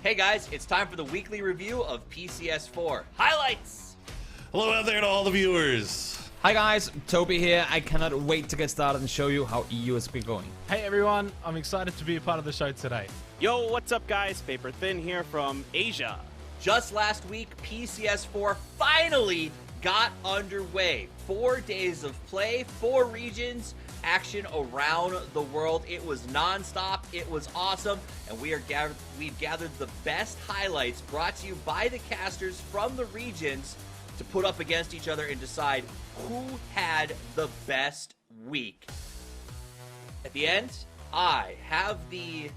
Hey guys, it's time for the weekly review of PCS4 Highlights! Hello out there to all the viewers. Hi guys, Toby here. I cannot wait to get started and show you how EU has been going. Hey everyone, I'm excited to be a part of the show today. Yo, what's up guys? Paper Thin here from Asia. Just last week, PCS4 finally got underway. 4 days of play, 4 regions, action around the world. It was non-stop, it was awesome, and we've gathered the best highlights brought to you by the casters from the regions to put up against each other and decide who had the best week. At the end, I have the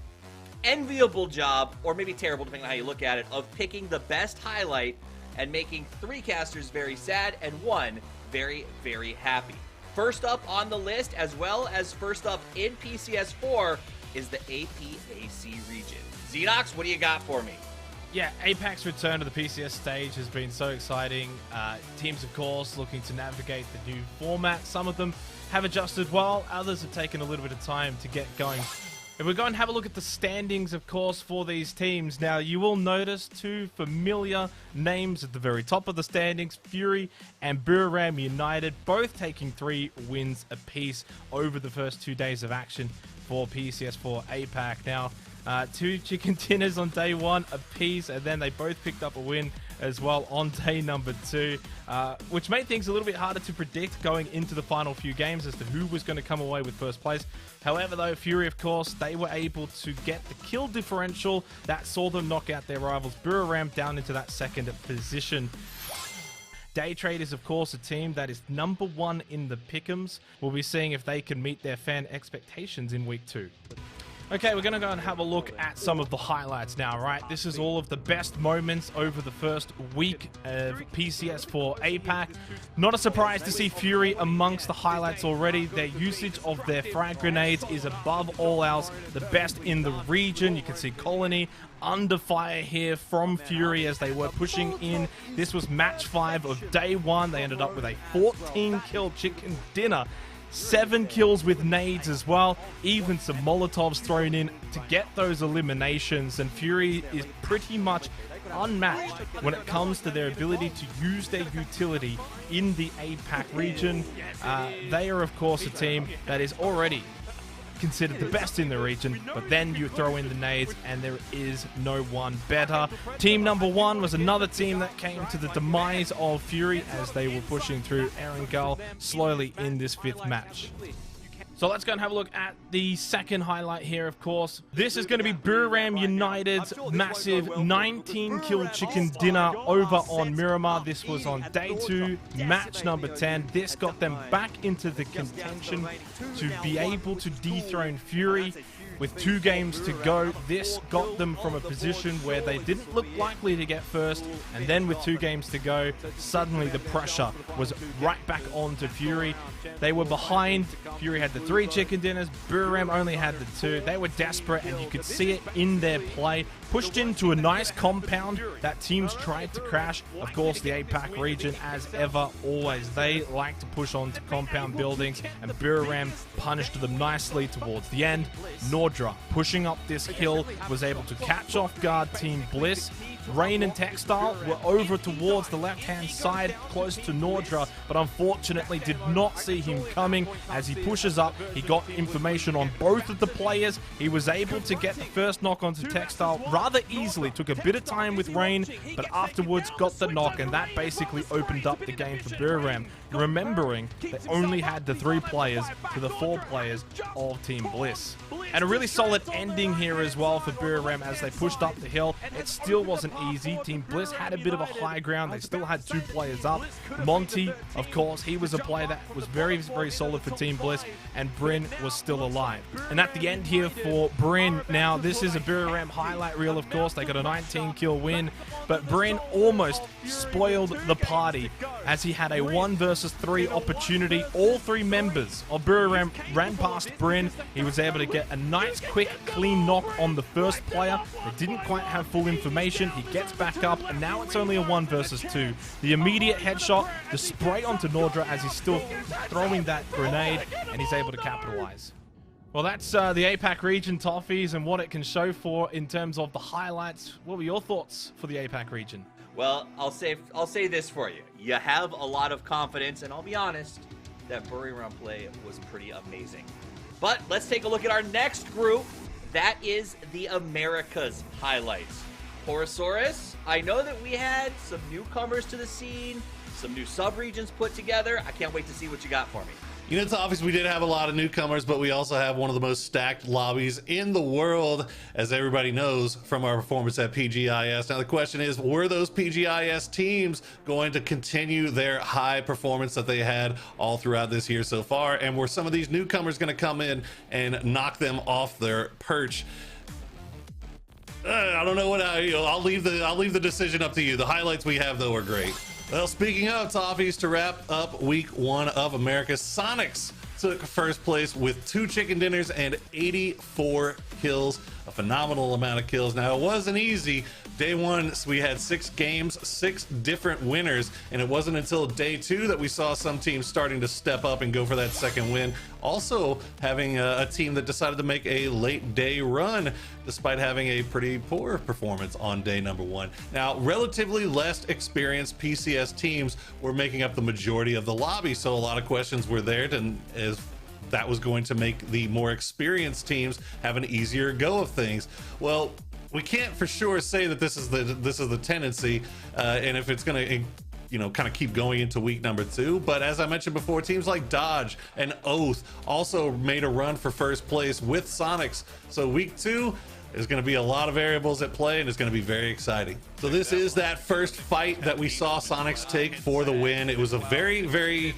enviable job, or maybe terrible depending on how you look at it, of picking the best highlight and making 3 casters very sad and 1 very, very happy. First up on the list, as well as first up in PCS4, is the APAC region. Xenox, what do you got for me? Yeah, APAC's return to the PCS stage has been so exciting. Teams, of course, looking to navigate the new format. Some of them have adjusted well, others have taken a little bit of time to get going. If we go and have a look at the standings, of course, for these teams. Now, you will notice 2 familiar names at the very top of the standings, Fury and Buriram United, both taking 3 wins apiece over the first 2 days of action for PCS4 APAC. Now, 2 chicken dinners on day 1 apiece, and then they both picked up a win as well on day number 2, which made things a little bit harder to predict going into the final few games as to who was going to come away with first place. However, though, Fury, of course, they were able to get the kill differential that saw them knock out their rivals Buriram down into that 2nd position. Day Trade is, of course, a team that is number 1 in the pick'ems. We'll be seeing if they can meet their fan expectations in week 2. Okay, we're going to go and have a look at some of the highlights now, right? This is all of the best moments over the first week of PCS4 APAC. Not a surprise to see Fury amongst the highlights already. Their usage of their frag grenades is above all else the best in the region. You can see Colony under fire here from Fury as they were pushing in. This was match 5 of day 1. They ended up with a 14-kill chicken dinner. 7 kills with nades as well, even some Molotovs thrown in to get those eliminations, and Fury is pretty much unmatched when it comes to their ability to use their utility in the APAC region. They are, of course, a team that is already considered the best in the region, but then you throw in the nades and there is no one better. Team number 1 was another team that came to the demise of Fury as they were pushing through Erangel slowly in this 5th match. So let's go and have a look at the second highlight here, of course. This is going to be Buriram United's massive 19-kill chicken dinner over on Miramar. This was on day 2, match number 10. This got them back into the contention to be able to dethrone Fury. With 2 games to go, this got them from a position where they didn't look likely to get first, and then with 2 games to go, suddenly the pressure was right back on to Fury. They were behind. Fury had the 3 chicken dinners, Buriram only had the 2. They were desperate, and you could see it in their play. Pushed into a nice compound that teams tried to crash. Of course, the APAC region, as ever, always, they like to push on to compound buildings, and Buriram punished them nicely towards the end. Nordra, pushing up this hill, was able to catch off guard Team Bliss. Rain and Textile were over towards the left-hand side, close to Nordra, but unfortunately did not see him coming. As he pushes up, he got information on both of the players. He was able to get the first knock onto Textile rather easily. Took a bit of time with Rain, but afterwards got the knock, and that basically opened up the game for Buriram. Remembering they only had the 3 players to the 4 players of Team Bliss. And a really solid ending here as well for Buriram as they pushed up the hill. It still wasn't easy. Team Bliss had a bit of a high ground. They still had 2 players up. Monty, of course, he was a player that was very, very solid for Team Bliss, and Bryn was still alive. And at the end here for Bryn, now this is a Buriram highlight reel, of course. They got a 19-kill win, but Bryn almost spoiled the party as he had a 1 versus 3 opportunity. All 3 members of Buriram ran past Bryn. He was able to get a nice, quick, clean knock on the first player. They didn't quite have full information. He gets back up, and now it's only a 1 versus 2. The immediate headshot, the spray onto Nordra as he's still throwing that grenade, and he's able to capitalize. Well, that's the APAC region, Toffees, and what it can show for in terms of the highlights. What were your thoughts for the APAC region? Well, I'll say this for you. You have a lot of confidence, and I'll be honest, that bury round play was pretty amazing. But let's take a look at our next group. That is the Americas highlights. Horosaurus, I know that we had some newcomers to the scene, some new sub-regions put together. I can't wait to see what you got for me. You know, it's obvious we did have a lot of newcomers, but we also have one of the most stacked lobbies in the world, as everybody knows from our performance at PGIS. Now, the question is, were those PGIS teams going to continue their high performance that they had all throughout this year so far? And were some of these newcomers going to come in and knock them off their perch? I don't know what I'll leave the decision up to you. The highlights we have, though, are great. Well, speaking of Toffees, to wrap up week 1 of America, Sonics took first place with 2 chicken dinners and 84 kills, a phenomenal amount of kills. Now, it wasn't easy. Day 1, we had 6 games, 6 different winners, and it wasn't until day 2 that we saw some teams starting to step up and go for that second win. Also having a team that decided to make a late day run despite having a pretty poor performance on day number 1. Now, relatively less experienced PCS teams were making up the majority of the lobby, so a lot of questions were there as that was going to make the more experienced teams have an easier go of things. Well, we can't for sure say that this is the tendency, and if it's going to, you know, kind of keep going into week number 2. But as I mentioned before, teams like Dodge and Oath also made a run for first place with Sonics. So week 2, there's going to be a lot of variables at play, and it's going to be very exciting. So this is that first fight that we saw Sonics take for the win. It was a very, very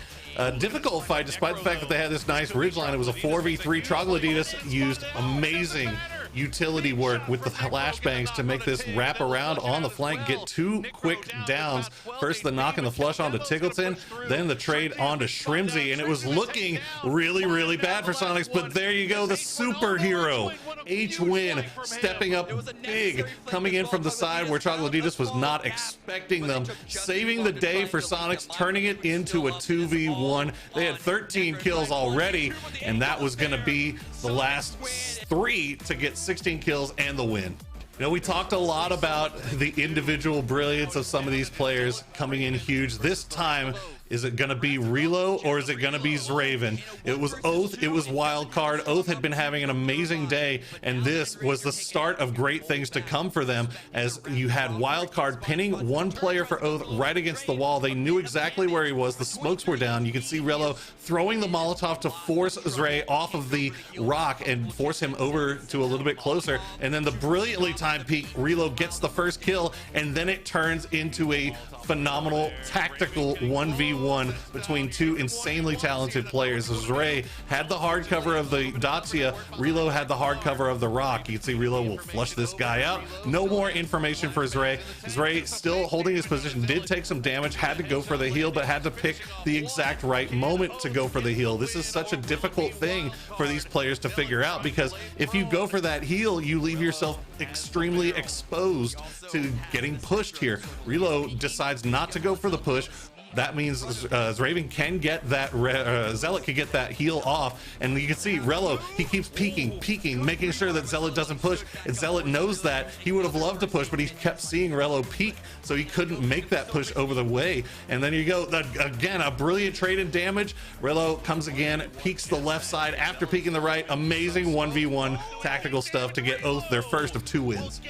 difficult fight, despite the fact that they had this nice ridgeline. It was a 4v3. Troglodytes used amazing utility work with the flashbangs to make this wrap around on the flank, get 2 quick downs. First the knock and the flush onto Tiggleton, then the trade onto Shrimsy, and it was looking really, really bad for Sonics, but there you go, the superhero H-Win stepping up big, coming in from the side where Troglodytes was not expecting them, saving the day for Sonics, turning it into a 2v1. They had 13 kills already, and that was going to be the last 3 to get 16 kills and the win. You know, we talked a lot about the individual brilliance of some of these players coming in huge. This time, is it going to be Relo or is it going to be Zraven? It was Oath, it was Wildcard. Oath had been having an amazing day, and this was the start of great things to come for them, as you had Wildcard pinning one player for Oath right against the wall. They knew exactly where he was. The smokes were down. You can see Relo throwing the Molotov to force Zray off of the rock and force him over to a little bit closer. And then the brilliantly timed peek, Relo gets the first kill, and then it turns into a phenomenal tactical 1v1 between 2 insanely talented players. Zray had the hard cover of the Dacia, Relo had the hard cover of the rock. You can see Relo will flush this guy out. No more information for Zray. Zray still holding his position, did take some damage, had to go for the heal, but had to pick the exact right moment to go for the heal. This is such a difficult thing for these players to figure out, because if you go for that heal, you leave yourself extremely exposed to getting pushed here. Relo decides not to go for the push. That means Zraven can get that, Zealot can get that heal off, and you can see Relo, he keeps peeking, making sure that Zealot doesn't push, and Zealot knows that. He would have loved to push, but he kept seeing Relo peek, so he couldn't make that push over the way. And then you go, again, a brilliant trade in damage. Relo comes again, peeks the left side after peeking the right. Amazing 1v1 tactical stuff to get Oath their first of 2 wins.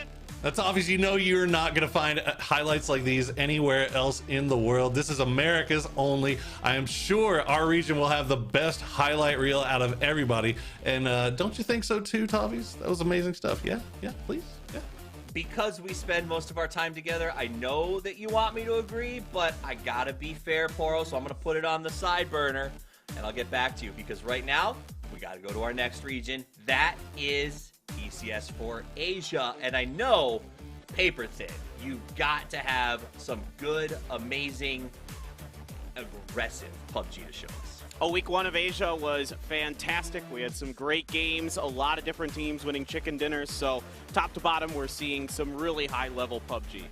That's obvious. You know you're not going to find highlights like these anywhere else in the world. This is America's only. I am sure our region will have the best highlight reel out of everybody. And don't you think so too, Toffees? That was amazing stuff. Yeah, please. Yeah. Because we spend most of our time together, I know that you want me to agree, but I gotta be fair, Poro, so I'm gonna put it on the side burner, and I'll get back to you, because right now, we gotta go to our next region. That is PCS4 Asia, and I know, paper thin, you've got to have some good, amazing, aggressive PUBG to show us. Oh, week 1 of Asia was fantastic. We had some great games, a lot of different teams winning chicken dinners, so top to bottom we're seeing some really high level PUBG.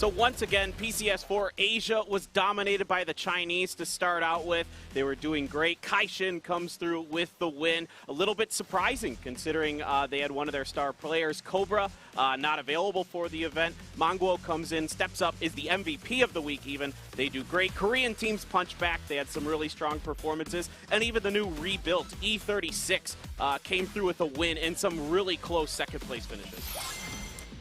So once again, PCS4 Asia was dominated by the Chinese to start out with. They were doing great. Kaishin comes through with the win. A little bit surprising considering they had one of their star players, Cobra, not available for the event. Monguo comes in, steps up, is the MVP of the week even. They do great. Korean teams punch back. They had some really strong performances. And even the new rebuilt E36 came through with a win and some really close second place finishes.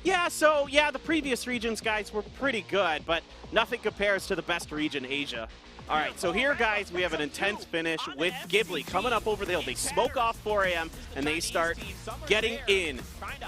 Yeah, so the previous regions, guys, were pretty good, but nothing compares to the best region, Asia. All right, so here, guys, we have an intense finish with Ghibli coming up over the hill. They smoke off 4 AM, and they start getting in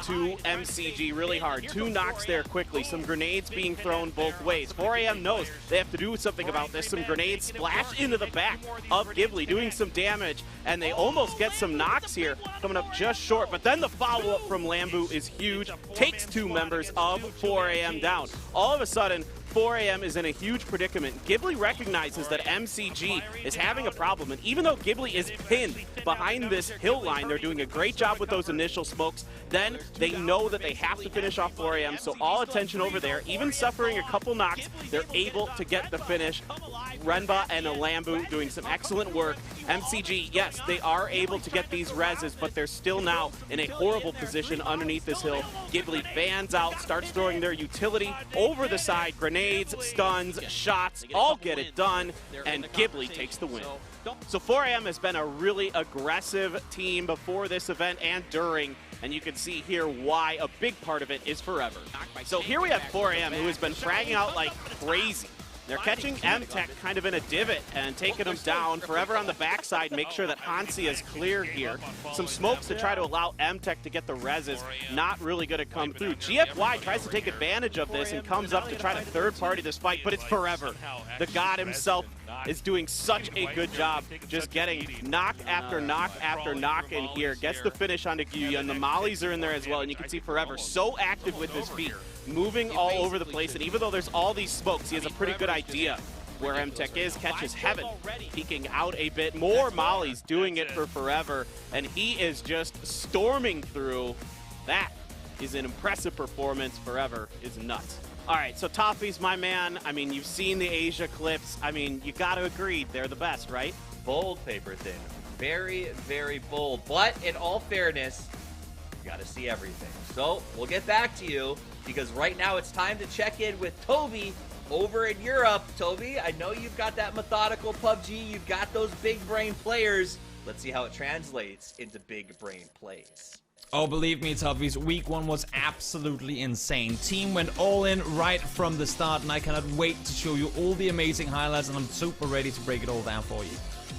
to MCG really hard. 2 knocks there quickly. Some grenades being thrown both ways. 4 AM knows they have to do something about this. Some grenades splash into the back of Ghibli, doing some damage, and they almost get some knocks here, coming up just short. But then the follow-up from Lambu is huge. Takes 2 members of 4 AM down. All of a sudden, 4 AM is in a huge predicament. Ghibli recognizes that MCG is having a problem, and even though Ghibli is pinned behind this hill line, they're doing a great job with those initial smokes. Then they know that they have to finish off 4 AM, so all attention over there. Even suffering a couple knocks, they're able to get the finish. Renba and Lambu doing some excellent work. MCG, yes, they are able to get these reses, but they're still now in a horrible position underneath this hill. Ghibli fans out, starts throwing their utility over the side. Grenades, stuns, shots, all get it done, and Ghibli takes the win. So 4 AM has been a really aggressive team before this event and during, and you can see here why a big part of it is Forever. So here we have 4 AM, who has been fragging out like crazy. They're catching M-Tech kind of in a divot and taking them down. Forever on the backside, make sure that Hansi is clear here. Some smokes to try to allow M-Tech to get the reses. Not really going to come through. GFY tries to take advantage of this and comes up to try to third-party this fight, but it's Forever. The god himself is doing such a good job just getting knock after knock after knock in here. Gets the finish on Guya, and the mollies are in there as well, and you can see Forever so active with his feet, moving all over the place, and even though there's all these smokes, he has a pretty good idea where M-Tech is. Catches Heaven, peeking out a bit. More mollies doing it for Forever, and he is just storming through. That is an impressive performance. Forever is nuts. All right, so Toffee's my man. I mean, you've seen the Asia clips. I mean, you got to agree, they're the best, right? Bold, Paper Thin. Very, very bold. But in all fairness, you got to see everything. So we'll get back to you, because right now it's time to check in with Toby over in Europe. Toby, I know you've got that methodical PUBG. You've got those big brain players. Let's see how it translates into big brain plays. Oh, believe me, Toughies, week 1 was absolutely insane. Team went all in right from the start, and I cannot wait to show you all the amazing highlights, and I'm super ready to break it all down for you.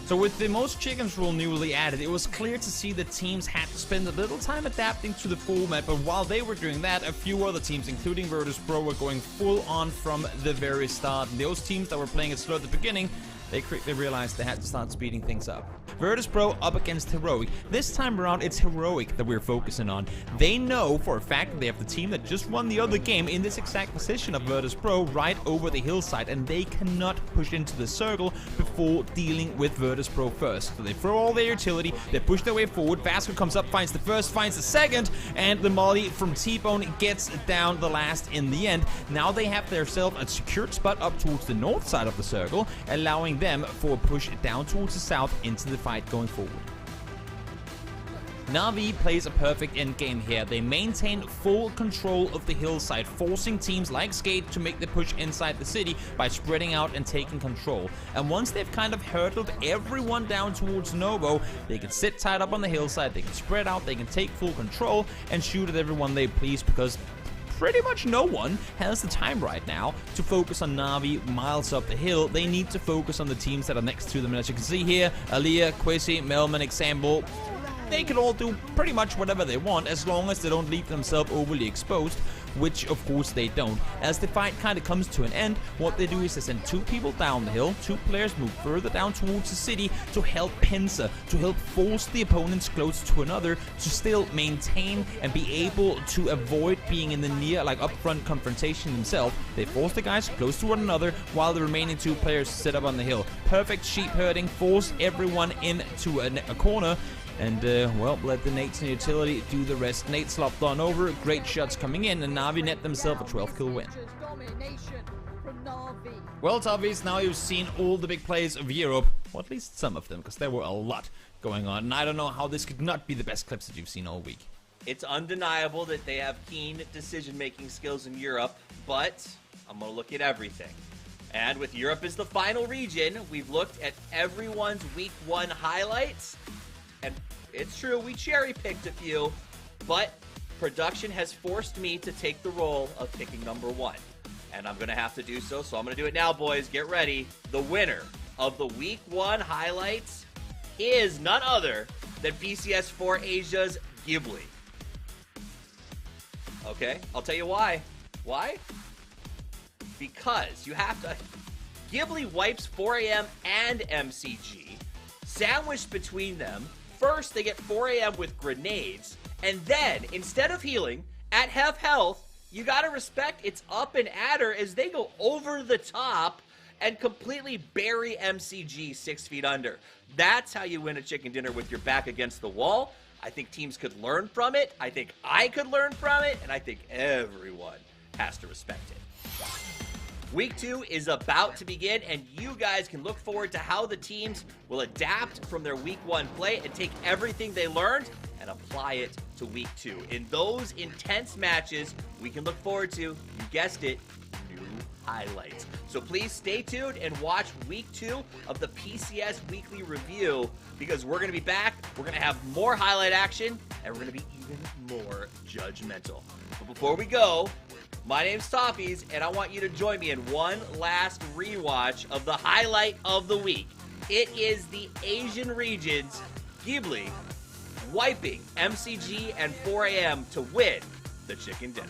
So with the most chickens rule newly added, it was clear to see that teams had to spend a little time adapting to the format, but while they were doing that, a few other teams, including Virtus.pro, were going full on from the very start. And those teams that were playing it slow at the beginning, they quickly realized they had to start speeding things up. Virtus.pro up against Heroic. This time around, it's Heroic that we're focusing on. They know for a fact that they have the team that just won the other game in this exact position of Virtus.pro right over the hillside, and they cannot push into the circle before dealing with Virtus.pro first. So they throw all their utility, they push their way forward, Vasco comes up, finds the first, finds the second, and the molly from T-Bone gets down the last in the end. Now they have themselves a secured spot up towards the north side of the circle, allowing them for a push down towards the south into the fight going forward. Na'Vi plays a perfect endgame here. They maintain full control of the hillside, forcing teams like Skate to make the push inside the city by spreading out and taking control. And once they've kind of hurdled everyone down towards Novo, they can sit tight up on the hillside, they can spread out, they can take full control and shoot at everyone they please, because pretty much no one has the time right now to focus on Na'Vi miles up the hill. They need to focus on the teams that are next to them. And as you can see here, Aliyah, Quizzy, Melman, example, they can all do pretty much whatever they want as long as they don't leave themselves overly exposed, which of course they don't. As the fight kind of comes to an end, what they do is they send 2 people down the hill, 2 players move further down towards the city to help pincer, to help force the opponents close to another, to still maintain and be able to avoid being in the near, like upfront confrontation themselves. They force the guys close to one another while the remaining 2 players sit up on the hill. Perfect sheep herding, force everyone into a corner. And, well, let the Nates and utility do the rest. Nate slopped on over, great shots coming in, and Na'Vi net themselves a 12 kill win. Well, it's obvious now you've seen all the big plays of Europe, or at least some of them, because there were a lot going on, and I don't know how this could not be the best clips that you've seen all week. It's undeniable that they have keen decision-making skills in Europe, but I'm going to look at everything. And with Europe as the final region, we've looked at everyone's Week 1 highlights. And it's true, we cherry-picked a few, but production has forced me to take the role of picking number 1. And I'm going to have to do so, so I'm going to do it now, boys. Get ready. The winner of the Week 1 highlights is none other than PCS4 Asia's Ghibli. Okay, I'll tell you why. Why? Because you have to... Ghibli wipes 4 AM and MCG, sandwiched between them. First, they get 4 AM with grenades, and then, instead of healing, at half health, you gotta respect its up and adder as they go over the top and completely bury MCG 6 feet under. That's how you win a chicken dinner with your back against the wall. I think teams could learn from it. I think I could learn from it. And I think everyone has to respect it. Week 2 is about to begin, and you guys can look forward to how the teams will adapt from their Week 1 play and take everything they learned and apply it to Week 2. In those intense matches, we can look forward to, you guessed it, new highlights. So please stay tuned and watch Week 2 of the PCS Weekly Review, because we're going to be back, we're going to have more highlight action, and we're going to be even more judgmental. But before we go, my name's Toffees, and I want you to join me in one last rewatch of the highlight of the week. It is the Asian region's Ghibli wiping MCG and 4 AM to win the chicken dinner.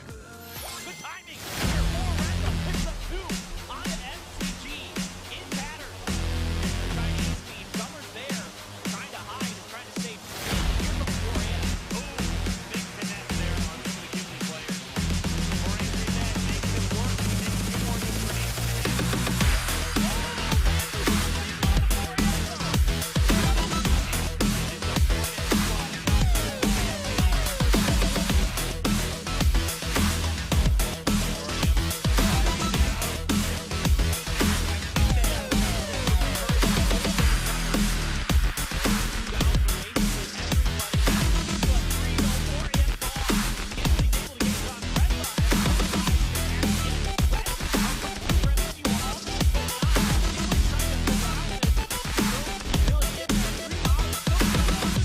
Good timing. Randall picks up 2 on MCG in batters. The Chinese team, Summer's there, trying to hide and trying to save. Here comes 4 AM. Boom. Big connect there on some of the Ghibli players. 4 AM net makes it work. He makes 2 more new grenades.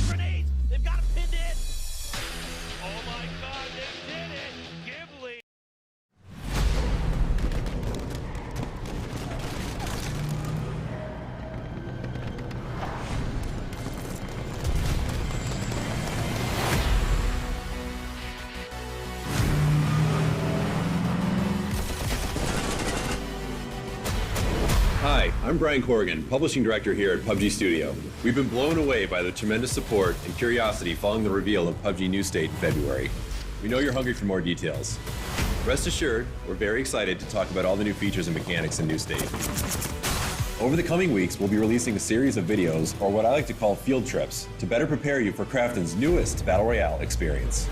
Grenades! They've got him pinned in! Oh my god, they did it! Ghibli! Hi, I'm Brian Corrigan, Publishing Director here at PUBG Studio. We've been blown away by the tremendous support and curiosity following the reveal of PUBG New State in February. We know you're hungry for more details. Rest assured, we're very excited to talk about all the new features and mechanics in New State. Over the coming weeks, we'll be releasing a series of videos, or what I like to call field trips, to better prepare you for Krafton's newest Battle Royale experience.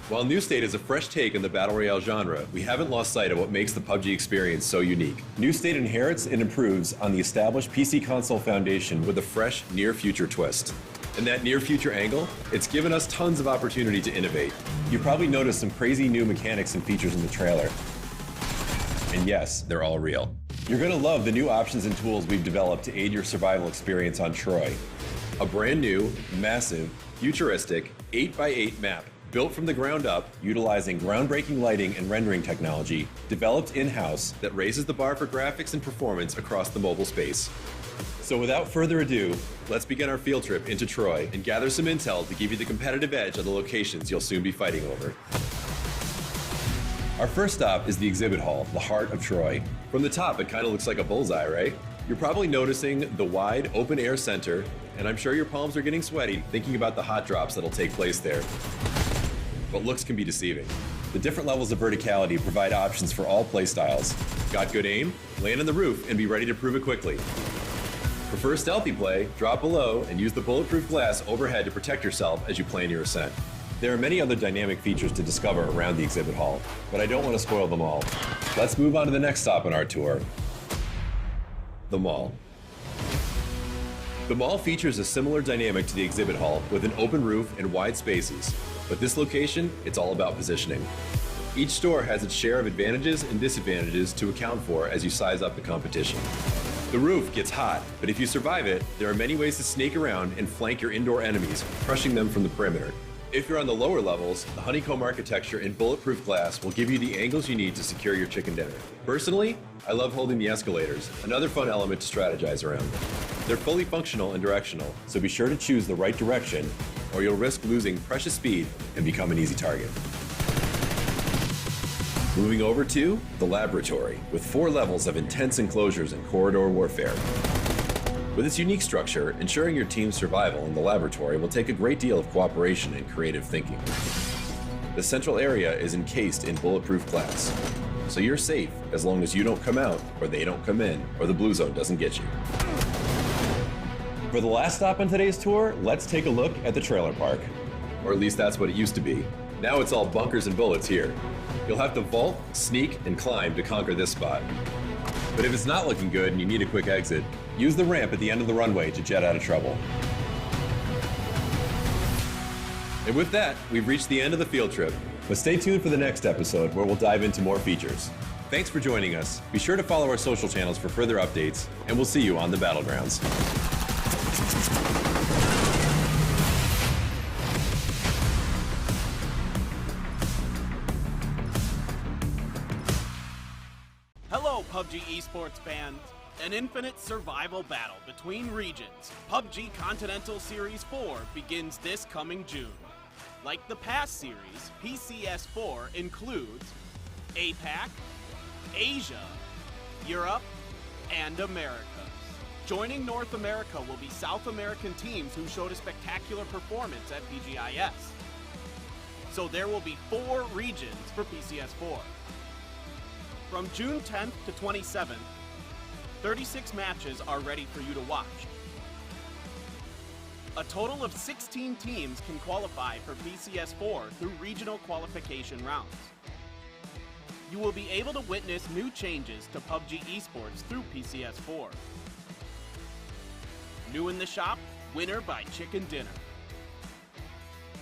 While New State is a fresh take on the Battle Royale genre, we haven't lost sight of what makes the PUBG experience so unique. New State inherits and improves on the established PC console foundation with a fresh, near-future twist. And that near-future angle, it's given us tons of opportunity to innovate. You probably noticed some crazy new mechanics and features in the trailer. And yes, they're all real. You're gonna love the new options and tools we've developed to aid your survival experience on Troy. A brand new, massive, futuristic 8x8 map built from the ground up, utilizing groundbreaking lighting and rendering technology, developed in-house that raises the bar for graphics and performance across the mobile space. So without further ado, let's begin our field trip into Troy and gather some intel to give you the competitive edge of the locations you'll soon be fighting over. Our first stop is the exhibit hall, the heart of Troy. From the top, it kind of looks like a bullseye, right? You're probably noticing the wide, open-air center, and I'm sure your palms are getting sweaty thinking about the hot drops that'll take place there. But looks can be deceiving. The different levels of verticality provide options for all playstyles. Got good aim? Land on the roof and be ready to prove it quickly. Prefer stealthy play? Drop below and use the bulletproof glass overhead to protect yourself as you plan your ascent. There are many other dynamic features to discover around the exhibit hall, but I don't want to spoil them all. Let's move on to the next stop on our tour, the mall. The mall features a similar dynamic to the exhibit hall with an open roof and wide spaces, but this location, it's all about positioning. Each store has its share of advantages and disadvantages to account for as you size up the competition. The roof gets hot, but if you survive it, there are many ways to snake around and flank your indoor enemies, crushing them from the perimeter. If you're on the lower levels, the honeycomb architecture and bulletproof glass will give you the angles you need to secure your chicken dinner. Personally, I love holding the escalators, another fun element to strategize around. They're fully functional and directional, so be sure to choose the right direction or you'll risk losing precious speed and become an easy target. Moving over to the laboratory, with 4 levels of intense enclosures and corridor warfare. With its unique structure, ensuring your team's survival in the laboratory will take a great deal of cooperation and creative thinking. The central area is encased in bulletproof glass, so you're safe as long as you don't come out, or they don't come in, or the blue zone doesn't get you. For the last stop on today's tour, let's take a look at the trailer park. Or at least that's what it used to be. Now it's all bunkers and bullets here. You'll have to vault, sneak, and climb to conquer this spot. But if it's not looking good and you need a quick exit, use the ramp at the end of the runway to jet out of trouble. And with that, we've reached the end of the field trip. But stay tuned for the next episode where we'll dive into more features. Thanks for joining us. Be sure to follow our social channels for further updates, and we'll see you on the battlegrounds. Hello, PUBG esports fans. An infinite survival battle between regions, PUBG Continental Series 4 begins this coming June. Like the past series, PCS4 includes APAC, Asia, Europe, and America. Joining North America will be South American teams who showed a spectacular performance at PGIS. So there will be 4 regions for PCS4. From June 10th to 27th, 36 matches are ready for you to watch. A total of 16 teams can qualify for PCS4 through regional qualification rounds. You will be able to witness new changes to PUBG esports through PCS4. New in the shop, winner by chicken dinner.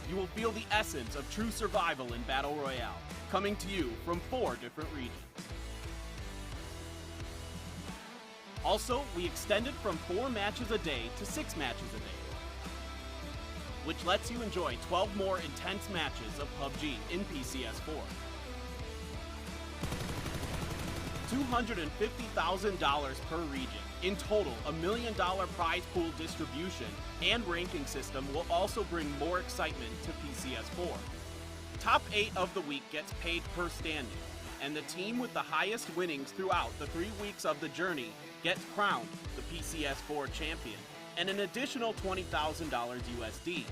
You will feel the essence of true survival in Battle Royale, coming to you from 4 different regions. Also, we extended from 4 matches a day to 6 matches a day, which lets you enjoy 12 more intense matches of PUBG in PCS4. $250,000 per region. In total, $1 million prize pool distribution and ranking system will also bring more excitement to PCS4. Top 8 of the week gets paid per standing, and the team with the highest winnings throughout the 3 weeks of the journey gets crowned the PCS4 champion and an additional $20,000 USD.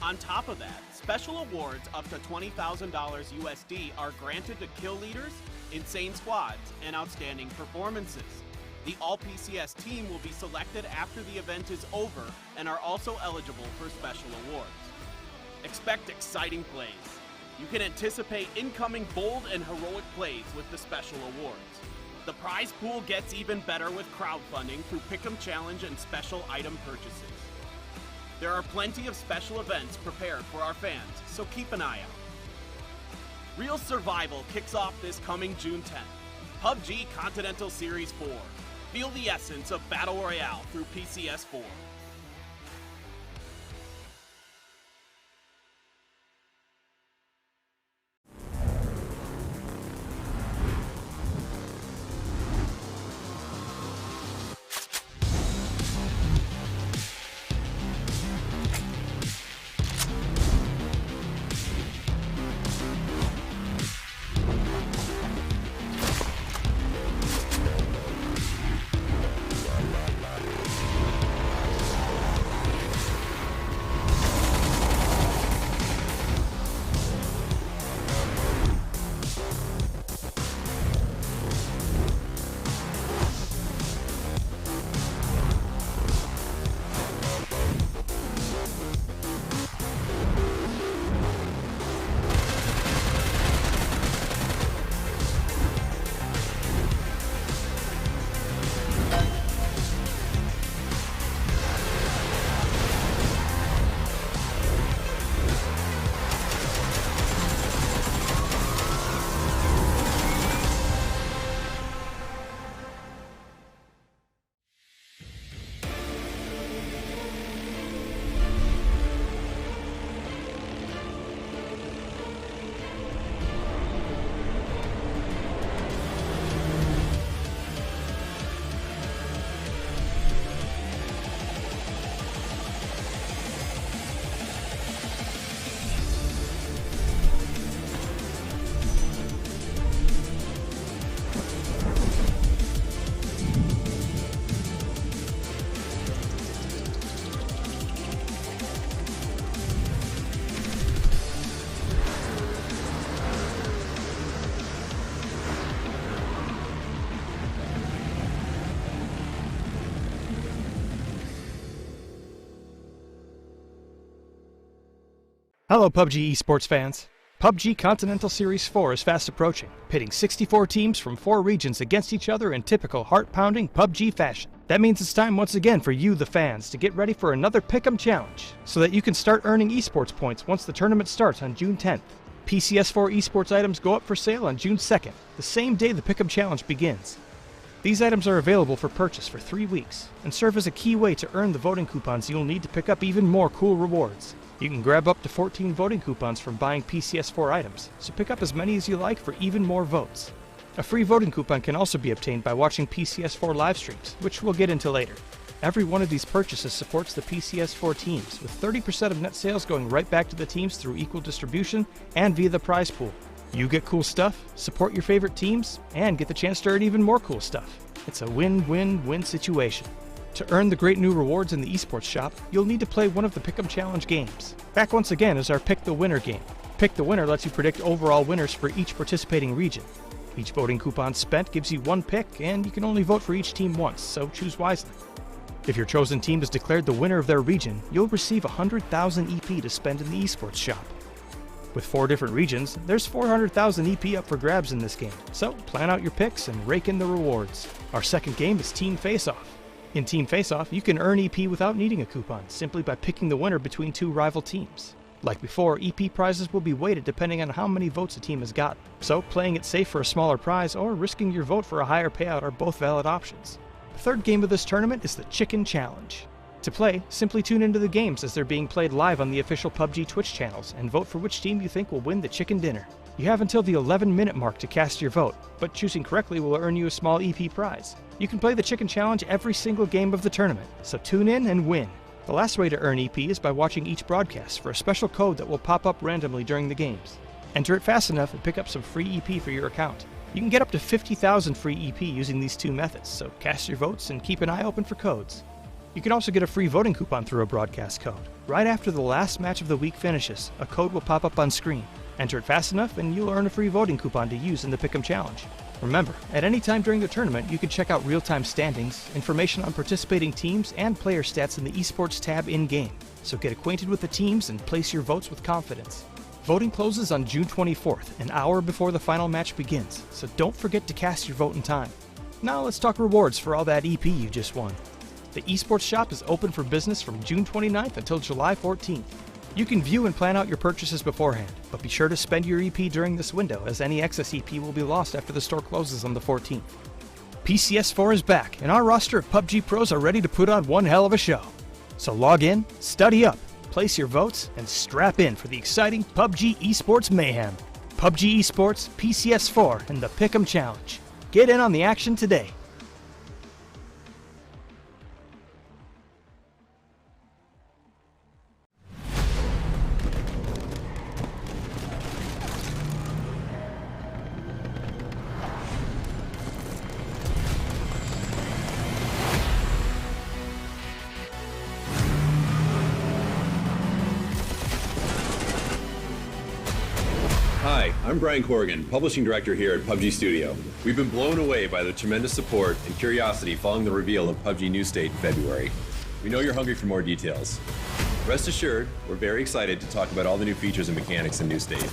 On top of that, special awards up to $20,000 USD are granted to kill leaders, insane squads, and outstanding performances. The all-PCS team will be selected after the event is over and are also eligible for special awards. Expect exciting plays. You can anticipate incoming bold and heroic plays with the special awards. The prize pool gets even better with crowdfunding through Pick'em Challenge and special item purchases. There are plenty of special events prepared for our fans, so keep an eye out. Real Survival kicks off this coming June 10th. PUBG Continental Series 4. Feel the essence of Battle Royale through PCS4. Hello PUBG esports fans. PUBG Continental Series 4 is fast approaching, pitting 64 teams from 4 regions against each other in typical heart-pounding PUBG fashion. That means it's time once again for you, the fans, to get ready for another Pick'em challenge, so that you can start earning esports points once the tournament starts on June 10th. PCS4 esports items go up for sale on June 2nd, the same day the Pick'em challenge begins. These items are available for purchase for 3 weeks, and serve as a key way to earn the voting coupons you'll need to pick up even more cool rewards. You can grab up to 14 voting coupons from buying PCS4 items, so pick up as many as you like for even more votes. A free voting coupon can also be obtained by watching PCS4 live streams, which we'll get into later. Every one of these purchases supports the PCS4 teams, with 30% of net sales going right back to the teams through equal distribution and via the prize pool. You get cool stuff, support your favorite teams, and get the chance to earn even more cool stuff. It's a win-win-win situation. To earn the great new rewards in the esports shop, you'll need to play one of the Pick'em Challenge games. Back once again is our Pick the Winner game. Pick the Winner lets you predict overall winners for each participating region. Each voting coupon spent gives you one pick, and you can only vote for each team once, so choose wisely. If your chosen team is declared the winner of their region, you'll receive 100,000 EP to spend in the esports shop. With 4 different regions, there's 400,000 EP up for grabs in this game, so plan out your picks and rake in the rewards. Our second game is Team Face-Off. In Team Face-Off, you can earn EP without needing a coupon, simply by picking the winner between 2 rival teams. Like before, EP prizes will be weighted depending on how many votes a team has gotten, so playing it safe for a smaller prize or risking your vote for a higher payout are both valid options. The third game of this tournament is the Chicken Challenge. To play, simply tune into the games as they're being played live on the official PUBG Twitch channels and vote for which team you think will win the chicken dinner. You have until the 11-minute mark to cast your vote, but choosing correctly will earn you a small EP prize. You can play the Chicken Challenge every single game of the tournament, so tune in and win. The last way to earn EP is by watching each broadcast for a special code that will pop up randomly during the games. Enter it fast enough and pick up some free EP for your account. You can get up to 50,000 free EP using these 2 methods, so cast your votes and keep an eye open for codes. You can also get a free voting coupon through a broadcast code. Right after the last match of the week finishes, a code will pop up on screen. Enter it fast enough and you'll earn a free voting coupon to use in the Pick'em Challenge. Remember, at any time during the tournament, you can check out real-time standings, information on participating teams, and player stats in the Esports tab in-game. So get acquainted with the teams and place your votes with confidence. Voting closes on June 24th, an hour before the final match begins, so don't forget to cast your vote in time. Now let's talk rewards for all that EP you just won. The Esports shop is open for business from June 29th until July 14th. You can view and plan out your purchases beforehand, but be sure to spend your EP during this window, as any excess EP will be lost after the store closes on the 14th. PCS4 is back, and our roster of PUBG pros are ready to put on one hell of a show. So log in, study up, place your votes, and strap in for the exciting PUBG Esports mayhem. PUBG Esports, PCS4, and the Pick'em Challenge. Get in on the action today. Hi, I'm Brian Corrigan, Publishing Director here at PUBG Studio. We've been blown away by the tremendous support and curiosity following the reveal of PUBG New State in February. We know you're hungry for more details. Rest assured, we're very excited to talk about all the new features and mechanics in New State.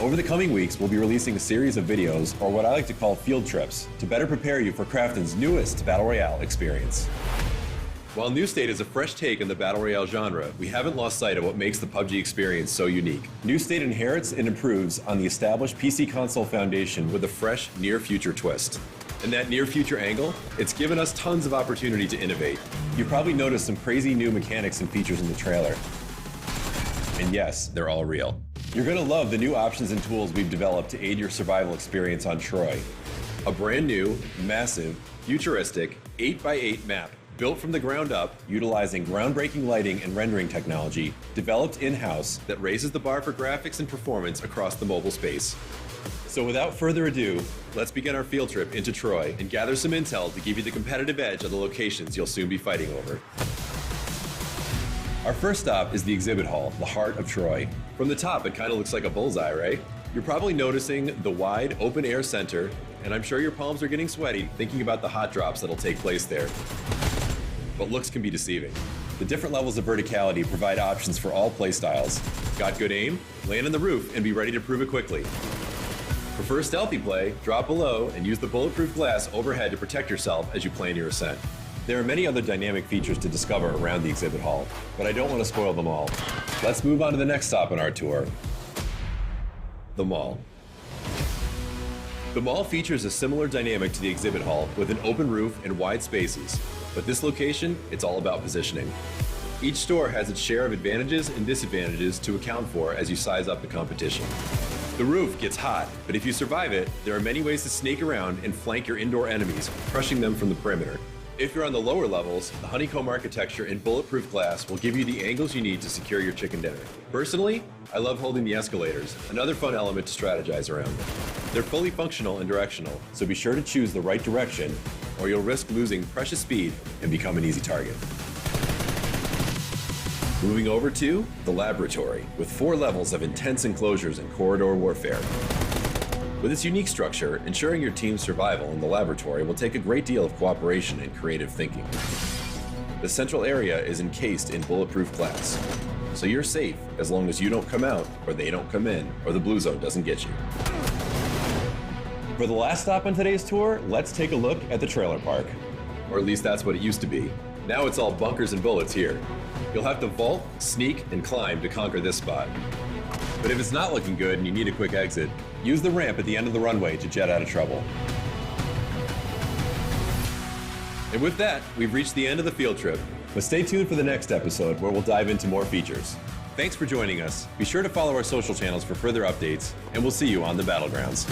Over the coming weeks, we'll be releasing a series of videos, or what I like to call field trips, to better prepare you for Krafton's newest Battle Royale experience. While New State is a fresh take on the Battle Royale genre, we haven't lost sight of what makes the PUBG experience so unique. New State inherits and improves on the established PC console foundation with a fresh, near-future twist. And that near-future angle, it's given us tons of opportunity to innovate. You've probably noticed some crazy new mechanics and features in the trailer. And yes, they're all real. You're gonna love the new options and tools we've developed to aid your survival experience on Troy. A brand new, massive, futuristic 8x8 map built from the ground up, utilizing groundbreaking lighting and rendering technology, developed in-house that raises the bar for graphics and performance across the mobile space. So without further ado, let's begin our field trip into Troy and gather some intel to give you the competitive edge of the locations you'll soon be fighting over. Our first stop is the exhibit hall, the heart of Troy. From the top, it kind of looks like a bullseye, right? You're probably noticing the wide, open-air center, and I'm sure your palms are getting sweaty thinking about the hot drops that'll take place there. But looks can be deceiving. The different levels of verticality provide options for all playstyles. Got good aim? Land on the roof and be ready to prove it quickly. Prefer stealthy play? Drop below and use the bulletproof glass overhead to protect yourself as you plan your ascent. There are many other dynamic features to discover around the exhibit hall, but I don't want to spoil them all. Let's move on to the next stop on our tour, the mall. The mall features a similar dynamic to the exhibit hall with an open roof and wide spaces, but this location, it's all about positioning. Each store has its share of advantages and disadvantages to account for as you size up the competition. The roof gets hot, but if you survive it, there are many ways to snake around and flank your indoor enemies, crushing them from the perimeter. If you're on the lower levels, the honeycomb architecture and bulletproof glass will give you the angles you need to secure your chicken dinner. Personally, I love holding the escalators, another fun element to strategize around. They're fully functional and directional, so be sure to choose the right direction, or you'll risk losing precious speed and become an easy target. Moving over to the laboratory, with 4 levels of intense enclosures and corridor warfare. With its unique structure, ensuring your team's survival in the laboratory will take a great deal of cooperation and creative thinking. The central area is encased in bulletproof glass, so you're safe as long as you don't come out, or they don't come in, or the blue zone doesn't get you. For the last stop on today's tour, let's take a look at the trailer park. Or at least that's what it used to be. Now it's all bunkers and bullets here. You'll have to vault, sneak, and climb to conquer this spot. But if it's not looking good and you need a quick exit, use the ramp at the end of the runway to jet out of trouble. And with that, we've reached the end of the field trip, but stay tuned for the next episode where we'll dive into more features. Thanks for joining us. Be sure to follow our social channels for further updates, and we'll see you on the battlegrounds.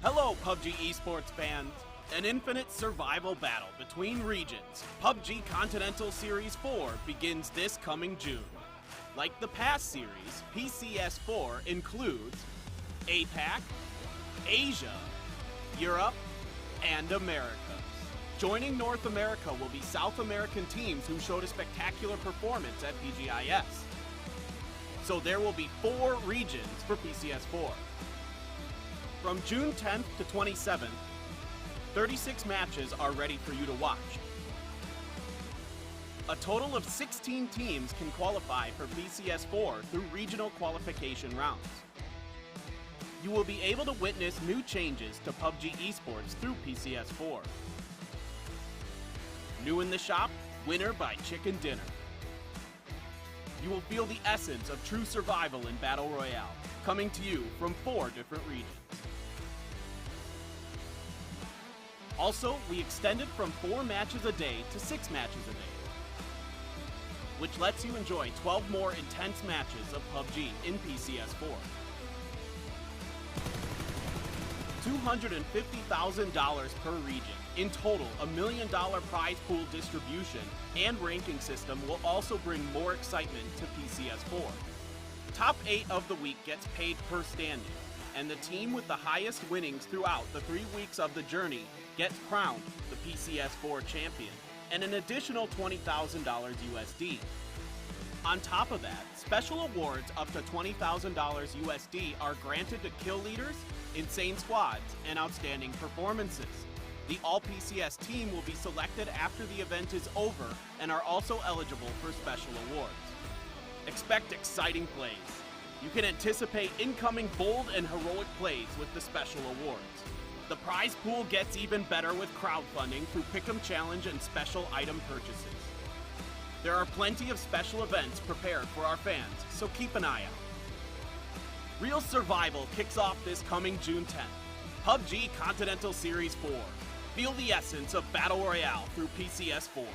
Hello, PUBG esports fans. An infinite survival battle between regions, PUBG Continental Series 4 begins this coming June. Like the past series, PCS4 includes APAC, Asia, Europe, and America. Joining North America will be South American teams who showed a spectacular performance at PGIS. So there will be 4 regions for PCS4. From June 10th to 27th, 36 matches are ready for you to watch. A total of 16 teams can qualify for PCS4 through regional qualification rounds. You will be able to witness new changes to PUBG esports through PCS4. New in the shop, Winner by Chicken Dinner. You will feel the essence of true survival in Battle Royale, coming to you from 4 different regions. Also, we extended from 4 matches a day to 6 matches a day, which lets you enjoy 12 more intense matches of PUBG in PCS4. $250,000 per region. In total, $1 million prize pool distribution and ranking system will also bring more excitement to PCS4. Top 8 of the week gets paid per standing, and the team with the highest winnings throughout the 3 weeks of the journey gets crowned the PCS4 champion, and an additional $20,000 USD. On top of that, special awards up to $20,000 USD are granted to kill leaders, insane squads, and outstanding performances. The all-PCS team will be selected after the event is over and are also eligible for special awards. Expect exciting plays. You can anticipate incoming bold and heroic plays with the special awards. The prize pool gets even better with crowdfunding through Pick'em Challenge and special item purchases. There are plenty of special events prepared for our fans, so keep an eye out. Real Survival kicks off this coming June 10th. PUBG Continental Series 4. Feel the essence of Battle Royale through PCS4.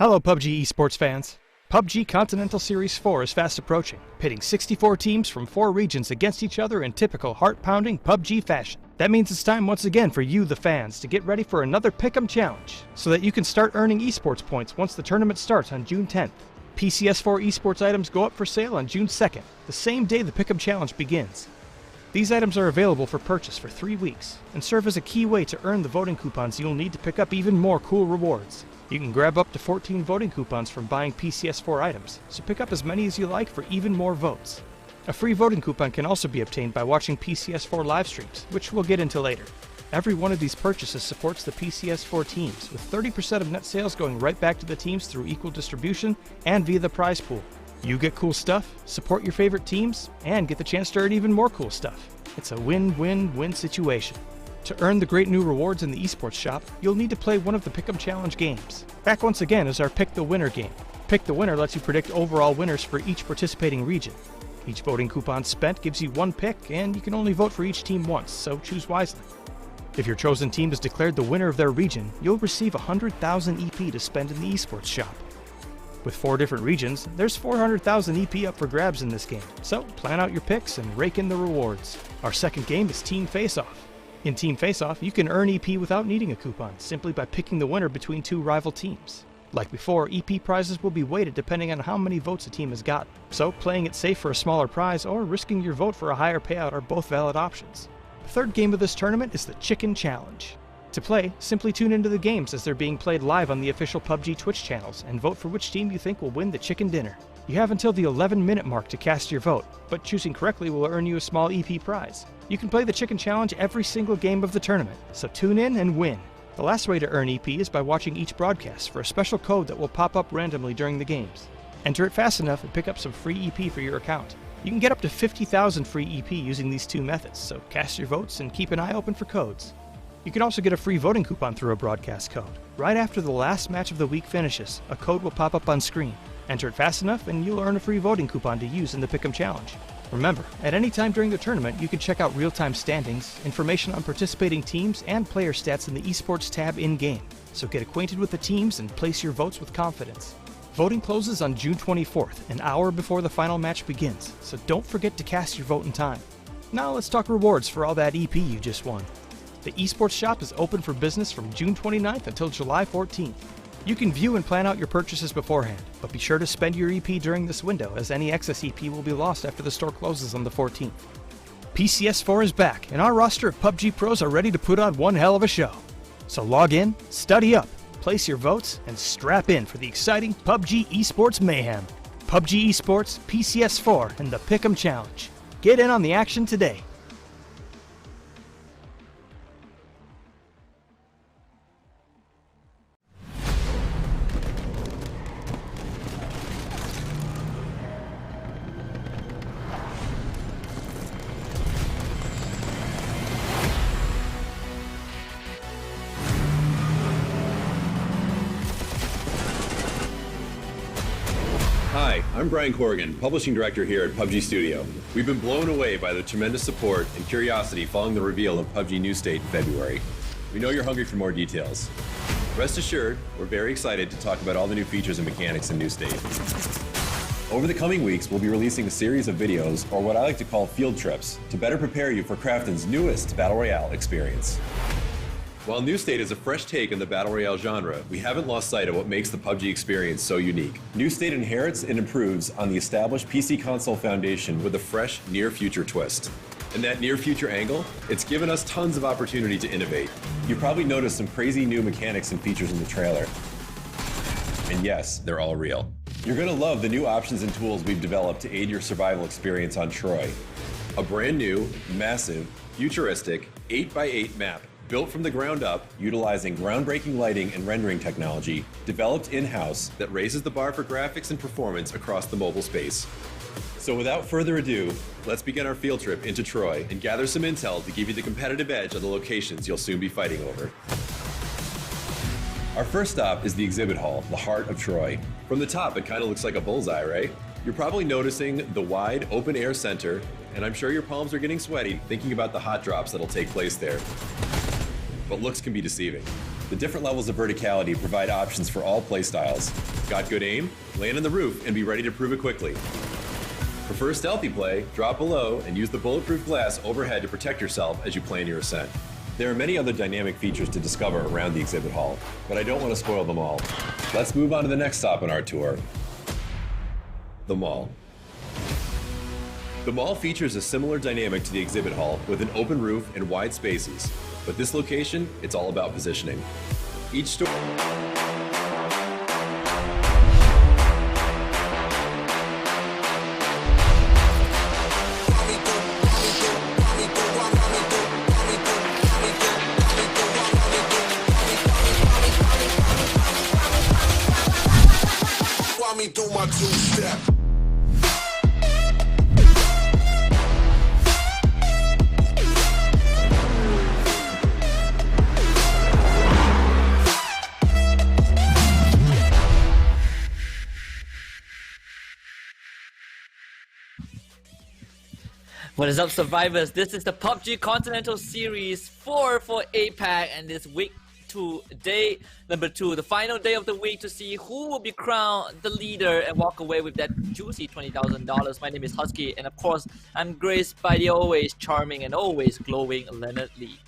Hello PUBG esports fans. PUBG Continental Series 4 is fast approaching, pitting 64 teams from 4 regions against each other in typical heart-pounding PUBG fashion. That means it's time once again for you, the fans, to get ready for another Pick'em challenge, so that you can start earning esports points once the tournament starts on June 10th. PCS4 esports items go up for sale on June 2nd, the same day the Pick'em challenge begins. These items are available for purchase for 3 weeks, and serve as a key way to earn the voting coupons you'll need to pick up even more cool rewards. You can grab up to 14 voting coupons from buying PCS4 items, so pick up as many as you like for even more votes. A free voting coupon can also be obtained by watching PCS4 live streams, which we'll get into later. Every one of these purchases supports the PCS4 teams, with 30% of net sales going right back to the teams through equal distribution and via the prize pool. You get cool stuff, support your favorite teams, and get the chance to earn even more cool stuff. It's a win-win-win situation. To earn the great new rewards in the esports shop, you'll need to play one of the Pick'em Challenge games. Back once again is our Pick the Winner game. Pick the Winner lets you predict overall winners for each participating region. Each voting coupon spent gives you one pick, and you can only vote for each team once, so choose wisely. If your chosen team is declared the winner of their region, you'll receive 100,000 EP to spend in the esports shop. With 4 different regions, there's 400,000 EP up for grabs in this game, so plan out your picks and rake in the rewards. Our second game is Team Face-Off. In Team Face-Off, you can earn EP without needing a coupon, simply by picking the winner between 2 rival teams. Like before, EP prizes will be weighted depending on how many votes a team has gotten, so playing it safe for a smaller prize or risking your vote for a higher payout are both valid options. The third game of this tournament is the Chicken Challenge. To play, simply tune into the games as they're being played live on the official PUBG Twitch channels and vote for which team you think will win the chicken dinner. You have until the 11-minute mark to cast your vote, but choosing correctly will earn you a small EP prize. You can play the Chicken Challenge every single game of the tournament, so tune in and win. The last way to earn EP is by watching each broadcast for a special code that will pop up randomly during the games. Enter it fast enough and pick up some free EP for your account. You can get up to 50,000 free EP using these 2 methods, so cast your votes and keep an eye open for codes. You can also get a free voting coupon through a broadcast code. Right after the last match of the week finishes, a code will pop up on screen. Enter it fast enough and you'll earn a free voting coupon to use in the Pick'em Challenge. Remember, at any time during the tournament, you can check out real-time standings, information on participating teams, and player stats in the Esports tab in-game. So get acquainted with the teams and place your votes with confidence. Voting closes on June 24th, an hour before the final match begins, so don't forget to cast your vote in time. Now let's talk rewards for all that EP you just won. The Esports shop is open for business from June 29th until July 14th. You can view and plan out your purchases beforehand, but be sure to spend your EP during this window, as any excess EP will be lost after the store closes on the 14th. PCS4 is back, and our roster of PUBG pros are ready to put on one hell of a show. So log in, study up, place your votes, and strap in for the exciting PUBG Esports mayhem. PUBG Esports, PCS4, and the Pick'em Challenge. Get in on the action today. Hi, I'm Brian Corrigan, Publishing Director here at PUBG Studio. We've been blown away by the tremendous support and curiosity following the reveal of PUBG New State in February. We know you're hungry for more details. Rest assured, we're very excited to talk about all the new features and mechanics in New State. Over the coming weeks, we'll be releasing a series of videos, or what I like to call field trips, to better prepare you for Krafton's newest Battle Royale experience. While New State is a fresh take on the Battle Royale genre, we haven't lost sight of what makes the PUBG experience so unique. New State inherits and improves on the established PC console foundation with a fresh, near-future twist. And that near-future angle, it's given us tons of opportunity to innovate. You've probably noticed some crazy new mechanics and features in the trailer. And yes, they're all real. You're gonna love the new options and tools we've developed to aid your survival experience on Troy. A brand new, massive, futuristic 8x8 map built from the ground up, utilizing groundbreaking lighting and rendering technology, developed in-house that raises the bar for graphics and performance across the mobile space. So without further ado, let's begin our field trip into Troy and gather some intel to give you the competitive edge on the locations you'll soon be fighting over. Our first stop is the exhibit hall, the heart of Troy. From the top, it kind of looks like a bullseye, right? You're probably noticing the wide, open-air center, and I'm sure your palms are getting sweaty thinking about the hot drops that'll take place there. But looks can be deceiving. The different levels of verticality provide options for all playstyles. Got good aim? Land on the roof and be ready to prove it quickly. Prefer stealthy play? Drop below and use the bulletproof glass overhead to protect yourself as you plan your ascent. There are many other dynamic features to discover around the exhibit hall, but I don't want to spoil them all. Let's move on to the next stop on our tour, the mall. The mall features a similar dynamic to the exhibit hall with an open roof and wide spaces, but this location, it's all about positioning. Each store me do my two-step. What is up, survivors? This is the PUBG Continental Series 4 for APAC, and this week day number 2, the final day of the week, to see who will be crowned the leader and walk away with that juicy $20,000. My name is Husky, and of course, I'm graced by the always charming and always glowing Leonard Lee.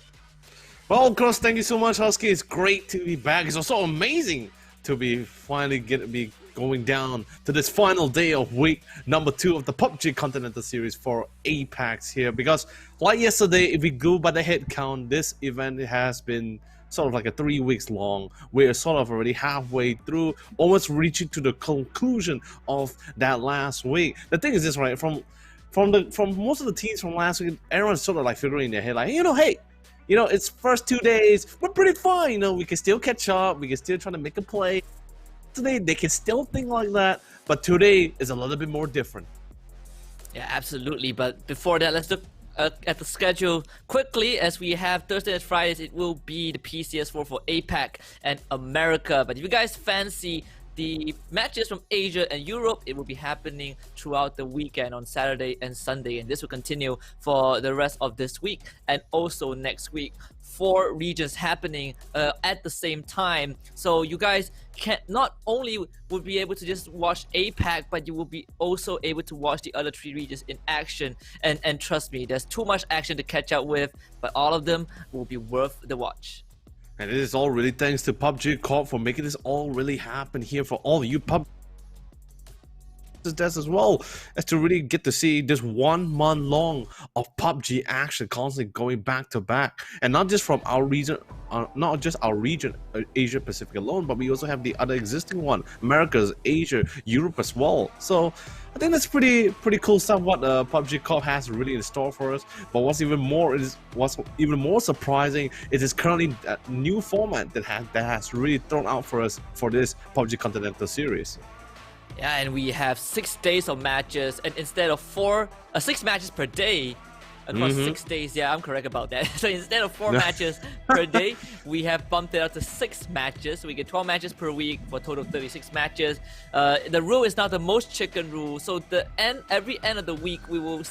Well, of course, thank you so much, Husky. It's great to be back. It's also amazing to be finally going down to this final day of week number 2 of the PUBG Continental Series for APAC here. Because like yesterday, if we go by the head count, this event has been sort of like a 3 weeks long. We're sort of already halfway through, almost reaching to the conclusion of that last week. The thing is this, right? From most of the teams from last week, everyone's sort of like figuring in their head, like, hey, it's first 2 days, we're pretty fine. We can still catch up. We can still try to make a play. Today, they can still think like that, but today is a little bit more different. Yeah, absolutely. But before that, let's look at the schedule quickly. As we have Thursday and Fridays, it will be the PCS4 for APAC and America. But if you guys fancy the matches from Asia and Europe, it will be happening throughout the weekend on Saturday and Sunday, and this will continue for the rest of this week and also next week. 4 regions happening at the same time, so you guys can not only will be able to just watch APAC, but you will be also able to watch the other 3 regions in action, and trust me, there's too much action to catch up with, but all of them will be worth the watch. And it is all really thanks to PUBG Corp for making this all really happen here for all of you PUBG as well, as to really get to see this 1 month long of PUBG action constantly going back to back, and not just from our region, not just our region, Asia Pacific alone, but we also have the other existing one, Americas, Asia, Europe as well. So I think that's pretty cool stuff what PUBG Corp has really in store for us. But what's even more surprising is this currently new format that has really thrown out for us for this PUBG Continental Series. Yeah, and we have 6 days of matches, and instead of 6 matches per day across 6 days, yeah, I'm correct about that. So instead of 4 matches per day, we have bumped it up to 6 matches. So we get 12 matches per week for a total of 36 matches. The rule is now the most chicken rule. So every end of the week, we'll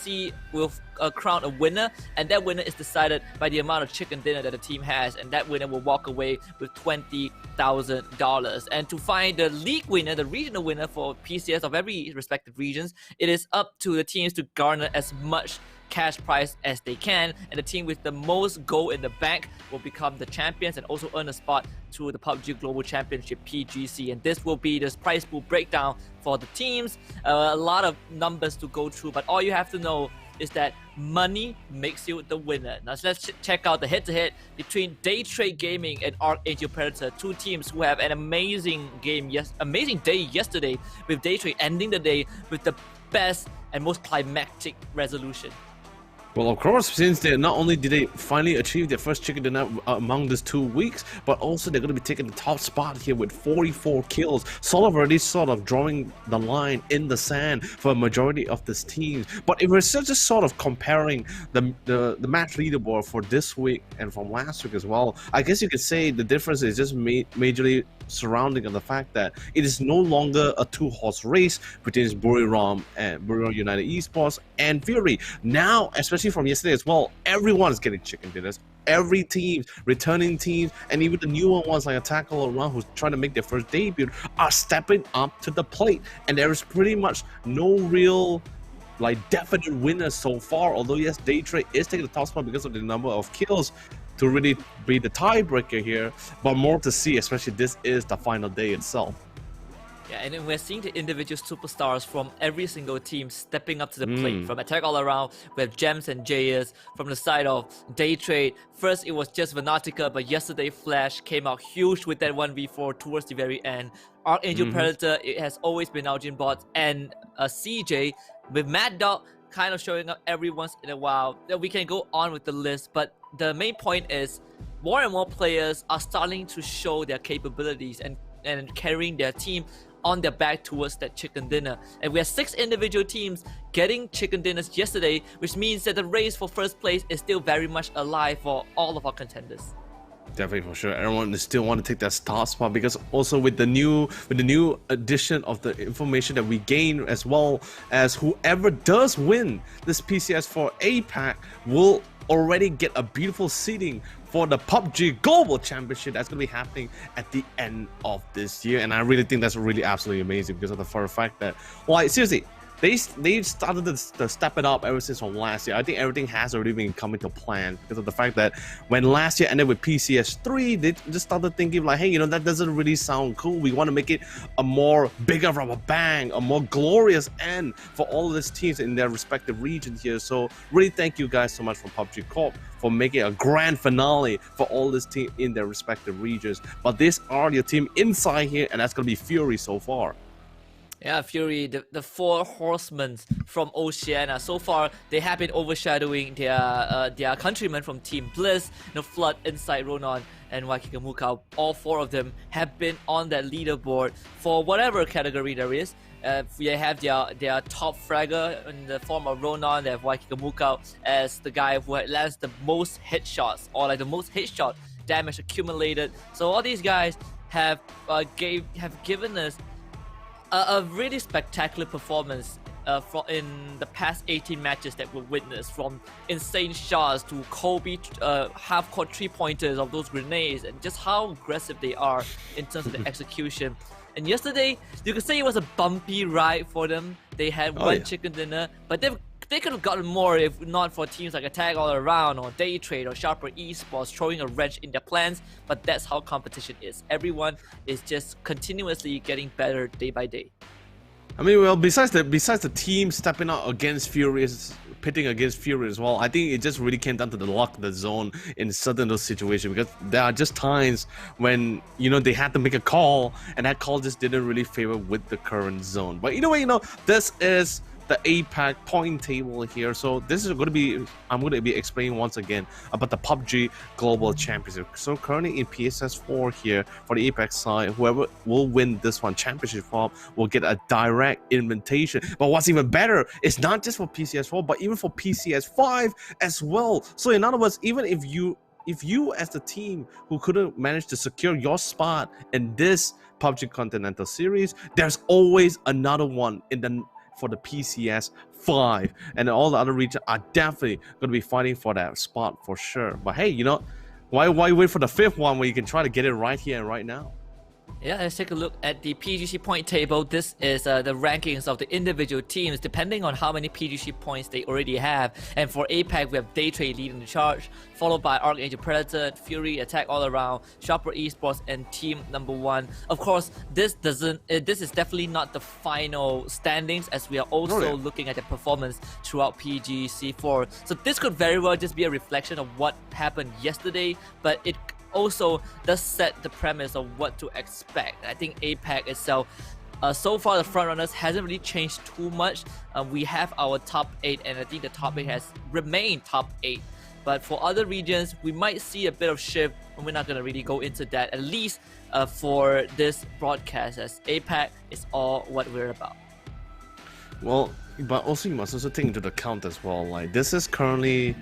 crown a winner, and that winner is decided by the amount of chicken dinner that the team has, and that winner will walk away with $20,000. And to find the league winner, the regional winner for PCS of every respective regions, it is up to the teams to garner as much cash prize as they can, and the team with the most gold in the bank will become the champions and also earn a spot to the PUBG Global Championship PGC. And this will be this prize pool breakdown for the teams. A lot of numbers to go through, but all you have to know is that money makes you the winner. Now let's check out the head-to-head between Day Trade Gaming and Archangel Predator, 2 teams who have an amazing day yesterday, with Day Trade ending the day with the best and most climactic resolution. Well, of course, since not only did they finally achieve their first chicken dinner among these 2 weeks, but also they're going to be taking the top spot here with 44 kills. Already sort of drawing the line in the sand for a majority of this team. But if we're just sort of comparing the match leaderboard for this week and from last week as well, I guess you could say the difference is just majorly surrounding on the fact that it is no longer a 2-horse race between Buriram and Buriram United Esports and Fury. Now, especially from yesterday as well, everyone is getting chicken dinners. every team, returning teams, and even the newer ones like Attack All Around, who's trying to make their first debut, are stepping up to the plate. And there is pretty much no real definite winners so far. Although yes, Daytrade is taking the top spot because of the number of kills to really be the tiebreaker here, but more to see, especially this is the final day itself. Yeah, and then we're seeing the individual superstars from every single team stepping up to the plate. From Attack All Around, we have Gems and Jayus. From the side of Daytrade, first it was just Venatica, but yesterday Flash came out huge with that 1v4 towards the very end. Archangel Predator, it has always been Aljin Bot, and CJ with Mad Dog kind of showing up every once in a while. We can go on with the list, but the main point is more and more players are starting to show their capabilities and carrying their team on their back towards that chicken dinner. And we have 6 individual teams getting chicken dinners yesterday, which means that the race for first place is still very much alive for all of our contenders. Definitely, for sure. Everyone still want to take that start spot, because also with the new addition of the information that we gain, as well as whoever does win this PCS4 APAC will already get a beautiful seating for the PUBG Global Championship that's going to be happening at the end of this year. And I really think that's really absolutely amazing, because of the for a fact that, like, seriously, they started to step it up ever since from last year. I think everything has already been coming to plan, because of the fact that when last year ended with PCS3, they just started thinking like, hey, you know, that doesn't really sound cool. We want to make it a more bigger of a bang, a more glorious end for all of these teams in their respective regions here. So really thank you guys so much from PUBG Corp for making a grand finale for all this team in their respective regions. But these are your team inside here, and that's going to be Fury so far. Yeah, Fury, the 4 horsemen from Oceania. So far, they have been overshadowing their countrymen from Team Bliss, Flood, Inside, Ronan, and Waikikamuka. All 4 of them have been on that leaderboard for whatever category there is. We have their top fragger in the form of Ronan. They have Waikikamuka as the guy who lands the most headshots, or like the most headshot damage accumulated. So all these guys have given us a really spectacular performance in the past 18 matches that we witnessed, from insane shots to Kobe half-court 3-pointers of those grenades, and just how aggressive they are in terms of the execution. And yesterday, you could say it was a bumpy ride for them. They had one chicken dinner, but they could have gotten more if not for teams like Attack All Around or Daytrade or Sharper Esports throwing a wrench in their plans. But that's how competition is. Everyone is just continuously getting better day by day. I mean, well, besides the team stepping out against Furious, pitting against Fury as well, I think it just really came down to the luck of the zone in certain those situations, because there are just times when, you know, they had to make a call, and that call just didn't really favor with the current zone. But either way, you know, this is the APAC point table here. So this is going to be, I'm going to be explaining once again about the PUBG Global Championship. So currently in PSS4 here for the APAC side, whoever will win this one championship form will get a direct invitation. But what's even better is not just for PCS4, but even for PCS5 as well. So in other words, even if you as the team who couldn't manage to secure your spot in this PUBG Continental series, there's always another one for the PCS5, and all the other regions are definitely going to be fighting for that spot for sure. But hey, you know, why wait for the 5th one when you can try to get it right here and right now? Yeah, let's take a look at the PGC point table. This is the rankings of the individual teams depending on how many PGC points they already have. And for APAC, we have Daytrade leading the charge, followed by Archangel Predator, Fury, Attack All Around, Sharper Esports, and Team Number 1. Of course, this is definitely not the final standings, as we are also looking at the performance throughout PGC4. So this could very well just be a reflection of what happened yesterday, but it also does set the premise of what to expect. I think APAC itself, so far the frontrunners hasn't really changed too much. We have our top 8, and I think the top 8 has remained top 8. But for other regions, we might see a bit of shift, and we're not going to really go into that, at least for this broadcast, as APAC is all what we're about. Well, but also you must also take into account as well, like this is currently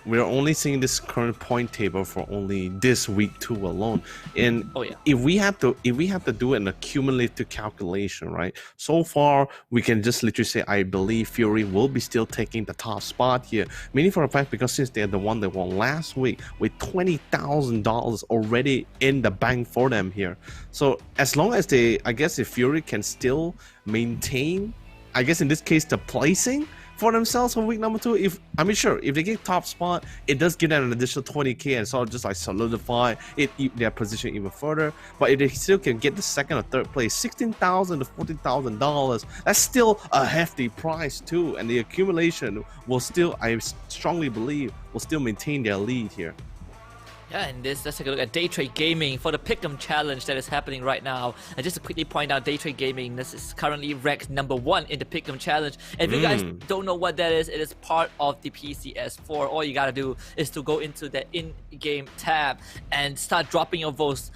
we're only seeing this current point table for only this week 2 alone. And if we have to do an accumulative calculation, right? So far we can just literally say I believe Fury will be still taking the top spot here. Meaning for a fact, because since they're the one that won last week with $20,000 already in the bank for them here. So as long as I guess if Fury can still maintain, I guess in this case, the placing for themselves for week number 2, if they get top spot, it does give them an additional 20k and sort of just like solidify their position even further. But if they still can get the second or third place, $16,000 to $14,000, that's still a hefty price too, and the accumulation will still, I strongly believe, will still maintain their lead here. Yeah, and let's take a look at Day Trade Gaming for the Pick'em Challenge that is happening right now. And just to quickly point out, Day Trade Gaming, this is currently ranked number 1 in the Pick'em Challenge. And if you guys don't know what that is, it is part of the PCS4. All you gotta do is to go into the in-game tab and start dropping your votes.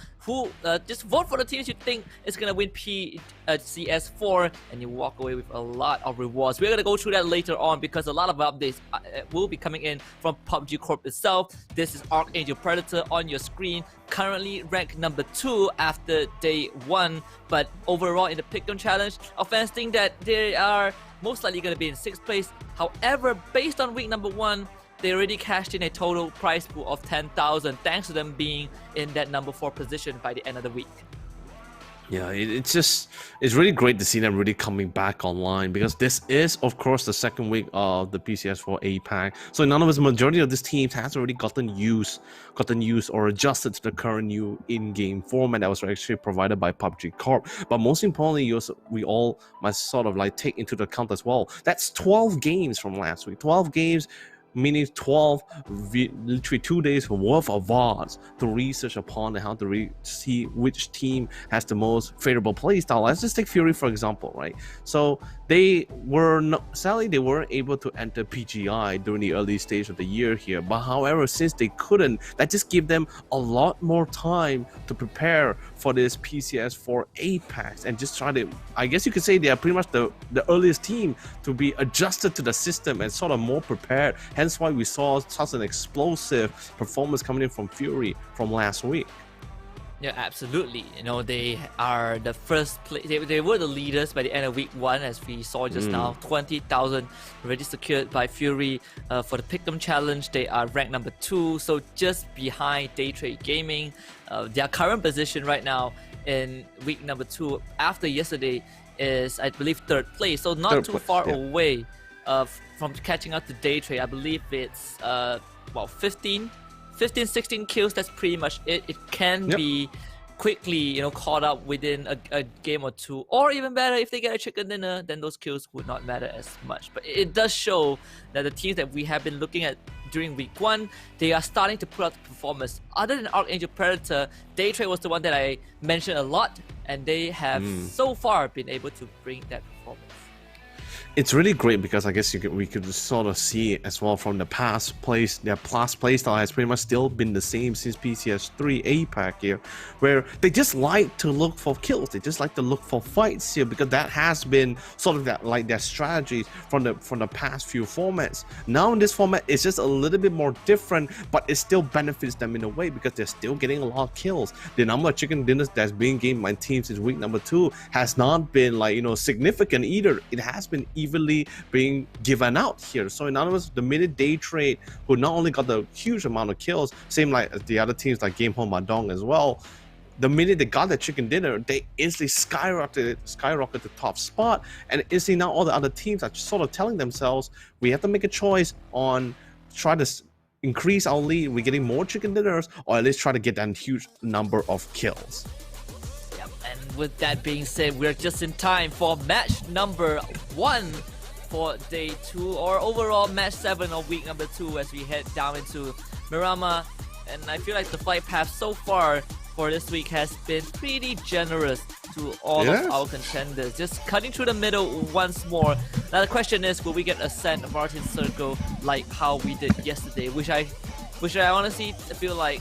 Just vote for the teams you think is gonna win PCS4, and you walk away with a lot of rewards. We're gonna go through that later on because a lot of updates will be coming in from PUBG Corp itself. This is Archangel Predator on your screen, currently ranked number 2 after day 1. But overall in the Pick'em Challenge, our fans think that they are most likely gonna be in 6th place. However, based on week number 1, they already cashed in a total prize pool of 10,000 thanks to them being in that number 4 position by the end of the week. Yeah, it's really great to see them really coming back online, because this is, of course, the second week of the PCS4 APAC. So in other words, the majority of these teams has already gotten used or adjusted to the current new in-game format that was actually provided by PUBG Corp. But most importantly, we all must sort of like take into account as well. That's 12 games from last week. 12 games, meaning 12 literally 2 days worth of VODs to research upon and how to see which team has the most favorable playstyle. Let's just take Fury for example, right? So sadly they weren't able to enter PGI during the early stage of the year here, but however, since they couldn't, that just gave them a lot more time to prepare for this PCS4 APAC and just try to, I guess you could say, they are pretty much the earliest team to be adjusted to the system and sort of more prepared. Hence why we saw such an explosive performance coming in from Fury from last week. Yeah, absolutely. You know, they are the first place. They were the leaders by the end of week 1, as we saw just now. 20,000 already secured by Fury. For the Pick'em Challenge, they are ranked number 2, so just behind Day Trade Gaming. Their current position right now in week number 2 after yesterday is, I believe, 3rd place. So not too far away from catching up to Day Trade. I believe it's 15-16 kills. That's pretty much it. It can be quickly, caught up within a game or 2, or even better, if they get a chicken dinner, then those kills would not matter as much. But it does show that the teams that we have been looking at during week 1, they are starting to put out the performance. Other than Archangel Predator, Day Trade was the one that I mentioned a lot, and they have so far been able to bring that performance. It's really great because I guess we could sort of see it as well from the past plays. Their past playstyle has pretty much still been the same since PCS3 APAC here, where they just like to look for kills. They just like to look for fights here, because that has been sort of their strategy from the past few formats. Now in this format, it's just a little bit more different, but it still benefits them in a way because they're still getting a lot of kills. The number of chicken dinners that's being gained by teams since week number 2 has not been significant either. It has been evenly being given out here. So in other words, the minute Day Trade, who not only got the huge amount of kills, same like the other teams like Game Home Madong as well, the minute they got the chicken dinner, they instantly skyrocketed to top spot, and instantly now all the other teams are sort of telling themselves, we have to make a choice on try to increase our lead, we're getting more chicken dinners, or at least try to get that huge number of kills. And with that being said, we're just in time for match number 1 for day 2, or overall match 7 of week number 2, as we head down into Miramar. And I feel like the flight path so far for this week has been pretty generous to all of our contenders, just cutting through the middle once more. Now the question is, will we get Ascent Martin Circle like how we did yesterday, which I honestly feel like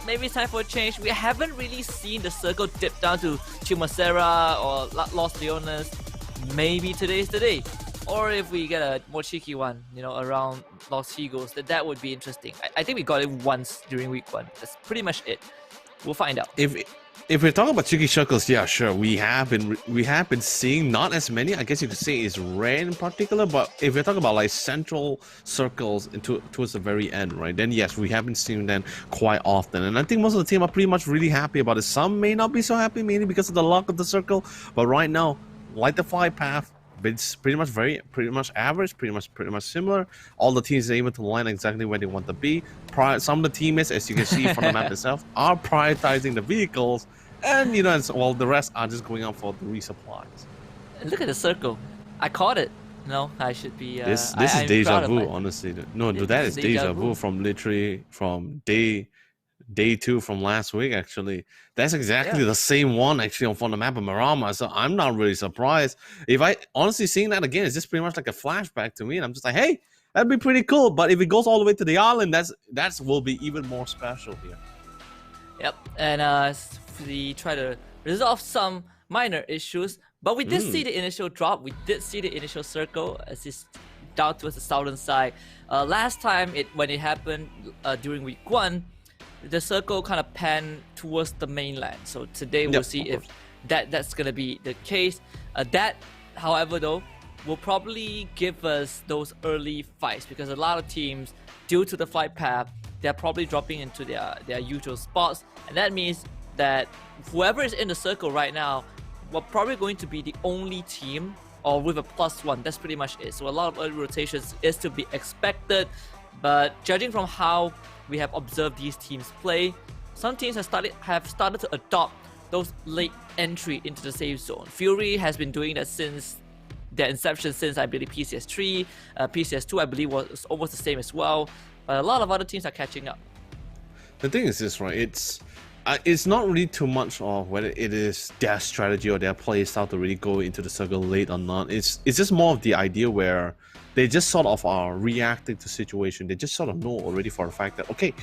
maybe it's time for a change. We haven't really seen the circle dip down to Chimacera or Los Leones. Maybe today's the day. or if we get a more cheeky one, you know, around Los Higos, that would be interesting. I think we got it once during week 1. That's pretty much it. We'll find out. If we're talking about cheeky circles, yeah, sure, we have been seeing not as many. I guess you could say it's rare in particular, but if we're talking about like central circles towards the very end, right? Then yes, we have been seeing them quite often, and I think most of the team are pretty much really happy about it. Some may not be so happy, mainly because of the luck of the circle, but right now, like the flight path, it's pretty much average, pretty much similar. All the teams are able to line exactly where they want to be. Some of the teammates, as you can see from the map itself, are prioritizing the vehicles, and you know, while the rest are just going out for the resupplies. Look at the circle. I caught it. No, I should be. This is deja vu, honestly. No, that is deja vu from literally from day 2 from last week. Actually, that's exactly the same one actually on the map of Marama. So I'm not really surprised. If I honestly seeing that again, it's just pretty much like a flashback to me, and I'm just like, hey, that'd be pretty cool. But if it goes all the way to the island, that's will be even more special here. Yep, and we try to resolve some minor issues, but we did see the initial drop. We did see the initial circle as it's down towards the southern side. Last time when it happened during week 1, the circle kind of panned towards the mainland. So today we'll see if that's gonna be the case. That, however, though, will probably give us those early fights, because a lot of teams, due to the flight path, they're probably dropping into their usual spots, and that means that whoever is in the circle right now, we're probably going to be the only team or with a +1. That's pretty much it. So a lot of early rotations is to be expected, but judging from how we have observed these teams play, some teams have started to adopt those late entry into the safe zone. Fury has been doing that since their inception, since I believe PCS3, PCS2 I believe was almost the same as well. But a lot of other teams are catching up. The thing is this, right? It's not really too much of whether it is their strategy or their play style to really go into the circle late or not. It's just more of the idea where they just sort of are reacting to situation. They just sort of know already for a fact that, okay,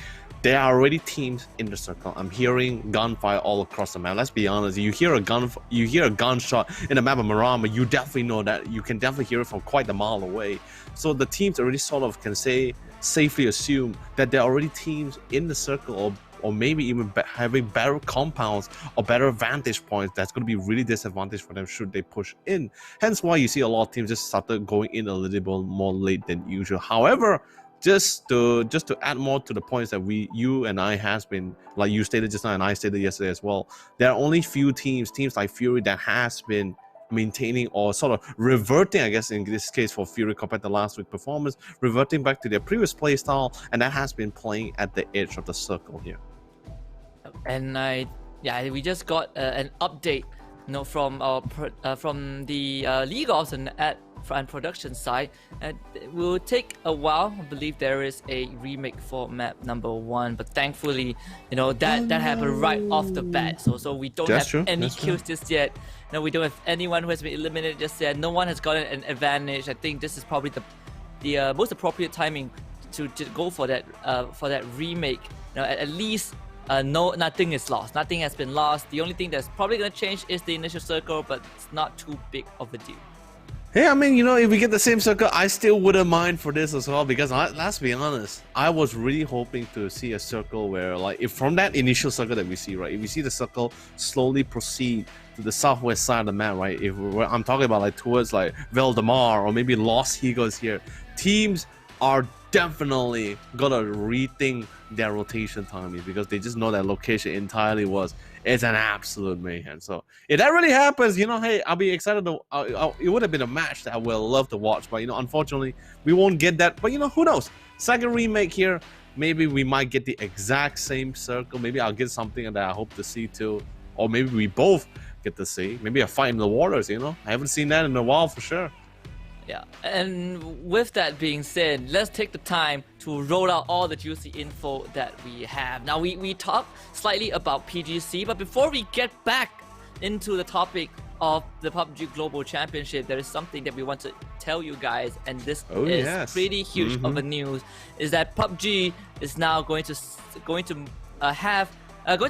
there are already teams in the circle. I'm hearing gunfire all across the map. Let's be honest, you hear a gunshot in the map of Marama, you definitely know that. You can definitely hear it from quite a mile away. So the teams already sort of can safely assume that there are already teams in the circle, or maybe even having better compounds or better vantage points that's going to be really disadvantaged for them should they push in. Hence why you see a lot of teams just started going in a little bit more late than usual. However, just to add more to the points that you and I has been, like you stated just now and I stated yesterday as well, there are only few teams like Fury, that has been maintaining or sort of reverting, I guess in this case for Fury compared to last week's performance, reverting back to their previous play style, and that has been playing at the edge of the circle here. And we just got an update, you know, from the League Ops and production side. And it will take a while. I believe there is a remake for map number 1, but thankfully, you know, that happened right off the bat. So we don't have any kills just yet. No, we don't have anyone who has been eliminated just yet. No one has gotten an advantage. I think this is probably the most appropriate timing to go for that remake. You know, at least. Nothing is lost. Nothing has been lost. The only thing that's probably going to change is the initial circle, but it's not too big of a deal. Hey, I mean, you know, if we get the same circle, I still wouldn't mind for this as well, because let's be honest, I was really hoping to see a circle where, like, if from that initial circle that we see, right, if we see the circle slowly proceed to the southwest side of the map, right, I'm talking about like towards like Valdemar or maybe Los Higos here, teams are definitely gonna rethink their rotation timing, because they just know that location entirely it's an absolute mayhem. So if that really happens, you know, hey, I'll be excited to it would have been a match that I would love to watch, but you know, unfortunately we won't get that. But you know, who knows, second remake here, maybe we might get the exact same circle. Maybe I'll get something that I hope to see too, or maybe we both get to see maybe a fight in the waters. You know, I haven't seen that in a while for sure. Yeah, and with that being said, let's take the time to roll out all the juicy info that we have. Now, we talked slightly about PGC, but before we get back into the topic of the PUBG Global Championship, there is something that we want to tell you guys, and this is pretty huge of a news, is that PUBG is now going to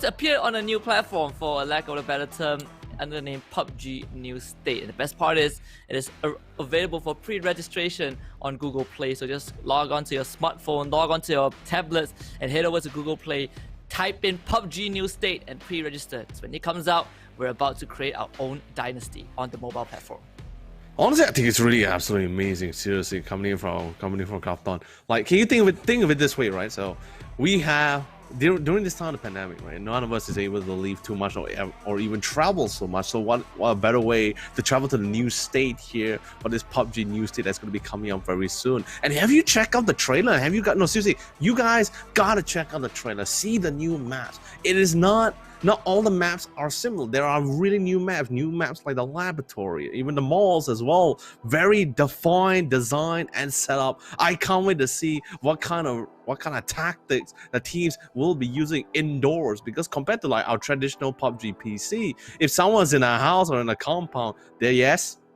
appear on a new platform, for a lack of a better term. under the name PUBG New State. And the best part is it is available for pre-registration on Google Play. So just log on to your smartphone, log on to your tablets, and head over to Google Play. Type in PUBG New State and pre-register. So when it comes out, we're about to create our own dynasty on the mobile platform. Honestly, I think it's really absolutely amazing. Seriously, coming from Krafton. Like, can you think of it this way, right? So we have during this time of the pandemic, right? None of us is able to leave too much or even travel so much. So what a better way to travel to the new state here for this PUBG new state that's going to be coming out very soon. And have you checked out the trailer? Have you got no seriously? You guys gotta check out the trailer. See the new maps. It is not all the maps are similar. There are really new maps like the laboratory, even the malls as well. Very defined design and setup. I can't wait to see what kind of tactics the teams will be using indoors, because compared to like our traditional PUBG PC, if someone's in a house or in a compound,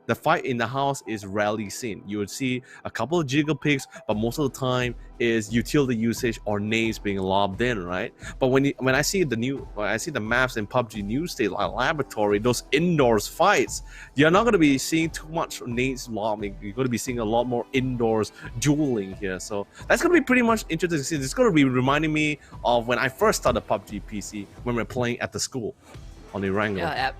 the fight in the house is rarely seen. You would see a couple of jiggle pics, but most of the time is utility usage or names being lobbed in, right? But when I see the maps in PUBG New State, like Laboratory, those indoors fights, you're not going to be seeing too much names lobbing. You're going to be seeing a lot more indoors dueling here. So that's going to be pretty much interesting to see. It's going to be reminding me of when I first started PUBG PC, when we were playing at the school on the Wrangler.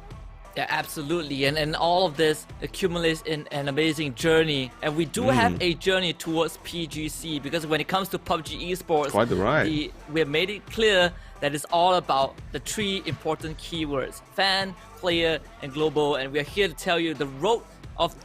Yeah, absolutely. And all of this accumulates in an amazing journey. And we do have a journey towards PGC, because when it comes to PUBG esports, quite the right. We have made it clear that it's all about the three important keywords: fan, player, and global. And we are here to tell you the road of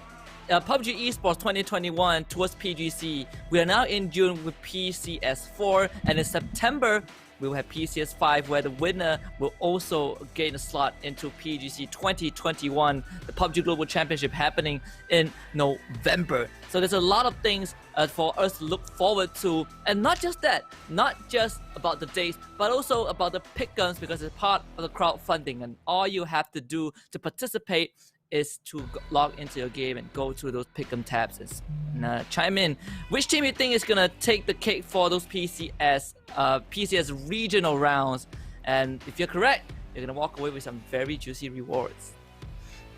PUBG Esports 2021 towards PGC. We are now in June with PCS4, and in September we will have PCS5, where the winner will also gain a slot into PGC 2021, the PUBG Global Championship happening in November. So there's a lot of things for us to look forward to, and not just that, not just about the dates, but also about the pick-ups, because it's part of the crowdfunding, and all you have to do to participate is to log into your game and go to those pick'em tabs and chime in. Which team you think is gonna take the cake for those PCS regional rounds? And if you're correct, you're gonna walk away with some very juicy rewards.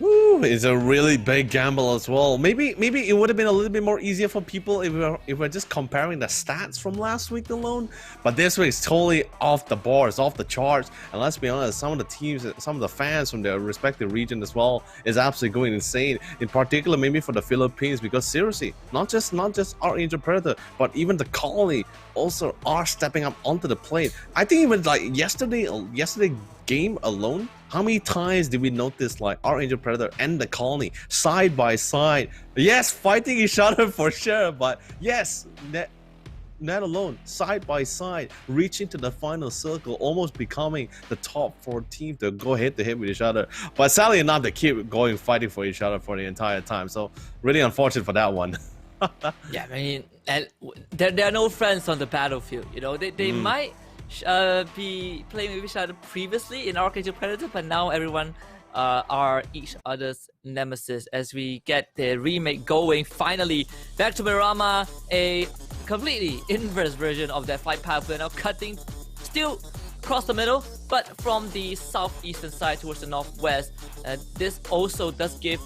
Woo, it's a really big gamble as well. Maybe it would have been a little bit more easier for people if we're just comparing the stats from last week alone. But this week is totally off the boards, off the charts. And let's be honest, some of the teams, some of the fans from their respective region as well is absolutely going insane. In particular, maybe for the Philippines, because seriously, not just our Angel Predator, but even the Colony also are stepping up onto the plate. I think even like yesterday game alone, how many times did we notice like our Angel Predator and the Colony side by side? Yes, fighting each other for sure, but yes, not alone, side by side, reaching to the final circle, almost becoming the top 4 team to go head to head with each other. But sadly enough, they keep going fighting for each other for the entire time. So really unfortunate for that one. Yeah, I mean, there are no friends on the battlefield. You know, they might be playing with each other previously in Archangel Predator, but now everyone are each other's nemesis as we get the remake going. Finally, back to Mirama, a completely inverse version of that flight path. We're now cutting still across the middle, but from the southeastern side towards the northwest. This also does give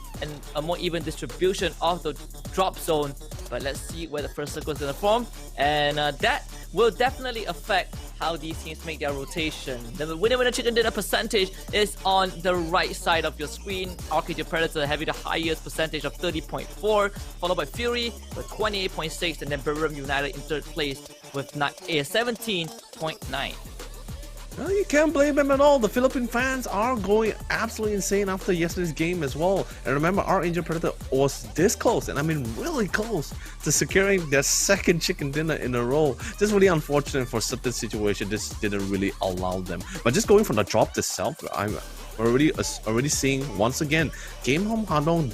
a more even distribution of the drop zone, but let's see where the first circle is going to form, and that will definitely affect how these teams make their rotation. The winner chicken dinner percentage is on the right side of your screen. Archangel Predator having the highest percentage of 30.4, followed by Fury with 28.6, and then Barium United in third place with 17.9. Well, you can't blame them at all. The Philippine fans are going absolutely insane after yesterday's game as well. And remember, our Angel Predator was this close, and I mean really close, to securing their second chicken dinner in a row. Just really unfortunate for certain situation. This didn't really allow them. But just going from the drop itself, I'm already seeing once again, Game Home Handong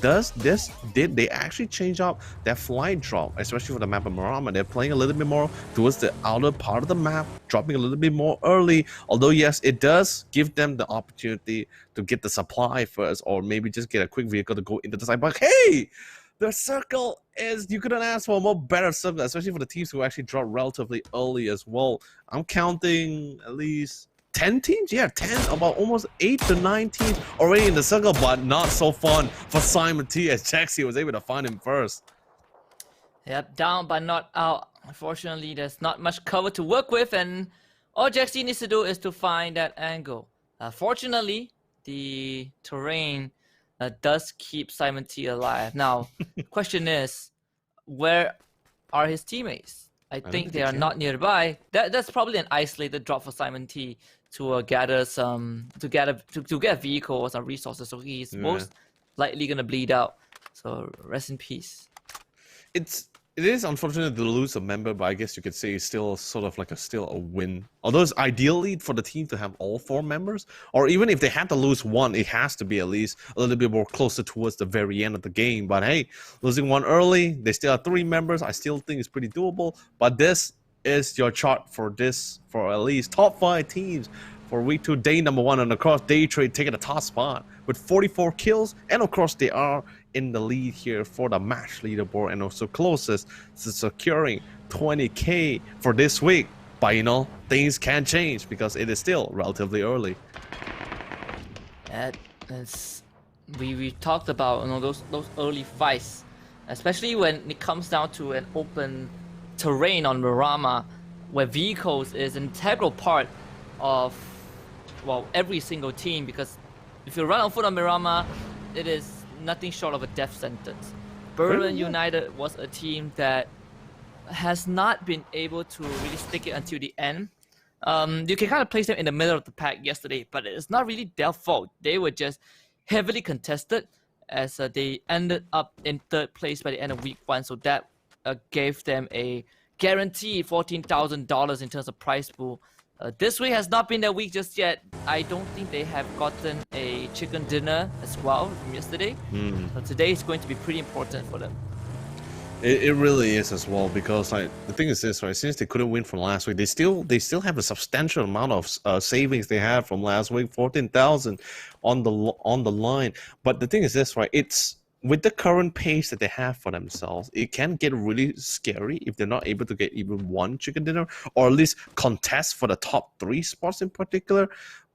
did they actually change up their flight drop, especially for the map of Marama. They're playing a little bit more towards the outer part of the map, dropping a little bit more early. Although yes, it does give them the opportunity to get the supply first, or maybe just get a quick vehicle to go into the side. But hey, the circle is, you couldn't ask for a more better circle, especially for the teams who actually drop relatively early as well. I'm counting at least 10 teams? Yeah, 10, about almost 8 to 9 teams already in the circle, but not so fun for Simon T as Jaxi was able to find him first. Yep, down but not out. Unfortunately, there's not much cover to work with, and all Jaxi needs to do is to find that angle. Fortunately, the terrain does keep Simon T alive. Now, question is, where are his teammates? I think they are not nearby. That's probably an isolated drop for Simon T to gather some to get vehicles and resources. So he's most likely gonna bleed out. So rest in peace. It is unfortunate to lose a member, but I guess you could say it's still sort of like still a win. Although it's ideally for the team to have all 4 members, or even if they had to lose one, it has to be at least a little bit more closer towards the very end of the game. But hey, losing one early, they still have 3 members. I still think it's pretty doable. But this is your chart for at least top 5 teams for week 2, day number 1, and of course Day Trade taking the top spot with 44 kills, and of course they are in the lead here for the match leaderboard and also closest to securing 20k for this week. But you know, things can change because it is still relatively early. We talked about, you know, those early fights, especially when it comes down to an open terrain on Miramar, where vehicles is an integral part of, well, every single team, because if you run on foot on Miramar, it is nothing short of a death sentence. Berlin United was a team that has not been able to really stick it until the end. You can kind of place them in the middle of the pack yesterday, but it's not really their fault. They were just heavily contested as they ended up in 3rd place by the end of week 1. So that gave them a guaranteed $14,000 in terms of prize pool. This week has not been their week just yet. I don't think they have gotten a chicken dinner as well from yesterday. Today is going to be pretty important for them. It really is as well, because like the thing is this, right? Since they couldn't win from last week, they still have a substantial amount of savings they had from last week, 14,000 on the line. But the thing is this, right? It's with the current pace that they have for themselves, it can get really scary if they're not able to get even one chicken dinner, or at least contest for the top 3 spots in particular.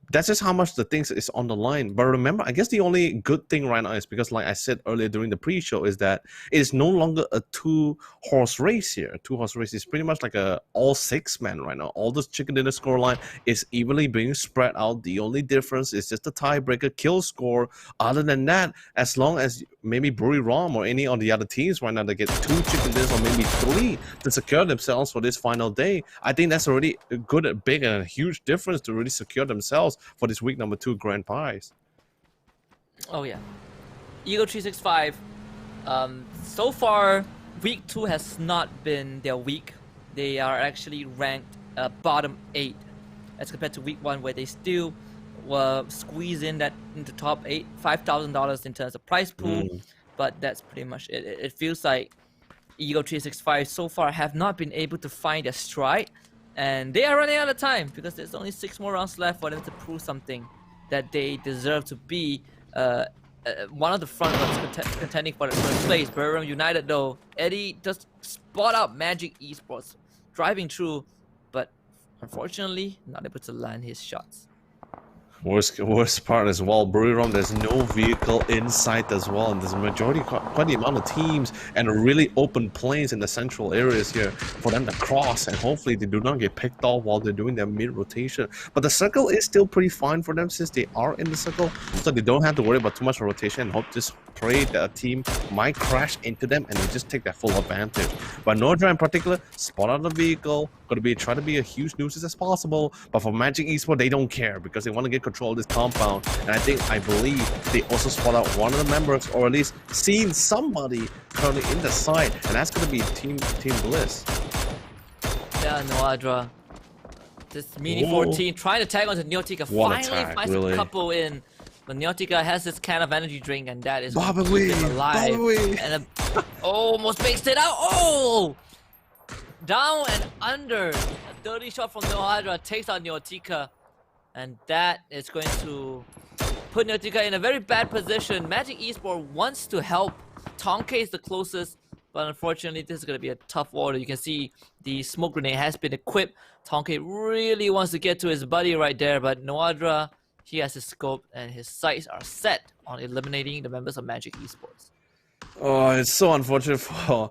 That's just how much the things is on the line. But remember, I guess the only good thing right now is because, like I said earlier during the pre-show, is that it is no longer a 2-horse race here. A 2-horse race is pretty much like a all 6-man right now. All this chicken dinner scoreline is evenly being spread out. The only difference is just the tiebreaker kill score. Other than that, as long as maybe Brewery Rom or any of the other teams right now, they get 2 chicken dinners or maybe 3 to secure themselves for this final day, I think that's already a good, big, and a huge difference to really secure themselves for this week number 2 grand prize. Oh yeah, Eagle 365. So far, week 2 has not been their week. They are actually ranked bottom 8 as compared to week 1, where they still were squeezed in that into top 8, $5,000 in terms of prize pool. But that's pretty much it. It feels like Eagle 365 so far have not been able to find their stride. And they are running out of time because there's only 6 more rounds left for them to prove something that they deserve to be one of the front runners contending for the 1st place. Birmingham United, though, Eddie just spot out Magic Esports driving through, but unfortunately not able to land his shots. Worst part as well, Brewery Rom, there's no vehicle in sight as well, and there's a majority, quite the amount of teams and really open plains in the central areas here for them to cross, and hopefully they do not get picked off while they're doing their mid-rotation. But the circle is still pretty fine for them since they are in the circle, so they don't have to worry about too much rotation and hope just pray that a team might crash into them and they just take that full advantage. But Nordra in particular, spot out the vehicle, try to be a huge nuisance as possible, but for Magic Esports, they don't care because they want to get control of this compound. And I believe they also spot out one of the members, or at least seen somebody currently in the side, and that's going to be Team Bliss. Yeah, Noadra. This Mini 14 trying to tag onto Neotica, finally finds a couple in. But Neotica has this can of energy drink, and that is keeping him alive. And almost makes it out. Oh! Down and under. A dirty shot from Noadra takes out Neotica. And that is going to put Neotica in a very bad position. Magic Esports wants to help. Tonke is the closest, but unfortunately this is going to be a tough order. You can see the smoke grenade has been equipped. Tonke really wants to get to his buddy right there, but Noadra, he has his scope and his sights are set on eliminating the members of Magic Esports. Oh, it's so unfortunate for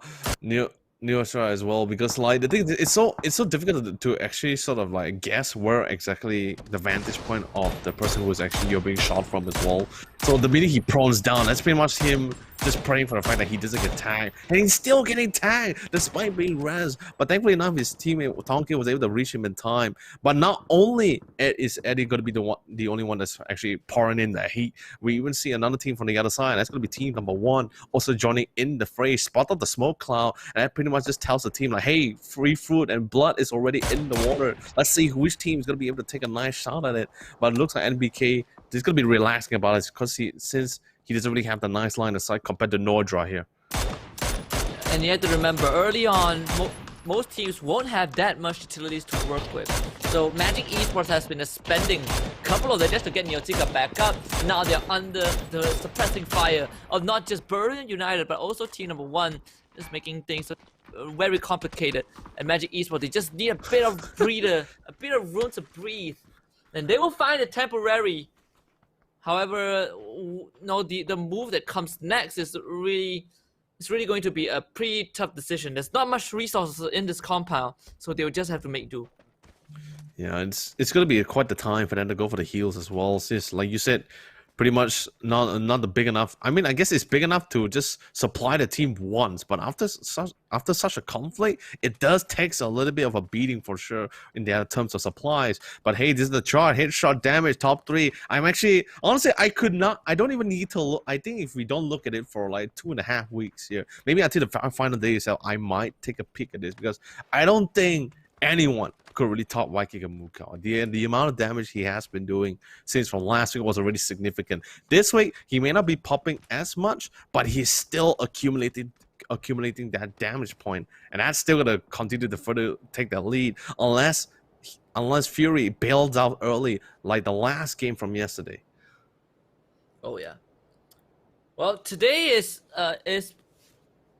Neostra as well, because like the thing, it's so difficult to actually sort of like guess where exactly the vantage point of the person who is actually you're being shot from as well. So the minute he prones down, that's pretty much him just praying for the fact that he doesn't get tagged, and he's still getting tagged despite being res. But thankfully enough, his teammate Tonke was able to reach him in time. But not only is Eddie going to be the only one that's actually pouring in that heat, we even see another team from the other side. That's going to be team number 1 also joining in the fray. Spotted the smoke cloud, and that pretty much just tells the team like, hey, free fruit and blood is already in the water. Let's see which team is going to be able to take a nice shot at it. But it looks like NBK is going to be relaxing about it because since he doesn't really have the nice line of sight compared to Nordra here. And you have to remember, early on, most teams won't have that much utilities to work with. So Magic Esports has been spending a couple of them just to get Neotika back up. Now they're under the suppressing fire of not just Berlin United, but also team number 1, just making things very complicated. And Magic Esports, they just need a bit of breather, a bit of room to breathe. And they will find it temporary. However, no, the move that comes next is really going to be a pretty tough decision. There's not much resources in this compound, so they'll just have to make do. Yeah, it's going to be quite the time for them to go for the heals as well. Since, like you said, pretty much not the big enough. I mean, I guess it's big enough to just supply the team once, but after such a conflict, it does take a little bit of a beating for sure in the terms of supplies. But hey, this is the chart: headshot damage, top 3. I'm actually honestly, I don't even need to look. I think if we don't look at it for like 2.5 weeks here, maybe until the final day itself, I might take a peek at this, because I don't think anyone could really top Waikiki. The amount of damage he has been doing since from last week was already significant. This week, he may not be popping as much, but he's still accumulating that damage point, and that's still going to continue to further take the lead unless Fury bails out early like the last game from yesterday. Oh yeah. Well, today is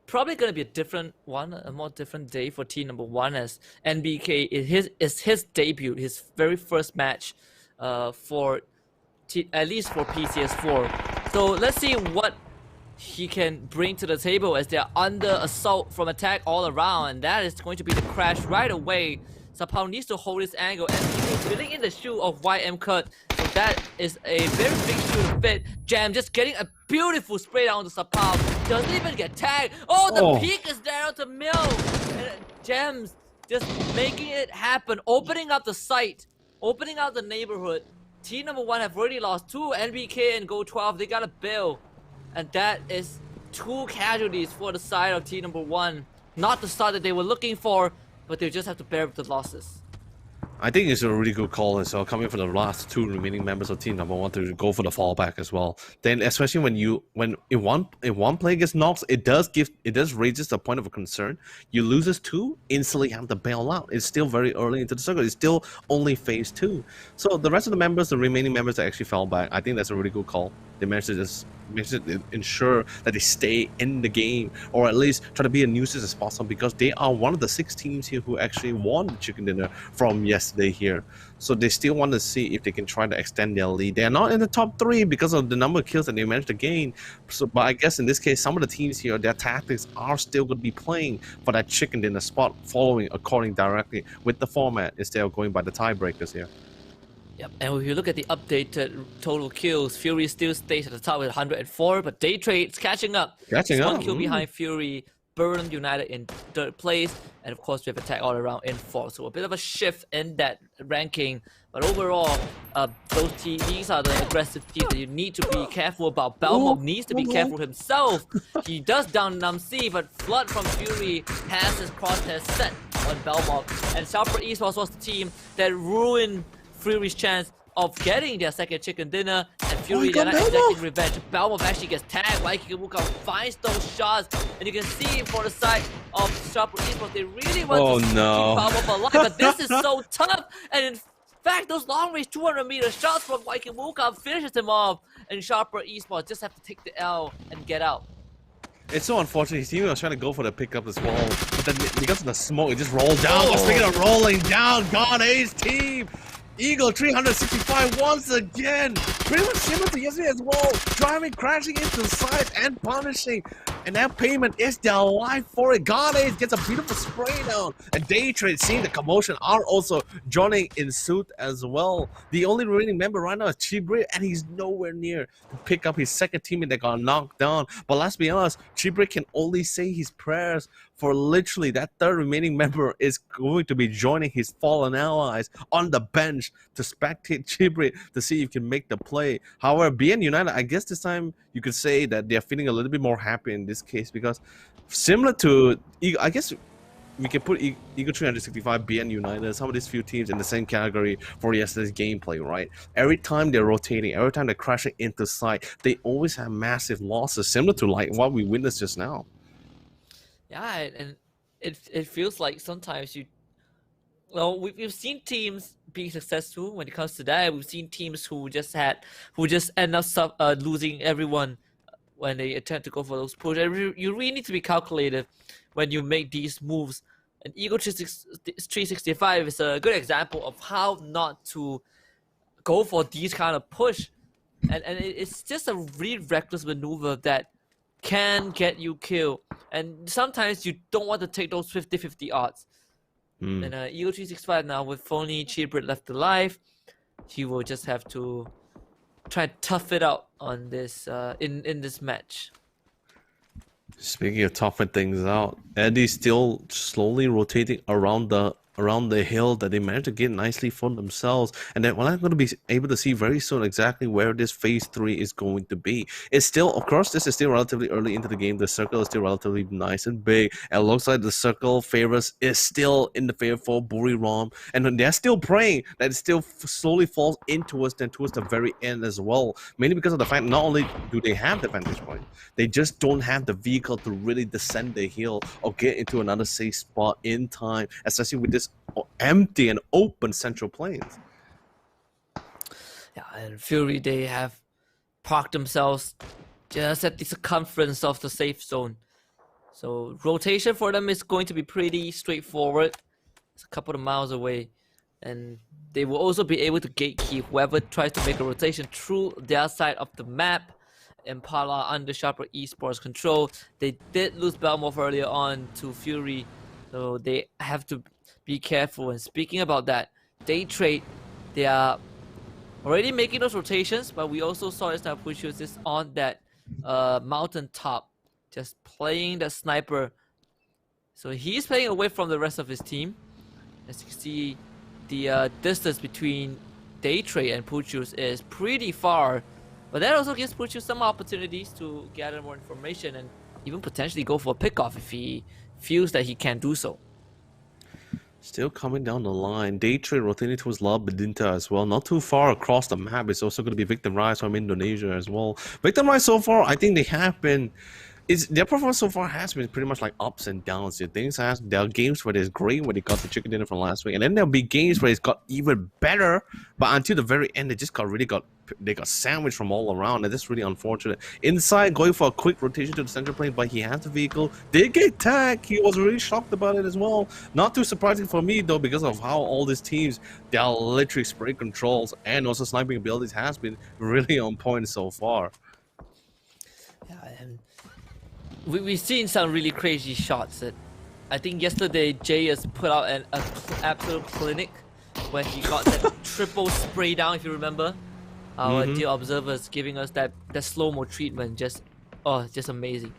probably going to be a different one, a more different day for team number 1, as NBK is his debut, his very first match for at least for PCS4. So let's see what he can bring to the table, as they're under assault from attack all around, and that is going to be the crash right away. Sapao needs to hold his angle, and he's filling in the shoe of YM Cut. So that is a very big shoe to fit. Jam just getting a beautiful spray down to Sapao. Doesn't even get tagged. Oh, the peak is there to Mill. And Jam's just making it happen, opening up the site, opening out the neighborhood. Team number 1 have already lost 2, NBK and Go 12. They got a bill. And that is 2 casualties for the side of team number 1. Not the start that they were looking for, but they just have to bear with the losses. I think it's a really good call as well, coming from the last 2 remaining members of team number 1 to go for the fallback as well. Then, especially when if one player gets knocked, it does raises the point of a concern. You loses 2, instantly have to bail out. It's still very early into the circle. It's still only phase 2. So the rest of the remaining members that actually fell back, I think that's a really good call. They managed to just ensure that they stay in the game, or at least try to be a nuisance as possible, because they are one of the 6 teams here who actually won the chicken dinner from yesterday here. So they still want to see if they can try to extend their lead. They are not in the top 3 because of the number of kills that they managed to gain. So, but I guess in this case, some of the teams here, their tactics are still going to be playing for that chicken dinner spot, following according directly with the format instead of going by the tiebreakers here. Yep, and if you look at the updated total kills, Fury still stays at the top with 104, but Day Trade's catching up. Catching up. 1 kill behind Fury, Berlin United in 3rd place, and of course we have Attack all around in 4th. So a bit of a shift in that ranking, but overall, these are the aggressive teams that you need to be careful about. Belmont needs to be careful himself. He does down Namsi, but Flood from Fury has his crosshair set on Belmont, and Southport Esports was the team that ruined Fury's chance of getting their 2nd chicken dinner, and Fury, they're not exacting revenge. Belmont actually gets tagged. Waikiki finds those shots, and you can see for the side of Sharper Esports, they really want to keep Belmont alive, but this is so tough. And in fact, those long range 200-meter shots from Waikiki finishes him off, and Sharper Esports just have to take the L and get out. It's so unfortunate. His team was trying to go for the pickup as well, but then because of the smoke, it just rolled down. Speaking of rolling down, God Ace team. Eagle 365 once again. Pretty much similar to yesterday as well. Driving, crashing into the side and punishing. And that payment is their life for it. God Ace gets a beautiful spray down. And Daytrade, seeing the commotion, are also joining in suit as well. The only remaining member right now is Chibre, and he's nowhere near to pick up his second teammate that got knocked down. But let's be honest, Chibre can only say his prayers for literally that third remaining member is going to be joining his fallen allies on the bench to spectate Chibre to see if he can make the play. However, BN United, I guess this time you could say that they're feeling a little bit more happy in this case because similar to, I guess we can put Eagle 365, BN United, some of these few teams in the same category for yesterday's gameplay, right? Every time they're rotating, every time they're crashing into sight, they always have massive losses, similar to like what we witnessed just now. Yeah, and it feels like sometimes we've seen teams be successful when it comes to that. We've seen teams who just end up losing everyone when they attempt to go for those push. You really need to be calculated when you make these moves. And Eagle 365 is a good example of how not to go for these kind of push. And it's just a really reckless maneuver that can get you killed. And sometimes you don't want to take those 50-50 odds. And Eagle 365 now, with only Cheerbird left alive, he will just have to try and tough it out on this in this match. Speaking of toughing things out, Eddie's still slowly rotating around the hill that they managed to get nicely for themselves, and then we're not going to be able to see very soon exactly where this phase 3 is going to be. It's still, of course, this is still relatively early into the game. The circle is still relatively nice and big, and it looks like the circle favors is still in the favor for Buriram, and they're still praying that it still slowly falls towards the very end as well, mainly because of the fact not only do they have the vantage point, they just don't have the vehicle to really descend the hill or get into another safe spot in time, especially with this empty and open central plains. Yeah, and Fury, they have parked themselves just at the circumference of the safe zone. So rotation for them is going to be pretty straightforward. It's a couple of miles away. And they will also be able to gatekeep whoever tries to make a rotation through their side of the map. Impala under Sharper Esports control. They did lose Belmore earlier on to Fury. So they have to be careful. And speaking about that, Daytrade, they are already making those rotations, but we also saw this now Pushus is on that mountain top, just playing the sniper. So he's playing away from the rest of his team. As you can see, the distance between Daytrade and Puchus is pretty far, but that also gives Puchus some opportunities to gather more information and even potentially go for a pickoff if he feels that he can do so. Still coming down the line. Daytrade rotating towards La Bedinta as well. Not too far across the map. It's also going to be Victim Rise from Indonesia as well. Victim Rise so far, I think they have been... their performance so far has been pretty much like ups and downs. There are games where it's great, where they got the chicken dinner from last week, and then there'll be games where it's got even better. But until the very end, they just got sandwiched from all around, and that's really unfortunate. Inside, going for a quick rotation to the central plane, but he has the vehicle. Did get tagged. He was really shocked about it as well. Not too surprising for me though, because of how all these teams, their literally spray controls and also sniping abilities has been really on point so far. Yeah, and we've seen some really crazy shots. That I think yesterday Jay has put out an absolute clinic where he got that triple spray down, if you remember. Our dear observers giving us that slow-mo treatment, just amazing.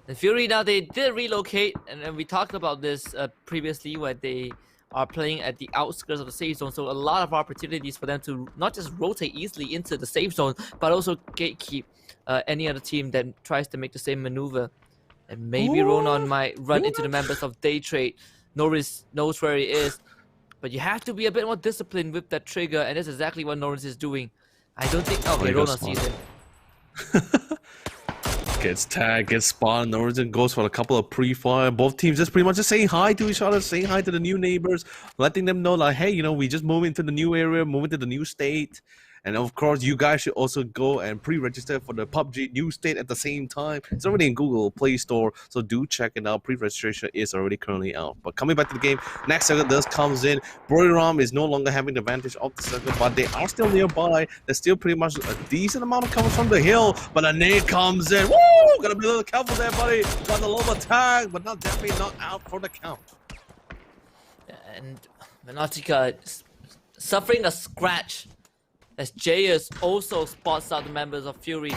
And Fury now, they did relocate, and we talked about this previously, where they are playing at the outskirts of the safe zone, so a lot of opportunities for them to not just rotate easily into the safe zone, but also gatekeep any other team that tries to make the same maneuver. And maybe Ronan might run into the members of Daytrade. Norris knows where he is, but you have to be a bit more disciplined with that trigger, and that's exactly what Norris is doing. I don't think... Okay, Ronan sees him. Gets tagged, gets spotted, Norris goes for a couple of pre-fire. Both teams just pretty much just saying hi to each other, saying hi to the new neighbors, letting them know like, hey, you know, we just moved into the new area, moving to the new state. And of course, you guys should also go and pre-register for the PUBG New State at the same time. It's already in Google Play Store, so do check it out. Pre-registration is already currently out. But coming back to the game, next circle does comes in. Buriram is no longer having the advantage of the circle, but they are still nearby. There's still pretty much a decent amount of cover from the hill, but a nade comes in. Woo! Gotta be a little careful there, buddy. Got the low attack, but definitely not out for the count. And Venatica suffering a scratch as JS also spots out the members of Fury.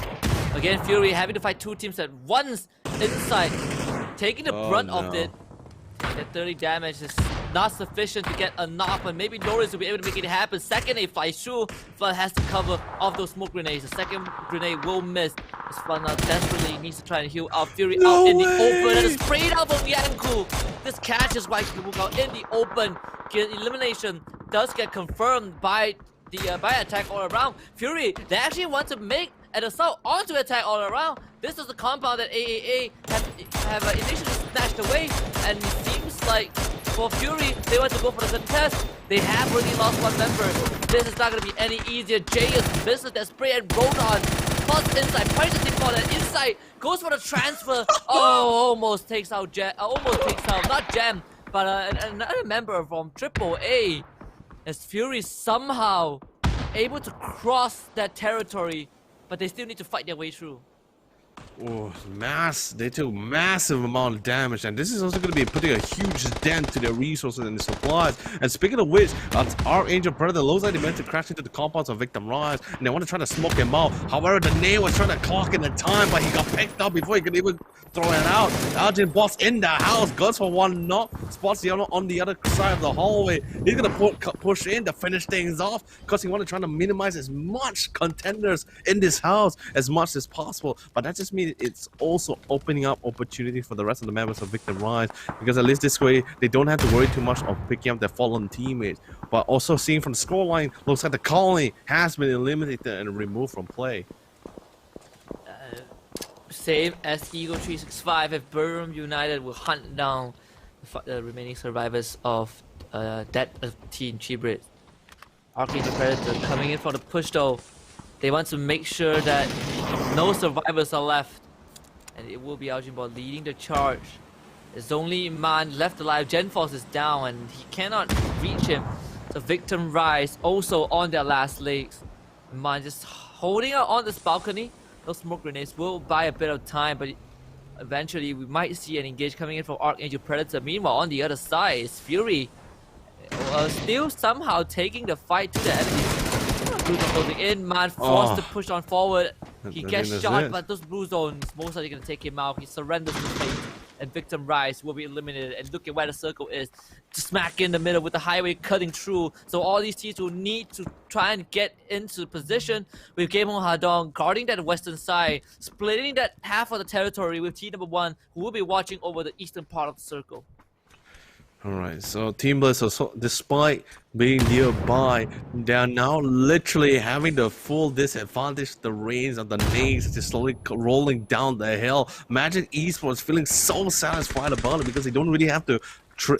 Again, Fury having to fight two teams at once inside, taking the brunt of it. That 30 damage is not sufficient to get a knock, but maybe Norris will be able to make it happen. Second a flies through, Flood has to cover off those smoke grenades. The second grenade will miss. As Flood now desperately needs to try and heal out Fury out in the open, and it's sprayed out from Yanku. This catches right to move out in the open. Elimination does get confirmed by the by attack all around. Fury, they actually want to make an assault onto attack all around. This is the compound that AAA have initially snatched away, and it seems like for Fury, they want to go for the contest. They have already lost one member. This is not going to be any easier. JS misses that spray and Ronan. Plus inside, punches the ball and inside, goes for the transfer. Oh, almost takes out not Jam, but another member from AAA. As Fury somehow able to cross that territory, but they still need to fight their way through. Oh, they took massive amount of damage, and this is also going to be putting a huge dent to their resources and their supplies. And speaking of which, Archangel Predator looks like they meant to crash into the compounds of Victim Rise, and they want to try to smoke him out. However, the nade was trying to clock in the time, but he got picked up before he could even throw it out. Argent Boss in the house, goes for one knock, spots the other on the other side of the hallway. He's going to push in to finish things off, because he wanted to try to minimize as much contenders in this house as much as possible. But that just means it's also opening up opportunity for the rest of the members of Victim Rise, because at least this way they don't have to worry too much of picking up their fallen teammates. But also seeing from the scoreline, looks like the colony has been eliminated and removed from play. Same as Eagle 365, if Buriram United will hunt down the remaining survivors of that Team Chibrit. Archangel Predator coming in for the push though. They want to make sure that no survivors are left. And it will be Aljinbor leading the charge. There's only Man left alive. Genforce is down and he cannot reach him. So Victim Rise also on their last legs. Man just holding out on this balcony. Those smoke grenades will buy a bit of time, but eventually we might see an engage coming in from Archangel Predator. Meanwhile, on the other side is Fury. Still somehow taking the fight to the enemy. Blue Zone closing in, Man forced to push on forward. He gets shot, but those Blue Zones most likely gonna take him out. He surrenders to fate, and Victim Rise will be eliminated. And look at where the circle is. Smack in the middle with the highway cutting through. So all these teams will need to try and get into position with Game On Hadong guarding that western side, splitting that half of the territory with Team number 1, who will be watching over the eastern part of the circle. Alright, so Team Bliss, despite being nearby, they are now literally having the full disadvantage. The reins of the nades just slowly rolling down the hill. Magic Esports feeling so satisfied about it because they don't really have to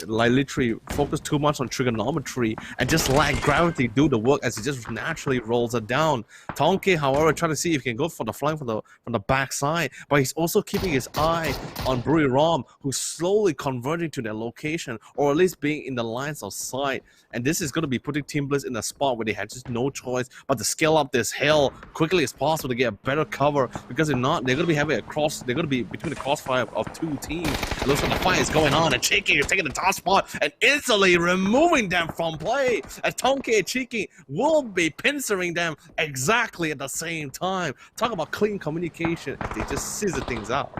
literally focus too much on trigonometry and just let gravity do the work as it just naturally rolls it down. Tonke, however, trying to see if he can go for the flank from the back side, but he's also keeping his eye on Buriram, who's slowly converging to their location, or at least being in the lines of sight. And this is going to be putting Team Bliss in a spot where they have just no choice but to scale up this hill quickly as possible to get a better cover, because if not, they're going to be having they're going to be between the crossfire of two teams. It looks like the fight is going on, and Cheeky is taking the top spot and instantly removing them from play, as Tonke and Cheeky will be pincering them exactly at the same time. Talk about clean communication as they just scissor things out.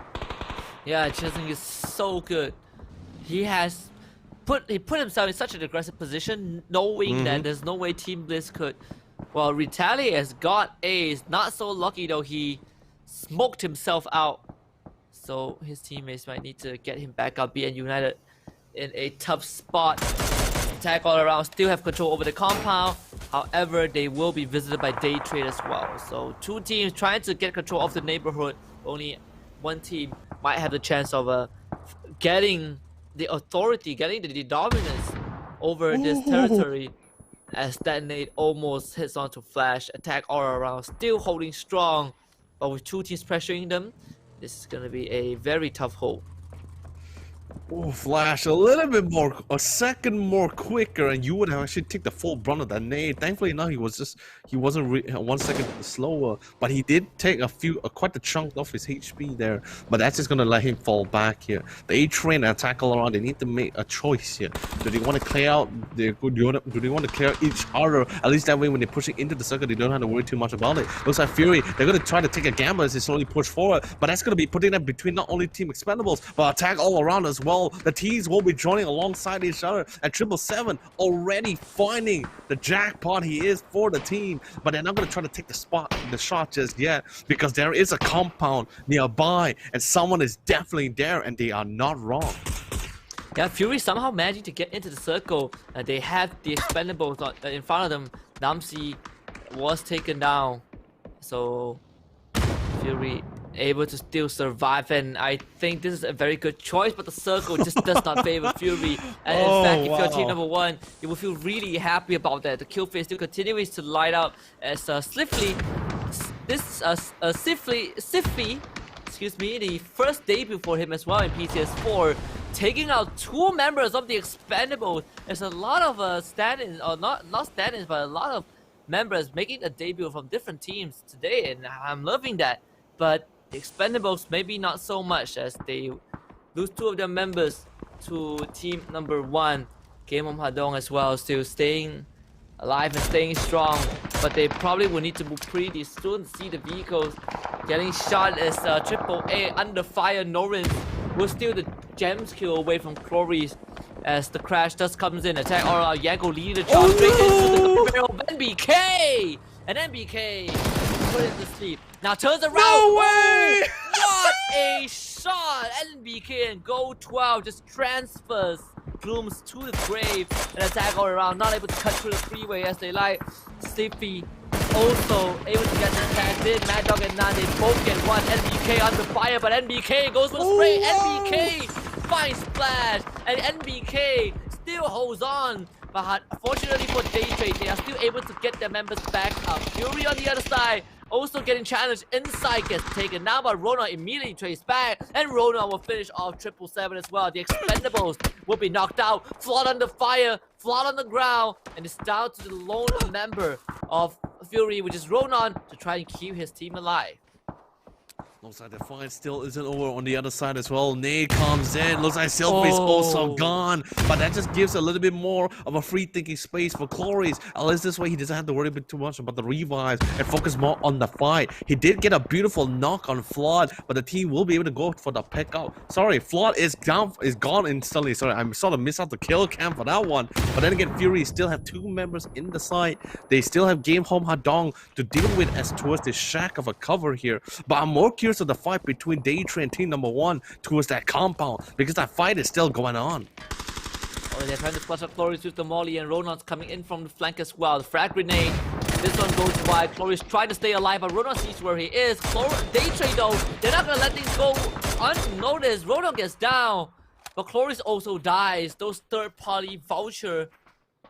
Yeah, Chesing is so good. He put himself in such an aggressive position, knowing that there's no way Team Bliss could, well, retaliate as got A's. Not so lucky though, he smoked himself out. So his teammates might need to get him back up. BN United in a tough spot. Attack all around, still have control over the compound. However, they will be visited by Day Trade as well. So two teams trying to get control of the neighborhood. Only one team might have the chance of getting the authority, getting the dominance over this territory. as that nade almost hits onto Flash. Attack all around, still holding strong, but with 2 teams pressuring them, this is gonna be a very tough hold. Oh, Flash, a little bit more, a second more quicker, and you would have actually take the full brunt of that nade. Thankfully, no, he wasn't 1 second slower, but he did take quite a chunk off his HP there. But that's just gonna let him fall back here. The A-Train attack all around. They need to make a choice here. Do they want to clear out? Do they want to clear out each other? At least that way, when they're pushing into the circle, they don't have to worry too much about it. Looks like Fury, they're gonna try to take a gamble as they slowly push forward, but that's gonna be putting them between not only Team Expendables, but attack all around as well. The teams will be joining alongside each other, and 777 already finding the jackpot he is for the team, but they're not going to try to take the shot just yet, because there is a compound nearby and someone is definitely there, and they are not wrong. Yeah, Fury somehow managing to get into the circle. They have the Expendables in front of them. Namsi was taken down, so Fury able to still survive, and I think this is a very good choice, but the circle just does not favor Fury. And in fact, if you're team number 1, you will feel really happy about that. The kill phase still continues to light up as Sifley, excuse me, the first debut for him as well in PCS4, taking out 2 members of the Expendables. There's a lot of stand-ins, or not stand-ins, but a lot of members making a debut from different teams today, and I'm loving that. But the Expendables maybe not so much, as they lose 2 of their members to team number 1. Game of Hadong as well, still staying alive and staying strong, but they probably will need to move pretty soon to see the vehicles getting shot as AAA under fire. Norin will steal the gems kill away from Cloris as the crash just comes in. Attack all out. Yango lead the charge straight into the barrel of NBK, and NBK put it to sleep. Now turns around. No way! What a shot! NBK and Go 12 just transfers Glooms to the grave and attack all around. Not able to cut through the freeway as they like. Stiffy also able to get the attack in. Mad Dog and Nan, they both get one. NBK under fire, but NBK goes for the spray. NBK finds Splash, and NBK still holds on. But fortunately for Daytrade, they are still able to get their members back up. Fury on the other side, also getting challenged inside, gets taken down, but Rona immediately traced back, and Rona will finish off 777 as well. The Expendables will be knocked out, Flawed under fire, Flawed on the ground, and it's down to the lone member of Fury, which is Ronan, to try and keep his team alive. Looks like the fight still isn't over on the other side as well. Nade comes in. Looks like Sylvie's also gone. But that just gives a little bit more of a free thinking space for Cloris. At least this way he doesn't have to worry a bit too much about the revives and focus more on the fight. He did get a beautiful knock on Flawed, but the team will be able to go for the pick out. Sorry, Flawed is gone instantly. Sorry, I sort of missed out the kill cam for that one. But then again, Fury still have 2 members in the side. They still have Game Home Hadong to deal with as towards the shack of a cover here. But I'm more curious of the fight between Daytrade and team number 1 towards that compound, because that fight is still going on. Oh, they're trying to splash up Cloris with the Molly, and Ronan's coming in from the flank as well. The frag grenade, this one goes wide. Cloris trying to stay alive, but Ronan sees where he is. Daytrade though, they're not gonna let things go unnoticed. Ronan gets down, but Cloris also dies. Those third-party voucher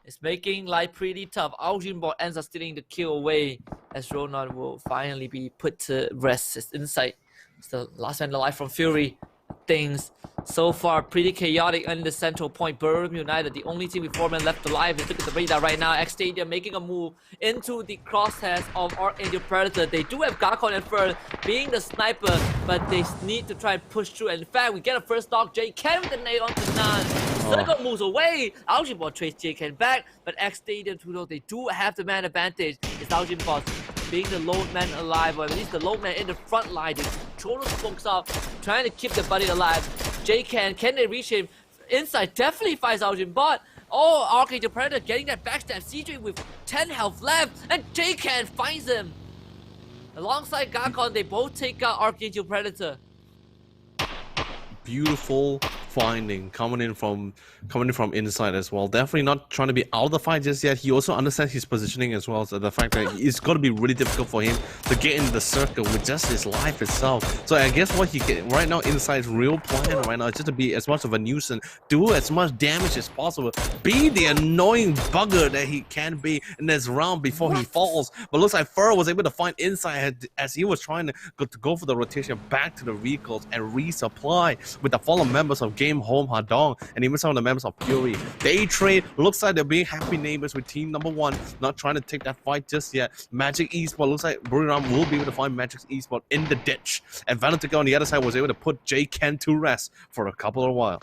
is making life pretty tough. Aljinbot ends up stealing the kill away, as Ronan will finally be put to rest. His insight is the last man alive from Fury. Things so far pretty chaotic in the central point. Burm United, the only team with 4 men left alive. Let's look at the radar right now. X Stadium making a move into the crosshairs of Archangel Predator. They do have Garcon at first, being the sniper, but they need to try and push through. And in fact, we get a first knock. J Ken with the nade onto Nan. Circle moves away. Aljinbot traces J Ken back, but X Stadium 2-0, they do have the man advantage. It's Aljinbot being the lone man alive, or at least the lone man in the front line. They throw those smokes out, trying to keep their buddy alive. J-Can, can they reach him? Inside definitely finds Aljinbot. Oh, Archangel Predator getting that backstab. CJ with 10 health left, and J-Can finds him. Alongside Garcon, they both take out Archangel Predator. Beautiful finding coming in from inside as well. Definitely not trying to be out of the fight just yet. He also understands his positioning as well. So the fact that it's going to be really difficult for him to get into the circle with just his life itself. So I guess what he can right now inside's real plan right now is just to be as much of a nuisance, do as much damage as possible, be the annoying bugger that he can be in this round before he falls. But looks like Fur was able to find inside as he was trying to go for the rotation back to the vehicles and resupply with the fallen members of Game Home Hadong and even some of the members of Fury. Day Trade looks like they're being happy neighbors with team number 1, not trying to take that fight just yet. Magic Esport looks like Buriram will be able to find Magic Esport in the ditch, and Valentico on the other side was able to put J Ken to rest for a couple of while.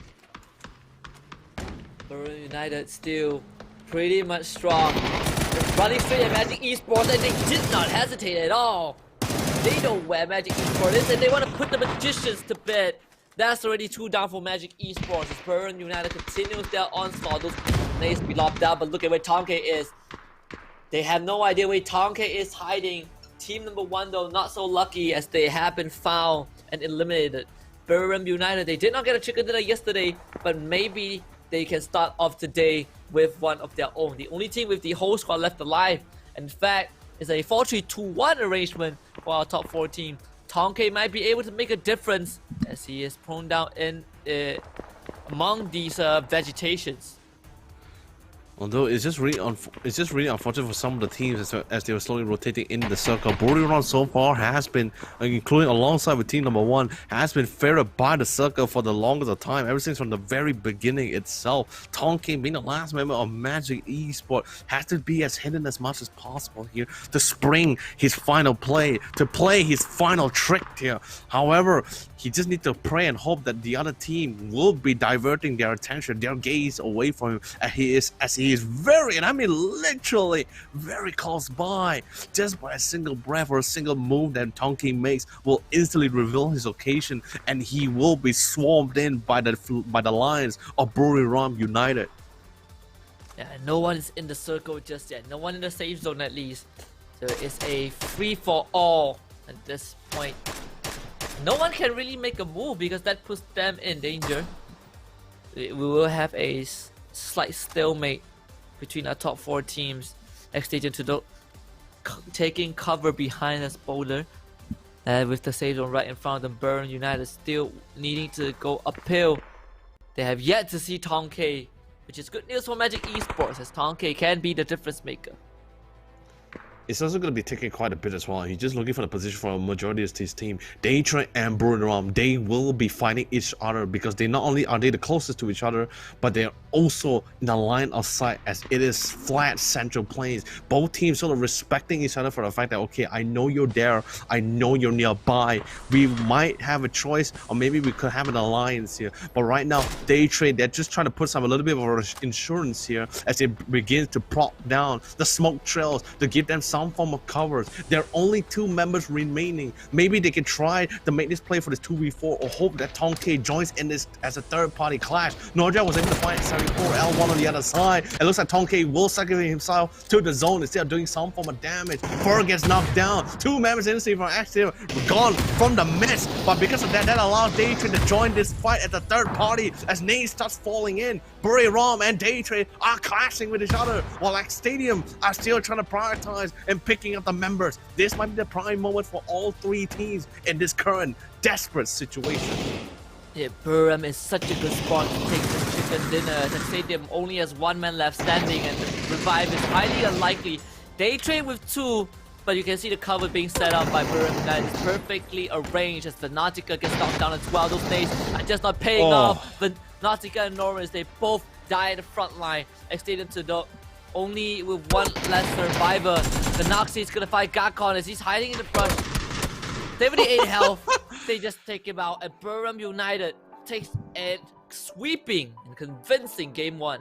Buriram United still pretty much strong. They're running straight at Magic Esports and they did not hesitate at all. They know where Magic Esports is and they want to put the magicians to bed. That's already 2 down for Magic Esports as Buriram United continues their onslaught. Those nades be locked down, but look at where Tonke is. They have no idea where Tonke is hiding. Team number 1 though, not so lucky as they have been found and eliminated. Buriram United, they did not get a chicken dinner yesterday, but maybe they can start off today with one of their own. The only team with the whole squad left alive, in fact, is a 4-3-2-1 arrangement for our top 4 team. Tonke might be able to make a difference as he is prone down in among these vegetations. Although it's just really unfortunate for some of the teams as they were slowly rotating in the circle. Buriram so far has been, including alongside with team number 1, has been favored by the circle for the longest of time, ever since from the very beginning itself. Tonke, being the last member of Magic Esport, has to be as hidden as much as possible here to spring his final play, to play his final trick here. However, he just needs to pray and hope that the other team will be diverting their attention, their gaze away from him as he is very, and I mean literally very close by. Just by a single breath or a single move that Tonke makes will instantly reveal his location, and he will be swarmed in by the lions of Buriram United. Yeah, no one is in the circle just yet. No one in the safe zone at least. So it's a free-for-all at this point. No one can really make a move because that puts them in danger. We will have a slight stalemate between our top 4 teams. X-Station to taking cover behind us boulder. With the safe zone right in front of them, Buriram United still needing to go uphill. They have yet to see Tonke, which is good news for Magic Esports as Tonke can be the difference maker. It's also going to be taking quite a bit as well. He's just looking for the position for a majority of his team. Daytra and Buriram, they will be fighting each other because they not only are they the closest to each other, but they're also in the line of sight as it is flat central plains. Both teams sort of respecting each other for the fact that, okay, I know you're there, I know you're nearby. We might have a choice, or maybe we could have an alliance here. But right now, Daytra, they're just trying to put a little bit of insurance here as it begins to prop down the smoke trails to give them some form of covers. There are only 2 members remaining. Maybe they can try to make this play for this 2v4 or hope that Tonke joins in this as a third-party clash. Nordja was able to find 74L1 on the other side. It looks like Tonke will sacrifice himself to the zone instead of doing some form of damage. Fur gets knocked down. 2 members instantly from active gone from the mist. But because of that, that allows Daytrade to join this fight as the third party as nades starts falling in. Buriram and Daytrade are clashing with each other while X Stadium are still trying to prioritize and picking up the members. This might be the prime moment for all 3 teams in this current desperate situation. Yeah, Buriram is such a good spot to take this chicken dinner. The stadium only has 1 man left standing and the revive is highly unlikely. They trade with 2, but you can see the cover being set up by Buriram United. It's perfectly arranged as the Nautica gets knocked down as well. Those nades are just not paying off. But Nautica and Norris, they both die at the front line. Extended to the only with 1 less survivor. The Noxy is gonna fight Gakon as he's hiding in the brush. 78 health. They just take him out. And Buriram United takes a sweeping and convincing game 1.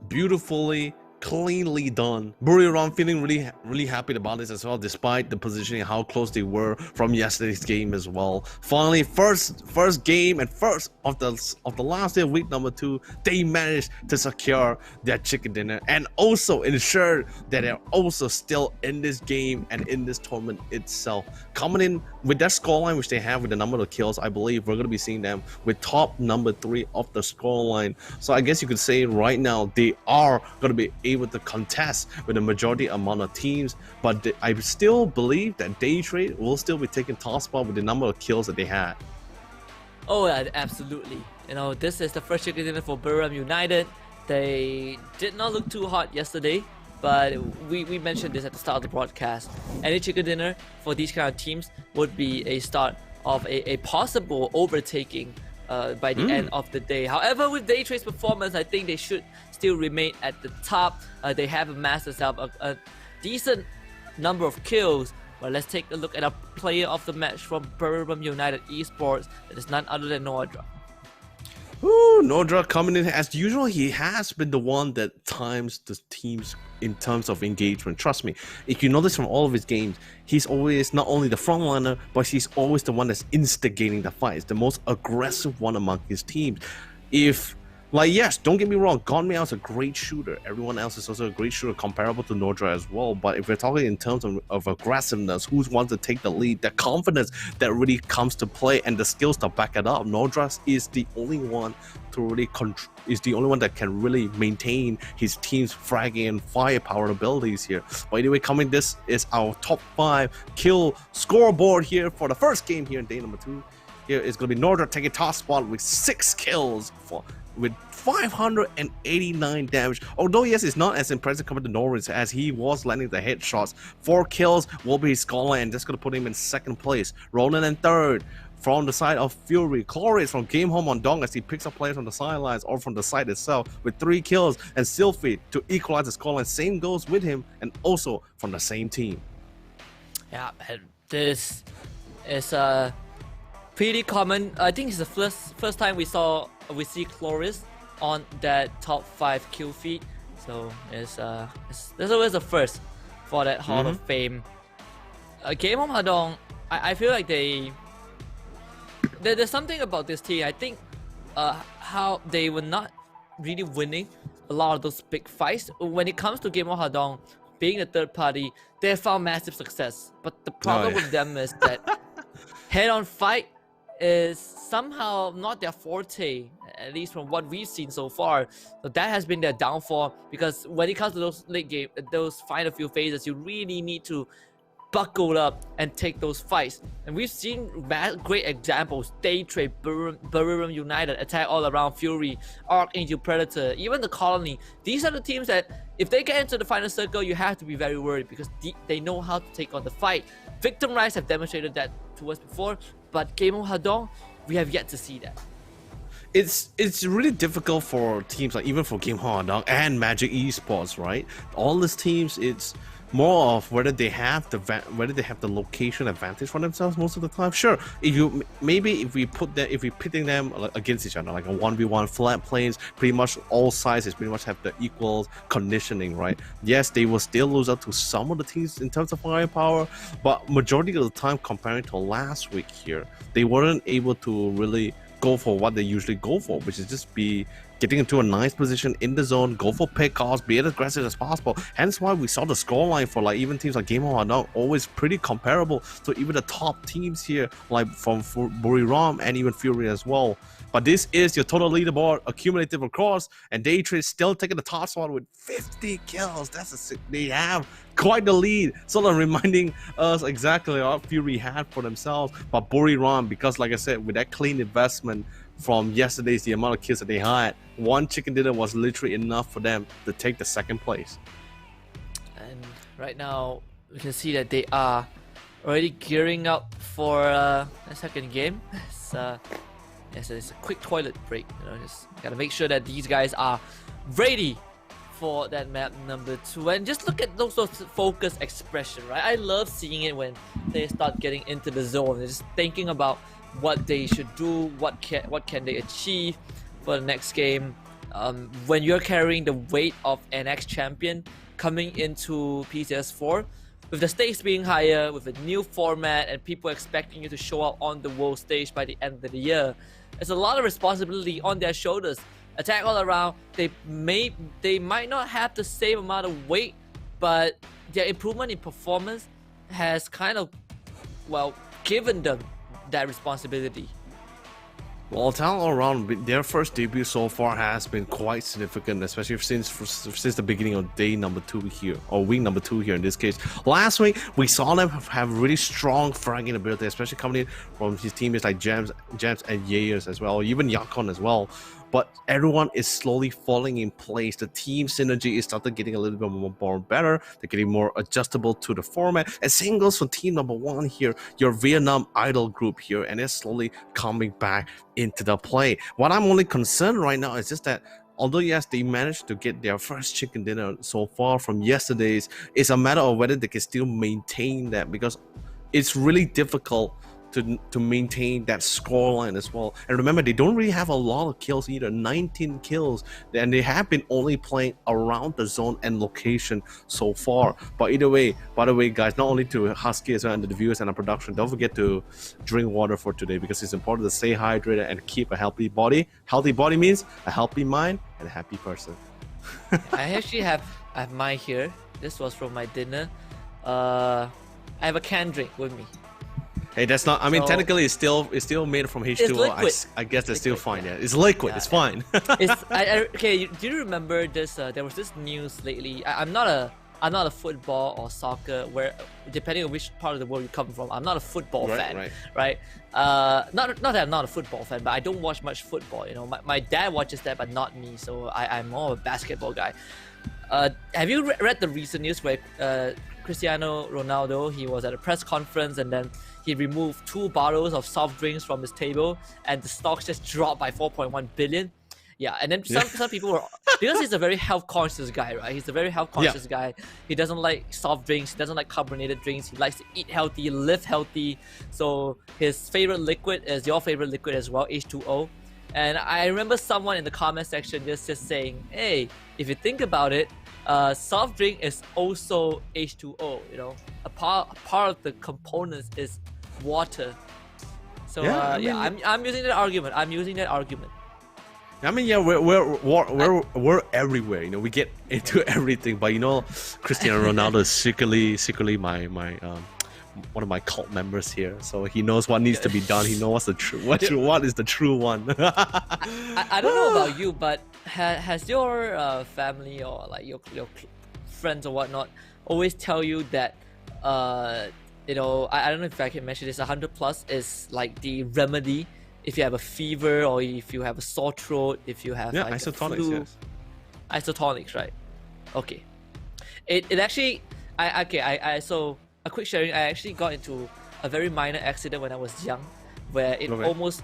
Beautifully cleanly done. Buriram feeling really happy about this as well, despite the positioning, how close they were from yesterday's game as well. Finally, first game and first of the last day of week number 2, they managed to secure their chicken dinner and also ensure that they're also still in this game and in this tournament itself. Coming in with that scoreline which they have with the number of kills, I believe we're going to be seeing them with top number 3 of the scoreline. So I guess you could say right now they are going to be able to contest with the majority amount of teams, but I still believe that Day Trade will still be taking top spot with the number of kills that they had. Oh, yeah, absolutely. You know, this is the first chicken dinner for Buriram United. They did not look too hot yesterday, but we mentioned this at the start of the broadcast. Any chicken dinner for these kind of teams would be a start of a possible overtaking by the end of the day. However, with Day Trade's performance, I think they should still remain at the top. They have amassed themselves a decent number of kills. But let's take a look at a player of the match from Buriram United Esports. That is none other than Nordra. Ooh, Nordra coming in as usual. He has been the one that times the teams in terms of engagement. Trust me, if you notice from all of his games, he's always not only the frontliner, but he's always the one that's instigating the fights, the most aggressive one among his teams. Yes, don't get me wrong, Gonmeow is a great shooter. Everyone else is also a great shooter comparable to Nordra as well. But if we're talking in terms of aggressiveness, who wants to take the lead, the confidence that really comes to play and the skills to back it up, Nordra is the only one to really that can really maintain his team's fragging and firepower abilities here. But anyway, this is our top 5 kill scoreboard here for the first game here in day number 2. Here is going to be Nordra taking top spot with 6 kills with 589 damage. Although yes, it's not as impressive compared to Norris as he was landing the headshots. 4 kills will be his scoreline, and that's going to put him in 2nd place. Ronan in 3rd. From the side of Fury, Chloris from Game Home on Dong as he picks up players from the sidelines or from the side itself with 3 kills, and Sylphie to equalize the scoreline. Same goes with him, and also from the same team. Yeah, and this is pretty common. I think it's the first time we see Chloris on that top 5 kill feed. So there's always a first for that Hall of Fame. Game Home Hadong, I feel like there's something about this team. I think how they were not really winning a lot of those big fights. When it comes to Game Home Hadong being the 3rd party, they found massive success. But the problem with them is that head-on fight is somehow not their forte, at least from what we've seen so far. So that has been their downfall, because when it comes to those late game, those final few phases, you really need to buckle up and take those fights. And we've seen great examples. Day Trade, Buriram United, attack all around, Fury, Archangel, Predator, even the Colony. These are the teams that if they get into the final circle, you have to be very worried, because they know how to take on the fight. Victim Rise have demonstrated that to us before, but Game of Hadong, we have yet to see that. It's really difficult for teams like even for Game of Hadong and Magic Esports, right? All these teams, it's more of whether they have the location advantage for themselves most of the time. Sure, if we pitting them against each other, like a 1v1 flat planes, pretty much all sizes pretty much have the equal conditioning, right? Yes, they will still lose out to some of the teams in terms of firepower, but majority of the time comparing to last week here, they weren't able to really go for what they usually go for, which is just be getting into a nice position in the zone, go for pickoffs, be as aggressive as possible. Hence why we saw the scoreline for like even teams like Game of Hadong always pretty comparable to even the top teams here, like from Buriram and even Fury as well. But this is your total leaderboard accumulative across, and Day Trade still taking the top spot with 50 kills. They have quite the lead, sort of reminding us exactly what Fury had for themselves. But Buriram, because like I said, with that clean investment from yesterday's, the amount of kills that they had, 1 chicken dinner was literally enough for them to take the 2nd place. And right now, we can see that they are already gearing up for a 2nd game. It's a quick toilet break. Just gotta make sure that these guys are ready for that map number 2. And just look at those focused expression, right? I love seeing it when they start getting into the zone. They're just thinking about what they should do, what can they achieve for the next game. when you're carrying the weight of an ex-champion coming into PCS4, with the stakes being higher, with a new format, and people expecting you to show up on the world stage by the end of the year, there's a lot of responsibility on their shoulders. Attack all around, they might not have the same amount of weight, but their improvement in performance has kind of, well, given them that responsibility. Well, Talent all around, their first debut so far has been quite significant, especially since the beginning of day number 2 here, or week number 2 here in this case. Last week, we saw them have really strong fragging ability, especially coming in from his teammates like Jams and Yayers as well, or even Yakon as well. But everyone is slowly falling in place. The team synergy is starting getting a little bit more better. They're getting more adjustable to the format. And same goes for team number 1 here, your Vietnam Idol group here, and they're slowly coming back into the play. What I'm only concerned right now is just that although yes, they managed to get their first chicken dinner so far from yesterday's, it's a matter of whether they can still maintain that, because it's really difficult to maintain that scoreline as well. And remember, they don't really have a lot of kills either, 19 kills, and they have been only playing around the zone and location so far. But either way, by the way, guys, not only to Husky as well and the viewers and the production, don't forget to drink water for today, because it's important to stay hydrated and keep a healthy body. Healthy body means a healthy mind and a happy person. I actually have mine here. This was from my dinner. I have a canned drink with me. Hey, that's not. I mean, technically, it's still made from H2O. I guess that's still fine. Yeah, it's liquid. Yeah, it's fine. Okay. Do you remember this? There was this news lately. I'm not a football or soccer, where depending on which part of the world you come from, I'm not a football fan. Right. Not that I'm not a football fan, but I don't watch much football. You know, my dad watches that, but not me. So I'm more of a basketball guy. Have you read the recent news where Cristiano Ronaldo, he was at a press conference and then he removed 2 bottles of soft drinks from his table and the stocks just dropped by 4.1 billion? Yeah, and then some people were, because he's a very health conscious guy, right? He's a very health conscious guy. He doesn't like soft drinks, he doesn't like carbonated drinks, he likes to eat healthy, live healthy. So his favorite liquid is your favorite liquid as well, H2O. And I remember someone in the comment section just saying, hey, if you think about it, soft drink is also H2O, you know, a part of the components is water. So I'm using that argument. I mean, yeah, we're everywhere. You know, we get into everything. But you know, Cristiano Ronaldo is secretly my one of my cult members here. So he knows what needs to be done. He knows what is the true one. I don't know about you, but has your family or like your friends or whatnot always tell you that you know, I don't know if I can mention this, 100+ is like the remedy if you have a fever or if you have a sore throat, if you have like isotonics, flu. yes. Isotonics, right? Okay. It actually so a quick sharing, I actually got into a very minor accident when I was young, where it almost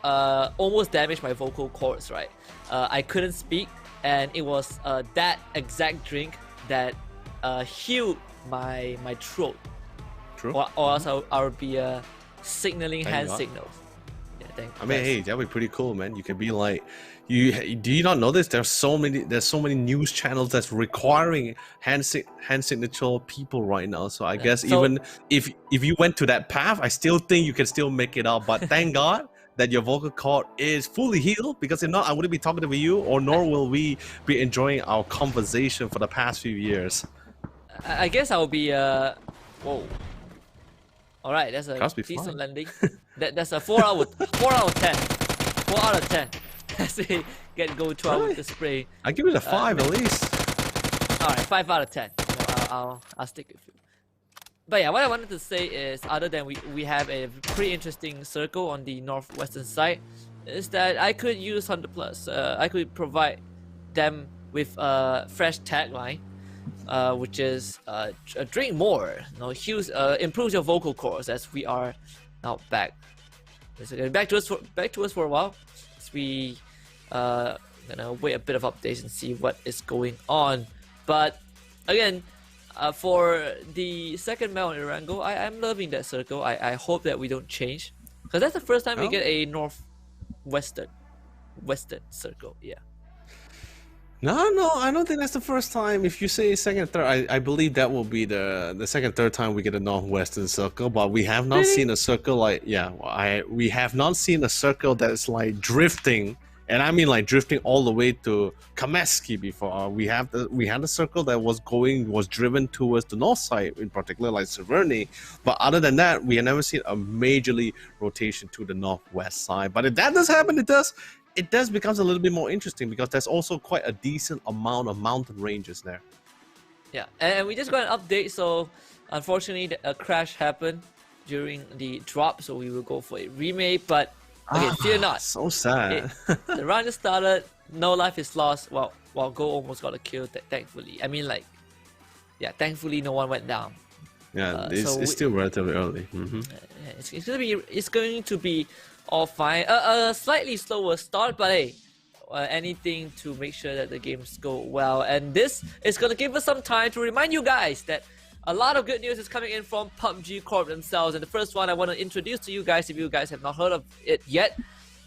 almost damaged my vocal cords, right? I couldn't speak, and it was that exact drink that healed my throat. True. Or else I would be signaling hand signals. Yeah, I mean, hey, that'd be pretty cool, man. You can be like, do you not know this? There's so many news channels that's requiring hand signature people right now. So I guess even if you went to that path, I still think you can still make it up. But thank God that your vocal cord is fully healed, because if not, I wouldn't be talking to you, or nor will we be enjoying our conversation for the past few years. I guess I'll be whoa. All right, that's a decent landing. That's a 4 out of 10. 4 out of 10. As we get go 12 with the spray. I give it a 5 at least. All right, 5 out of 10. I'll stick with you. But yeah, what I wanted to say is, other than we have a pretty interesting circle on the northwestern side, is that I could use 100+. I could provide them with a fresh tagline, which is drink more. You know, improves your vocal cords, as we are now back. Back to us for a while. As we gonna wait a bit of updates and see what is going on. But again, for the second map on Erangel, I'm loving that circle. I hope that we don't change, because that's the first time we get a northwestern. Western Circle. Yeah. No, I don't think that's the first time. If you say second, third, I believe that will be the second, third time we get a Northwestern Circle. But we have not seen a circle like we have not seen a circle that is like drifting, and I mean like drifting all the way to Kameski before. We had a circle that was driven towards the north side, in particular like Severny. But other than that, we have never seen a majorly rotation to the northwest side. But if that does happen, it does becomes a little bit more interesting because there's also quite a decent amount of mountain ranges there. Yeah, and we just got an update. So unfortunately, a crash happened during the drop, so we will go for a remake. But okay, fear not. So sad. The round just started. No life is lost. Well, Go almost got a kill. Thankfully, I mean thankfully no one went down. Yeah, it's still relatively early. It's going to be all fine. A slightly slower start, but hey, anything to make sure that the games go well. And this is going to give us some time to remind you guys that a lot of good news is coming in from PUBG Corp themselves. And the first one I want to introduce to you guys, if you guys have not heard of it yet,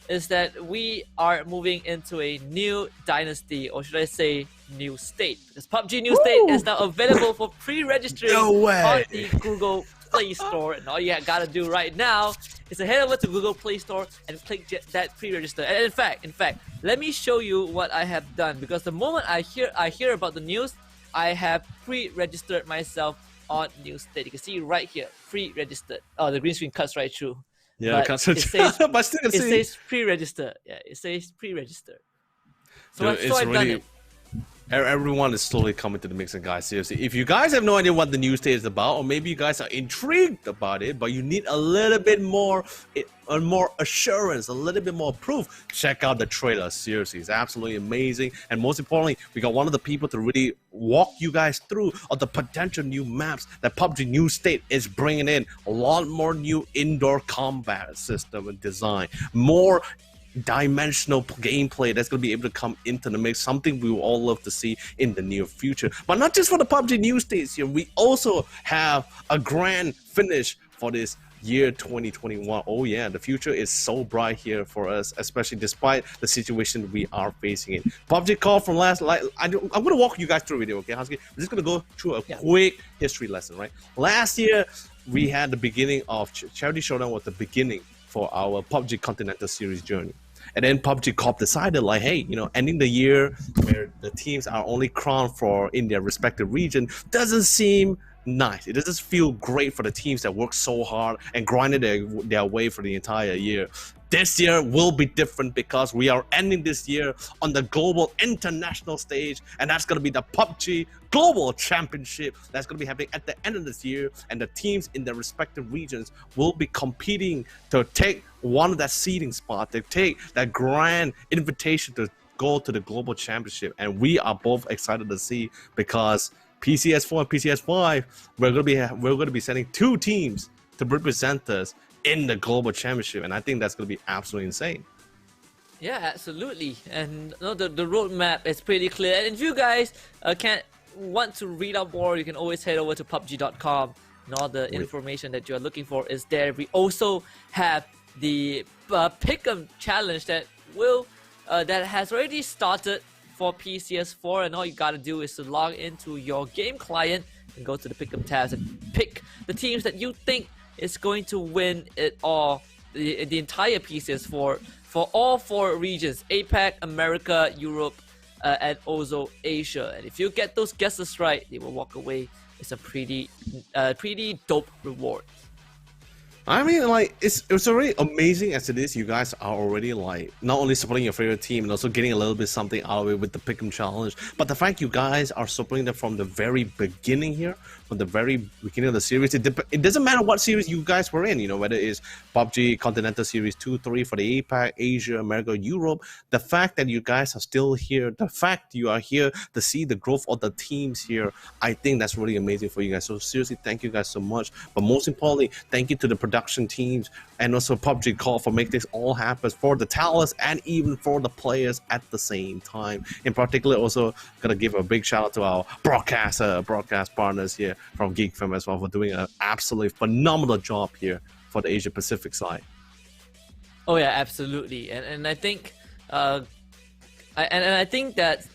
is that we are moving into a new dynasty, or should I say new state, because PUBG New State is now available for pre-registering on the Google Play Store. And all you gotta do right now is to head over to Google Play Store and click that pre-register. And in fact, let me show you what I have done, because the moment I hear about the news, I have pre-registered myself on New State. You can see right here, pre-registered. Oh, the green screen cuts right through. Yeah, but it says, but still it says pre-register. Yeah, it says pre-register. So I've done it. Everyone is slowly coming to the mix, and guys, seriously, if you guys have no idea what the new state is about, or maybe you guys are intrigued about it, but you need a little bit more assurance, a little bit more proof, check out the trailer. Seriously, it's absolutely amazing. And most importantly, we got one of the people to really walk you guys through of the potential new maps that PUBG New State is bringing in. A lot more new indoor combat system and design, more dimensional gameplay that's going to be able to come into the mix, something we will all love to see in the near future. But not just for the PUBG New States here, we also have a grand finish for this year 2021. Oh yeah, the future is so bright here for us, especially despite the situation we are facing in. PUBG call from last, I'm going to walk you guys through a video, okay, Husky? We're just going to go through a quick history lesson, right? Last year, we had the beginning of Charity Showdown, was the beginning for our PUBG Continental Series journey. And then PUBG Corp decided, like, hey, ending the year where the teams are only crowned in their respective region doesn't seem nice. It doesn't feel great for the teams that work so hard and grinded their way for the entire year. This year will be different because we are ending this year on the global international stage, and that's going to be the PUBG Global Championship that's going to be happening at the end of this year, and the teams in their respective regions will be competing to take one of that seeding spot, to take that grand invitation to go to the Global Championship. And we are both excited to see, because PCS4 and PCS5, we're going to be sending two teams to represent us in the Global Championship, and I think that's going to be absolutely insane. Yeah, absolutely. And the roadmap is pretty clear. And if you guys want to read up more, you can always head over to PUBG.com, and all the information that you're looking for is there. We also have the Pick'em challenge that has already started for PCS4, and all you gotta do is to log into your game client and go to the Pick'em tabs and pick the teams that you think is going to win it all, the entire PCS4 for all 4 regions: APAC, America, Europe, and also Asia. And if you get those guesses right, they will walk away with a pretty dope reward. I mean, like, it's already amazing as it is. You guys are already, like, not only supporting your favorite team and also getting a little bit something out of it with the Pick'em challenge, but the fact you guys are supporting them from the very beginning here, from the very beginning of the series. It doesn't matter what series you guys were in, whether it's PUBG Continental Series 2, 3 for the APAC, Asia, America, Europe. The fact that you guys are still here, the fact you are here to see the growth of the teams here, I think that's really amazing for you guys. So seriously, thank you guys so much. But most importantly, thank you to the production teams and also PUBG Corp for making this all happen, for the talents and even for the players at the same time. In particular, also gonna give a big shout out to our broadcast partners here from GeekFam as well, for doing an absolutely phenomenal job here for the Asia Pacific side. Oh yeah, absolutely. And I think I think that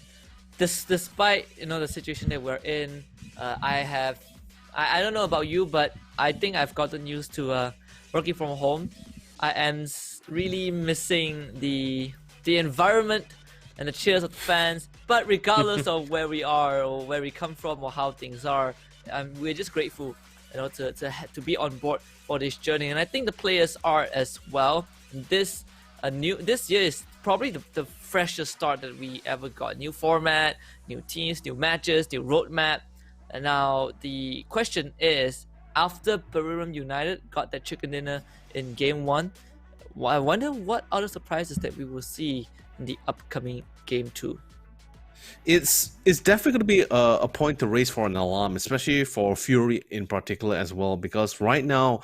despite the situation that we're in, I don't know about you, but I think I've gotten used to working from home. I am really missing the environment and the cheers of the fans. But regardless of where we are or where we come from or how things are, we're just grateful, to be on board for this journey. And I think the players are as well. This year is probably the freshest start that we ever got. New format, new teams, new matches, new roadmap. And now the question is, after Buriram United got that chicken dinner in Game 1, I wonder what other surprises that we will see in the upcoming Game 2. It's definitely going to be a point to raise for an alarm, especially for Fury in particular as well, because right now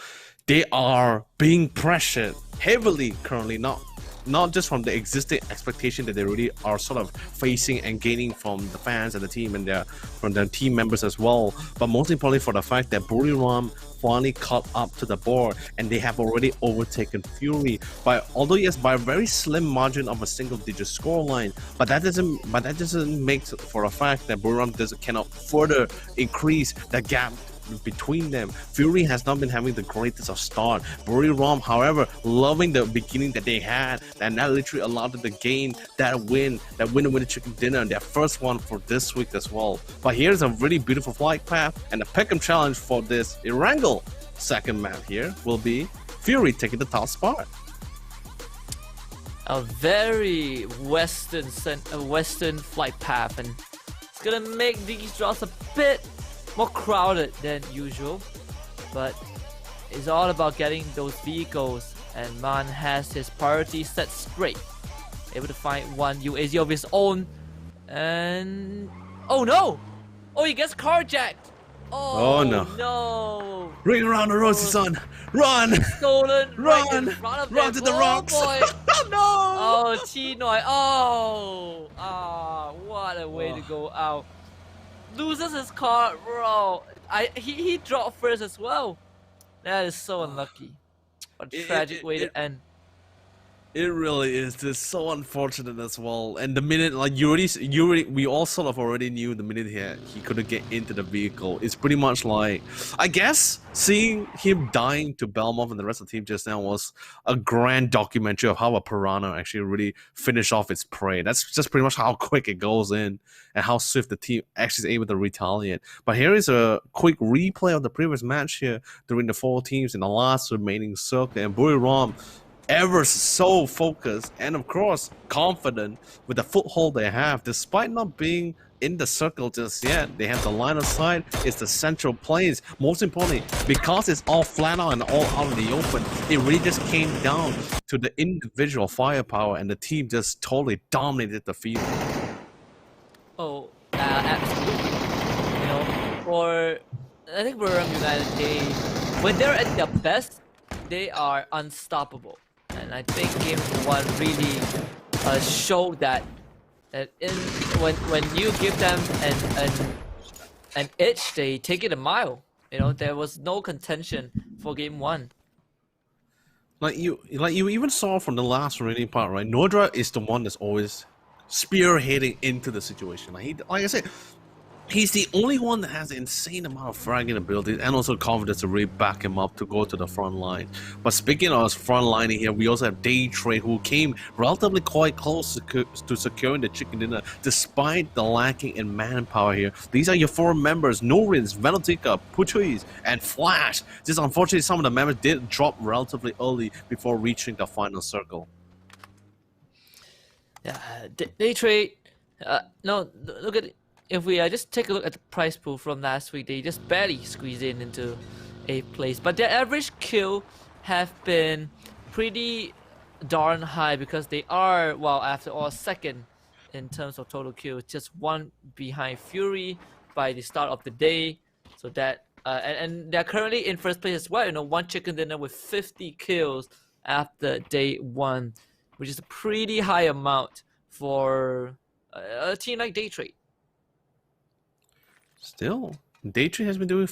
they are being pressured heavily currently, not just from the existing expectation that they really are sort of facing and gaining from the fans and the team and from their team members as well, but most importantly for the fact that Buriram finally caught up to the board and they have already overtaken Fury by a very slim margin of a single-digit scoreline. But that doesn't make for a fact that Buriram cannot further increase the gap between them. Fury has not been having the greatest of start. Buriram, however, loving the beginning that they had, and that literally allowed them to gain that winner chicken dinner, their first one for this week as well. But here's a really beautiful flight path, and the pick'em challenge for this Erangel second map here will be Fury taking the top spot. A very western flight path, and it's gonna make these draws a bit more crowded than usual, but it's all about getting those vehicles, and Man has his priorities set straight, able to find one UAZ of his own, and oh no! Oh, he gets carjacked! Oh no! Ring around the rosy, son! Run! Stolen! Run! Right in front of Run them. to the rocks! Boy. No! Oh, Chinoy! Oh! What a way to go out! Loses his car, bro. He dropped first as well. That is so unlucky. What a tragic way to end. It really is. Just so unfortunate as well. And the minute, like we all sort of already knew the minute he couldn't get into the vehicle. It's pretty much like, I guess, seeing him dying to Belmont and the rest of the team just now was a grand documentary of how a piranha actually really finished off its prey. That's just pretty much how quick it goes in and how swift the team actually is able to retaliate. But here is a quick replay of the previous match here during the 4 teams in the last remaining circle, and Buriram ever so focused and of course confident with the foothold they have, despite not being in the circle just yet. They have the line of sight. It's the central plains. Most importantly, because it's all flat out and all out in the open, it really just came down to the individual firepower, and the team just totally dominated the field. Oh, absolutely. I think Buriram United, when they're at their best, they are unstoppable. And I think Game 1 really showed that when you give them an edge, they take it a mile. There was no contention for Game 1. Like you even saw from the last remaining part, right? Nodra is the one that's always spearheading into the situation. Like I said, he's the only one that has an insane amount of fragging abilities and also confidence to really back him up to go to the front line. But speaking of front lining here, we also have Day Trade, who came relatively quite close to securing the chicken dinner despite the lacking in manpower here. These are your 4 members: Norins, Velotica, Puchuis, and Flash. Just unfortunately, some of the members did drop relatively early before reaching the final circle. Yeah, Day Trade. No, look at it. If we just take a look at the prize pool from last week, they just barely squeezed into 8th place. But their average kill have been pretty darn high, because they are, well, after all, second in terms of total kills, just 1 behind Fury by the start of the day. So that and they're currently in first place as well. 1 chicken dinner with 50 kills after day 1, which is a pretty high amount for a team like Day Trade. Still, Daytree has been doing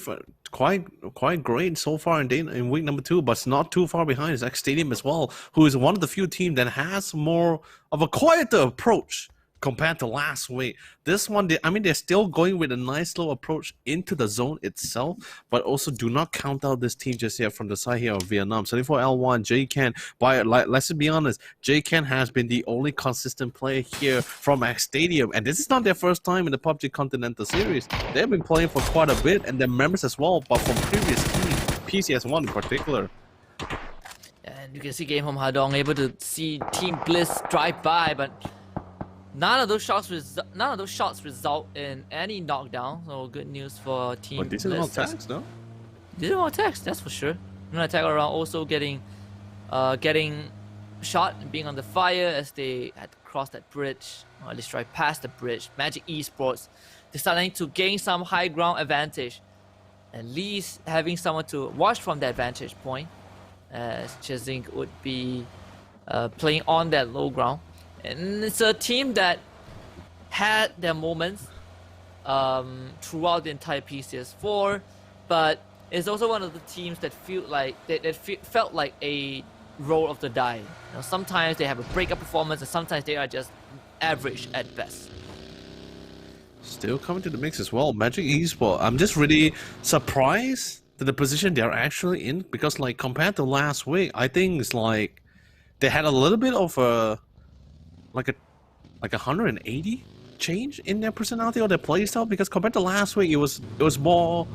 quite great so far in week number 2, but it's not too far behind is X Stadium as well, who is one of the few teams that has more of a quieter approach compared to last week. This one, they're still going with a nice slow approach into the zone itself, but also do not count out this team just yet from the side here of Vietnam. 74L1, J-Ken, let's be honest, J-Ken has been the only consistent player here from X Stadium, and this is not their first time in the PUBG Continental Series. They've been playing for quite a bit, and their members as well, but from previous teams, PCS4 in particular. And you can see Game Home Hadong able to see Team Bliss drive by, but none of those shots result in any knockdown. So good news for Team But Bliss. decent attacks, no? Decent attacks, that's for sure. Attack around also getting shot and being under fire as they had to cross that bridge, or at least drive past the bridge. Magic Esports, they're starting to gain some high ground advantage. At least having someone to watch from that vantage point, as Chizink would be playing on that low ground. And it's a team that had their moments throughout the entire PCS4, but it's also one of the teams that felt like a roll of the die. You know, sometimes they have a breakout performance, and sometimes they are just average at best. Still coming to the mix as well, Magic Esports. I'm just really surprised to the position they're actually in, because like compared to last week, I think it's like they had a little bit of a 180 change in their personality or their playstyle, because compared to last week, there's more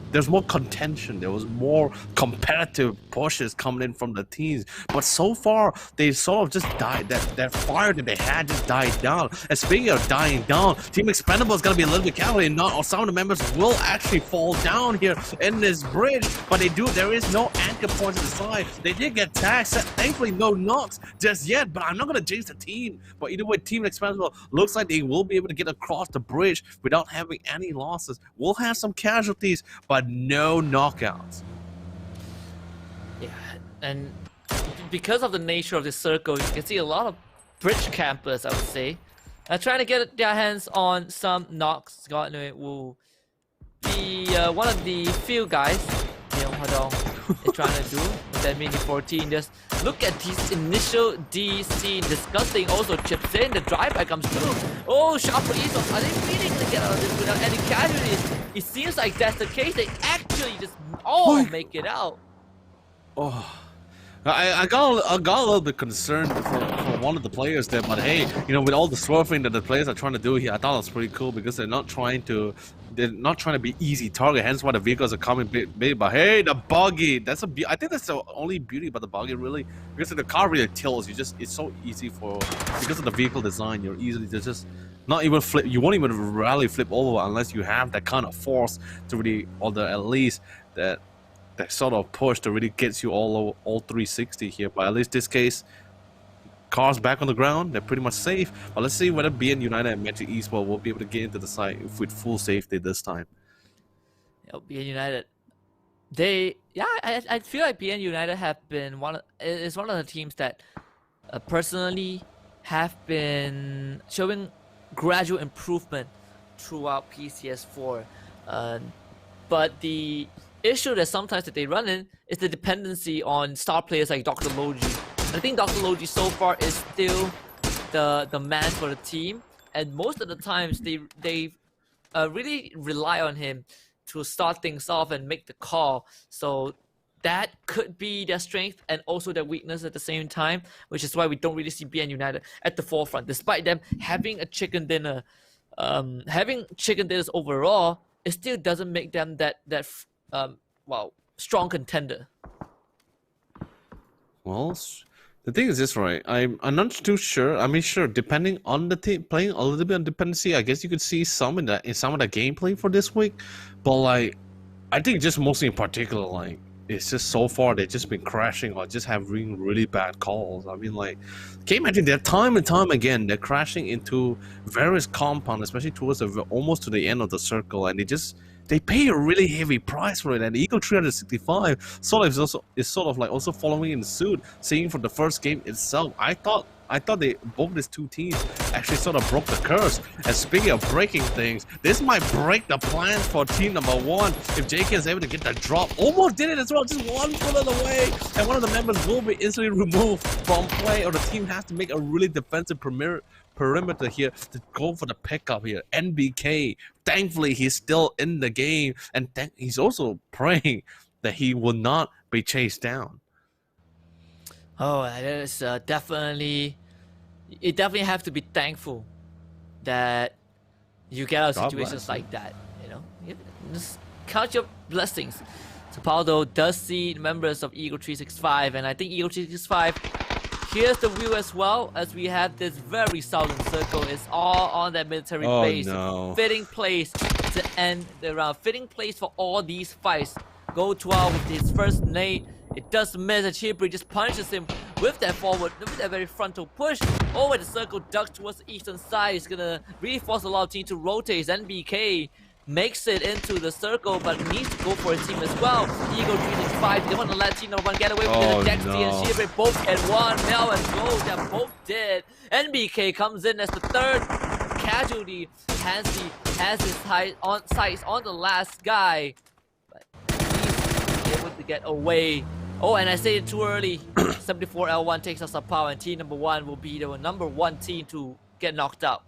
contention, there was more competitive pushes coming in from the teams. But so far, they sort of just died. That fire that they had just died down. And speaking of dying down, Team Expendable is gonna be a little bit careful, and not or some of the members will actually fall down here in this bridge. But there is no anchor point to the side. They did get tagged. Thankfully, no knocks just yet. But I'm not gonna jinx the team. But either way, Team Expendable looks like they will be able to get across the bridge without having any losses. We'll have some casualties, but no knockouts. Yeah, and because of the nature of this circle, you can see a lot of bridge campers, I would say, trying to get their hands on some knocks. Gardner will be one of the few guys Hadong is trying to do with that Mini 14. Just look at these initial DC. Disgusting also chips in. The drive back comes through. Oh, Sharp Police, are they really going to get out of this without any casualties? It seems like that's the case. They actually just all make it out. Oh, I got a little bit concerned for one of the players there, but hey, with all the swerving that the players are trying to do here, I thought it was pretty cool, because they're not trying to be easy target. Hence why the vehicles are coming big. But hey, the buggy, I think that's the only beauty about the buggy, really, because if the car really tilts, it's so easy because of the vehicle design. You're easily just not even flip. You won't even rarely flip over unless you have that kind of force to really, or at least that sort of push that really gets you all 360 here. But at least this case, cars back on the ground, they're pretty much safe. But let's see whether BN United and Magic Esports will be able to get into the site with full safety this time. BN United, I feel like BN United is one of the teams that personally have been showing gradual improvement throughout PCS4. But the issue that sometimes that they run in is the dependency on star players like Dr. Logi. I think Dr. Logi so far is still the man for the team, and most of the times they really rely on him to start things off and make the call. So that could be their strength and also their weakness at the same time, which is why we don't really see BN United at the forefront, despite them having a chicken dinner. Having chicken dinners overall, it still doesn't make them that strong contender. Well, the thing is this, right? I'm not too sure. I mean, sure, depending on the team playing a little bit on dependency, I guess you could see some in some of the gameplay for this week. But like, I think just mostly in particular, like, it's just so far they've just been crashing or just having really bad calls. I mean, like, can you imagine that time and time again they're crashing into various compounds, especially towards almost to the end of the circle, and they pay a really heavy price for it. And the Eagle 365 is sort of like also following in suit, seeing for the first game itself. I thought I thought both these two teams actually sort of broke the curse. And speaking of breaking things, this might break the plans for team number 1 if JK is able to get that drop. Almost did it as well, just one bullet away, and one of the members will be instantly removed from play, or the team has to make a really defensive perimeter here to go for the pickup here. NBK, thankfully he's still in the game, and he's also praying that he will not be chased down. Oh, that is definitely. You definitely have to be thankful that you get out of situations like that. You know, just count your blessings. So Paldo does see members of Eagle 365, and I think Eagle 365 here's the view as well, as we have this very southern circle. It's all on that military base. No. Fitting place to end the round. Fitting place for all these fights. Go 12 with his first nade. It does miss, and Chibri just punishes him with that forward, with that very frontal push over the circle, ducks towards the eastern side. He's gonna really force a lot of team to rotate. NBK makes it into the circle, but needs to go for his team as well. Eagle 365, they want to let team number 1 get away with it. Dexty and Chibri both get 1. Mel and Gold, they're both dead. NBK comes in as the 3rd casualty. Hansi has his sights on the last guy, but he's able to get away. Oh, and I say it too early. 74 L1 takes us up power, and team number 1 will be the number 1 team to get knocked out.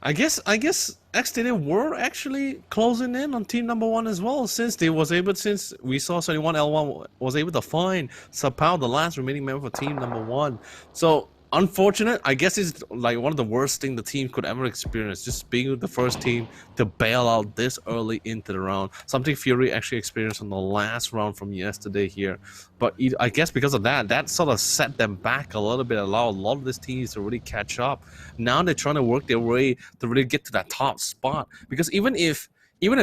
I guess XTD were actually closing in on team number 1 as well, since we saw 71 L1 was able to find Sapao, the last remaining member for team number 1. So unfortunate. I guess it's like one of the worst things the team could ever experience, just being the first team to bail out this early into the round. Something Fury actually experienced on the last round from yesterday here. But I guess because of that sort of set them back a little bit, allowed a lot of these teams to really catch up. Now they're trying to work their way to really get to that top spot. Because even if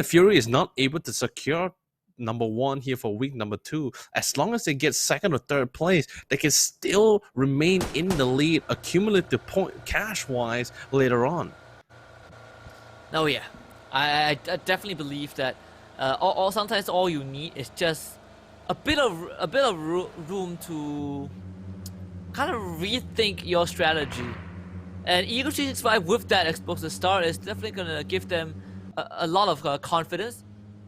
Fury is not able to secure number 1 here for week number 2, as long as they get 2nd or 3rd place, they can still remain in the lead, accumulative point cash wise later on. Oh yeah, I definitely believe that sometimes all you need is just a bit of room to kind of rethink your strategy. And Eagle 365 with that explosive start is definitely gonna give them a lot of confidence.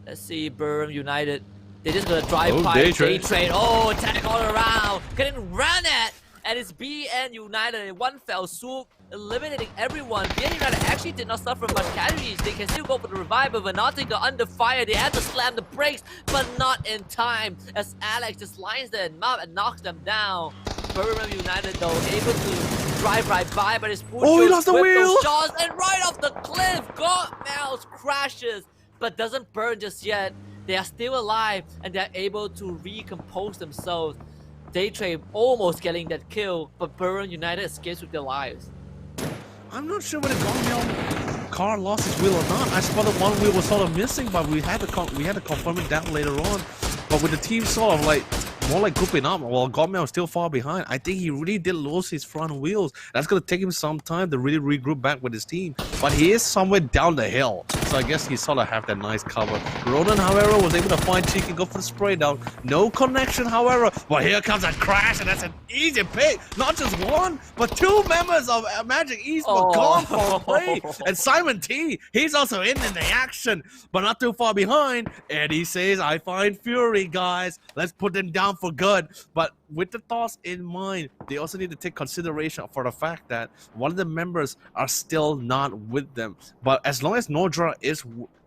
Let's see, Burm United. They're just gonna drive by Day Trade. Oh, attack all around. Getting run at. And it's BN United in one fell swoop, eliminating everyone. BN United actually did not suffer much casualties. They can still go for the revive, but Nautica under fire. They had to slam the brakes, but not in time, as Alex just lines there and knocks them down. Burm United, though, able to drive right by, but his push he lost the wheel! shots, and right off the cliff, God Mouse crashes, but doesn't burn just yet. They are still alive, and they're able to recompose themselves. Daytrade almost getting that kill, but Burn United escapes with their lives. I'm not sure whether Gongmyeong car lost his wheel or not. I spotted one wheel was sort of missing, but we had to confirm it down later on. But with the team sort of like more like grouping up, while Gongmyeong was still far behind, I think he really did lose his front wheels. That's gonna take him some time to really regroup back with his team. But he is somewhere down the hill, so I guess he sort of have that nice cover. Ronan, however, was able to find Cheeky and go for the spray down. No connection, however. But here comes a crash, and that's an easy pick. Not just one, but 2 members of Magic East were gone for a play. And Simon T, he's also in the action, but not too far behind. And he says, I find Fury, guys. Let's put them down for good. But with the thoughts in mind, they also need to take consideration for the fact that one of the members are still not with them. But as long as Nodra is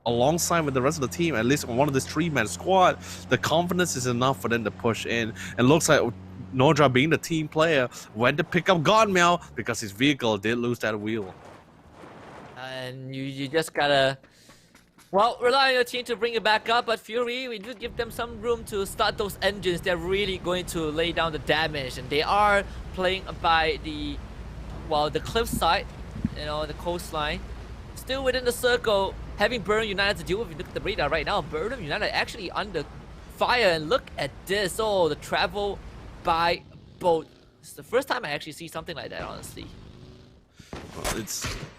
alongside with the rest of the team, at least on one of this 3-man squad, the confidence is enough for them to push in. And looks like Nodra, being the team player, went to pick up Godmail because his vehicle did lose that wheel. And you just gotta, well, rely on your team to bring it back up. But Fury, we do give them some room to start those engines. They're really going to lay down the damage, and they are playing by the, well, the cliffside, you know, the coastline. Still within the circle, having Burn United to deal with. Look at the radar right now. Burn United actually under fire, and look at this. Oh, the travel by boat. It's the first time I actually see something like that, honestly. Well,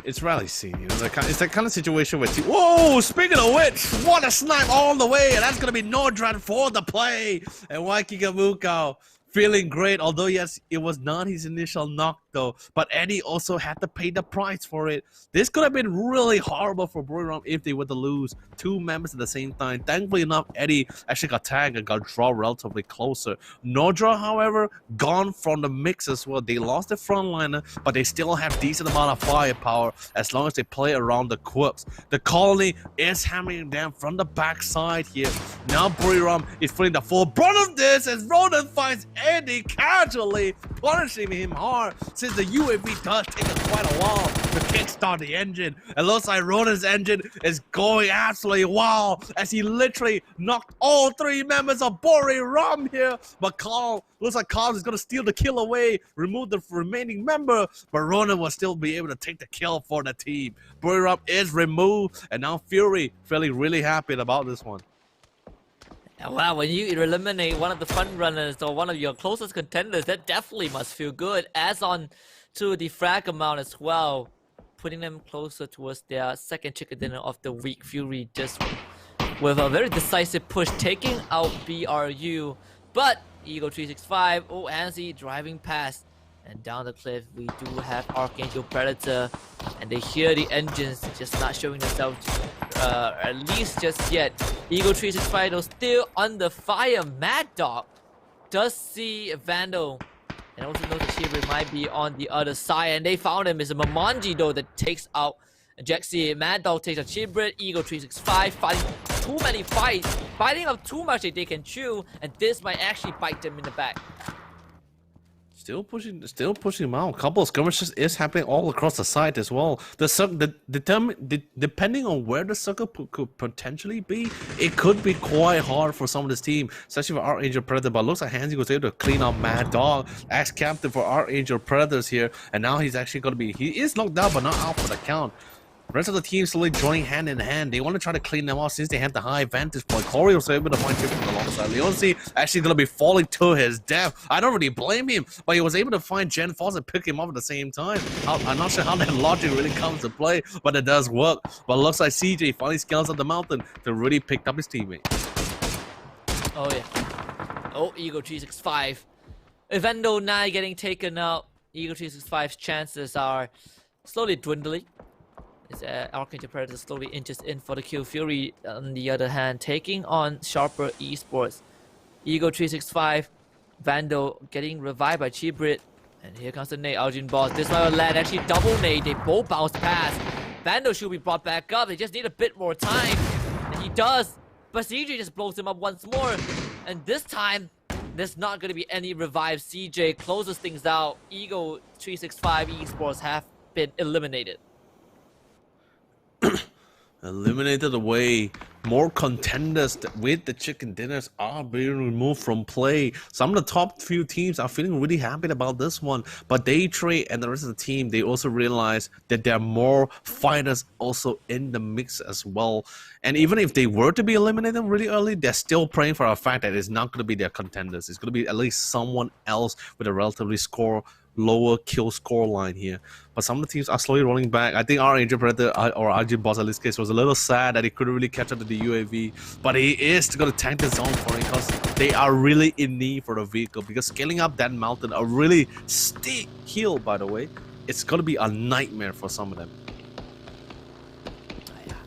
it's rarely seen, you know. It's that kind of situation where whoa! Speaking of which, what a snipe all the way, and that's gonna be Nordran for the play. And Waikikamuko feeling great, although yes, it was not his initial knock though, but Eddie also had to pay the price for it. This could have been really horrible for Buriram if they were to lose 2 members at the same time. Thankfully enough, Eddie actually got tagged and got drawn relatively closer. Nodra, however, gone from the mix as well. They lost the frontliner, but they still have decent amount of firepower as long as they play around the quirks. The colony is hammering them from the backside here. Now Buriram is feeling the full brunt of this as Ronan finds Eddie casually, punishing him hard since the UAV does take us quite a while to kickstart the engine. It looks like Ronan's engine is going absolutely wild as he literally knocked all 3 members of Buriram here. But Carl, looks like Carl is going to steal the kill away, remove the remaining member, but Ronan will still be able to take the kill for the team. Buriram is removed, and now Fury feeling really happy about this one. Wow, when you eliminate one of the front runners or one of your closest contenders, that definitely must feel good. As on to the frag amount as well, putting them closer towards their second chicken dinner of the week. Fury just with a very decisive push, taking out BRU. But Eagle 365, oh, Hansi driving past. And down the cliff, we do have Archangel Predator. And they hear the engines just not showing themselves, at least just yet. Eagle 365 though still under fire. Mad Dog does see Vandal. And also knows that Shibri might be on the other side. And they found him. It's a Mamanji though that takes out Jaxi. Mad Dog takes out Chibrit. Eagle 365 fighting too many fights. Biting up too much that they can chew. And this might actually bite them in the back. Still pushing him out. A couple of skirmishes is happening all across the site as well. Depending on where the circle could potentially be, it could be quite hard for some of this team, especially for Archangel Predator. But looks like Hansi was able to clean up Mad Dog, ex-captain for Archangel Predators here, and now he's actually going to be. He is knocked out, but not out for the count. The rest of the team slowly joining hand in hand. They want to try to clean them off since they have the high vantage point. Corey was able to find Chibrit alongside. Leonsi actually going to be falling to his death. I don't really blame him, but he was able to find Gen Foss and pick him up at the same time. I'm not sure how that logic really comes to play, but it does work. But it looks like CJ finally scales up the mountain to really pick up his teammate. Oh yeah. Oh, Eagle 365. Evendo now getting taken out. Eagle 365's chances are slowly dwindling. Archangel Predator slowly inches in for the kill. Fury, on the other hand, taking on Sharper Esports. Eagle 365, Vandal getting revived by Chibrit. And here comes the nade, Arjun Boss. This one will land actually double nade. They both bounce past. Vandal should be brought back up. They just need a bit more time. And he does. But CJ just blows him up once more. And this time, there's not going to be any revive. CJ closes things out. Eagle 365 Esports have been eliminated. Eliminated away. More contenders with the chicken dinners are being removed from play. Some of the top few teams are feeling really happy about this one, but Daytrade and the rest of the team, they also realize that there are more fighters also in the mix as well. And even if they were to be eliminated really early, they're still praying for a fact that it's not going to be their contenders. It's going to be at least someone else with a relatively lower kill score line here. But some of the teams are slowly rolling back. I think our Angel Predator or RG Boss in this case was a little sad that he couldn't really catch up to the UAV, but he is going to tank the zone for it because they are really in need for the vehicle, because scaling up that mountain, a really steep hill by the way, it's going to be a nightmare for some of them.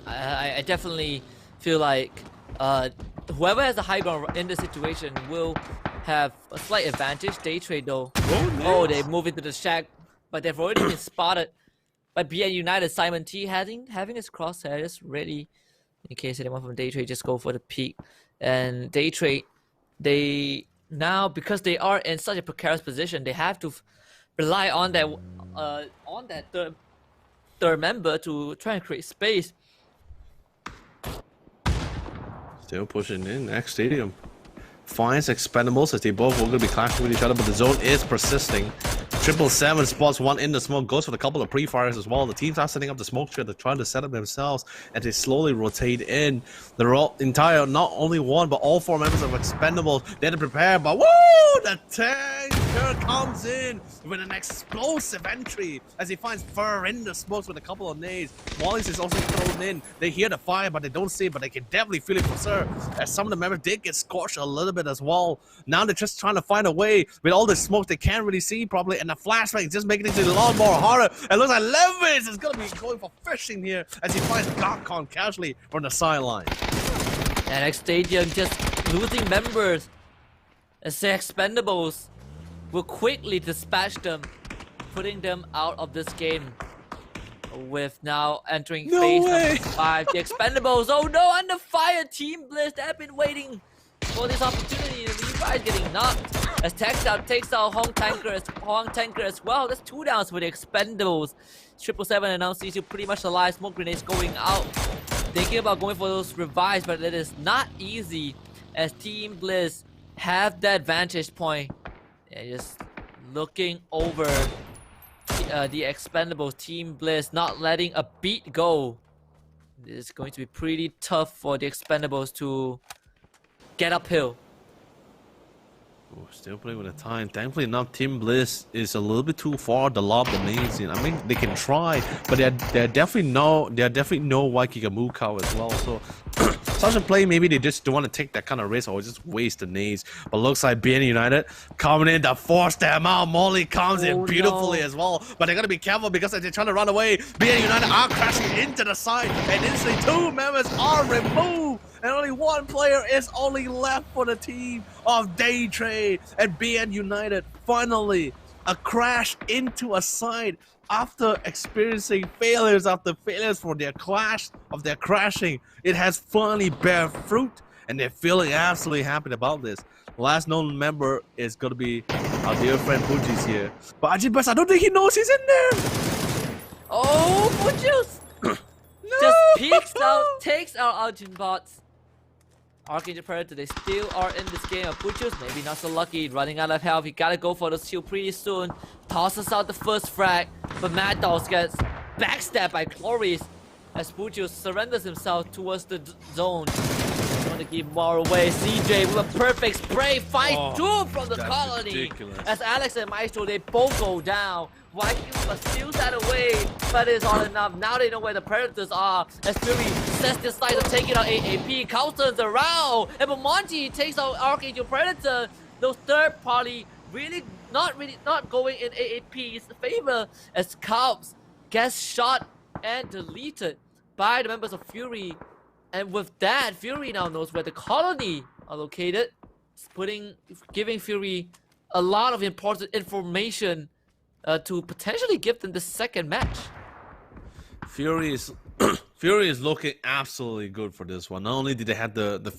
I definitely feel like whoever has the high ground in this situation will have a slight advantage. Daytrade though. Oh, they move into the shack, but they've already been spotted by BN United. Simon T having his crosshairs ready in case anyone from Daytrade just go for the peak. And Daytrade, they now, because they are in such a precarious position, they have to rely on that third member to try and create space. Still pushing in. Next stadium finds Expendables as they both will going to be clashing with each other, but the zone is persisting. 777 spots one in the smoke, goes for a couple of pre-fires as well. The teams are setting up the smoke tree. They're trying to set up themselves and they slowly rotate in. They're all entire, not only one, but all 4 members of Expendables. They're to prepare, but woo! The tank Turn comes in with an explosive entry as he finds Fur in the smokes with a couple of nades. Wallace is also thrown in. They hear the fire, but they don't see it, but they can definitely feel it for sure. As some of the members did get scorched a little bit as well. Now they're just trying to find a way with all the smoke they can't really see properly, and the flashbang is just making things a lot more harder. It looks like Levis is going to be going for fishing here as he finds Gakon casually from the sideline. And X Stadium just losing members as the Expendables will quickly dispatch them, putting them out of this game. With now entering phase number 5, the Expendables. Oh no, under fire, Team Bliss. They've been waiting for this opportunity. Levi's getting knocked as Textile takes out Hong Tanker as well. That's 2 downs for the Expendables. 777 and now CC pretty much alive. Smoke grenades going out. Thinking about going for those revives, but it is not easy as Team Bliss have that vantage point. They're just looking over the Expendables. Team Bliss not letting a beat go. This is going to be pretty tough for the Expendables to get uphill. Oh, still playing with the time. Thankfully enough, Team Bliss is a little bit too far to lob the nades in. I mean, they can try, but they're definitely no Waikika as well. So such a play, maybe they just don't want to take that kind of risk or just waste the nades. But looks like BN United coming in to force them out. Molly comes in beautifully as well, but they gotta be careful because they're trying to run away. BN United are crashing into the side, and instantly 2 members are removed. And only 1 player is only left for the team of Day Trade. And BN United finally a crash into a side after experiencing failures after failures for their clash of their crashing. It has finally bear fruit, and they're feeling absolutely happy about this. Last known member is gonna be our dear friend Fuji's here. But Ajibas, I don't think he knows he's in there. Oh, Fuji's No! just peeks out, takes out Arjun bots. Archangel Predator, they still are in this game. Butchers, maybe not so lucky, running out of health. He gotta go for the shield pretty soon. Tosses out the first frag, but Mad Dogs gets backstabbed by Cloris as Butchers surrenders himself towards the zone. Want to give more away. CJ with a perfect spray, fight two from the colony. Ridiculous. As Alex and Maestro, they both go down. YQ steals that away, but it's all enough. Now they know where the Predators are. As Fury sets this side to take it out AAP, counters around, and but Monty takes out Archangel Predator. Those third party not going in AAP's favor as Calps gets shot and deleted by the members of Fury. And with that, Fury now knows where the colony are located, giving Fury a lot of important information to potentially give them the second match. Fury is looking absolutely good for this one. Not only did they have the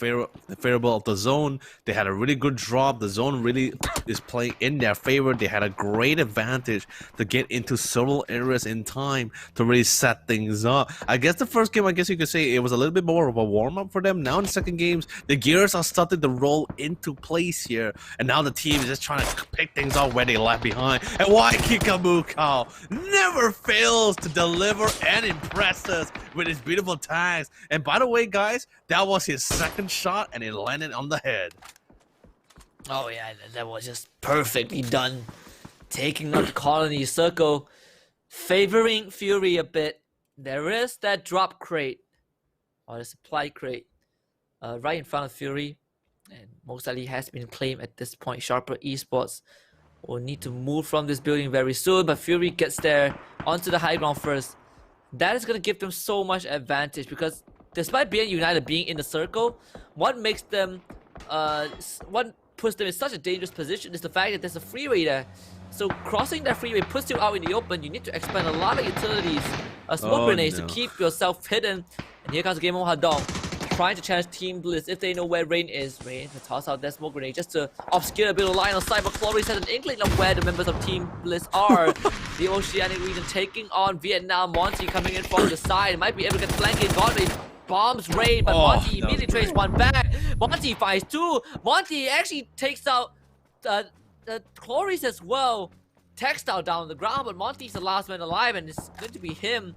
favorable of the zone, they had a really good drop. The zone really is playing in their favor. They had a great advantage to get into several areas in time to really set things up. I guess the first game, I guess you could say it was a little bit more of a warm-up for them. Now in the second games, the gears are starting to roll into place here. And now the team is just trying to pick things up where they left behind. And Waikika Mukau never fails to deliver and impress us with his beautiful tags. And by the way, guys, that was his second shot and it landed on the head. Oh yeah, that was just perfectly done. Taking out the colony circle, favoring Fury a bit. There is that drop crate, or the supply crate, right in front of Fury. And most likely has been claimed at this point. Sharper Esports will need to move from this building very soon, but Fury gets there onto the high ground first. That is going to give them so much advantage because despite BN United being in the circle, what makes them, what puts them in such a dangerous position is the fact that there's a freeway there. So crossing that freeway puts you out in the open. You need to expend a lot of utilities, smoke grenades to keep yourself hidden. And here comes Game On Hadong, trying to challenge Team Bliss if they know where Rain is. Rain to toss out that smoke grenade just to obscure a bit of line of sight, but Cloris has an inkling of where the members of Team Bliss are. The Oceanic region taking on Vietnam. Monty coming in from the side, might be able to get flanking. Godwin bombs Rain, but Monty immediately trades one back. Monty finds two. Monty actually takes out Cloris as well. Textile down on the ground, but Monty's the last man alive, and it's going to be him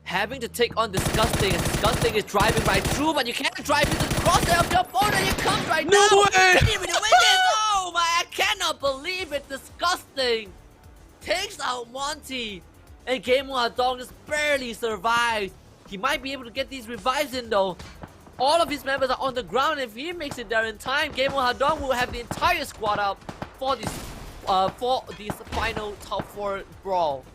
having to take on Disgusting, and Disgusting is driving right through, but you can't drive into the crosshair of your opponent. It comes right now. No way! Can you even win this? Oh my! I cannot cannot believe it. Disgusting. Takes out Monty. And Game Hadong just barely survives. He might be able to get these revives in though. All of his members are on the ground. If he makes it there in time, Game Hadong will have the entire squad out for this final top 4 brawl.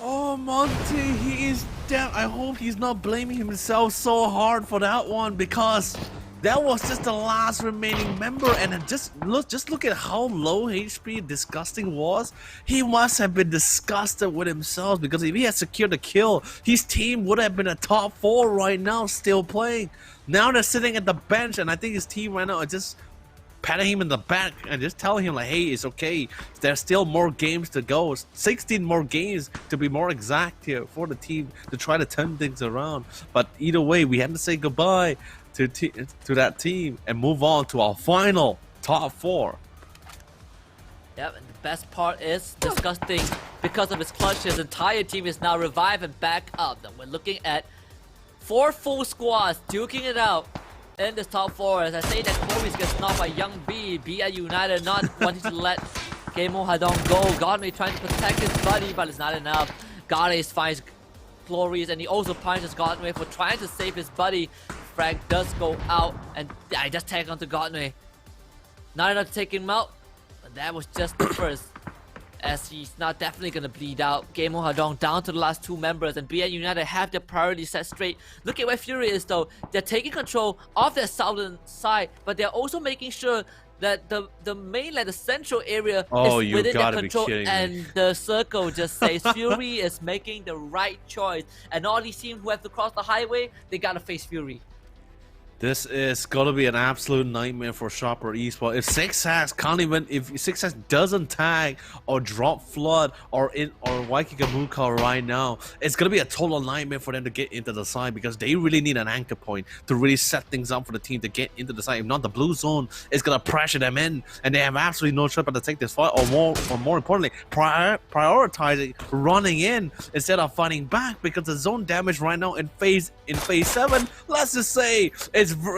Oh, Monty, he is down. I hope he's not blaming himself so hard for that one, because that was just the last remaining member, and just look at how low HP Disgusting was. He must have been disgusted with himself, because if he had secured the kill, his team would have been a top 4 right now, still playing. Now they're sitting at the bench, and I think his team right now are just patting him in the back and just telling him like, hey, it's okay. There's still more games to go. 16 more games to be more exact here for the team to try to turn things around. But either way, we have to say goodbye to that team and move on to our final top 4. Yep, and the best part is Disgusting. Because of his clutch, his entire team is now revived and back up. Then we're looking at 4 full squads duking it out in this top 4. As I say that Chloris gets knocked by Young B. BA United not wanting to let Game Hadong go. Godmay trying to protect his buddy, but it's not enough. Gades finds Chloris, and he also punishes Godmay for trying to save his buddy. Frag does go out, and I just tag onto Godmay. Not enough to take him out, but that was just the first. As he's now definitely gonna bleed out. Game Hadong down to the last 2 members, and BN United have their priorities set straight. Look at where Fury is though. They're taking control of their southern side, but they're also making sure that the mainland, the central area is within their control, and the circle just says Fury is making the right choice. And all these teams who have to cross the highway, they gotta face Fury. This is gonna be an absolute nightmare for Shopper Esports. If 6sax can't even, if 6sax doesn't tag or drop Flood or Waikikamuka right now, it's gonna be a total nightmare for them to get into the side, because they really need an anchor point to really set things up for the team to get into the side. If not, the blue zone is gonna pressure them in, and they have absolutely no choice but to take this fight, or more importantly, prioritizing running in instead of fighting back, because the zone damage right now in phase 7, let's just say,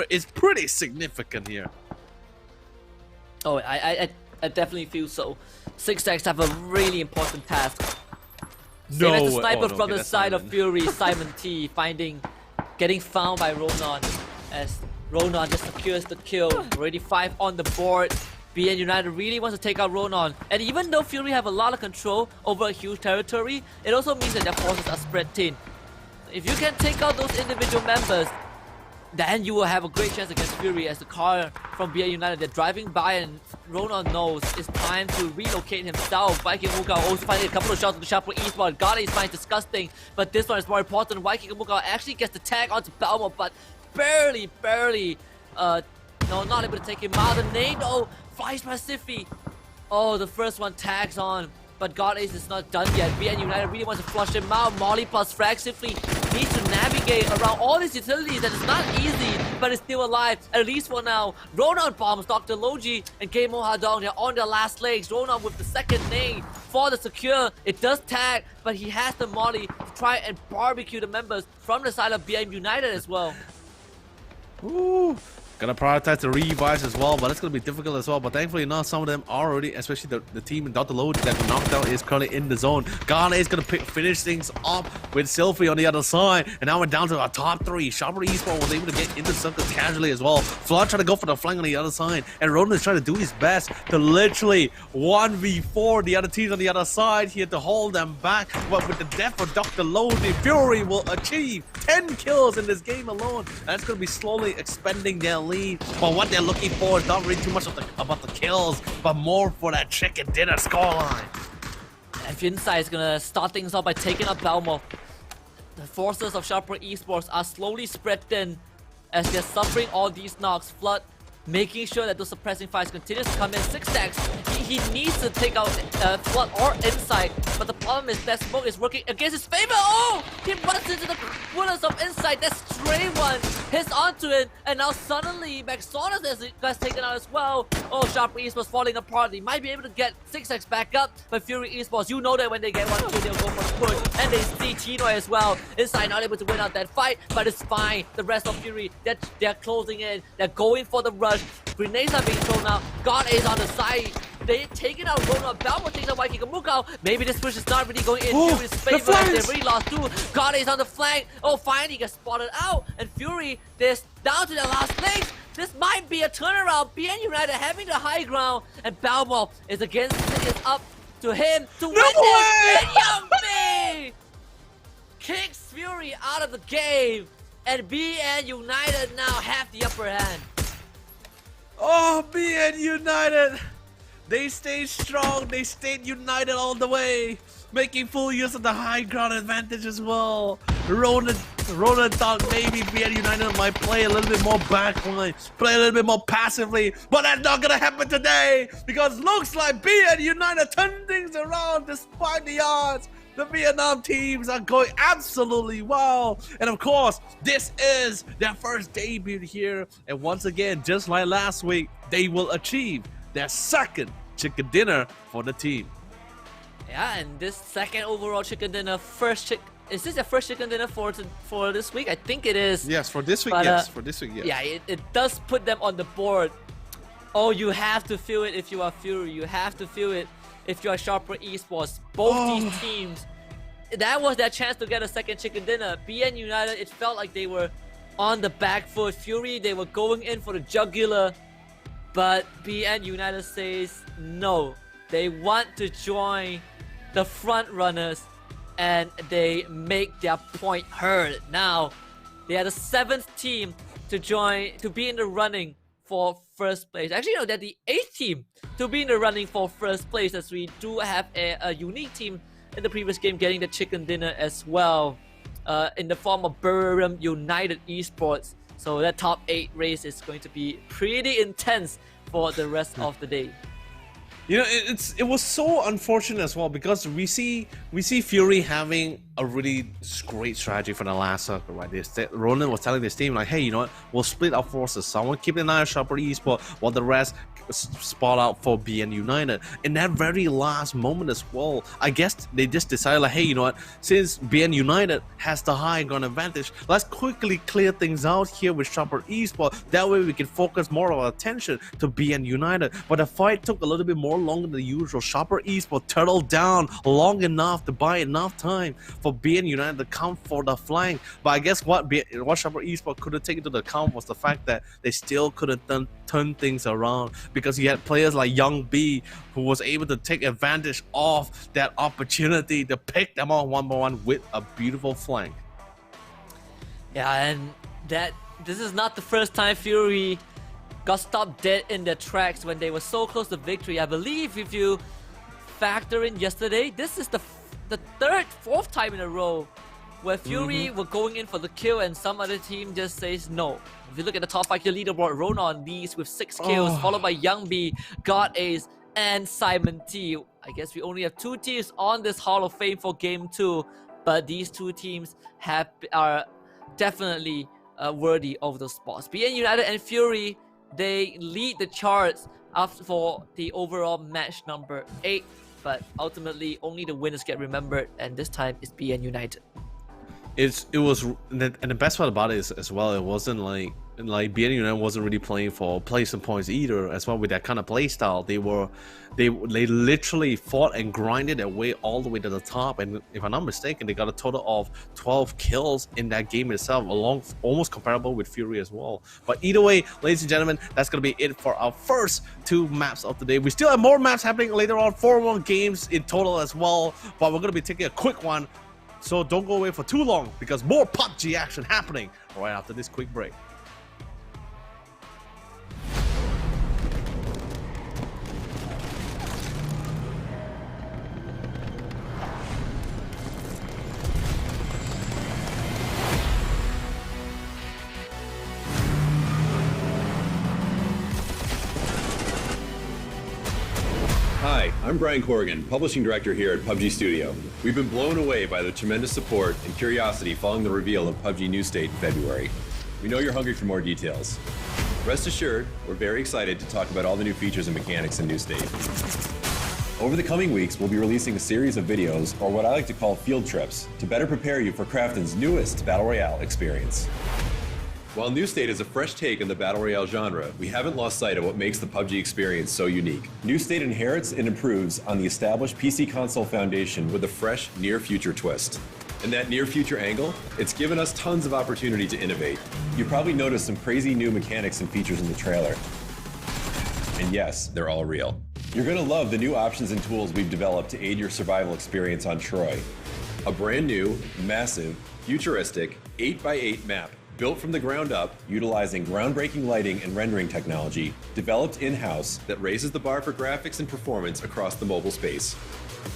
it's pretty significant here. Oh, I definitely feel so. 6sax have a really important task. No, as the sniper from the side of Fury, Simon T, getting found by Ronan, as Ronan just secures the kill. Already 5 on the board. BN United really wants to take out Ronan, and even though Fury have a lot of control over a huge territory, it also means that their forces are spread thin. If you can take out those individual members, then you will have a great chance against Fury, as the car from BA United, they're driving by, and Ronan knows it's time to relocate himself. Waikikamuka also finding a couple of shots on the shot for Eastbound. Gades finds Disgusting, but this one is more important. Waikikamuka actually gets the tag onto Belmo, but barely, no, not able to take him out. The nade, oh, flies by Siffy. Oh, the first one tags on, but Gades is not done yet. BN United really wants to flush him out. Molly plus Frag Siffy needs to navigate around all these utilities, and it's not easy, but it's still alive, at least for now. Ronan bombs Dr. Logi, and Game Hadong, they're on their last legs. Ronan with the second nade for the secure. It does tag, but he has the molly to try and barbecue the members from the side of BM United as well. Ooh. Gonna prioritize the revives as well, but it's gonna be difficult as well. But thankfully not, some of them are already, especially the team in Dr. Load that got knocked out, is currently in the zone. Gane is gonna finish things up with Sylphie on the other side, and now we're down to our top 3. Shopper Esports was able to get into circles casually as well. Flood trying to go for the flank on the other side, and Ronan is trying to do his best to literally 1v4 the other teams on the other side here to hold them back. But with the death of Dr. Load, the Fury will achieve 10 kills in this game alone. That's gonna be slowly expanding their lead, but what they're looking for is not really too much about the kills, but more for that chicken dinner scoreline. And Finsai is gonna start things off by taking up Belmo. The forces of Sharper Esports are slowly spread thin as they're suffering all these knocks. Flood making sure that those suppressing fires continues to come in. 6sax, he needs to take out Flood or Insight, but the problem is that smoke is working against his favor. Oh! He busts into the bullets of Insight. That stray one hits onto it, and now suddenly McSauners gets taken out as well. Oh, Sharper Esports falling apart. He might be able to get 6sax back up, but Fury Esports, you know that when they get one kill, they'll go for the push, and they see Chino as well. Insight not able to win out that fight, but it's fine. The rest of Fury, they're closing in. They're going for the rush. Grenades are being thrown out. God is on the side. They taking out Rona. Balmor takes out Waikiki Mukau. Maybe this push is not really going in Oh, Fury's the favor. flanks! They already lost 2. God is on the flank. Oh, finally gets spotted out. And Fury, they're down to their last legs. This might be a turnaround. BN United having the high ground. And Balmor is up to him to win this. And Young B kicks Fury out of the game. And BN United now have the upper hand. Oh, BN United! They stayed strong, they stayed united all the way, making full use of the high ground advantage as well. Ronan thought maybe BN United might play a little bit more backline, play a little bit more passively, but that's not gonna happen today because looks like BN United turned things around despite the odds. The Vietnam teams are going absolutely well. And of course, this is their first debut here. And once again, just like last week, they will achieve their second chicken dinner for the team. Yeah, and this second overall chicken dinner, is this their first chicken dinner for this week? I think it is. Yes, for this week, but, yes. For this week, yes. Yeah, it does put them on the board. Oh, you have to feel it if you are Fury. You have to feel it if you are Sharper Esports. Both these teams, that was their chance to get a second chicken dinner. BN United, it felt like they were on the back foot. Fury, they were going in for the jugular. But BN United says no. They want to join the front runners and they make their point heard. Now, they are the 7th team to be in the running for first place. Actually, no, they're the 8th team to be in the running for first place, as we do have a unique team in the previous game getting the chicken dinner as well, in the form of Buriram United Esports. So that top 8 race is going to be pretty intense for the rest of the day. You know, it was so unfortunate as well because we see Fury having a really great strategy for the last circle, right? Ronan was telling this team like, hey, you know what? We'll split our forces. Someone keep an eye on Sharper Esports while the rest spot out for BN United. In that very last moment as well, I guess they just decided like, hey, you know what? Since BN United has the high ground advantage, let's quickly clear things out here with Sharper Esports. That way we can focus more of our attention to BN United. But the fight took a little bit more longer than usual. Sharper Esports turtled down long enough to buy enough time for BN United to come for the flank. But I guess what Sharper Esports couldn't take into account was the fact that they still couldn't turn things around, because you had players like Young B who was able to take advantage of that opportunity to pick them on 1-by-1 with a beautiful flank. Yeah, and this is not the first time Fury got stopped dead in their tracks when they were so close to victory. I believe if you factor in yesterday, this is the 4th time in a row where Fury were going in for the kill and some other team just says no. If you look at the top 5 kill leaderboard, Ronan leads with 6 kills, followed by Young B, God Ace, and Simon T. I guess we only have 2 teams on this Hall of Fame for Game 2, but these 2 teams are definitely worthy of those spots. BN United and Fury, they lead the charts for the overall match number 8, but ultimately only the winners get remembered, and this time it's BN United. It was, and the best part about it is as well, it wasn't like BN United wasn't really playing for placing points either. As well, with that kind of play style, they literally fought and grinded their way all the way to the top. And if I'm not mistaken, they got a total of 12 kills in that game itself, almost comparable with Fury as well. But either way, ladies and gentlemen, that's gonna be it for our first 2 maps of the day. We still have more maps happening later on, 4 more games in total as well. But we're gonna be taking a quick one. So don't go away for too long, because more PUBG action happening right after this quick break. Hi, I'm Brian Corrigan, Publishing Director here at PUBG Studio. We've been blown away by the tremendous support and curiosity following the reveal of PUBG New State in February. We know you're hungry for more details. Rest assured, we're very excited to talk about all the new features and mechanics in New State. Over the coming weeks, we'll be releasing a series of videos, or what I like to call field trips, to better prepare you for Krafton's newest Battle Royale experience. While New State is a fresh take on the Battle Royale genre, we haven't lost sight of what makes the PUBG experience so unique. New State inherits and improves on the established PC console foundation with a fresh, near-future twist. And that near-future angle, it's given us tons of opportunity to innovate. You probably noticed some crazy new mechanics and features in the trailer. And yes, they're all real. You're gonna love the new options and tools we've developed to aid your survival experience on Troy. A brand new, massive, futuristic 8x8 map built from the ground up, utilizing groundbreaking lighting and rendering technology, developed in-house that raises the bar for graphics and performance across the mobile space.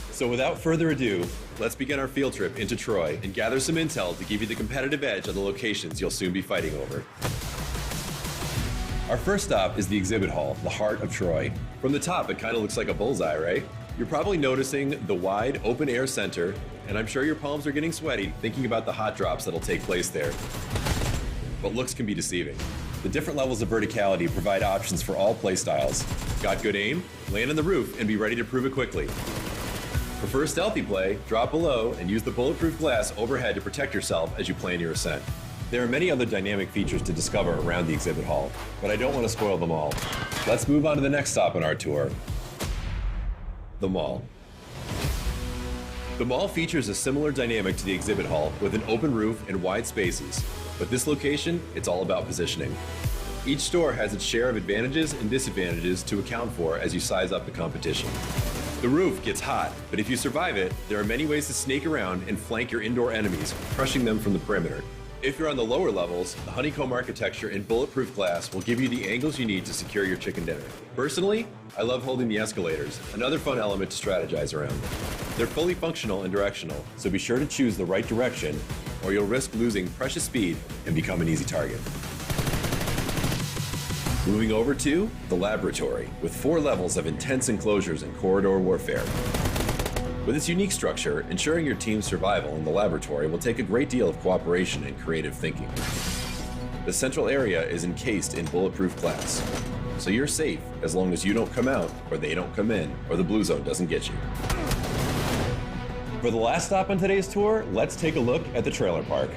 So without further ado, let's begin our field trip into Troy and gather some intel to give you the competitive edge on the locations you'll soon be fighting over. Our first stop is the exhibit hall, the heart of Troy. From the top, it kind of looks like a bullseye, right? You're probably noticing the wide, open-air center, and I'm sure your palms are getting sweaty thinking about the hot drops that'll take place there. But looks can be deceiving. The different levels of verticality provide options for all playstyles. Got good aim? Land on the roof and be ready to prove it quickly. Prefer stealthy play? Drop below and use the bulletproof glass overhead to protect yourself as you plan your ascent. There are many other dynamic features to discover around the exhibit hall, but I don't want to spoil them all. Let's move on to the next stop on our tour, the mall. The mall features a similar dynamic to the exhibit hall with an open roof and wide spaces. But this location, it's all about positioning. Each store has its share of advantages and disadvantages to account for as you size up the competition. The roof gets hot, but if you survive it, there are many ways to snake around and flank your indoor enemies, crushing them from the perimeter. If you're on the lower levels, the honeycomb architecture and bulletproof glass will give you the angles you need to secure your chicken dinner. Personally, I love holding the escalators, another fun element to strategize around. They're fully functional and directional, so be sure to choose the right direction or you'll risk losing precious speed and become an easy target. Moving over to the laboratory, with 4 levels of intense enclosures and corridor warfare. With its unique structure, ensuring your team's survival in the laboratory will take a great deal of cooperation and creative thinking. The central area is encased in bulletproof glass, so you're safe as long as you don't come out, or they don't come in, or the blue zone doesn't get you. For the last stop on today's tour, let's take a look at the trailer park.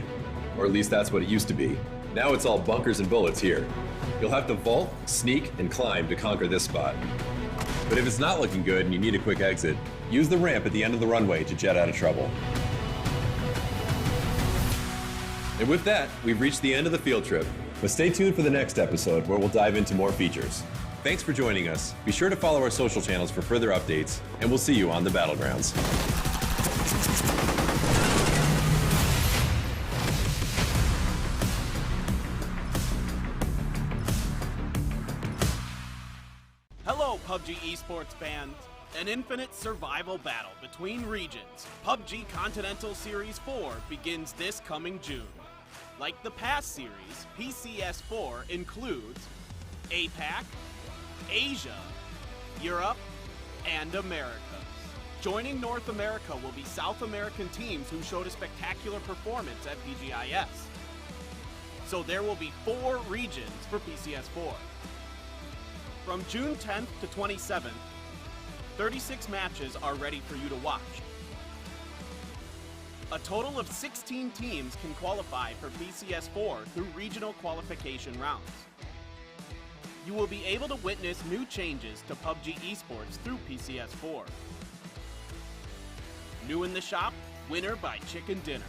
Or at least that's what it used to be. Now it's all bunkers and bullets here. You'll have to vault, sneak, and climb to conquer this spot. But if it's not looking good and you need a quick exit, use the ramp at the end of the runway to jet out of trouble. And with that, we've reached the end of the field trip. But stay tuned for the next episode where we'll dive into more features. Thanks for joining us. Be sure to follow our social channels for further updates, and we'll see you on the battlegrounds. Hello, PUBG esports fans. An infinite survival battle between regions, PUBG Continental Series 4 begins this coming June. Like the past series, PCS4 includes APAC, Asia, Europe, and America. Joining North America will be South American teams who showed a spectacular performance at PGIS. So there will be 4 regions for PCS4. From June 10th to 27th, 36 matches are ready for you to watch. A total of 16 teams can qualify for PCS4 through regional qualification rounds. You will be able to witness new changes to PUBG esports through PCS4. New in the shop, winner by chicken dinner.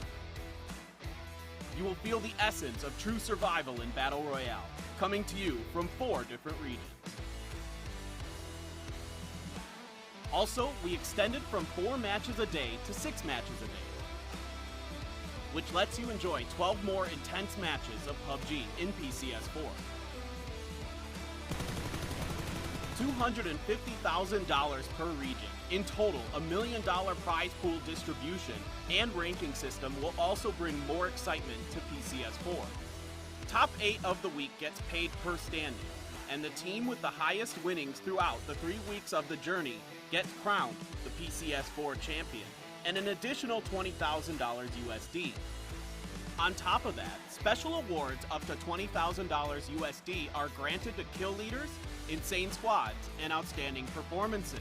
You will feel the essence of true survival in Battle Royale, coming to you from 4 different regions. Also, we extended from 4 matches a day to 6 matches a day, which lets you enjoy 12 more intense matches of PUBG in PCS4. $250,000 per region. In total, $1 million prize pool distribution and ranking system will also bring more excitement to PCS4. Top 8 of the week gets paid per standing, and the team with the highest winnings throughout the 3 weeks of the journey gets crowned the PCS4 champion, and an additional $20,000 USD. On top of that, special awards up to $20,000 USD are granted to kill leaders, insane squads, and outstanding performances.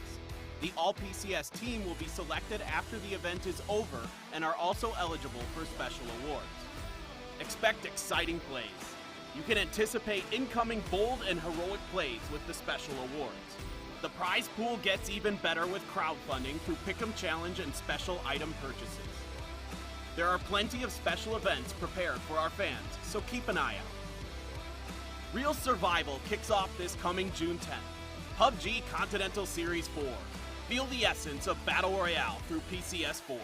The all-PCS team will be selected after the event is over and are also eligible for special awards. Expect exciting plays. You can anticipate incoming bold and heroic plays with the special awards. The prize pool gets even better with crowdfunding through Pick'em Challenge and special item purchases. There are plenty of special events prepared for our fans, so keep an eye out. Real Survival kicks off this coming June 10th. PUBG Continental Series 4. Feel the essence of Battle Royale through PCS4.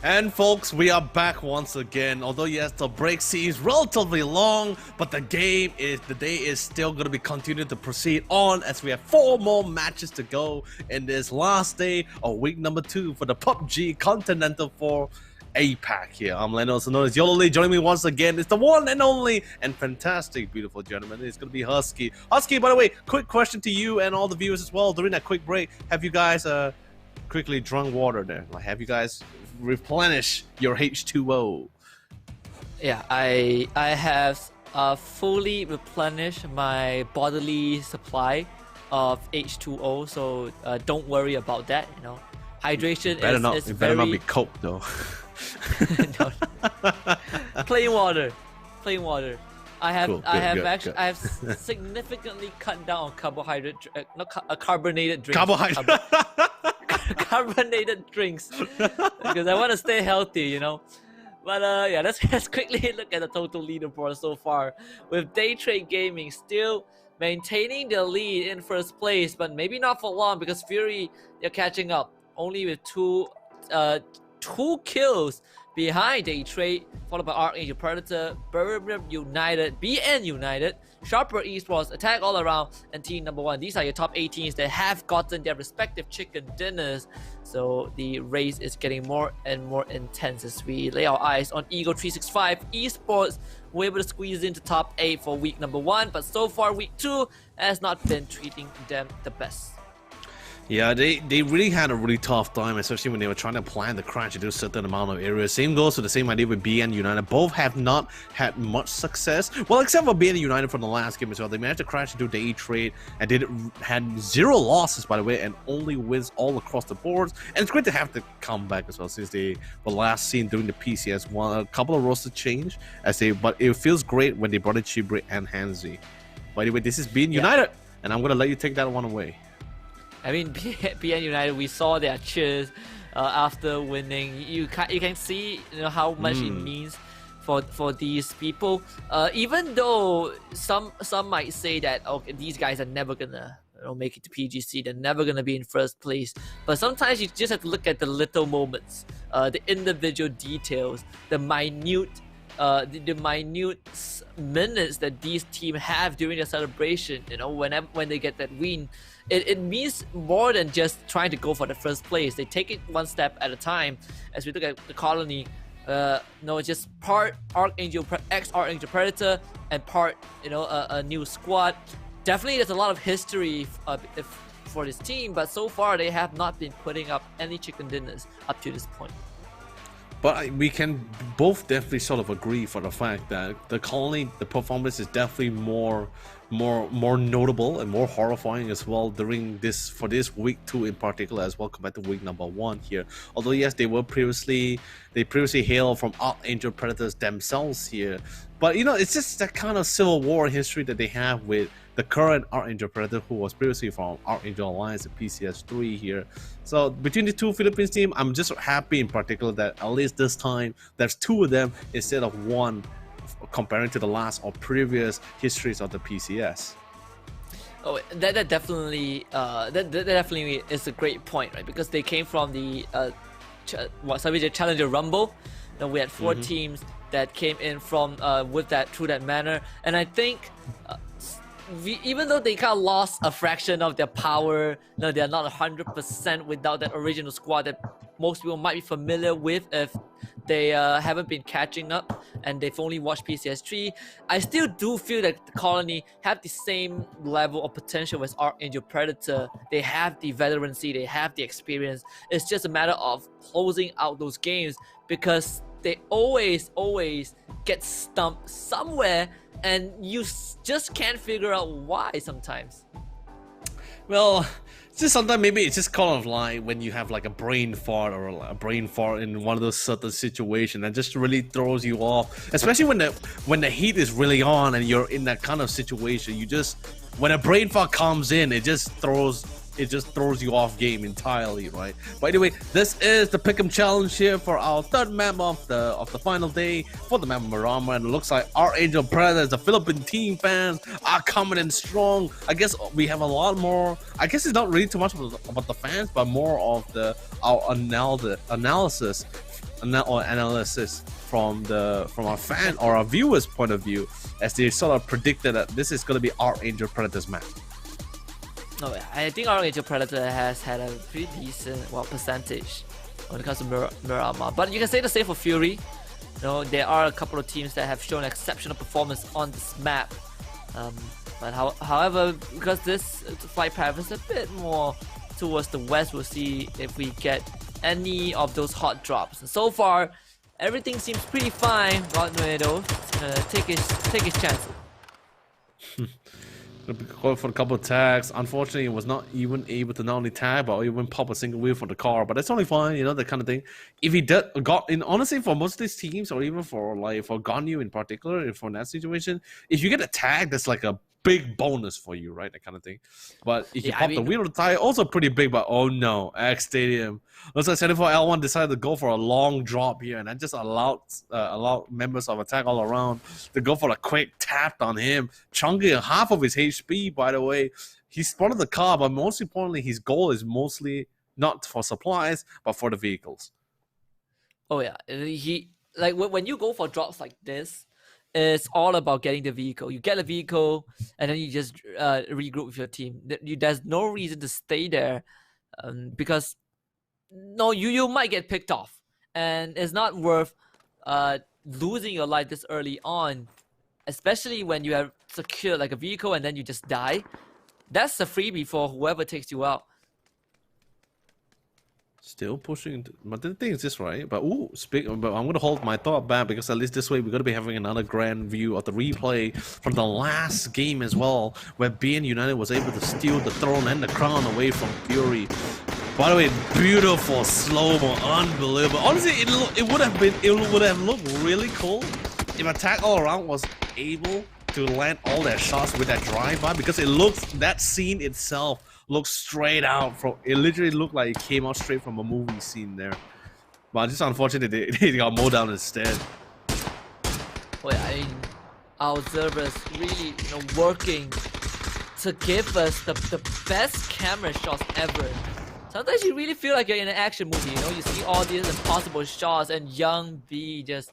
And folks, we are back once again. Although yes, the break seems relatively long, but the day is still going to be continuing to proceed on as we have 4 more matches to go in this last day of week number 2 for the PUBG Continental 4 APAC here. I'm Leno, also known as YOLO Lee. Joining me once again is the one and only and fantastic, beautiful gentleman. It's going to be Husky. Husky, by the way, quick question to you and all the viewers as well. During that quick break, have you guys quickly drunk water there? Like, have you guys replenish your H2O? Yeah, I have fully replenished my bodily supply of H2O, so don't worry about that. You know, hydration is better not be Coke though. No. Plain water. I have significantly cut down on carbohydrate, carbonated drinks. Carbonated drinks, because I want to stay healthy, you know. But yeah, let's quickly look at the total leaderboard so far, with Day Trade Gaming still maintaining the lead in first place, but maybe not for long because Fury, they're catching up, only with two kills behind Day Trade, followed by Archangel Predator, Birmingham United, BN United, Sharper Esports, Attack All Around, and Team Number 1. These are your top 8 teams that have gotten their respective chicken dinners. So the race is getting more and more intense as we lay our eyes on Eagle 365 Esports. We're able to squeeze into top 8 for week number 1, but so far week 2 has not been treating them the best. Yeah, they really had a really tough time, especially when they were trying to plan the crash to do a certain amount of areas. Same goes to the same idea with BN United. Both have not had much success. Well, except for BN United from the last game as well. They managed to crash into Day Trade and had 0 losses, by the way, and only wins all across the boards. And it's great to have the comeback as well, since they were last seen during the PCS1. A couple of roster change, but it feels great when they brought in Chibre and Hanzi. By the way, this is BN United, and I'm going to let you take that one away. I mean, BN United, we saw their cheers after winning. You can see, you know, how much it means for these people. Even though some might say that, okay, these guys are never gonna make it to PGC, they're never gonna be in first place. But sometimes you just have to look at the little moments, the individual details, the minute minutes that these teams have during their celebration. You know, when they get that win, it means more than just trying to go for the first place. They take it one step at a time. As we look at the colony, just part ex-Archangel Predator and part, a new squad. Definitely, there's a lot of history for this team, but so far they have not been putting up any chicken dinners up to this point. But we can both definitely sort of agree for the fact that the colony, the performance is definitely more notable and more horrifying as well for this week 2 in particular as well, compared to week number 1 here. Although yes, they previously hailed from Archangel Predators themselves here, but it's just that kind of civil war history that they have with the current Archangel Predator, who was previously from Archangel Alliance and PCS3 here. So between the two Philippines team, I'm just happy in particular that at least this time there's 2 of them instead of 1, comparing to the last or previous histories of the PCS. Oh, that definitely that definitely is a great point, right? Because they came from the Challenger Rumble. You know, we had 4 teams that came in from with that through that manner, and I think even though they kind of lost a fraction of their power, they're not 100% without that original squad that most people might be familiar with if they haven't been catching up and they've only watched PCS3. I still do feel that the Colony have the same level of potential as Archangel Predator. They have the veterancy, they have the experience. It's just a matter of closing out those games because they always get stumped somewhere and you just can't figure out why sometimes. Well, it's just sometimes maybe it's just kind of like when you have like a brain fart or a brain fart in one of those certain situations that just really throws you off. Especially when the heat is really on and you're in that kind of situation, when a brain fart comes in, it just throws you off game entirely, right? But anyway, this is the Pick'em Challenge here for our 3rd map of the final day for the map of Marama, and it looks like Archangel Predators, the Philippine team fans, are coming in strong. I guess we have a lot more. I guess it's not really too much about the fans, but more of our analysis from our fan or our viewers' point of view, as they sort of predicted that this is going to be Archangel Predators map. No, I think Archangel Predator has had a pretty decent percentage when it comes to Miramar. But you can say the same for Fury. You know, there are a couple of teams that have shown exceptional performance on this map. But however, because this flight path is a bit more towards the west, we'll see if we get any of those hot drops. And so far, everything seems pretty fine. Rodnuedo take his chances. Going for a couple of tags. Unfortunately, it was not even able to not only tag but even pop a single wheel for the car. But that's only fine, you know, that kind of thing. If he got in, honestly, for most of these teams, or even for Ganyu in particular, for that situation, if you get a tag, that's like a big bonus for you, right? That kind of thing. But if you pop the wheel of the tire, also pretty big. But oh no, X Stadium. Looks like 74L1 decided to go for a long drop here, and that just allowed members of attack all around to go for a quick tap on him, chunking half of his HP. By the way, he spotted the car, but most importantly, his goal is mostly not for supplies, but for the vehicles. Oh yeah, he when you go for drops like this, it's all about getting the vehicle. You get the vehicle, and then you just regroup with your team. There's no reason to stay there, because you might get picked off, and it's not worth losing your life this early on, especially when you have secured like a vehicle and then you just die. That's a freebie for whoever takes you out. Still pushing, but the thing is this, right? But but I'm gonna hold my thought back, because at least this way we're gonna be having another grand view of the replay from the last game as well, where BN United was able to steal the throne and the crown away from Fury. By the way, beautiful slow-mo, unbelievable. Honestly, it would have looked really cool if Attack All Around was able to land all their shots with that drive-by, because that scene itself looks straight out from. It literally looked like it came out straight from a movie scene there. But just unfortunate they got mowed down instead. Well, I mean, our observers really, working to give us the best camera shots ever. Sometimes you really feel like you're in an action movie, you see all these impossible shots and Young B just,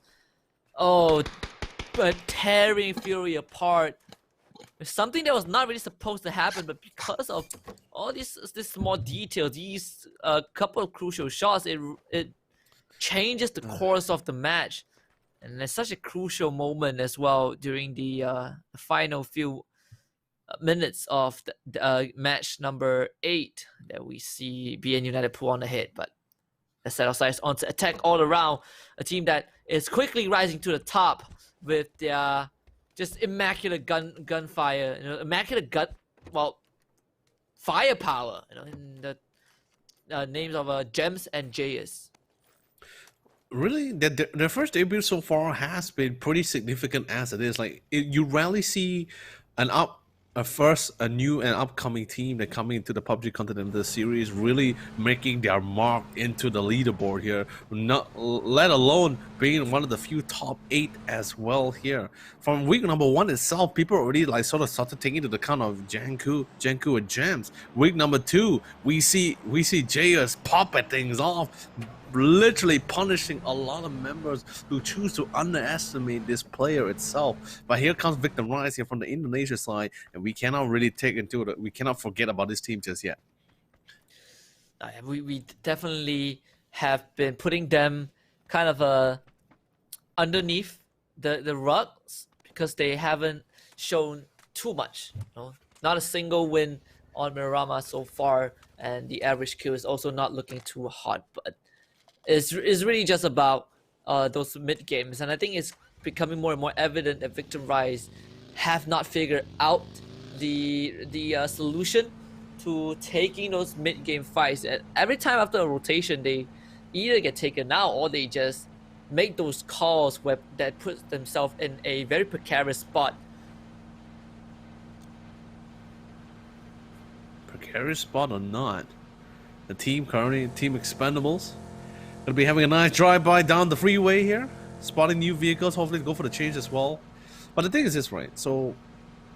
tearing Fury apart. It's something that was not really supposed to happen, but because of all these small details, these couple of crucial shots, it changes the course of the match. And it's such a crucial moment as well during the final few minutes of the match number 8 that we see BN United pull on ahead. But let's set our sights on to Attack All Around, a team that is quickly rising to the top with their just immaculate gunfire, immaculate firepower, in the names of Gems and Jayus. Really, their first debut so far has been pretty significant as it is. Like, you rarely see an a new and upcoming team that coming into the PUBG Continental series, really making their mark into the leaderboard here. Not let alone being one of the few top 8 as well here. From week number 1 itself, people already like sort of started taking into account of Janku and Gems. Week number 2, we see JS popping things off, literally punishing a lot of members who choose to underestimate this player itself. But here comes Victim Rise here from the Indonesia side, and we cannot really take into it. We cannot forget about this team just yet. We definitely have been putting them kind of underneath the rugs because they haven't shown too much. Not a single win on Miramar so far, and the average kill is also not looking too hot. But it's really just about those mid games, and I think it's becoming more and more evident that Victim Rise have not figured out the solution to taking those mid game fights. And every time after a rotation, they either get taken out or they just make those calls that puts themselves in a very precarious spot. Precarious spot or not, the team currently, Team Expendables, gonna be having a nice drive-by down the freeway here, spotting new vehicles, hopefully go for the change as well. But the thing is this, right? So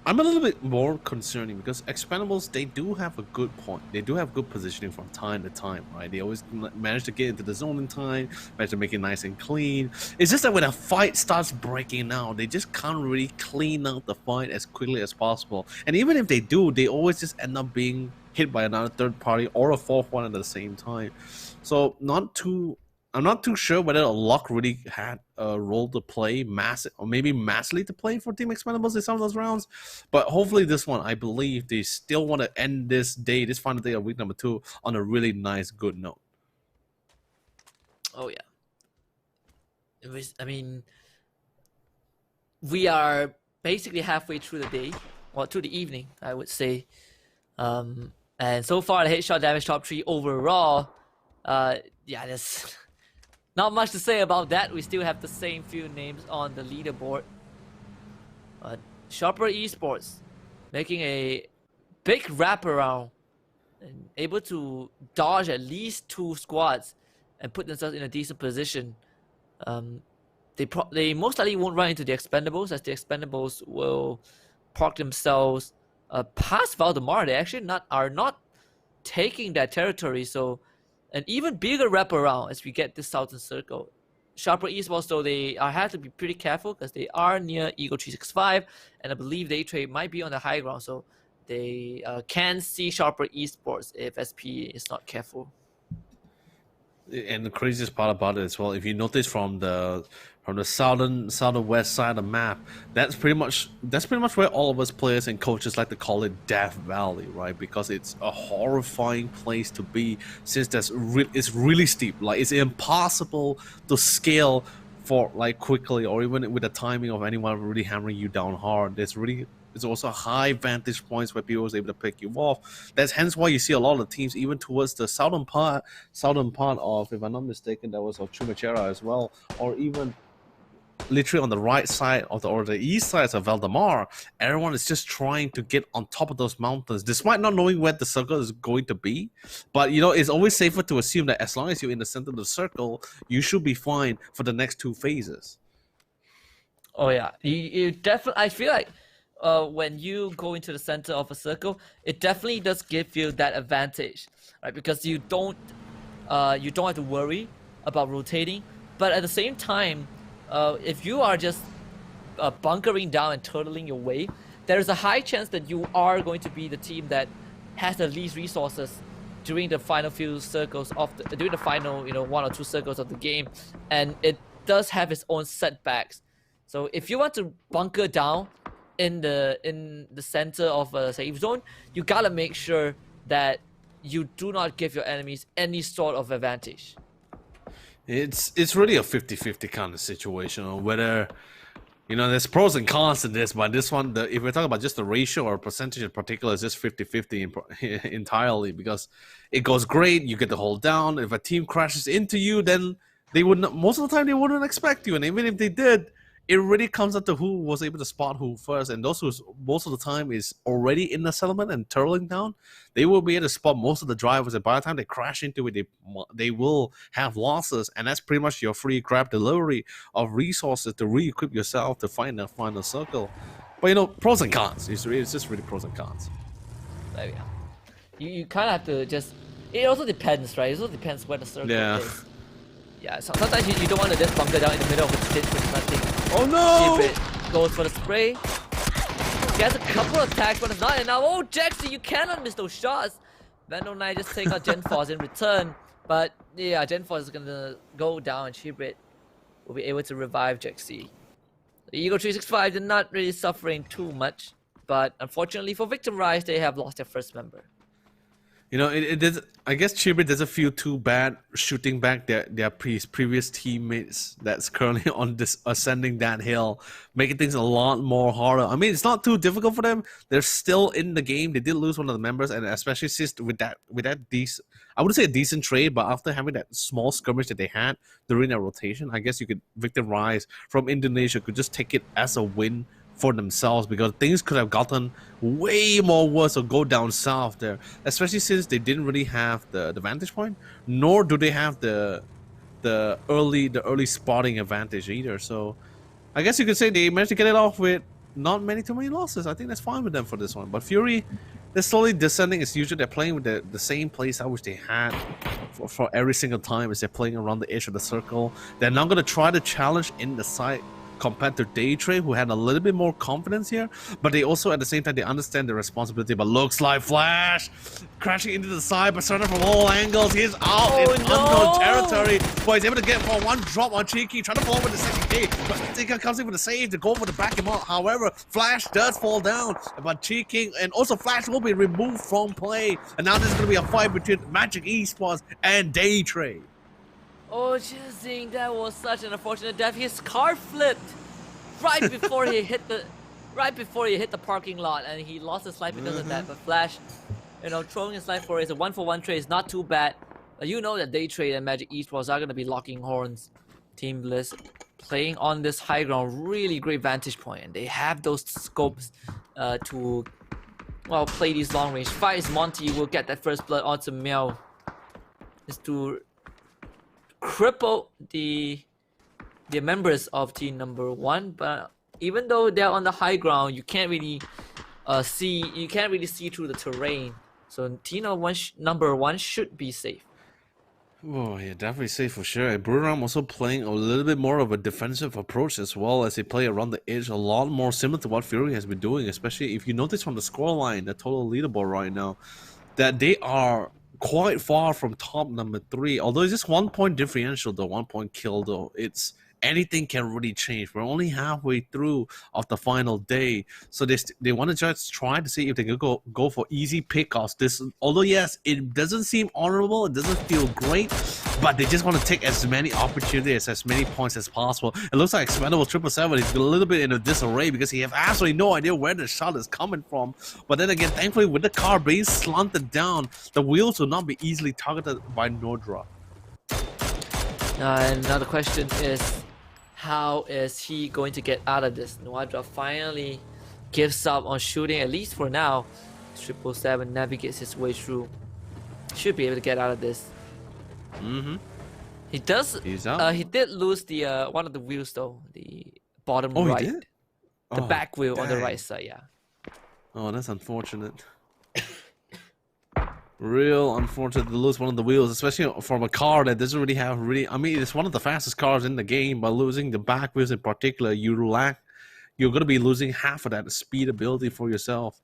I'm a little bit more concerning because Expendables, they do have a good point. They do have good positioning from time to time, right? They always manage to get into the zone in time, manage to make it nice and clean. It's just that when a fight starts breaking out, they just can't really clean out the fight as quickly as possible. And even if they do, they always just end up being hit by another third party or a fourth one at the same time. So I'm not too sure whether luck really had a role to play, massively to play for Team Expendables in some of those rounds. But hopefully this one, I believe they still want to end this final day of week number 2 on a really nice, good note. Oh yeah. I mean, we are basically halfway through the day, or through the evening, I would say. And so far, the headshot damage top 3 overall, yeah, there's not much to say about that. We still have the same few names on the leaderboard. Sharper Esports making a big wraparound and able to dodge at least 2 squads and put themselves in a decent position. They most likely won't run into the Expendables, as the Expendables will park themselves past Valdemar. They actually are not taking that territory, so an even bigger wraparound as we get this southern circle. Sharper Esports, though, they have to be pretty careful because they are near Eagle 365, and I believe they trade might be on the high ground, so they can see Sharper Esports if SP is not careful. And the craziest part about it as well, if you notice from the southwest side of the map, that's pretty much where all of us players and coaches like to call it Death Valley, right? Because it's a horrifying place to be, since it's really steep. Like, it's impossible to scale for like quickly, or even with the timing of anyone really hammering you down hard. It's also high vantage points where people is able to pick you off. That's hence why you see a lot of teams even towards the southern part of, if I'm not mistaken, that was of Chumachera as well, or even literally on the right side of the east side of Valdemar. Everyone is just trying to get on top of those mountains, despite not knowing where the circle is going to be. But it's always safer to assume that as long as you're in the center of the circle, you should be fine for the next 2 phases. Oh yeah, you definitely. I feel like when you go into the center of a circle, it definitely does give you that advantage, right? Because you don't have to worry about rotating, but at the same time, if you are just bunkering down and turtling your way, there is a high chance that you are going to be the team that has the least resources during the final few circles during the final 1 or 2 circles of the game, and it does have its own setbacks. So if you want to bunker down in the center of a safe zone, you gotta make sure that you do not give your enemies any sort of advantage. It's really a 50-50 kind of situation, or whether there's pros and cons to this, but this one, if we're talking about just the ratio or percentage in particular, it's just 50-50 entirely, because it goes great, you get the hold down. If a team crashes into you, then they wouldn't, most of the time they wouldn't expect you, and even if they did, it really comes up to who was able to spot who first, and those who most of the time is already in the settlement and turtling down, they will be able to spot most of the drivers, and by the time they crash into it, they will have losses, and that's pretty much your free grab delivery of resources to re-equip yourself to find that final circle. But you know, pros and cons. It's just really pros and cons. There we go. You kind of have to just. It also depends, right? It also depends where the circle is. Yeah, so sometimes you don't want to just bunker down in the middle of a pit with nothing. Oh no! It goes for the spray. He has a couple of attacks, but it's not enough. Oh, Jaxi, you cannot miss those shots. Vandal Knight just take out Gen Force in return. But yeah, Gen Force is gonna go down and Chibrit will be able to revive Jaxi. Eagle 365, they're not really suffering too much. But unfortunately for Victim Rise, they have lost their first member. You know, I guess Chibrit doesn't feel too bad shooting back their previous teammates that's currently on this ascending that hill, making things a lot more harder. I mean, it's not too difficult for them. They're still in the game. They did lose one of the members, and especially since with that decent, I wouldn't say a decent trade, but after having that small skirmish that they had during their rotation, I guess you could Victim Rise from Indonesia could just take it as a win for themselves, because things could have gotten way more worse or go down south there, especially since they didn't really have the vantage point, nor do they have the early spotting advantage either. So I guess you could say they managed to get it off with not too many losses. I think that's fine with them for this one. But Fury, they're slowly descending as usual. They're playing with the same playstyle which they had for every single time as they're playing around the edge of the circle. They're not going to try to challenge in the side compared to Daytrade, who had a little bit more confidence here, but they also at the same time they understand the responsibility. But looks like Flash crashing into the side, but starting from all angles. He's out in unknown territory, but he's able to get for one drop on Cheeky, trying to fall with the second K, but Tika comes in with the save to go for the back him up. However, Flash does fall down, but Cheeky and also Flash will be removed from play, and now there's going to be a fight between Magic Esports and Daytrade. Oh, Jizing, that was such an unfortunate death. His car flipped right before he hit the parking lot, and he lost his life because of that. But Flash, you know, throwing his life for it is a 1-for-1 trade is not too bad. You know that Daytrade and Magic Esports are going to be locking horns. Team Bliss playing on this high ground, really great vantage point, and they have those scopes to, well, play these long range fights. Monty will get that first blood onto Meow, is to cripple the members of team number one. But even though they're on the high ground, you can't really see through the terrain. So team number one should be safe. Oh yeah, definitely safe for sure. And Bruram also playing a little bit more of a defensive approach as well, as they play around the edge a lot more similar to what Fury has been doing. Especially if you notice from the scoreline, the total leaderboard right now, that they are quite far from top number 3. Although it's just 1 point differential, though 1 point kill, though it's anything can really change. We're only halfway through of the final day, so they want to just try to see if they can go for easy pickoffs. This, although yes, it doesn't seem honorable, it doesn't feel great, but they just want to take as many opportunities, as many points as possible. It looks like Expendable 777 is a little bit in a disarray because he has absolutely no idea where the shot is coming from. But then again, thankfully, with the car being slanted down, the wheels will not be easily targeted by Nodra. Another question is, how is he going to get out of this? Nodra finally gives up on shooting, at least for now. 777 navigates his way through. Should be able to get out of this. He does. He's out. He did lose the one of the wheels though, the bottom right, he did? The back wheel dang. on the right side. Yeah. Oh, that's unfortunate. Real unfortunate to lose one of the wheels, especially from a car that doesn't really have I mean, it's one of the fastest cars in the game, but losing the back wheels in particular, you're going to be losing half of that speed ability for yourself.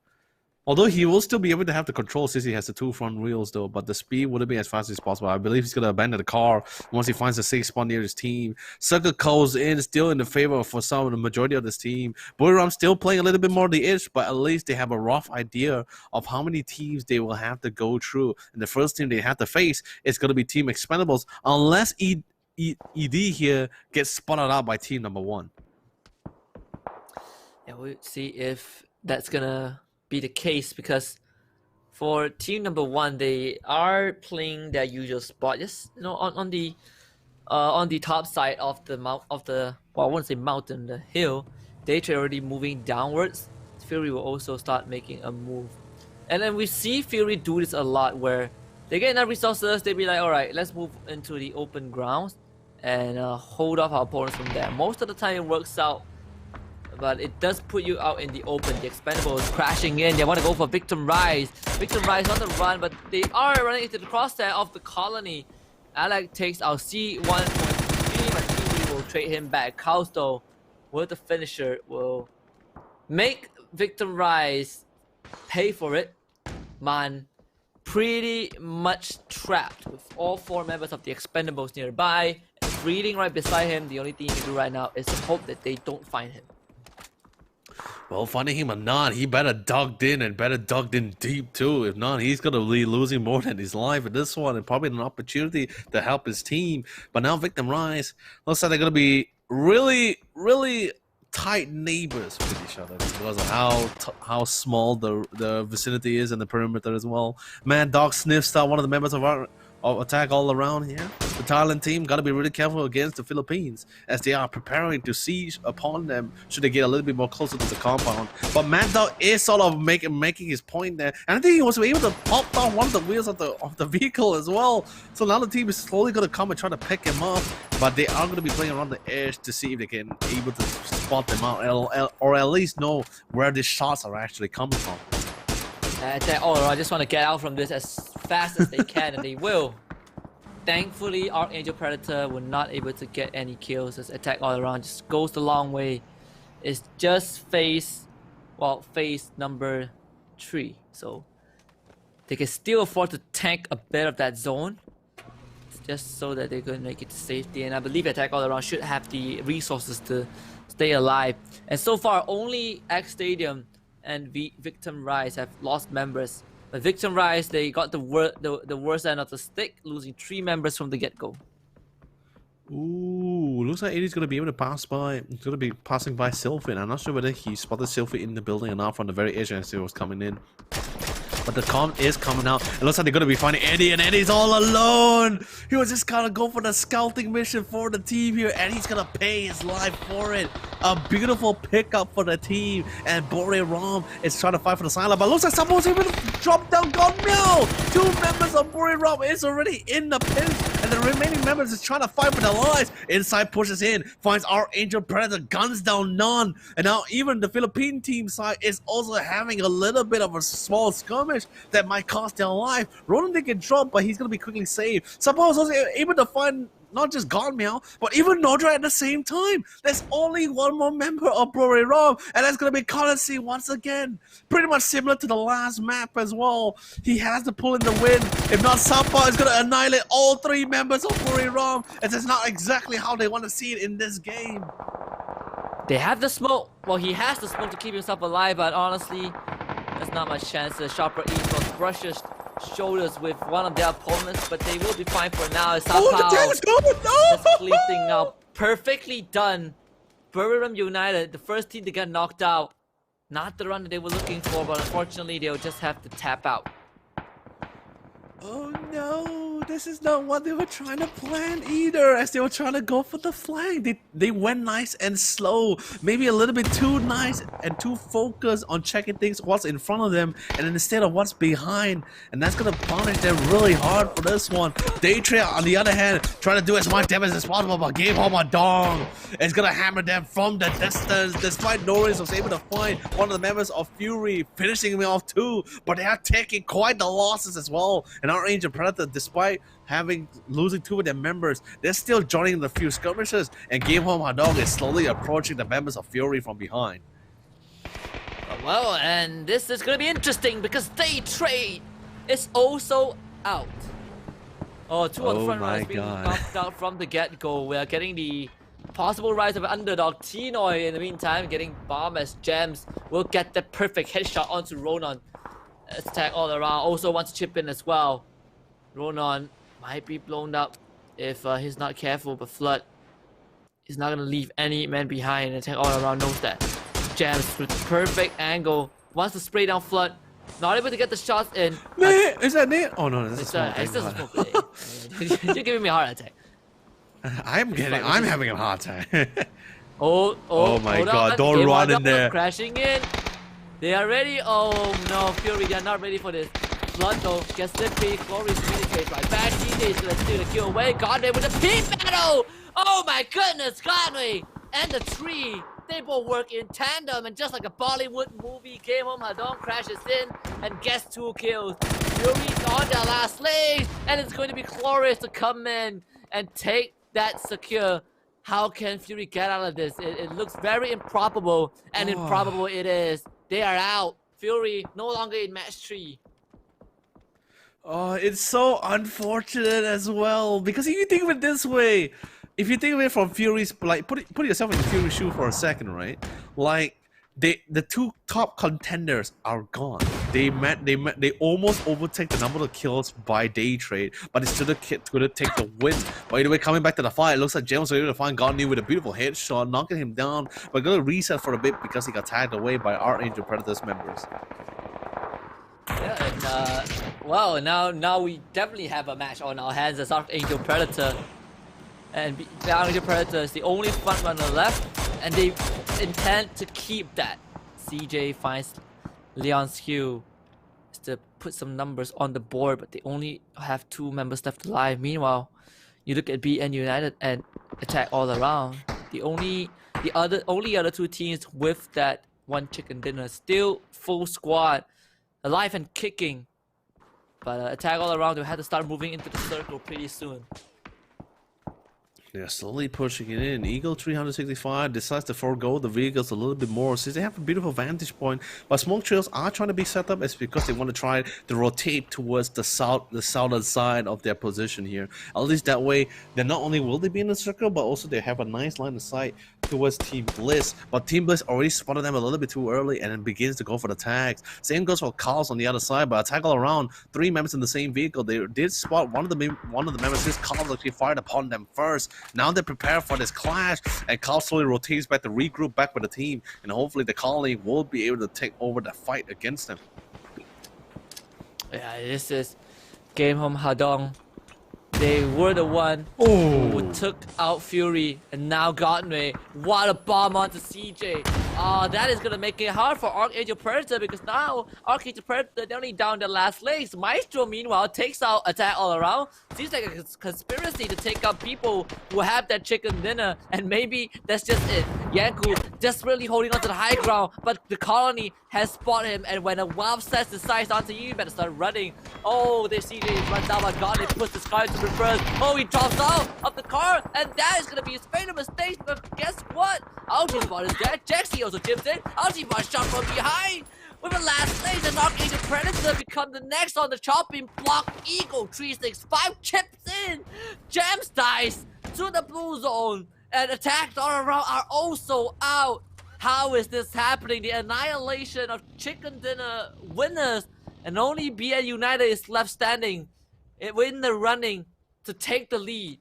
Although he will still be able to have the control since he has the 2 front wheels though, but the speed wouldn't be as fast as possible. I believe he's going to abandon the car once he finds a safe spot near his team. Circle calls in, still in the favor for some of the majority of this team. Buriram still playing a little bit more the edge, but at least they have a rough idea of how many teams they will have to go through. And the first team they have to face is going to be Team Expendables, unless ED here gets spotted out by team number 1. Yeah, we'll see if that's going to be the case, because for team number 1 they are playing their usual spot, just on the on the top side of the well, I wouldn't say mountain, the hill, Daytrade already moving downwards. Fury will also start making a move. And then we see Fury do this a lot where they get enough resources, they be like, alright, let's move into the open grounds and hold off our opponents from there. Most of the time it works out, but it does put you out in the open. The Expendables crashing in, they want to go for Victim Rise. Victim Rise on the run, but they are running into the crosshair of the colony. Alec takes our C1.3, but Fury will trade him back. Kausto with the finisher will make Victim Rise pay for it. Man, pretty much trapped with all 4 members of the Expendables nearby. Breathing right beside him, the only thing he can do right now is to hope that they don't find him. Well, finding him or not, he better ducked in and better ducked in deep too. If not, he's gonna be losing more than his life in this one, and probably an opportunity to help his team. But now Victim Rise looks like they're gonna be really tight neighbors with each other because of how small the vicinity is and the perimeter as well. Mad Dog sniffs out one of the members of our attack all around here. The Thailand team got to be really careful against the Philippines as they are preparing to siege upon them should they get a little bit more closer to the compound. But Mad Dog is sort of making his point there, and I think he was able to pop down one of the wheels of the vehicle as well. So now the team is slowly going to come and try to pick him up, but they are going to be playing around the edge to see if they can able to spot them out or at least know where the shots are actually coming from. I just want to get out from this as fast as they can, and they will. Thankfully, Archangel Predator were not able to get any kills as Attack All Around just goes the long way. It's just phase number 3, so they can still afford to tank a bit of that zone just so that they can make it to safety. And I believe Attack All Around should have the resources to stay alive. And so far, only X Stadium and Victim Rise have lost members. But Victim Rise, they got the worst end of the stick, losing 3 members from the get-go. Ooh, looks like Eddie's gonna be able to pass by. He's gonna be passing by Sylphid. I'm not sure whether he spotted Sylphid in the building or not from the very edge as he was coming in. But the comp is coming out. It looks like they're going to be finding Eddie, and Eddie's all alone. He was just going to go for the scouting mission for the team here, and he's going to pay his life for it. A beautiful pickup for the team, and Bore Rom is trying to fight for the sideline, but looks like someone's able to drop down God Meow. 2 members of Bore Rom is already in the pinch, and the remaining members is trying to fight for their lives. Inside pushes in, finds Archangel Predator, guns down none, and now even the Philippine team side is also having a little bit of a small skirmish that might cost their life. Ronan did get dropped, but he's going to be quickly saved. Suppose also able to find not just God Meow, but even Nodra at the same time. There's only one more member of Bore Rom, and that's going to be Currency once again. Pretty much similar to the last map as well. He has to pull in the win. If not, Sapa is going to annihilate all 3 members of Bore Rom, and that's not exactly how they want to see it in this game. They have the smoke. Well, he has the smoke to keep himself alive, but honestly, there's not much chance. The Sharper Esports brushes shoulders with one of their opponents, but they will be fine for now. Oh, the tank is going! No! That's cleaning up. Perfectly done. Buriram United, the first team to get knocked out. Not the run that they were looking for, but unfortunately, they'll just have to tap out. Oh no, this is not what they were trying to plan either, as they were trying to go for the flank. They went nice and slow, maybe a little bit too nice and too focused on checking things what's in front of them and instead of what's behind, and that's gonna punish them really hard for this one. Daytrade on the other hand, trying to do as much damage as possible, but gave home a dong. It's gonna hammer them from the distance, despite Norris was able to find one of the members of Fury, finishing him off too, but they are taking quite the losses as well. And Archangel Predator, despite losing 2 of their members, they're still joining the few skirmishes, and Game Home Hadong is slowly approaching the members of Fury from behind. Well, and this is gonna be interesting because Daytrade is also out. Oh, 2 on the front runners being knocked out from the get-go. We are getting the possible rise of an underdog. Tinoy, in the meantime, getting bomb as Gems will get the perfect headshot onto Ronan. Attack all around, also wants to chip in as well. Ronan might be blown up if he's not careful, but Flood is not going to leave any man behind. Attack all around knows that. Jams with perfect angle, wants to spray down Flood, not able to get the shots in. Is that Nate? Oh no, that's a small thing. It's just a smoke. You're giving me a heart attack. I'm having a hard time. Oh my hold God, on. don't They run were in there. Crashing in. They are ready. Oh no, Fury, they're not ready for this. Flood though gets Zippy. Glory's communicates right back. DJ's gonna steal the kill away. Godway with a pin battle. Oh my goodness, Godway and the tree. They both work in tandem, and just like a Bollywood movie, Game Home Hadong crashes in and gets 2 kills. Fury's on their last leg, and it's going to be glorious to come in and take that secure. How can Fury get out of this? It looks very improbable, and improbable it is. They are out. Fury no longer in match 3. Oh, it's so unfortunate as well, because if you think of it this way, if you think of it from Fury's, like, put yourself in Fury's shoe for a second, right? Like, the 2 top contenders are gone. They almost overtake the number of kills by day trade, but it's still gonna take the win. By the way, coming back to the fight, it looks like James was able to find Godney with a beautiful headshot, knocking him down, but gonna reset for a bit because he got tagged away by Archangel Predators members. Yeah, and well, now we definitely have a match on our hands as Archangel Predator. And the Archangel Predator is the only front runner left, and they intend to keep that. CJ finds Leon's Hugh to put some numbers on the board, but they only have 2 members left alive. Meanwhile, you look at BN United and Attack All Around. The only other 2 teams with that 1 chicken dinner, still full squad, alive and kicking. But Attack All Around, they had to start moving into the circle pretty soon. They're slowly pushing it in. Eagle 365 decides to forego the vehicles a little bit more since they have a beautiful vantage point. But smoke trails are trying to be set up. It's because they want to try to rotate towards the southern side of their position here. At least that way, then not only will they be in the circle, but also they have a nice line of sight towards Team Bliss. But Team Bliss already spotted them a little bit too early and then begins to go for the tags. Same goes for Carl's on the other side, but Attack All Around, 3 members in the same vehicle. They did spot one of the members. His Carl actually fired upon them first. Now they prepare for this clash, and Carl slowly rotates back to regroup back with the team, and hopefully the colony will be able to take over the fight against them. Yeah, this is Game Home Hadong. They were the one who took out Fury, and now Godway. What a bomb onto CJ. That is gonna make it hard for Archangel Predator, because now Archangel Predator, they're only down their last legs. Maestro, meanwhile, takes out Attack All Around. Seems like a conspiracy to take out people who have that chicken dinner, and maybe that's just it. Yanku desperately holding on to the high ground, but the colony has spotted him, and when a Valve sets the sights onto you, you better start running. Oh, the CJ runs out, but Godway puts this car into reverse. Oh, he drops out of the car, and that is gonna be his fatal mistake, but guess what? Ultimate is dead. Jaxi also chips in. Ultimate shot from behind. With the last laser, and Archangel Predator become the next on the chopping block. Eagle 365 chips in. Jams dies to the blue zone, and Attacks All Around are also out. How is this happening? The annihilation of Chicken Dinner winners, and only BN United is left standing in the running to take the lead.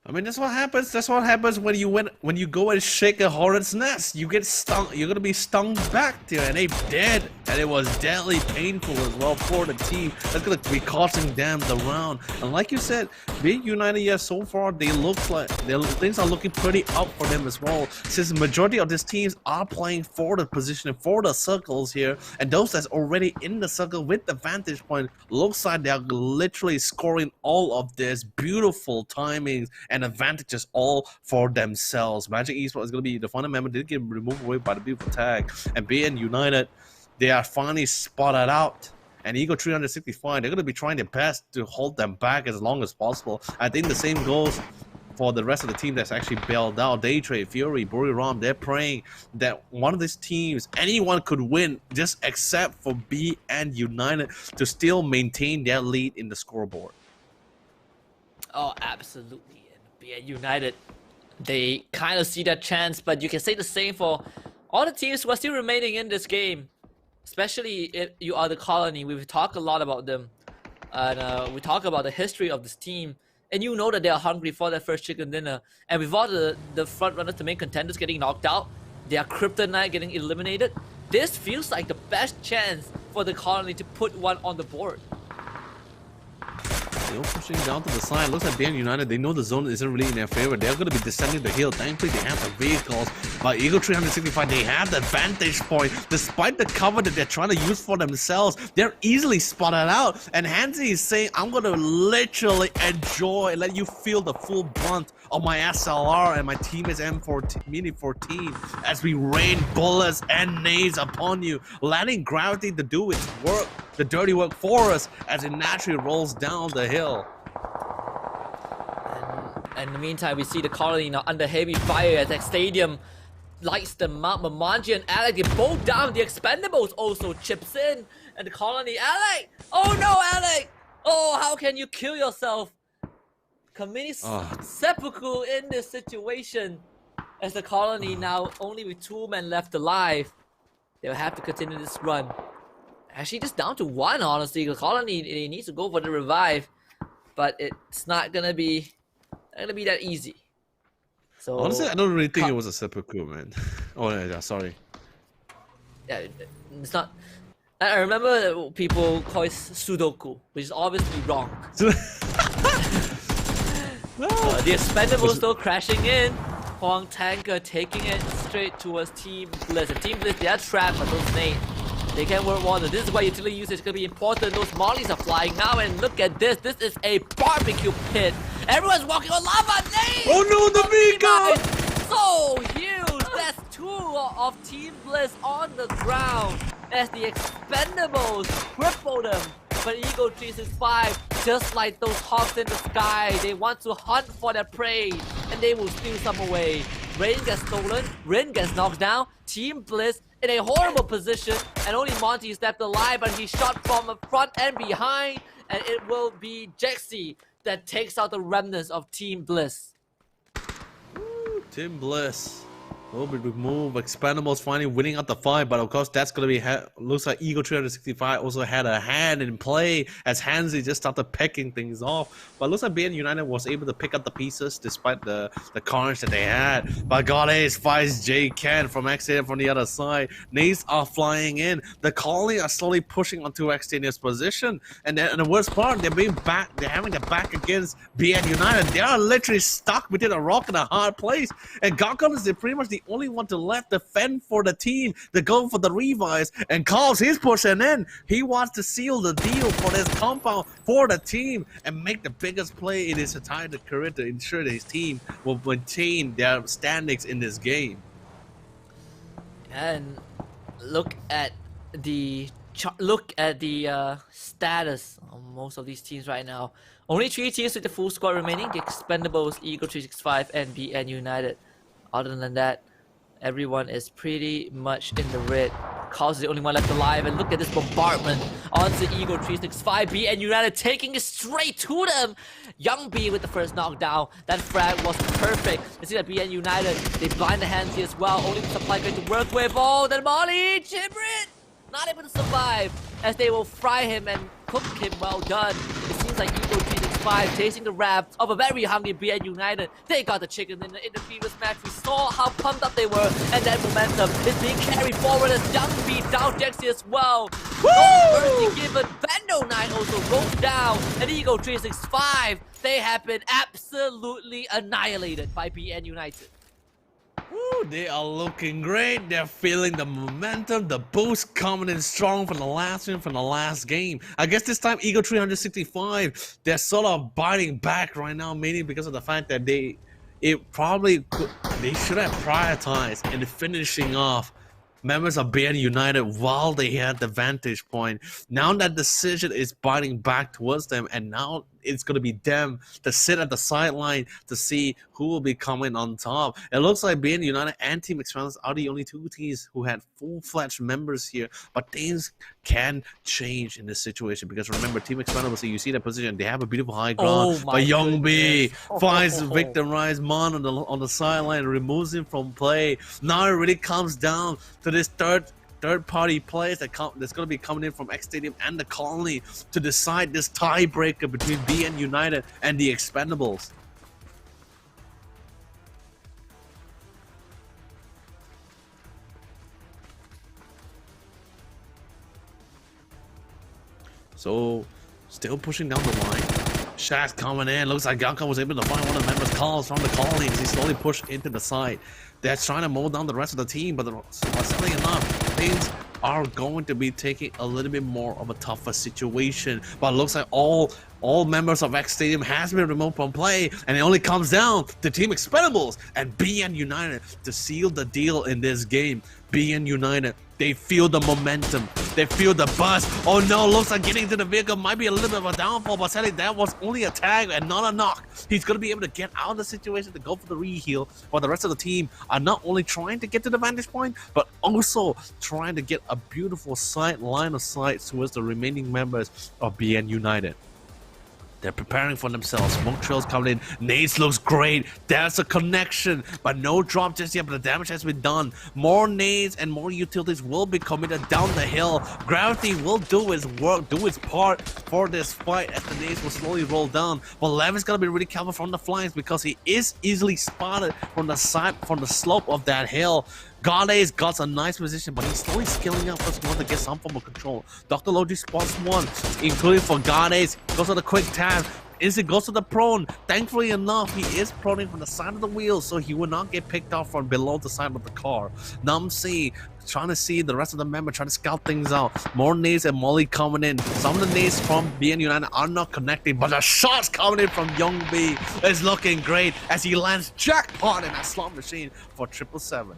I mean, that's what happens. That's what happens when you go and shake a hornet's nest. You get stung. You're gonna be stung back there, and they did, and it was deadly painful as well for the team. That's gonna be costing them the round. And like you said, Big United, yes, so far they look like things are looking pretty up for them as well. Since the majority of these teams are playing for the position, for the circles here, and those that's already in the circle with the vantage point, looks like they're literally scoring all of this beautiful timings and advantages all for themselves. Magic Esports is going to be the final member. Did get removed away by the beautiful tag, and BN United, they are finally spotted out. And Eagle 365, they're going to be trying their best to hold them back as long as possible. I think the same goes for the rest of the team that's actually bailed out. Daytrade, Fury, Buriram, they're praying that one of these teams, anyone could win, just except for BN United to still maintain their lead in the scoreboard. Oh, absolutely. And BN United, they kind of see that chance, but you can say the same for all the teams who are still remaining in this game. Especially if you are the colony. We've talked a lot about them. And we talk about the history of this team. And you know that they are hungry for their first chicken dinner. And with all the front runners, the main contenders getting knocked out, their Kryptonite getting eliminated, this feels like the best chance for the colony to put one on the board. Still pushing down to the side. Looks like BN United, they know the zone isn't really in their favor. They're going to be descending the hill. Thankfully, they have the vehicles. But Eagle 365, they have the vantage point. Despite the cover that they're trying to use for themselves, they're easily spotted out. And Hansi is saying, I'm going to literally enjoy, let you feel the full brunt of my SLR and my teammate's M14, Mini 14 as we rain bullets and nades upon you, letting gravity to do its work, the dirty work for us as it naturally rolls down the hill. And in the meantime, we see the colony now under heavy fire as that stadium lights them up. Mamanji and Alec, they both down. The Expendables also chips in. And the colony, Alec! Oh no, Alec! Oh, how can you kill yourself? Committing seppuku in this situation. As the colony now only with 2 men left alive. They'll have to continue this run. Actually, just down to 1, honestly. The colony, they need to go for the revive. But it's not gonna be that easy. So honestly, I don't really think it was a seppuku, man. Oh yeah, sorry. Yeah, it's not. I remember people call it Sudoku, which is obviously wrong. The Expendables still crashing in. Huang Tanker taking it straight towards Team Bliss. And Team Bliss, they are trapped by those nades. They can't work wonder. This is why utility usage is going to be important. Those mollies are flying now, and look at this. This is a barbecue pit. Everyone's walking on lava. Nades! Oh no, the Mika! So huge. That's 2 of Team Bliss on the ground as the Expendables cripple them. But Eagle 365, just like those hawks in the sky, they want to hunt for their prey, and they will steal some away. Rain gets stolen, Rin gets knocked down, Team Bliss in a horrible position, and only Monty is left alive, but he's shot from the front and behind, and it will be Jexy that takes out the remnants of Team Bliss. Team Bliss. A little bit remove. Expendables finally winning out the fight, but of course that's gonna be looks like Eagle 365 also had a hand in play as Hansi just started picking things off. But it looks like BN United was able to pick up the pieces despite the carnage that they had. But God Ace fights J Ken from X-Stadium from the other side. Nades are flying in. The colony are slowly pushing onto X-Stadium's position, and then the worst part, they're having their back against BN United. They are literally stuck between a rock and a hard place. And Gargon is pretty much the only one to left defend for the team to go for the revives, and Carl's he's pushing in. He wants to seal the deal for this compound for the team and make the biggest play in his entire career to ensure that his team will maintain their standings in this game. And look at the status of most of these teams right now. Only 3 teams with the full squad remaining: the Expendables, Eagle 365, and BN United. Other than that, everyone is pretty much in the red. Carl's is the only one left alive, and look at this bombardment onto Eagle 365. BN United taking it straight to them. Young B with the first knockdown. That frag was perfect. You see that BN United, they blind the hands here as well. Only the supply going to work with. Oh, then Molly, Chibrit, not able to survive as they will fry him and cook him. Well done. It seems like Eagle 365 chasing the wrath of a very hungry BN United. They got the chicken in the previous match. We saw how pumped up they were, and that momentum is being carried forward as Young B down Jexy as well. No mercy given. Bando 9 also goes down, and Eagle 365, they have been absolutely annihilated by BN United. Woo, they are looking great. They're feeling the momentum, the boost coming in strong from the last win, from the last game. I guess this time Eagle 365, they're sort of biting back right now, mainly because of the fact that they should have prioritized in finishing off members of BN United while they had the vantage point. Now that decision is biting back towards them, and now it's going to be them to sit at the sideline to see who will be coming on top. It looks like BN United and Team Expanse are the only 2 teams who had full-fledged members here, but things can change in this situation because remember, Team Expandables, you see that position, they have a beautiful high ground, but Young B finds victimized Mon on the sideline, removes him from play. Now it really comes down to this third-party players that's going to be coming in from X Stadium and the Colony to decide this tiebreaker between BN United and the Expendables. So, still pushing down the line. Shaz coming in. Looks like Ganka was able to find one of the members' calls from the colleagues. He slowly pushed into the side. They're trying to mow down the rest of the team, but sadly enough, things are going to be taking a little bit more of a tougher situation. But it looks like all members of X Stadium has been removed from play, and it only comes down to Team Expendables and BN United to seal the deal in this game. BN United, they feel the momentum, they feel the buzz. Oh no, looks like getting to the vehicle might be a little bit of a downfall, but sadly that was only a tag and not a knock. He's going to be able to get out of the situation to go for the re-heal, while the rest of the team are not only trying to get to the vantage point, but also trying to get a beautiful line of sight towards the remaining members of BN United. They're preparing for themselves. Smoke trails coming in. Nades looks great. There's a connection, but no drop just yet. But the damage has been done. More nades and more utilities will be committed down the hill. Gravity will do its work, do its part for this fight as the nades will slowly roll down. But Levin's gonna be really careful from the flanks because he is easily spotted from the side, from the slope of that hill. Gades got a nice position, but he's slowly scaling up because he wants to get some form of control. Dr. Logi spots one, including for Gades. Goes to the quick tab. Izzy goes to the prone. Thankfully enough, he is proning from the side of the wheel, so he will not get picked off from below the side of the car. Numsy trying to see the rest of the member, trying to scout things out. More nades and Molly coming in. Some of the nades from BN United are not connecting, but the shots coming in from Young B is looking great as he lands jackpot in that slot machine for 777.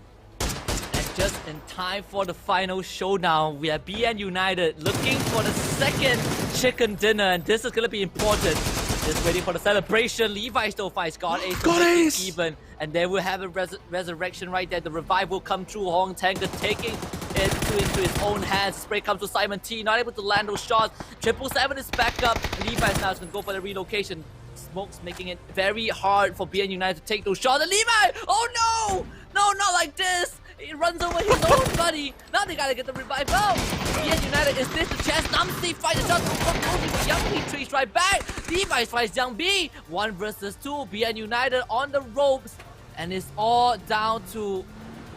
Just in time for the final showdown, we have BN United looking for the second chicken dinner, and this is going to be important. Just waiting for the celebration. Levi still fights God Ace. God Ace! Even, and they will have a resurrection right there. The revive will come through. Hong Tanker taking it into his own hands. Spray comes to Simon T, not able to land those shots. 777 is back up. Levi's now is going to go for the relocation. Smoke's making it very hard for BN United to take those shots. And Levi! Oh no! No, not like this! He runs over his own buddy. Now they gotta get the revive out. BN United, is this the chance? Namsi fights the shot from Kogi, but Young B trees right back. Levi fights Young B. 1 versus 2. BN United on the ropes. And it's all down to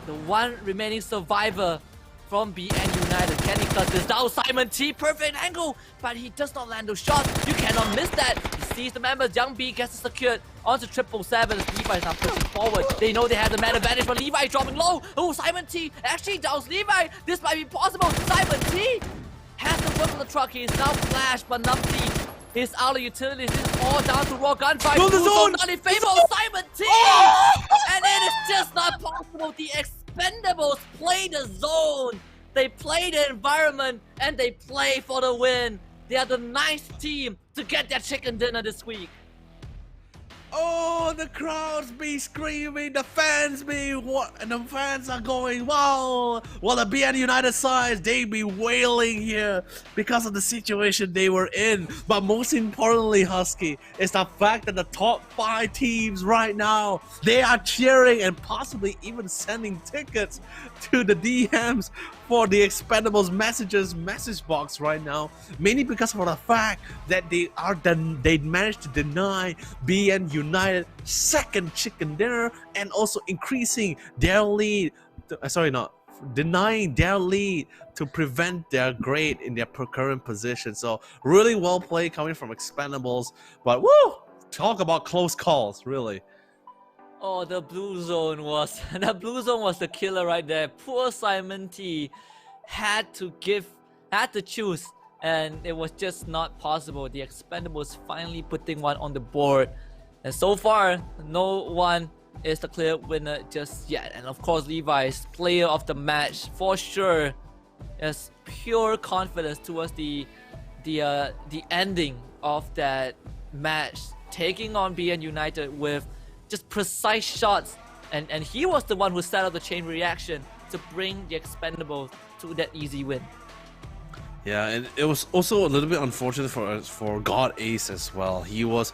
the one remaining survivor from BN United. Can he cut this down? Simon T, perfect angle, but he does not land those shots. You cannot miss that. He sees the members. Young B gets it secured onto 777. Levi's now pushing forward. They know they have the man advantage, but Levi dropping low. Oh, Simon T actually downs Levi. This might be possible. Simon T has to work on the truck. He is now flashed, but Numpty is out of utilities. It's all down to raw gunfight. Go the zone! Not in favor of Simon T. And it is just not possible. The Expendables play the zone. They play the environment and they play for the win. They are the nice team to get their chicken dinner this week. Oh, the crowds be screaming, the fans be what, and the fans are going, wow. Well, the BN United side, they be wailing here because of the situation they were in. But most importantly, Husky, is the fact that the top 5 teams right now, they are cheering and possibly even sending tickets to the DMs for the Expendables message box right now, mainly because of the fact that they managed to deny BN United second chicken dinner and also increasing their lead. Denying their lead to prevent their grade in their current position. So really well played coming from Expendables, but woo, talk about close calls, really. Oh, the blue zone was the killer right there. Poor Simon T had to choose, and it was just not possible. The Expendables finally putting one on the board, and so far no one is the clear winner just yet. And of course, Levi's player of the match for sure. Has pure confidence towards the ending of that match, taking on BN United with just precise shots, and he was the one who set up the chain reaction to bring the Expendables to that easy win. Yeah, and it was also a little bit unfortunate for God Ace as well. He was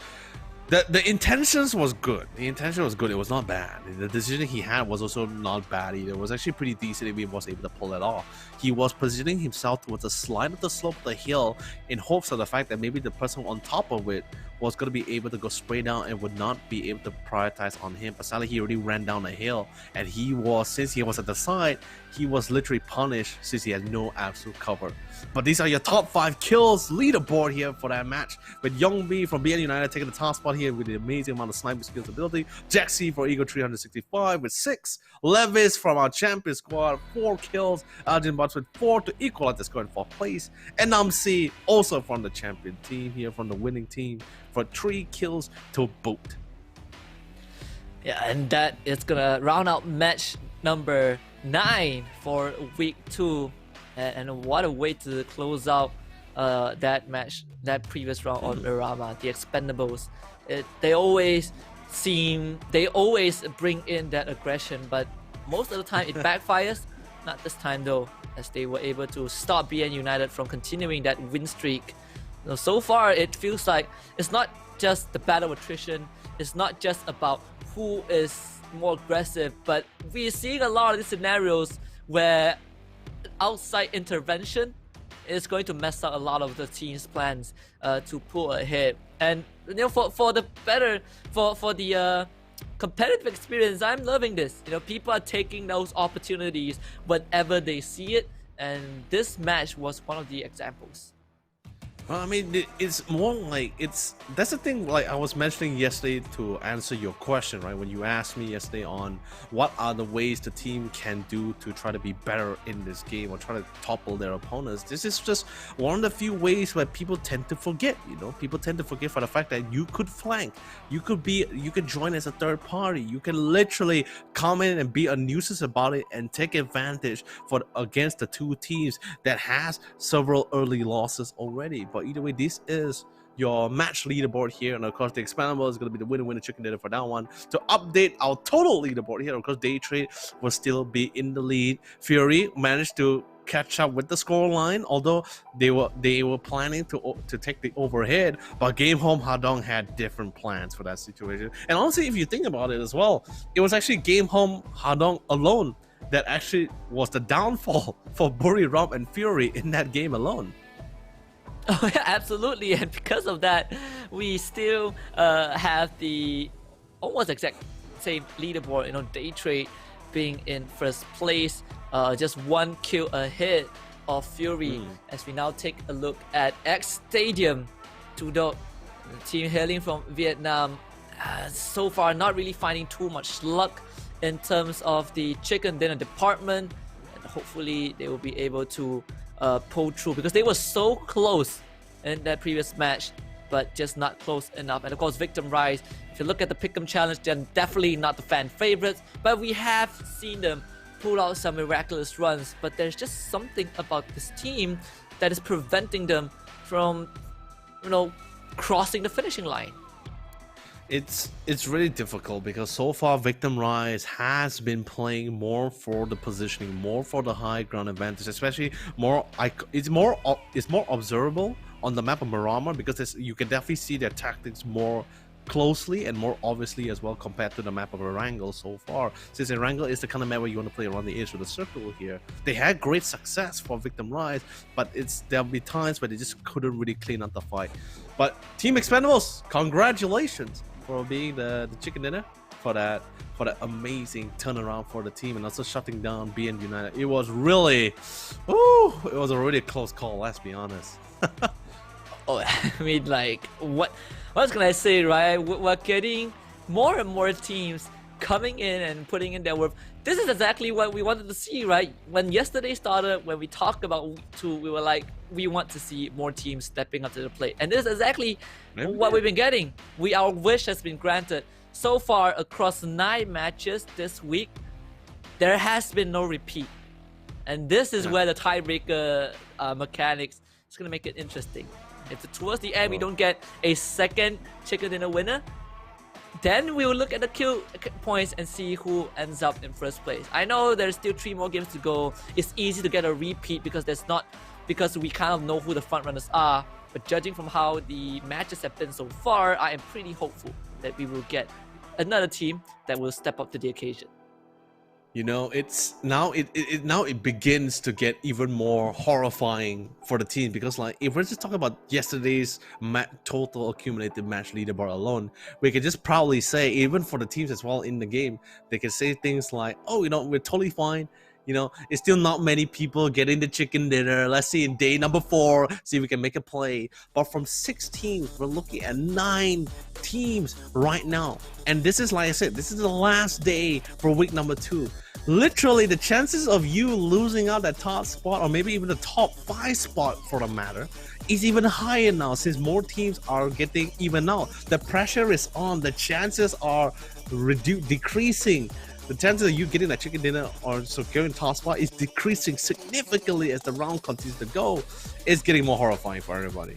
the intentions was good. The intention was good. It was not bad. The decision he had was also not bad either. It was actually pretty decent if he was able to pull it off. he was positioning himself towards the slide of the slope of the hill in hopes of the fact that maybe the person on top of it was going to be able to go straight down and would not be able to prioritize on him. But sadly, he already ran down the hill, and since he was at the side, he was literally punished since he had no absolute cover. But these are your top 5 kills leaderboard here for that match, with Youngbi from BN United taking the top spot here with the amazing amount of sniping skills ability. Jaxi for Eagle 365 with 6. Levis from our champion squad, 4 kills. Arjun Butts with 4 to equalize the score in 4th place. And Namsi also from the champion team here, from the winning team, for 3 kills to boot. Yeah, and that is gonna round out match number 9 for week 2. And what a way to close out that match, that previous round on Miramar, the Expendables. They always bring in that aggression, but most of the time it backfires. Not this time though, as they were able to stop BN United from continuing that win streak. So far, it feels like it's not just the battle attrition, it's not just about who is more aggressive, but we're seeing a lot of these scenarios where outside intervention is going to mess up a lot of the team's plans to pull ahead. And for the competitive experience, I'm loving this. People are taking those opportunities whenever they see it, and this match was one of the examples. Well, I mean, it's more like that's the thing, like I was mentioning yesterday to answer your question, right? When you asked me yesterday on what are the ways the team can do to try to be better in this game or try to topple their opponents. This is just one of the few ways where people tend to forget, people tend to forget for the fact that you could flank, you could join as a third party, you can literally come in and be a nuisance about it and take advantage against the two teams that has several early losses already. But either way, this is your match leaderboard here, and of course the Expandable is going to be the winner chicken dinner for that one. To update our total leaderboard here, of course Day Trade will still be in the lead. Fury managed to catch up with the scoreline, although they were planning to take the overhead, but Game Home Hadong had different plans for that situation. And honestly, if you think about it as well, it was actually Game Home Hadong alone that actually was the downfall for Buriram and Fury in that game alone. Oh yeah, absolutely, and because of that, we still have the almost exact same leaderboard. Day Trade being in first place, just 1 kill ahead of Fury. As we now take a look at X Stadium, Tudor, team hailing from Vietnam, so far not really finding too much luck in terms of the chicken dinner department, and hopefully they will be able to pull through, because they were so close in that previous match, but just not close enough. And of course, Victim Rise, if you look at the Pick'em Challenge, they're definitely not the fan favorites, but we have seen them pull out some miraculous runs. But there's just something about this team that is preventing them from, crossing the finishing line. It's really difficult because so far Victim Rise has been playing more for the positioning, more for the high ground advantage, especially it's more observable on the map of Miramar, because you can definitely see their tactics more closely and more obviously as well compared to the map of Erangel so far, since Erangel is the kind of map where you want to play around the edge of the circle here. They had great success for Victim Rise, but there'll be times where they just couldn't really clean up the fight. But Team Expendables, congratulations for being the chicken dinner for that amazing turnaround for the team, and also shutting down BN United. It was really, it was a really close call, let's be honest. I mean, like, what can I say, right? We're getting more and more teams coming in and putting in their work. This is exactly what we wanted to see, right? When yesterday started, when we talked about week 2, we were like, we want to see more teams stepping up to the plate. And this is exactly what we've been getting. Our wish has been granted. So far, across 9 matches this week, there has been no repeat. And this is where the tiebreaker mechanics is going to make it interesting. If towards the end we don't get a second chicken dinner winner, then we will look at the kill points and see who ends up in first place. I know there's still 3 more games to go. It's easy to get a repeat because we kind of know who the front runners are. But judging from how the matches have been so far, I am pretty hopeful that we will get another team that will step up to the occasion. You know, it's now it begins to get even more horrifying for the team, because like if we're just talking about yesterday's total accumulated match leaderboard alone, we can just proudly say, even for the teams as well in the game, they can say things like, oh, you know, we're totally fine. You know, it's still not many people getting the chicken dinner. Let's see in day number 4, see if we can make a play. But from 6 teams, we're looking at 9 teams right now. And this is, like I said, this is the last day for week number 2. Literally, the chances of you losing out that top spot, or maybe even the top 5 spot for the matter, is even higher now, since more teams are getting even out. The pressure is on. The chances are decreasing. The chances of you getting that chicken dinner or securing top spot is decreasing significantly as the round continues to go. It's getting more horrifying for everybody.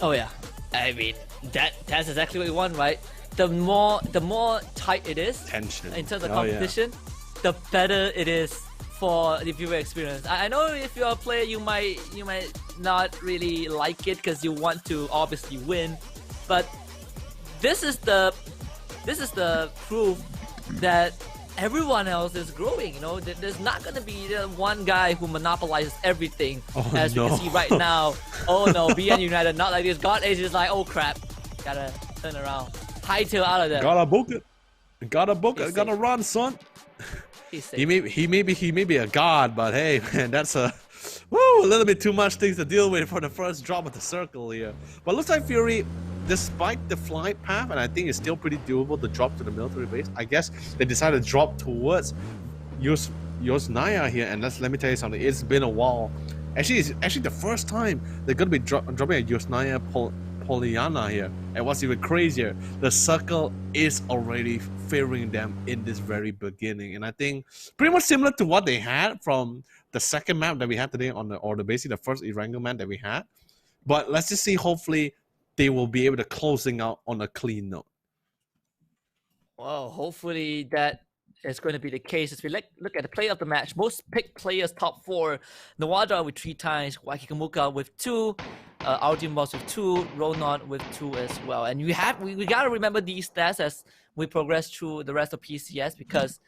Oh yeah, I mean that's exactly what we want, right? The more tight it is, tension in terms of competition, the better it is for the viewer experience. I know if you're a player, you might not really like it because you want to obviously win, but this is the proof that everyone else is growing. You know, there's not gonna be the one guy who monopolizes everything, as we can see right now. Oh no, BN United not like this. God Age is like, oh crap, gotta turn around, hightail out of there. Gotta book it, gotta run, son. He may be a god, but hey man, that's a little bit too much things to deal with for the first drop of the circle here. But looks like Fury, despite the flight path, and I think it's still pretty doable to drop to the military base, I guess they decided to drop towards Yosnaya here. And let me tell you something, it's been a while. Actually, it's actually the first time they're gonna be dropping at Yosnaya Poliana here. And what's even crazier, the circle is already favoring them in this very beginning. And I think pretty much similar to what they had from the second map that we had today basically the first Erangel map that we had. But let's just see, hopefully they will be able to closing out on a clean note. Well, hopefully that is going to be the case. As we look at the play of the match, most picked players top 4, Nawada with 3 times, Wakikamuka with 2, Altium Boss with 2, Ronon with 2 as well. And we gotta remember these stats as we progress through the rest of PCS, because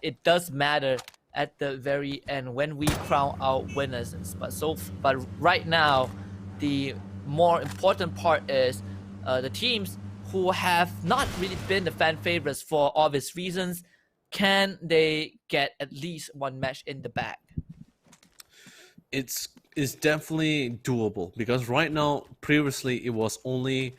it does matter at the very end when we crown our winners. But right now, the more important part is the teams who have not really been the fan favorites for obvious reasons. Can they get at least one match in the bag? It's definitely doable, because right now, previously it was only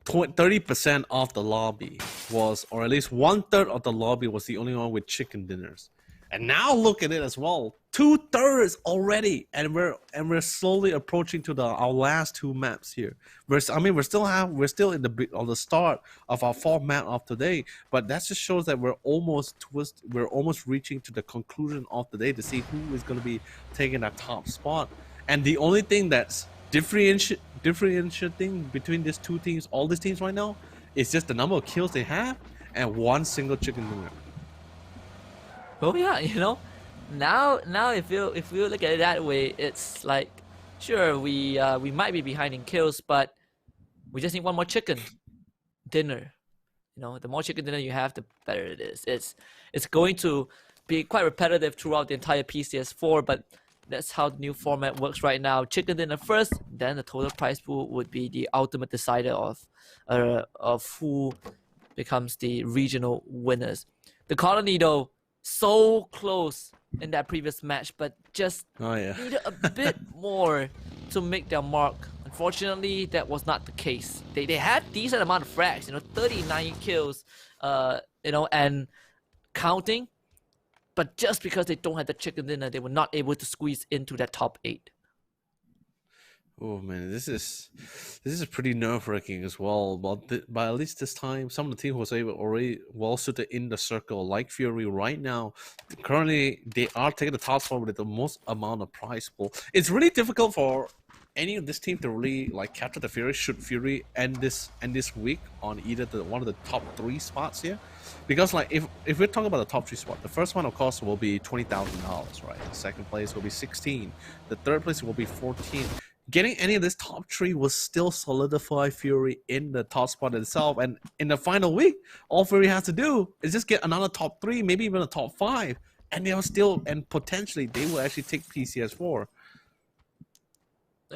30% of the lobby was, or at least 1/3 of the lobby was the only one with chicken dinners. And now look at it as well, 2/3 already, and we're slowly approaching to our last 2 maps here. We're still in the start of our 4th map of today, but that just shows that we're almost reaching to the conclusion of the day to see who is going to be taking that top spot. And the only thing that's differentiating between these 2 teams, all these teams right now, is just the number of kills they have and 1 single chicken dinner. Oh yeah, you know, now if you look at it that way, it's like, sure, we might be behind in kills, but we just need 1 more chicken dinner. You know, the more chicken dinner you have, the better it is. It's going to be quite repetitive throughout the entire PCS4, but that's how the new format works right now. Chicken dinner first, then the total prize pool would be the ultimate decider of who becomes the regional winners. The colony, though, so close in that previous match, but just needed a bit more to make their mark. Unfortunately, that was not the case. They had decent amount of frags, 39 kills, and counting. But just because they don't have the chicken dinner, they were not able to squeeze into that top 8. Oh man, this is pretty nerve-wracking as well. But at least this time, some of the team was already well suited in the circle, like Fury right now. Currently, they are taking the top spot with the most amount of prize pool. It's really difficult for any of this team to really capture the Fury. Should Fury end this week on either one of the top 3 spots here? Because if we're talking about the top 3 spot, the first one of course will be $20,000, right? The second place will be 16. The third place will be 14. getting any of this top 3 will still solidify Fury in the top spot itself. And in the final week, all Fury has to do is just get another top 3, maybe even a top 5, and they'll still, and potentially they will actually take PCS4.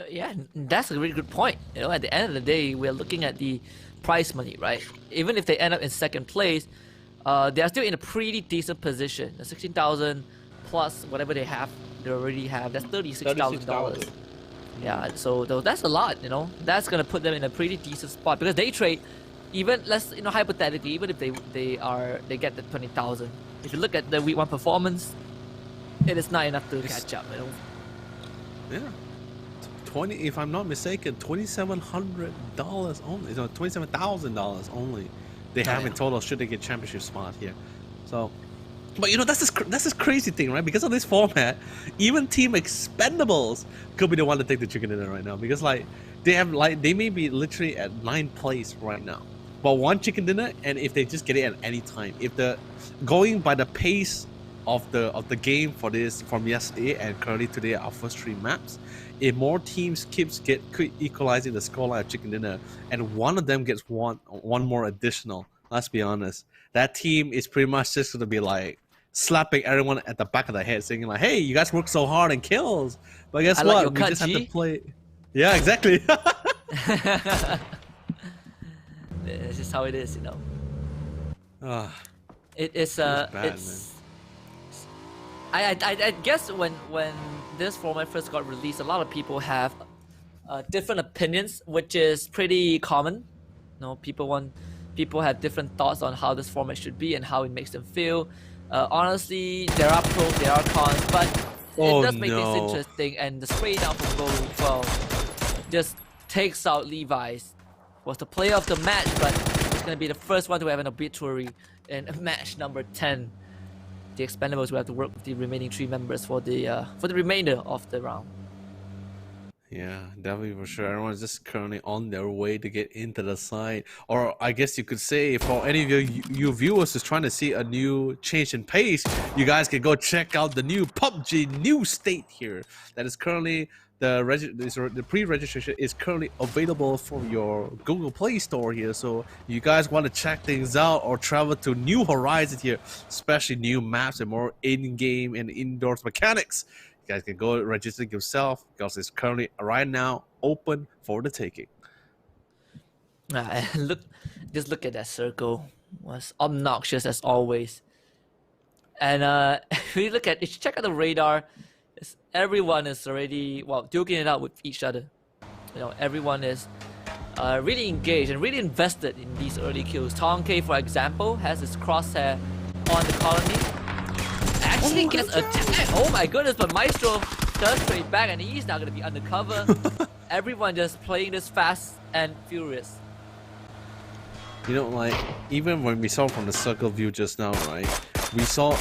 Yeah, that's a really good point. You know, at the end of the day, we're looking at the prize money, right? Even if they end up in second place, they are still in a pretty decent position. The 16,000 plus whatever they already have. That's $36,000. Yeah, so that's a lot. You know, that's gonna put them in a pretty decent spot because they trade. Even hypothetically, even if they get the 20,000, if you look at the week 1 performance, it is not enough to catch up. You know. Yeah. If I'm not mistaken, $2,700 only. So $27,000 only they have in total should they get championship spot here. So, but that's this crazy thing, right? Because of this format, even Team Expendables could be the one to take the chicken dinner right now because they may be literally at 9th place right now, but one chicken dinner, and if they just get it at any time, if the going by the pace of the game for this from yesterday and currently today our first 3 maps, if more teams keep equalizing the scoreline of chicken dinner and one of them gets one more additional, let's be honest, that team is pretty much just gonna be like slapping everyone at the back of the head saying like, hey, you guys work so hard and kills, but guess what, we just have to play. Yeah, exactly. It's just how it is, you know. It's bad, I guess when this format first got released, a lot of people have different opinions, which is pretty common. You know, people have different thoughts on how this format should be and how it makes them feel. Honestly, there are pros, there are cons, but it does make things interesting. And the spray down from Gold 12 just takes out Levi's. Was the player of the match, but it's gonna be the first one to have an obituary in match number 10. The Expendables will have to work with the remaining 3 members for the remainder of the round. Yeah, definitely for sure. Everyone's just currently on their way to get into the site. Or I guess you could say for any of you viewers who's trying to see a new change in pace, you guys can go check out the new PUBG new state here. That is currently the pre-registration is currently available for your Google Play Store here. So you guys want to check things out or travel to new horizons here, especially new maps and more in-game and indoors mechanics, you guys can go register yourself because it's currently right now open for the taking. Just look at that circle. Was obnoxious as always. And if you check out the radar, everyone is already duking it out with each other. You know, everyone is really engaged and really invested in these early kills. Tonke, for example, has his crosshair on the colony. Actually gets attacked. Oh my goodness! But Maestro turns straight back, and he's now gonna be undercover. Everyone just playing this fast and furious. You know, like even when we saw from the circle view just now, right? We saw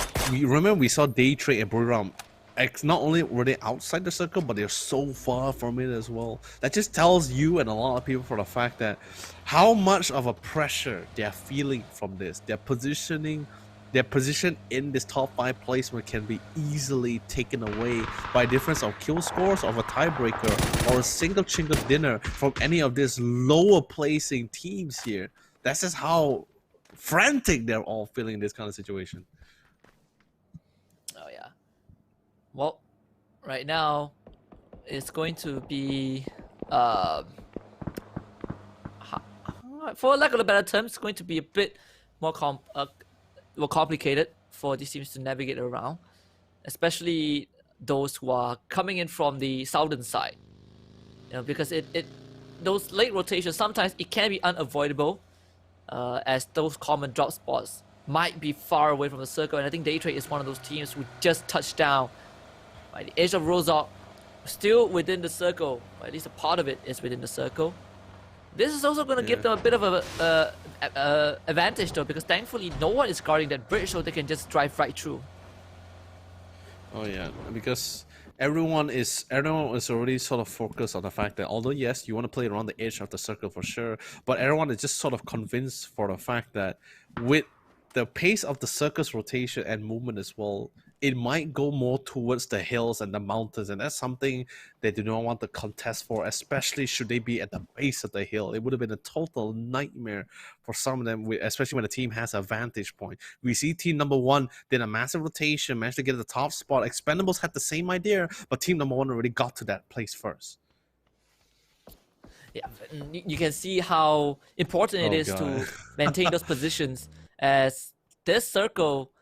Day Trade and Buram. Not only were they outside the circle, but they're so far from it as well. That just tells you and a lot of people for the fact that how much of a pressure they're feeling from this. Their position in this top 5 placement can be easily taken away by difference of kill scores of a tiebreaker or a single chicken dinner from any of these lower placing teams here. That's just how frantic they're all feeling in this kind of situation. Oh yeah. Well, right now it's going to be for lack of a better term, it's going to be a bit more complicated for these teams to navigate around, especially those who are coming in from the southern side. You know, because those late rotations sometimes it can be unavoidable, as those common drop spots might be far away from the circle. And I think Day Trade is one of those teams who just touched down. By the edge of Rozok, still within the circle. Or at least a part of it is within the circle. This is also going to give them a bit of a advantage though, because thankfully no one is guarding that bridge, so they can just drive right through. Oh yeah, because everyone is already sort of focused on the fact that although yes, you want to play around the edge of the circle for sure, but everyone is just sort of convinced for the fact that with the pace of the circus rotation and movement as well, it might go more towards the hills and the mountains, and that's something they do not want to contest for, especially should they be at the base of the hill. It would have been a total nightmare for some of them, especially when the team has a vantage point. We see team number 1 did a massive rotation, managed to get the top spot. Expendables had the same idea, but team number 1 already got to that place first. Yeah, you can see how important it is to maintain those positions, as this circle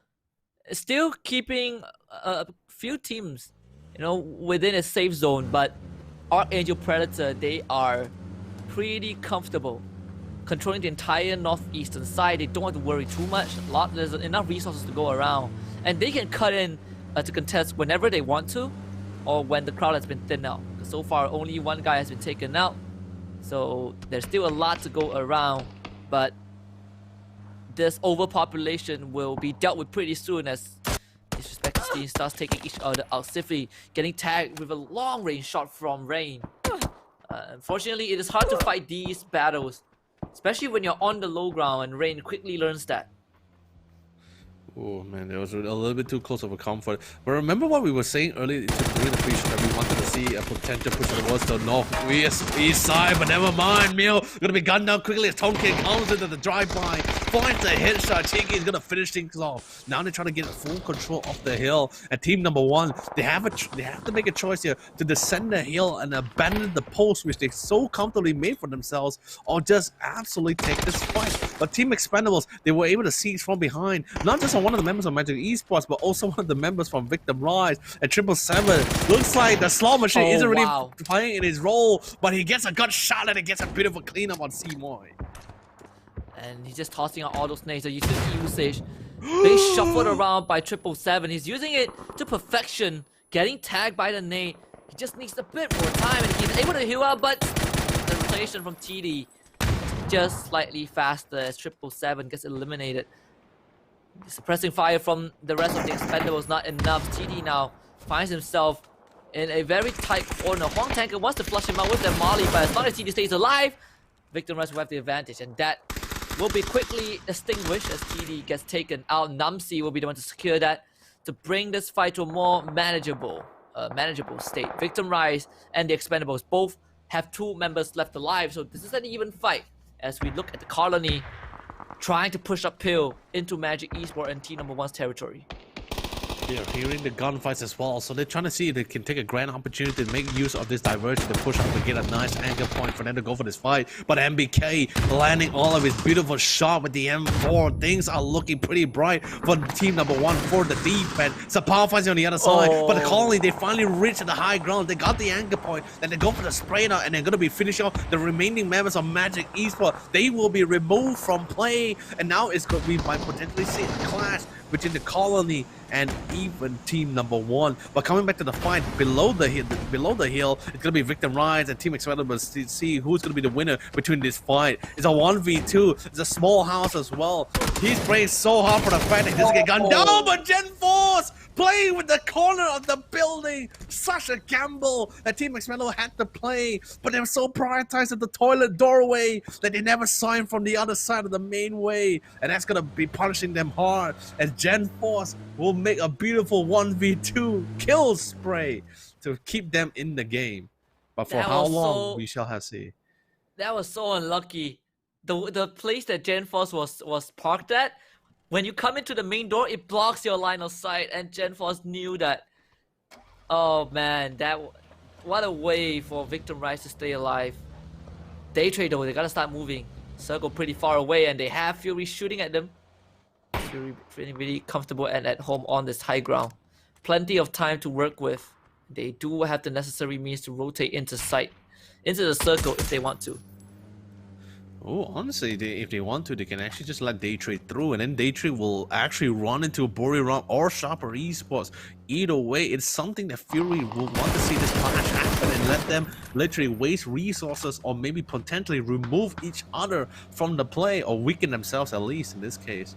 is still keeping a few teams, within a safe zone. But Archangel Predator, they are pretty comfortable controlling the entire northeastern side. They don't have to worry too much. There's enough resources to go around, and they can cut in to contest whenever they want to, or when the crowd has been thinned out. So far, only one guy has been taken out. So there's still a lot to go around, but this overpopulation will be dealt with pretty soon as these respective teams starts taking each other out. Sifly getting tagged with a long-range shot from Rain. Unfortunately, it is hard to fight these battles, especially when you're on the low ground, and Rain quickly learns that. Oh man, it was a little bit too close of a comfort. But remember what we were saying earlier during the pre-show, that we wanted to see a potential push towards the northeast side, but never mind. Mew gonna be gunned down quickly as Tonkin comes into the drive-by, finds the headshot. Chinky is gonna finish things off. Now they're trying to get full control of the hill. And team number 1, they have to make a choice here to descend the hill and abandon the post, which they so comfortably made for themselves, or just absolutely take this fight. But Team Expendables, they were able to siege from behind, not just on one of the members of Magic Esports, but also one of the members from Victim Rise and 777. Looks like the slot machine isn't really playing in his role, but he gets a good shot and it gets a bit of a cleanup on Seymour. And he's just tossing out all those nades, the utility usage. Being shuffled around by 777. He's using it to perfection, getting tagged by the nade. He just needs a bit more time, and he's able to heal out, but the rotation from TD just slightly faster as 777 gets eliminated. Suppressing fire from the rest of the Expendables not enough. TD now finds himself in a very tight corner. Huang Tanker wants to flush him out with the Molly, but as long as TD stays alive, Victim Rise will have the advantage, and that will be quickly extinguished as TD gets taken out. Namsi will be the one to secure that to bring this fight to a more manageable state. Victim Rise and the Expendables both have 2 members left alive, so this is an even fight as we look at the colony trying to push uphill into Magic Esports and Team number 1's territory. They're hearing the gunfights as well, so they're trying to see if they can take a grand opportunity to make use of this diversion to push up to get a nice anchor point for them to go for this fight. But MBK landing all of his beautiful shot with the M4. Things are looking pretty bright for team number 1 for the defense. Sapao fights on the other side, but the colony, they finally reached the high ground. They got the anchor point, then they go for the spray now, and they're going to be finishing off the remaining members of Magic Esports. They will be removed from play, and now it's going to be by potentially see a clash between the colony and even team number 1. But coming back to the fight below the hill, it's gonna be Victim Rise and Team Expendables to see who's gonna be the winner between this fight. It's a 1v2. It's a small house as well. He's praying so hard for the fact that he doesn't get gunned down, but Gen Force playing with the corner of the building. Such a gamble that Team Expendables had to play, but they were so prioritized at the toilet doorway that they never saw him from the other side of the main way, and that's gonna be punishing them hard as Gen Force will make a beautiful 1v2 kill spray to keep them in the game. But for how long, we shall have to see. That was so unlucky. The place that Gen Force was parked at, when you come into the main door, it blocks your line of sight, and Gen Force knew that. Oh man, what a way for Victim Rise to stay alive. Day Trade though, they gotta start moving. Circle pretty far away, and they have Fury shooting at them. Fury feeling really comfortable and at home on this high ground. Plenty of time to work with. They do have the necessary means to rotate into the circle if they want to. Oh, honestly, if they want to, they can actually just let Day Trade through, and then Day Trade will actually run into a Buriram or Sharper Esports. Either way, it's something that Fury will want to see this clash happen and let them literally waste resources or maybe potentially remove each other from the play, or weaken themselves at least in this case.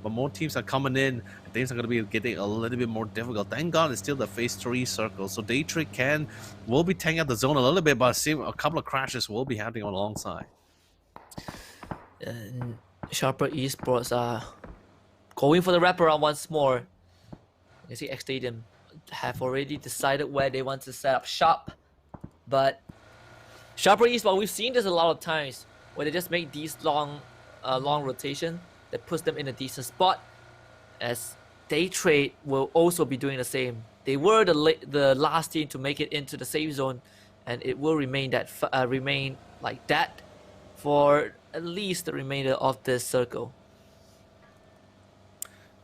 But more teams are coming in, and things are going to be getting a little bit more difficult. Thank God it's still the phase 3 circle, so Day Trade will be tanking out the zone a little bit, but a couple of crashes will be happening alongside. Sharper Esports are going for the wraparound once more. You see X Stadium have already decided where they want to set up shop. But Sharper Esports, we've seen this a lot of times where they just make these long rotation that puts them in a decent spot. As Day Trade will also be doing the same. They were the last team to make it into the safe zone, and it will remain like that for at least the remainder of this circle.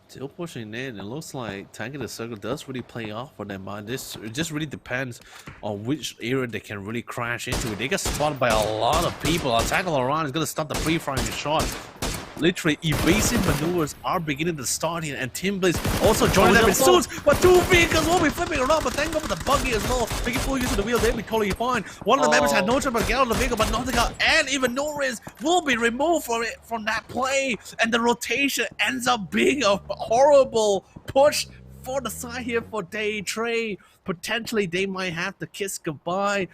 Still pushing in. It looks like tanking the circle does really play off for them. It just really depends on which area they can really crash into. They get spotted by a lot of people. Tackle around is going to stop the pre-firing shot. Literally, evasive maneuvers are beginning to start here, and Team Blaze also joining them in suits, but 2 vehicles will be flipping around, but thank God for the buggy as well. Making full use of the wheel, they'll be totally fine. One of the members had no choice but to get out of the vehicle, but nothing else, and even Norris will be removed from that play, and the rotation ends up being a horrible push for the side here for Day Trade. Potentially they might have to kiss goodbye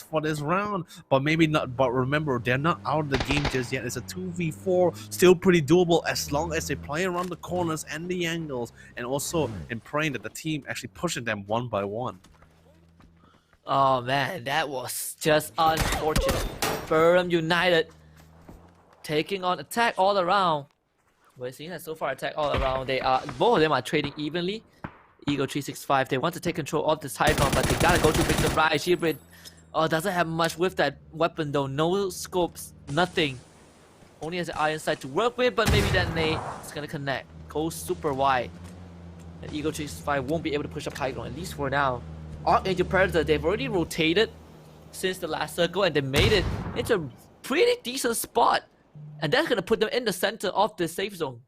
for this round, but maybe not. But remember, they're not out of the game just yet. It's a 2v4, still pretty doable as long as they play around the corners and the angles, and also in praying that the team actually pushes them one by one. Oh man, that was just unfortunate. Buriram United taking on attack all around. We're seeing that so far attack all around. Both of them are trading evenly. Eagle 365, they want to take control of this high ground, but they gotta go to Victor Rise. Hybrid doesn't have much with that weapon though. No scopes, nothing. Only has an iron sight to work with, but maybe that nade is gonna connect. Goes super wide. And Eagle 365 won't be able to push up high ground, at least for now. Archangel Predator, they've already rotated since the last circle, and they made it into a pretty decent spot. And that's gonna put them in the center of the safe zone.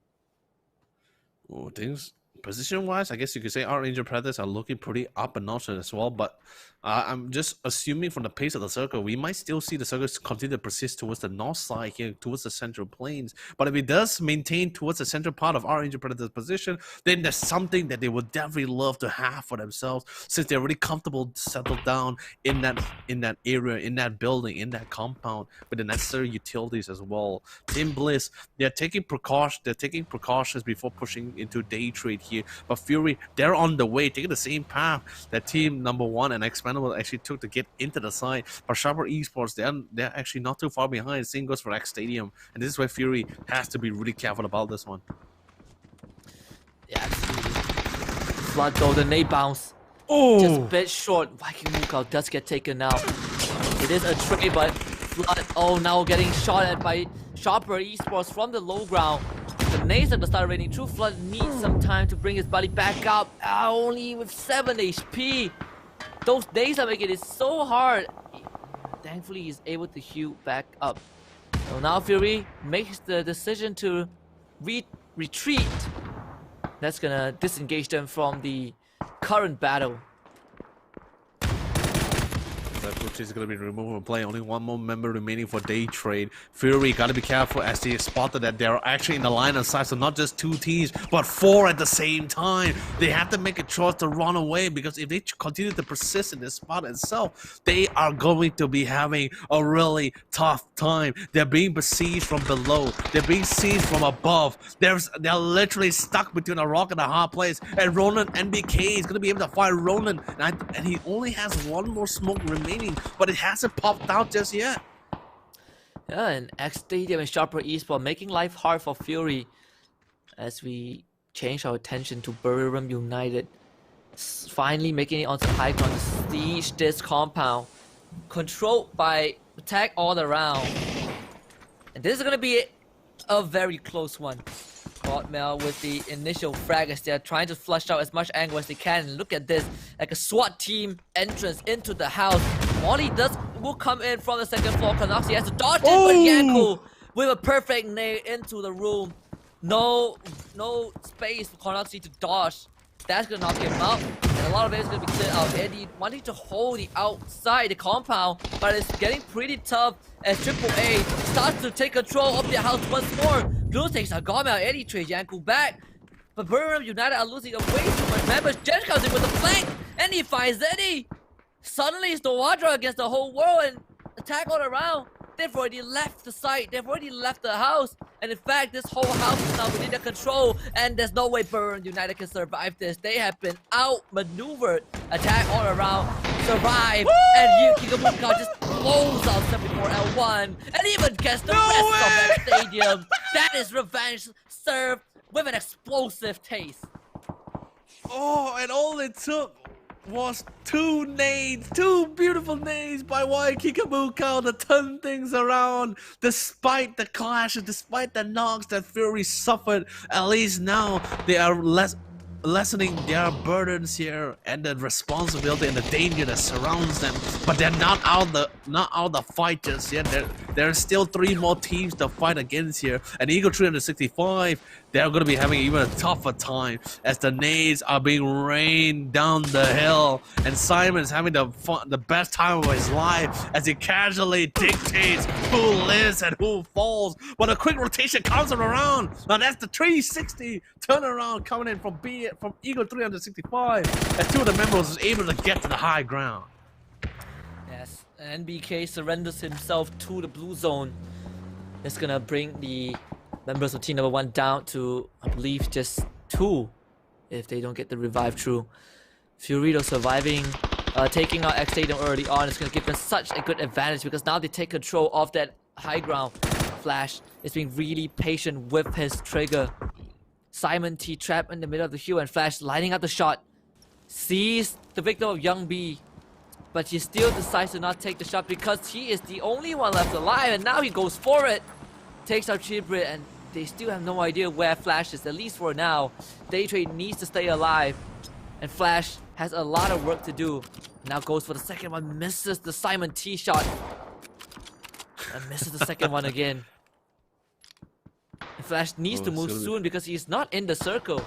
Oh, things position-wise, I guess you could say our Archangel Predators are looking pretty up and notch as well, but I'm just assuming from the pace of the circle, we might still see the circle continue to persist towards the north side here, towards the central plains. But if it does maintain towards the central part of our Archangel Predator's position, then there's something that they would definitely love to have for themselves, since they're really comfortable settled down in that area, in that building, in that compound, with the necessary utilities as well. Team Bliss, they're taking precautions before pushing into Day Trade here. But Fury, they're on the way, taking the same path that team number 1 and Expendable actually took to get into the side. But Sharper Esports, they're actually not too far behind. Same goes for X Stadium, and this is where Fury has to be really careful about this one. Yeah, absolutely. Flood golden nade bounce. Oh, just a bit short. Viking Lookout does get taken out. It is a trade, but Flood, now getting shot at by Sharper Esports from the low ground. The nades are gonna start raining through. Flood needs some time to bring his body back up. Only with 7 HP. Those nades are making it so hard. Thankfully, he's able to heal back up. So now Fury makes the decision to retreat. That's gonna disengage them from the current battle. Which is going to be removed from play. Only one more member remaining for Day Trade. Fury got to be careful as they spotted that they're actually in the line of sight. So not just 2 teams, but 4 at the same time. They have to make a choice to run away, because if they continue to persist in this spot itself, they are going to be having a really tough time. They're being besieged from below. They're being sieged from above. They're literally stuck between a rock and a hard place. And Ronan NBK is going to be able to fight Ronan. And he only has 1 more smoke remaining, but it hasn't popped out just yet. Yeah, and X Stadium and Sharper Esports making life hard for Fury as we change our attention to Buriram United. Finally making it onto high ground to siege this compound. Controlled by attack all around. And this is going to be a very close one. Hotmail with the initial frag as they're trying to flush out as much angle as they can. And look at this, like a SWAT team entrance into the house. Molly will come in from the 2nd floor. Kanoxi has to dodge it, but Yanko with a perfect nade into the room. No space for Kanoxi to dodge. That's gonna knock him out, and a lot of it is gonna be cleared out. Eddie wanting to hold the outside the compound, but it's getting pretty tough as AAA starts to take control of the house once more. Blue takes a gone out. Eddie trades Yanku back, but Buriram United are losing way too much members. Jen comes in with a flank, and he finds Eddie. Suddenly it's the Wadra against the whole world, and attack all around. they've already left the site, they've already left the house, and in fact, this whole house is now within their control, and there's no way Burn United can survive this. They have been outmaneuvered, attack all around, survive, and Kikamukao just blows out 74L1, and even gets the rest of that stadium. That is revenge served with an explosive taste. Oh, and all it took was two beautiful nades by Kikamukao to turn things around. Despite the clashes, despite the knocks that Fury suffered, at least now they are lessening their burdens here and the responsibility and the danger that surrounds them. But they're not out the fight just yet. There are still 3 more teams to fight against here. And Eagle 365, they're going to be having even a tougher time as the nades are being rained down the hill. And Simon's having the best time of his life as he casually dictates who lives and who falls. But a quick rotation comes around. Now that's the 360 turnaround coming in from Eagle 365 as 2 of the members was able to get to the high ground. Yes, NBK surrenders himself to the blue zone. It's gonna bring the members of team number 1 down to, I believe, just 2 if they don't get the revive through. Furito surviving, taking out X Stadium early on is gonna give them such a good advantage because now they take control of that high ground. Flash is being really patient with his trigger. Simon T trapped in the middle of the hill and Flash lining up the shot. Sees the victim of Young B, but he still decides to not take the shot because he is the only one left alive, and now he goes for it. Takes out Chibrit, and they still have no idea where Flash is, at least for now. Daytrade needs to stay alive, and Flash has a lot of work to do. Now goes for the second one, misses the Simon T shot. And misses the second one again. And Flash needs to move soon because he's not in the circle.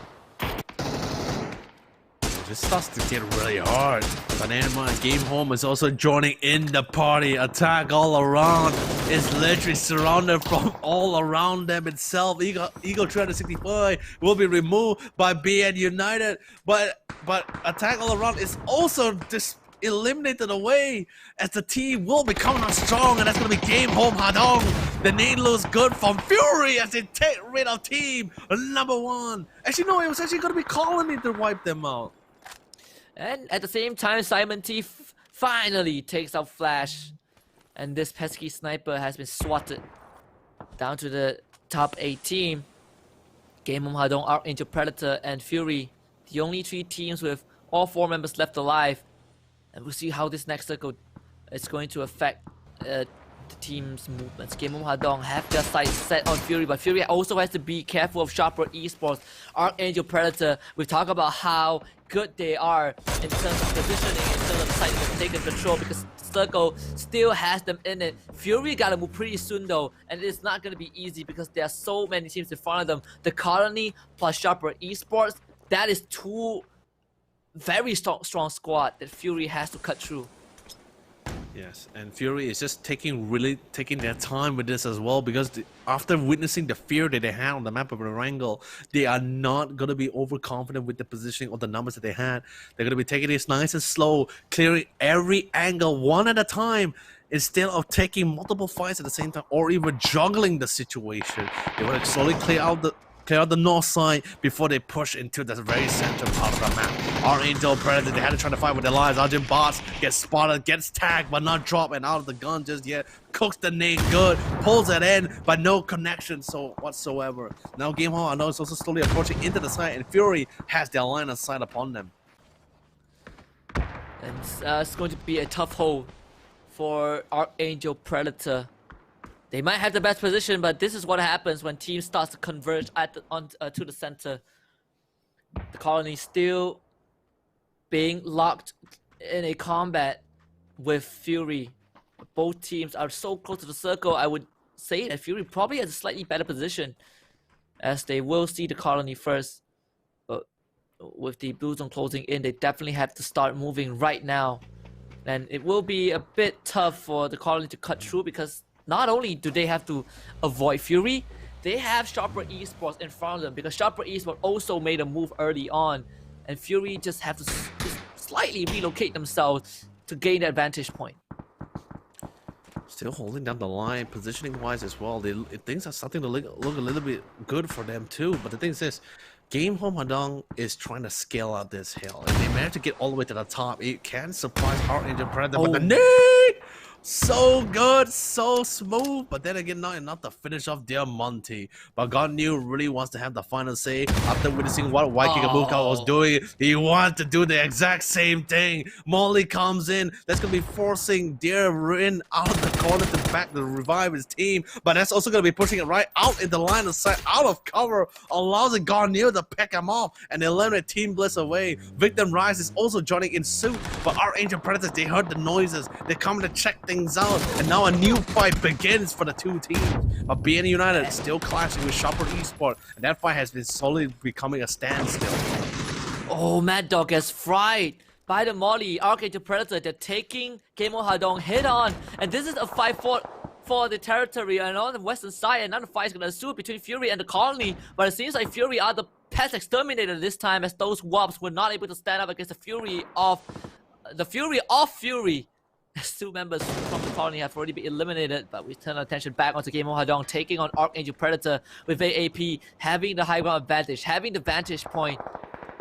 This starts to get really hard. Banana Game Home is also joining in the party. Attack all around. It's literally surrounded from all around them itself. Eagle 365 will be removed by BN United. But Attack all around is also just eliminated away as the team will become not strong, and that's going to be Game Home Hadong. The name looks good from Fury as they take rid of team number 1. Actually, no, it was actually going to be Colony to wipe them out. And at the same time, Simon T finally takes out Flash. And this pesky sniper has been swatted down to the top 8 team. Game Home Hadong, Archangel Predator, and Fury. The only 3 teams with all 4 members left alive. And we'll see how this next circle is going to affect the team's movements. Game Home Hadong have their sights set on Fury, but Fury also has to be careful of Sharper Esports. Archangel Predator, we talk about how good they are in terms of positioning, in terms of sight and taking control, because Circle still has them in it. Fury gotta move pretty soon though, and it's not gonna be easy because there are so many teams in front of them. The Colony plus Sharper Esports, that is 2 very strong squad that Fury has to cut through. Yes, and Fury is just taking their time with this as well, because after witnessing the fear that they had on the map of Erangel, they are not going to be overconfident with the positioning or the numbers that they had. They're going to be taking this nice and slow, clearing every angle one at a time, instead of taking multiple fights at the same time or even juggling the situation. They want to slowly clear out the north side before they push into the very center part of the map. Archangel Predator, they had to try to fight with their lives. Arjun Bots gets spotted, gets tagged, but not dropped and out of the gun just yet. Cooks the nade good, pulls it in, but no connection whatsoever. Now Game Hall, I know, is also slowly approaching into the side, and Fury has their line of sight upon them. And it's going to be a tough hold for Archangel Predator. They might have the best position, but this is what happens when teams start to converge to the center. The Colony still being locked in a combat with Fury. Both teams are so close to the circle. I would say that Fury probably has a slightly better position, as they will see the Colony first. But with the blue zone closing in, they definitely have to start moving right now. And it will be a bit tough for the Colony to cut through, because not only do they have to avoid Fury, they have Sharper Esports in front of them, because Sharper Esports also made a move early on, and Fury just have to just slightly relocate themselves to gain the advantage point. still holding down the line, positioning-wise as well. Things are starting to look a little bit good for them too. But the thing is this, Game Home Hadong is trying to scale out this hill. If they manage to get all the way to the top, it can surprise Archangel Predator. But the nade! So good, so smooth, but then again, not enough to finish off Diamante. But God New really wants to have the final say after witnessing what Waikikamuka was doing. He wants to do the exact same thing. Molly comes in. That's going to be forcing Deer out of the corner to back to revive his team. But that's also going to be pushing it right out in the line of sight, out of cover, allows God New to pick him off and eliminate Team Bliss away. Victim Rise is also joining in suit, but Archangel Predators, they heard the noises. They're coming to check things out, and now a new fight begins for the two teams. But BN United still clashing with Shopper Esport, and that fight has been slowly becoming a standstill. Oh, Mad Dog gets fried by the Molly. Archangel Predator, they're taking Game of Hadong head on, and this is a fight for the territory and on the western side. Another fight is going to ensue between Fury and the Colony, but it seems like Fury are the pest exterminator this time, as those Wops were not able to stand up against the Fury of Fury. Two members from the Colony have already been eliminated, but we turn our attention back onto Game of Hadong, taking on Archangel Predator with AAP, having the high ground advantage, having the vantage point.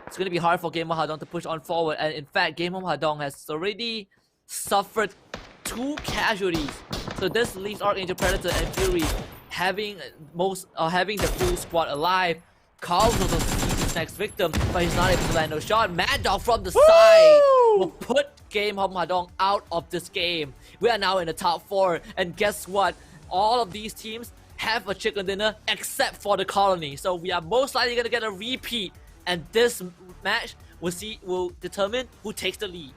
It's going to be hard for Game of Hadong to push on forward, and in fact, Game of Hadong has already suffered 2 casualties. So this leaves Archangel Predator and Fury having the full squad alive. Carl's also sees his next victim, but he's not able to land no shot. Mad Dog from the side will put Game of Hadong out of this game. We are now in the top 4, and guess what? All of these teams have a chicken dinner except for the Colony. So we are most likely going to get a repeat, and this match will determine who takes the lead.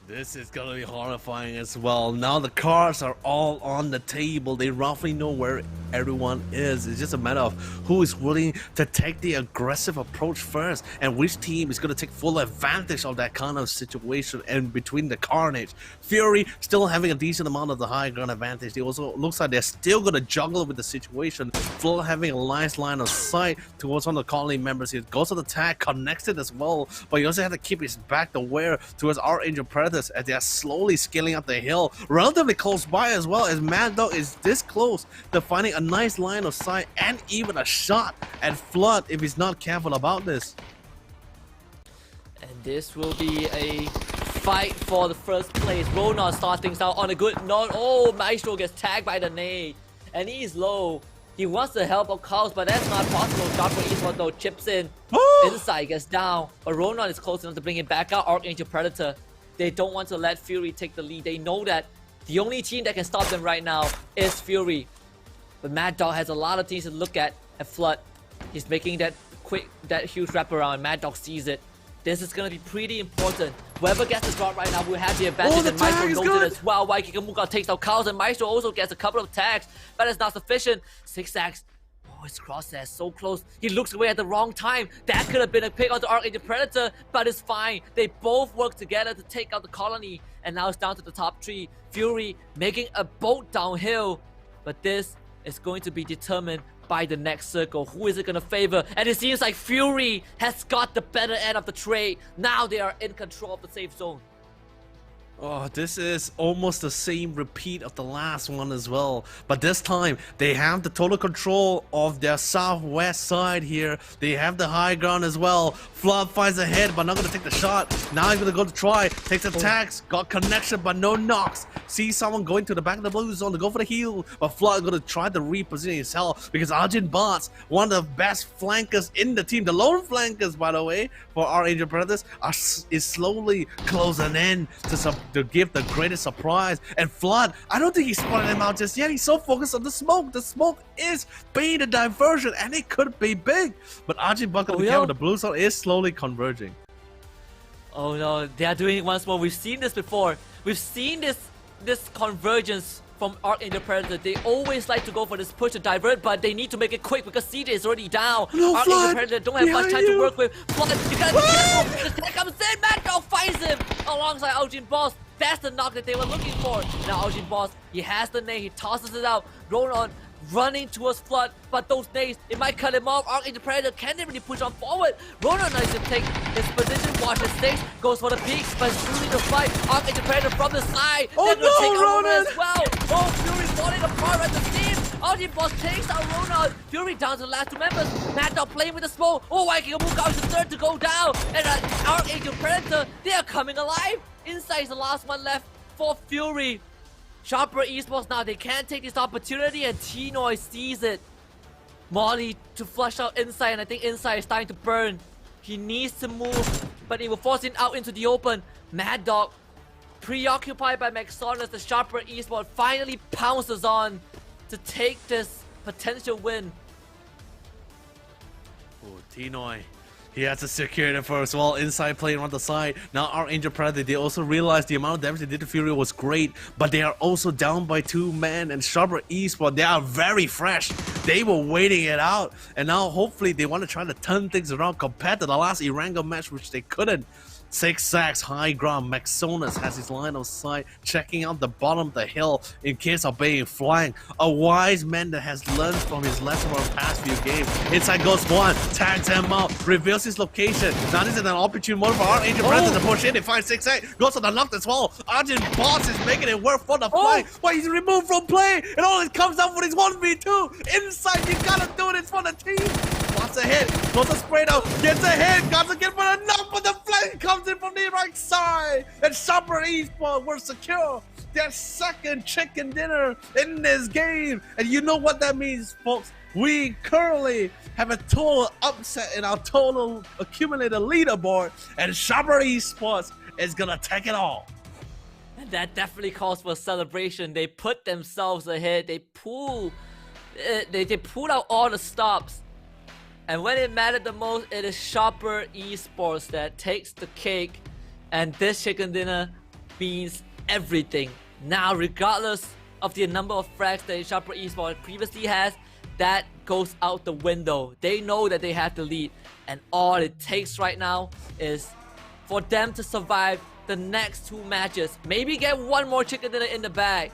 This is gonna be horrifying as well. Now the cards are all on the table. They roughly know where everyone is. It's just a matter of who is willing to take the aggressive approach first, and which team is gonna take full advantage of that kind of situation. And between the carnage, Fury still having a decent amount of the high ground advantage. They also looks like they're still gonna juggle with the situation. Flo having a nice line of sight towards one of the Colony members. He goes to the tag, connects it as well, but he also has to keep his back aware towards Archangel Predator as they are slowly scaling up the hill, relatively close by as well, as Mad Dog is this close to finding a nice line of sight and even a shot at Flood if he's not careful about this. And this will be a fight for the first place. Ronan starts things out on a good note. Oh, Maestro gets tagged by the nade, and he's low. He wants the help of Carlos, but that's not possible. Shot for Esport though chips in. Inside gets down, but Ronan is close enough to bring it back out. Archangel Predator, they don't want to let Fury take the lead. They know that the only team that can stop them right now is Fury. But Mad Dog has a lot of things to look at Flood. He's making that huge wraparound. Mad Dog sees it. This is going to be pretty important. Whoever gets the drop right now will have the advantage, and Maestro knows it as well. Waikikamuka takes out Carlos, and Maestro also gets a couple of tags, but it's not sufficient. Zigzags. Oh, his crosshair so close. He looks away at the wrong time. That could have been a pick onto Archangel Predator, but it's fine. They both work together to take out the Colony, and now it's down to the top 3. Fury making a boat downhill, but this is going to be determined by the next circle. Who is it going to favor? And it seems like Fury has got the better end of the trade. Now they are in control of the safe zone. Oh, this is almost the same repeat of the last one as well. But this time, they have the total control of their southwest side here. They have the high ground as well. Flood finds ahead, but not going to take the shot. Now he's going to go to try. Takes attacks. Got connection, but no knocks. Sees someone going to the back of the blue zone to go for the heal. But Flood is going to try to reposition himself because Arjun Bots, one of the best flankers in the team, the lone flankers, by the way, for Archangel Predators, is slowly closing in to give the greatest surprise. And Flood, I don't think he spotted him out just yet. He's so focused on the smoke. The smoke is being a diversion, and it could be big. But Arjun Bucket with the blue zone is slowly converging. Oh no, they are doing it once more. We've seen this before. We've seen this convergence from Archangel Predator. They always like to go for this push to divert, but they need to make it quick because CJ is already down. No, Archangel Predator don't have much time to work with. Flood, you gotta be careful. The tag comes in. Mad Dog finds him alongside Elgin Boss. That's the knock that they were looking for. Now Elgin Boss, he has the nade. He tosses it out. Ronan running towards Flood, but those nades, it might cut him off. Archangel Predator can't really push on forward. Ronan nice to take his position, watch his stakes, goes for the peak, but it's losing the fight. Archangel Predator from the side. Oh, They're gonna no, take out Ronan! as well. Oh, Fury falling apart at the seams. Ulti Boss takes out Ronan. Fury down to the last two members. Mad Dog playing with the smoke. Oh, Viking Amuka is the third to go down. And Archangel Predator, they are coming alive. Inside is the last one left for Fury. Sharper Esports now, they can't take this opportunity, and T-Noise sees it. Molly to flush out Inside, and I think Inside is starting to burn. He needs to move, but it will force him out into the open. Mad Dog, preoccupied by Maxonus, the Sharper Esports finally pounces on to take this potential win. Oh, T-Noy. He has to secure it first while Inside playing on the side. Now Archangel Predator, they also realized the amount of damage they did to Fury was great, but they are also down by 2 men, and Sharper Esports, they are very fresh. They were waiting it out, and now hopefully they want to try to turn things around compared to the last Erangel match, which they couldn't. 6 sacks, high ground. Maxonus has his line of sight, checking out the bottom of the hill in case of being flanked. A wise man that has learned from his lesson from the past few games. Inside goes one, tags him out, reveals his location. Now this is an opportune moment for Archangel Predator to push in. They find 6-8, goes to the knock as well. Argent Boss is making it work for the flank, but he's removed from play, and all it comes out for his 1v2. Inside, you gotta do this for the team. Wants a hit, goes a spray down, gets a hit, got to get for a knock, but the flank comes in from the right side, and Sharper Esports were secure their second chicken dinner in this game. And you know what that means, folks? We currently have a total upset in our total accumulated leaderboard, and Sharper Esports is gonna take it all. And that definitely calls for a celebration. They put themselves ahead. They pulled out all the stops. And when it mattered the most, it is Sharper Esports that takes the cake. And this chicken dinner means everything. Now, regardless of the number of frags that Sharper Esports previously has, that goes out the window. They know that they have the lead. And all it takes right now is for them to survive the next 2 matches. Maybe get 1 more chicken dinner in the bag.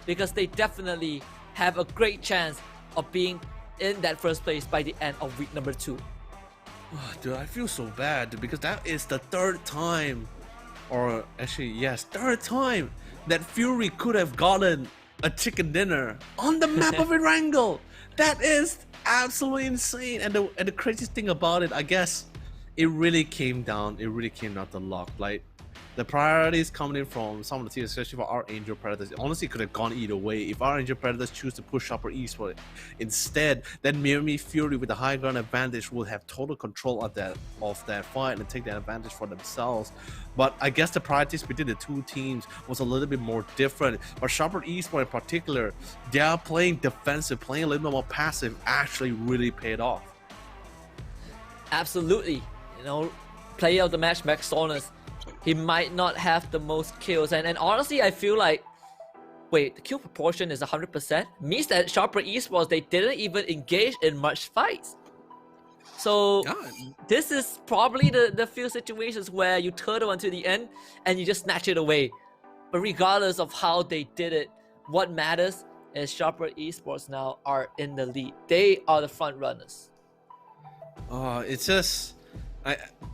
Because they definitely have a great chance of being in that first place by the end of week number 2. Oh, dude, I feel so bad, dude, because that is the 3rd time, or actually, yes, 3rd time that Fury could have gotten a chicken dinner on the map of Erangel. That is absolutely insane. And the craziest thing about it, I guess, it really came down to luck. Like, the priorities coming in from some of the teams, especially for Archangel Predators, honestly could have gone either way. If Archangel Predators choose to push Sharper Esports instead, then Mirami Fury with the high ground advantage will have total control of that fight and take that advantage for themselves. But I guess the priorities between the 2 teams was a little bit more different. But Sharper Esports in particular, they are playing defensive, playing a little bit more passive, actually really paid off. Absolutely. You know, player of the match, Maxonus. He might not have the most kills, and honestly, I feel like, wait, the kill proportion is 100%? Means that Sharper Esports, they didn't even engage in much fights. So, this is probably the few situations where you turtle until the end, and you just snatch it away. But regardless of how they did it, what matters is Sharper Esports now are in the lead. They are the front runners. It's just...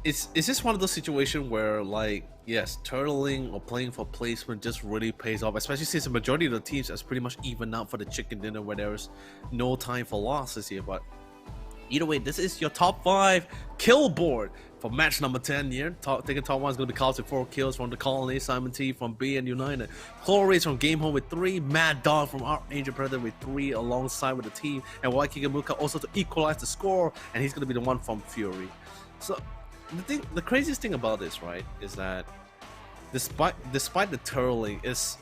it's just one of those situations where, like, yes, turtling or playing for placement just really pays off, especially since the majority of the teams has pretty much even out for the chicken dinner where there's no time for losses here. But either way, this is your top 5 kill board for match number 10 here. Taking top 1 is going to be Carlos with 4 kills from the Colony, Simon T from B and United, Chloris from Game Home with 3, Mad Dog from Archangel Predator with 3 alongside with the team, and Waikigamuka also to equalize the score, and he's going to be the one from Fury. So the craziest thing about this, right, is that despite the turtling, is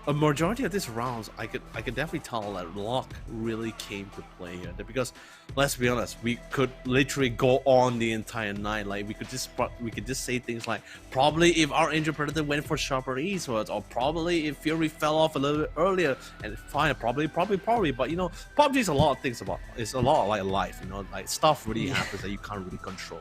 a majority of these rounds, I could definitely tell that luck really came to play here. Because let's be honest, we could literally go on the entire night. Like, we could just say things like, probably if Archangel Predator went for Sharper Esports, or probably if Fury fell off a little bit earlier, and fine, probably. But you know, PUBG is a lot of things it's a lot like life. You know, like stuff really happens that you can't really control.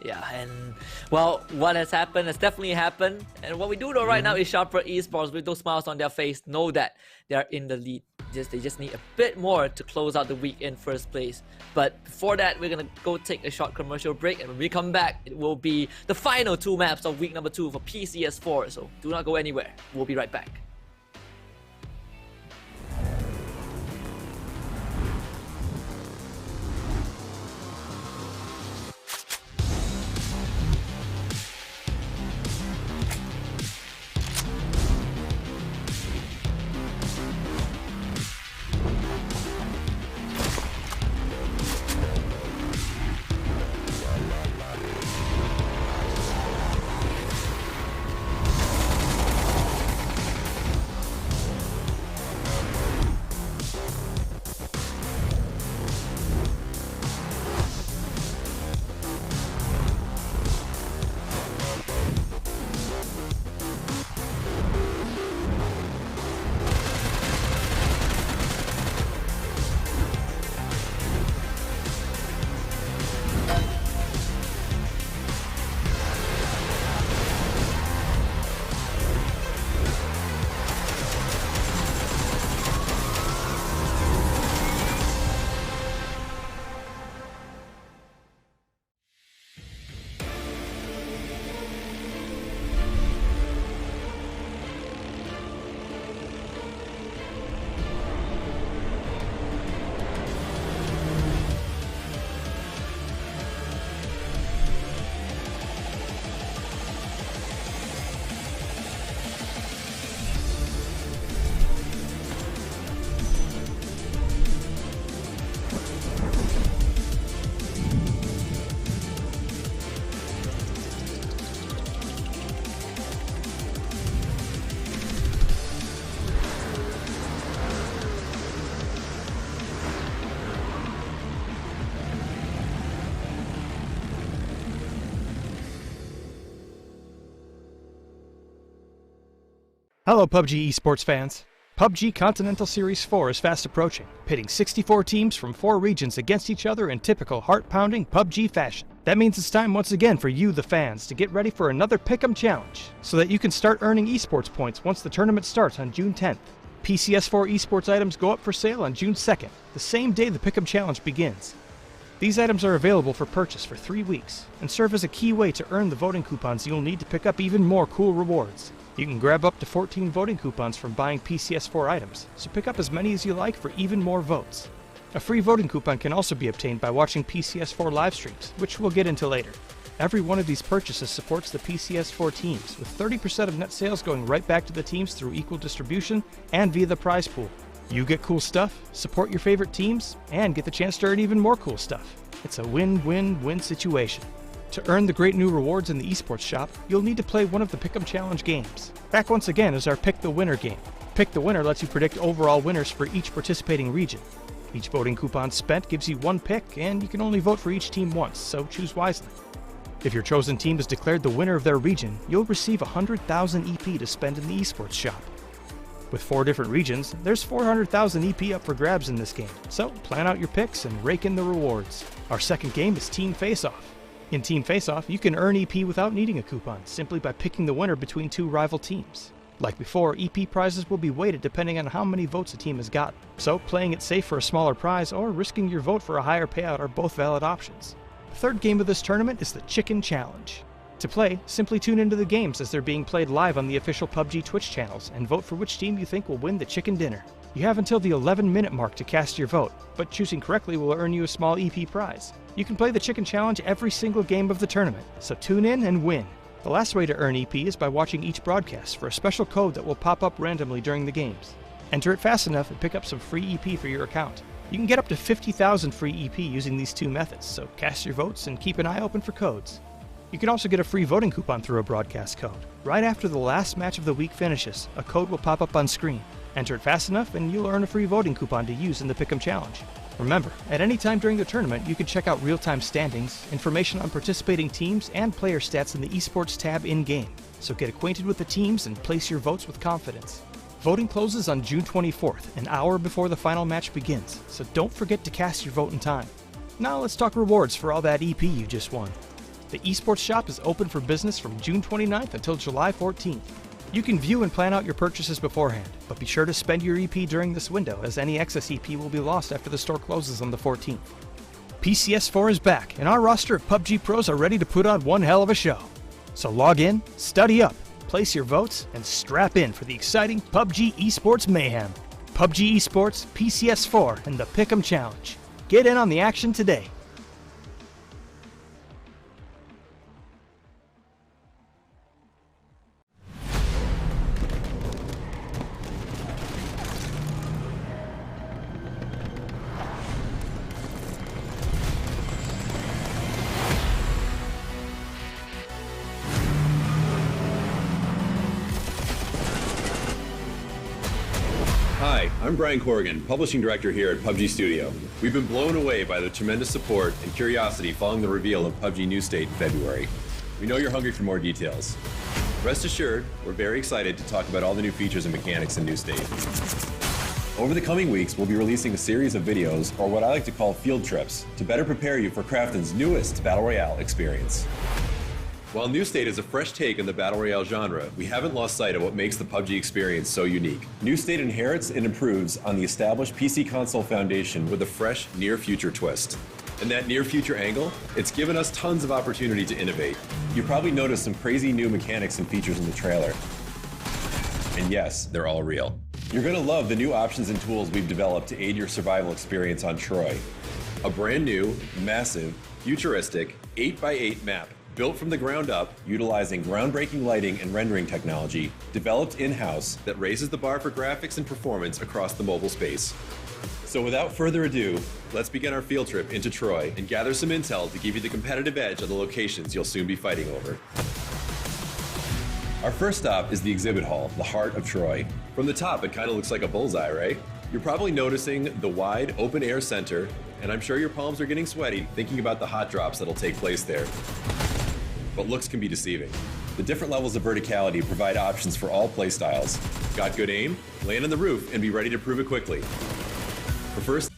Yeah, and well, what has happened has definitely happened. And what we do know right now is Sharper Esports, with those smiles on their face, know that they are in the lead. They just need a bit more to close out the week in first place. But before that, we're gonna go take a short commercial break, and when we come back, it will be the final 2 maps of week number 2 for PCS4. So do not go anywhere. We'll be right back. Hello PUBG esports fans. PUBG Continental Series 4 is fast approaching, pitting 64 teams from 4 regions against each other in typical heart-pounding PUBG fashion. That means it's time once again for you, the fans, to get ready for another Pick'em challenge, so that you can start earning esports points once the tournament starts on June 10th. PCS4 esports items go up for sale on June 2nd, the same day the Pick'em challenge begins. These items are available for purchase for 3 weeks, and serve as a key way to earn the voting coupons you'll need to pick up even more cool rewards. You can grab up to 14 voting coupons from buying PCS4 items, so pick up as many as you like for even more votes. A free voting coupon can also be obtained by watching PCS4 live streams, which we'll get into later. Every one of these purchases supports the PCS4 teams, with 30% of net sales going right back to the teams through equal distribution and via the prize pool. You get cool stuff, support your favorite teams, and get the chance to earn even more cool stuff. It's a win-win-win situation. To earn the great new rewards in the esports shop, you'll need to play one of the Pick'em Challenge games. Back once again is our Pick the Winner game. Pick the Winner lets you predict overall winners for each participating region. Each voting coupon spent gives you 1 pick, and you can only vote for each team once, so choose wisely. If your chosen team is declared the winner of their region, you'll receive 100,000 EP to spend in the esports shop. With 4 different regions, there's 400,000 EP up for grabs in this game, so plan out your picks and rake in the rewards. Our second game is Team Face-Off. In Team Face-Off, you can earn EP without needing a coupon, simply by picking the winner between 2 rival teams. Like before, EP prizes will be weighted depending on how many votes a team has gotten, so playing it safe for a smaller prize or risking your vote for a higher payout are both valid options. The third game of this tournament is the Chicken Challenge. To play, simply tune into the games as they're being played live on the official PUBG Twitch channels and vote for which team you think will win the chicken dinner. You have until the 11-minute mark to cast your vote, but choosing correctly will earn you a small EP prize. You can play the Chicken Challenge every single game of the tournament, so tune in and win. The last way to earn EP is by watching each broadcast for a special code that will pop up randomly during the games. Enter it fast enough and pick up some free EP for your account. You can get up to 50,000 free EP using these 2 methods, so cast your votes and keep an eye open for codes. You can also get a free voting coupon through a broadcast code. Right after the last match of the week finishes, a code will pop up on screen. Enter it fast enough and you'll earn a free voting coupon to use in the Pick'em Challenge. Remember, at any time during the tournament, you can check out real-time standings, information on participating teams, and player stats in the Esports tab in-game. So get acquainted with the teams and place your votes with confidence. Voting closes on June 24th, an hour before the final match begins, so don't forget to cast your vote in time. Now let's talk rewards for all that EP you just won. The Esports Shop is open for business from June 29th until July 14th. You can view and plan out your purchases beforehand, but be sure to spend your EP during this window, as any excess EP will be lost after the store closes on the 14th. PCS4 is back, and our roster of PUBG pros are ready to put on one hell of a show. So log in, study up, place your votes, and strap in for the exciting PUBG Esports mayhem. PUBG Esports, PCS4, and the Pick'em Challenge. Get in on the action today. Hi, I'm Brian Corrigan, Publishing Director here at PUBG Studio. We've been blown away by the tremendous support and curiosity following the reveal of PUBG New State in February. We know you're hungry for more details. Rest assured, we're very excited to talk about all the new features and mechanics in New State. Over the coming weeks, we'll be releasing a series of videos, or what I like to call field trips, to better prepare you for Krafton's newest Battle Royale experience. While New State is a fresh take on the Battle Royale genre, we haven't lost sight of what makes the PUBG experience so unique. New State inherits and improves on the established PC console foundation with a fresh, near-future twist. And that near-future angle, it's given us tons of opportunity to innovate. You probably noticed some crazy new mechanics and features in the trailer. And yes, they're all real. You're gonna love the new options and tools we've developed to aid your survival experience on Troy. A brand new, massive, futuristic 8x8 map built from the ground up, utilizing groundbreaking lighting and rendering technology, developed in-house that raises the bar for graphics and performance across the mobile space. So without further ado, let's begin our field trip into Troy and gather some intel to give you the competitive edge of the locations you'll soon be fighting over. Our first stop is the exhibit hall, the heart of Troy. From the top, it kind of looks like a bullseye, right? You're probably noticing the wide, open-air center, and I'm sure your palms are getting sweaty thinking about the hot drops that'll take place there. But looks can be deceiving. The different levels of verticality provide options for all playstyles. Got good aim? Land on the roof and be ready to prove it quickly. But first,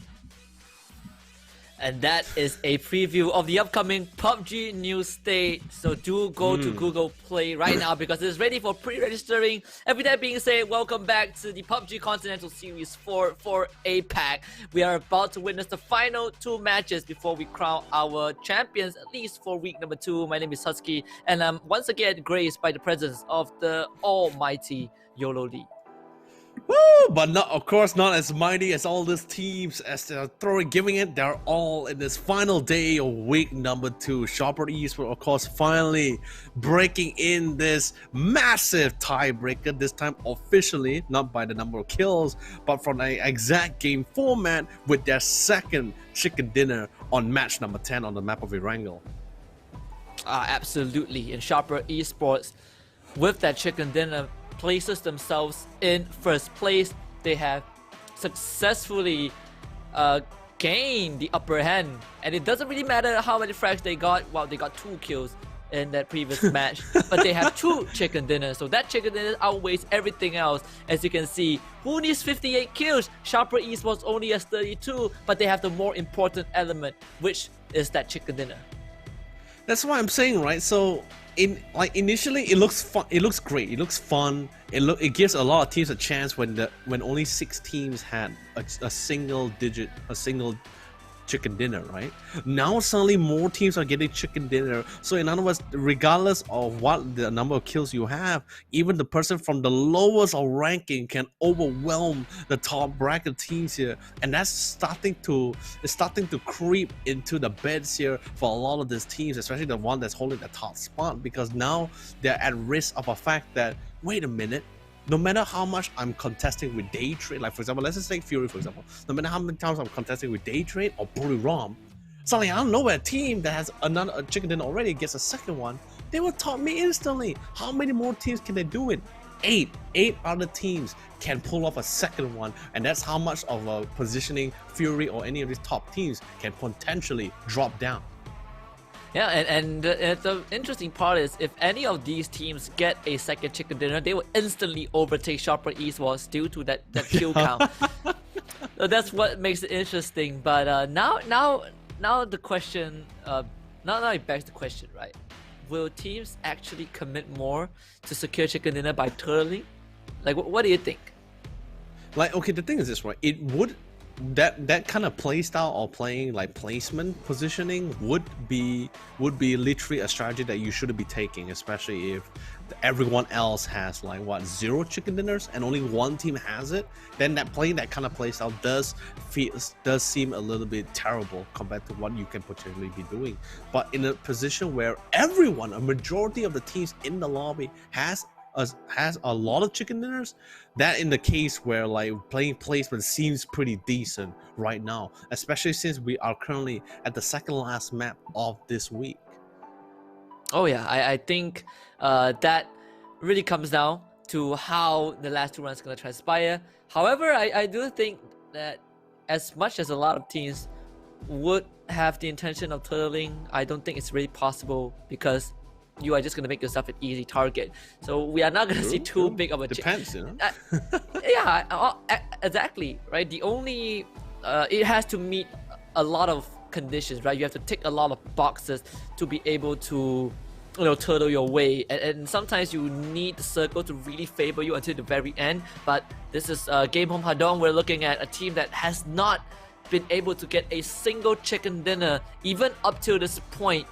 And that is a preview of the upcoming PUBG New State. So do go to Google Play right now because it's ready for pre-registering. And with that being said, welcome back to the PUBG Continental Series 4 APAC. We are about to witness the final 2 matches before we crown our champions, at least for week number 2. My name is Husky, and I'm once again graced by the presence of the almighty YOLO Lee. Woo! But not, of course, not as mighty as all these teams as they're giving it. They're all in this final day of week number 2. Sharper Esports, of course, finally breaking in this massive tiebreaker. This time officially, not by the number of kills, but from an exact game format with their second chicken dinner on match number 10 on the map of Erangel. Absolutely. And Sharper Esports, with that chicken dinner, places themselves in first place. They have successfully gained the upper hand, and it doesn't really matter how many frags they got. Well, they got 2 kills in that previous match, but they have 2 chicken dinners, so that chicken dinner outweighs everything else. As you can see, who needs 58 kills? Sharper Esports only has 32, but they have the more important element, which is that chicken dinner. That's what I'm saying, right? So initially it looks fun, it looks great, it looks fun, it gives a lot of teams a chance when only 6 teams had a single chicken dinner, right? Now suddenly more teams are getting chicken dinner. So in other words, regardless of what the number of kills you have, even the person from the lowest of ranking can overwhelm the top bracket teams here, and that's starting to creep into the beds here for a lot of these teams, especially the one that's holding the top spot, because now they're at risk of a fact that, wait a minute, no matter how much I'm contesting with day trade, like for example, let's just take Fury for example, no matter how many times I'm contesting with day trade or Bully Rom, suddenly I don't know, a team that has a chicken dinner already gets a second one, they will top me instantly. How many more teams can they do it? 8 other teams can pull off a second one, and that's how much of a positioning Fury or any of these top teams can potentially drop down. Yeah, and the interesting part is, if any of these teams get a second chicken dinner, they will instantly overtake Sharper Esports due to that kill count. So that's what makes it interesting. But now the question, now it begs the question, right? will teams actually commit more to secure chicken dinner by turtling? Like, what do you think? Like, okay, the thing is this, right? It would that kind of play style or playing like placement positioning would be literally a strategy that you shouldn't be taking, especially if everyone else has like what 0 chicken dinners and only one team has it. Then that kind of play style does seem a little bit terrible compared to what you can potentially be doing. But in a position where a majority of the teams in the lobby has a lot of chicken dinners, that in the case where like playing placement seems pretty decent right now, especially since we are currently at the second last map of this week. Oh yeah, I think that really comes down to how the last 2 rounds are going to transpire. However, I do think that as much as a lot of teams would have the intention of turtling, I don't think it's really possible, because you are just going to make yourself an easy target. So we are not going to see too big of a... Depends, you know? Yeah, exactly, right? The only... it has to meet a lot of conditions, right? You have to tick a lot of boxes to be able to, turtle your way. And sometimes you need the circle to really favor you until the very end. But this is Game Home Hadong. We're looking at a team that has not been able to get a single chicken dinner, even up to this point.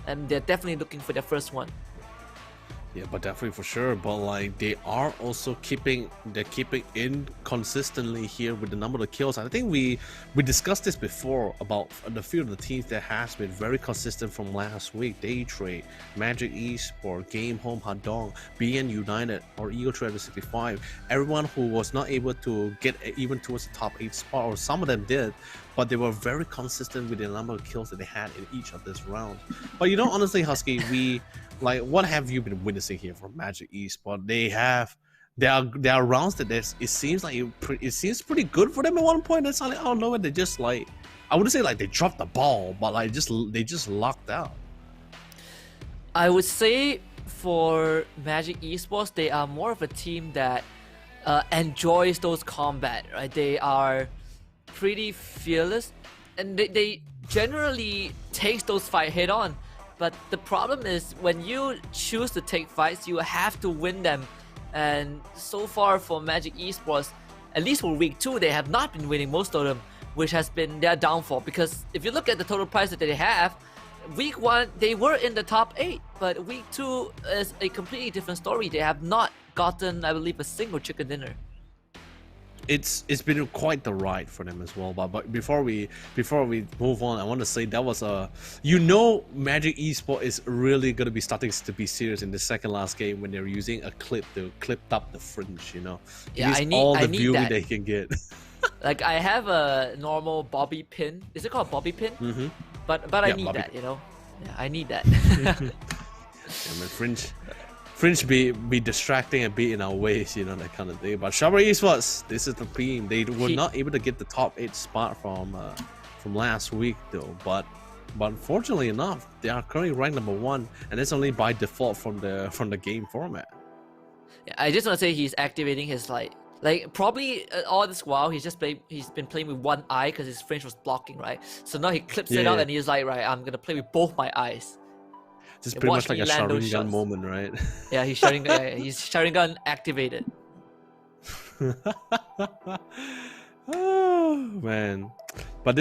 And they're definitely looking for their first one. Yeah, but definitely for sure. But like they are also keeping in consistently here with the number of kills. I think we discussed this before about the few of the teams that has been very consistent from last week. Daytrade, Magic Esport, Game Home Hadong, BN United, or Eagle Trader 65. Everyone who was not able to get even towards the top 8 spot, or some of them did, but they were very consistent with the number of kills that they had in each of this round. But honestly, Husky, what have you been witnessing here from Magic Esport? There are rounds that it seems like it seems pretty good for them at one point. That's like, I don't know, they just I wouldn't say like they dropped the ball, but like they just locked out. I would say for Magic Esports, they are more of a team that enjoys those combat, right? They are pretty fearless, and they generally take those fights head on. But the problem is, when you choose to take fights, you have to win them. And so far for Magic Esports, at least for week 2, they have not been winning most of them, which has been their downfall. Because if you look at the total price that they have, week 1, they were in the top 8. But week 2 is a completely different story. They have not gotten, I believe, a single chicken dinner. It's been quite the ride for them as well. But before we move on, I want to say that was Magic Esport is really gonna be starting to be serious in the second last game when they're using a clip to clip up the fringe. Yeah, I need all the I need viewing that. they can get. Like, I have a normal bobby pin. Is it called bobby pin? Mm-hmm. But I need bobby that. pin. Yeah, I need that. Yeah, man, Fringe be distracting and be in our ways, that kind of thing. But Shabra Esports, this is the team. They were not able to get the top 8 spot from last week though. But fortunately enough, they are currently ranked number 1, and that's only by default from the game format. Yeah, I just want to say he's activating his like probably all this while he's been playing with one eye because his Fringe was blocking, right? So now he clips it out and he's like, right, I'm gonna play with both my eyes. Just pretty much like a Sharingan moment, right? Yeah, he's Sharingan activated. Oh man, but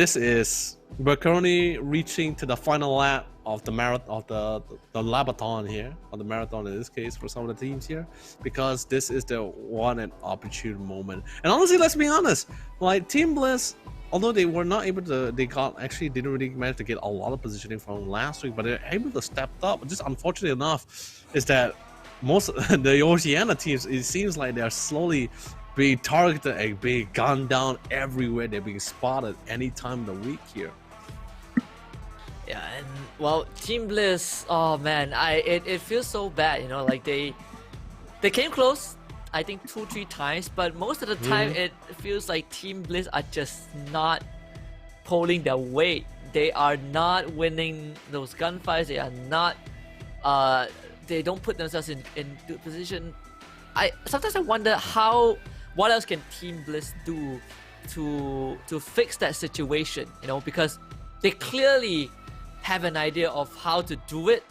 we're currently reaching to the final lap of the marathon, of the labathon here, or the marathon in this case for some of the teams here, because this is the one and opportune moment. And honestly, let's be honest, like Team Bliss, although they were not able to, didn't really manage to get a lot of positioning from last week, but they're able to step up. Just unfortunately enough, is that most of the Oceania teams, it seems like they're slowly being targeted and being gunned down everywhere. They're being spotted any time of the week here. Yeah, and well, Team Bliss, oh man, it feels so bad, like they came close, I think 2-3 times, but most of the time it feels like Team Bliss are just not pulling their weight. They are not winning those gunfights. They are not. They don't put themselves in good position. Sometimes I wonder what else can Team Bliss do to fix that situation? Because they clearly have an idea of how to do it,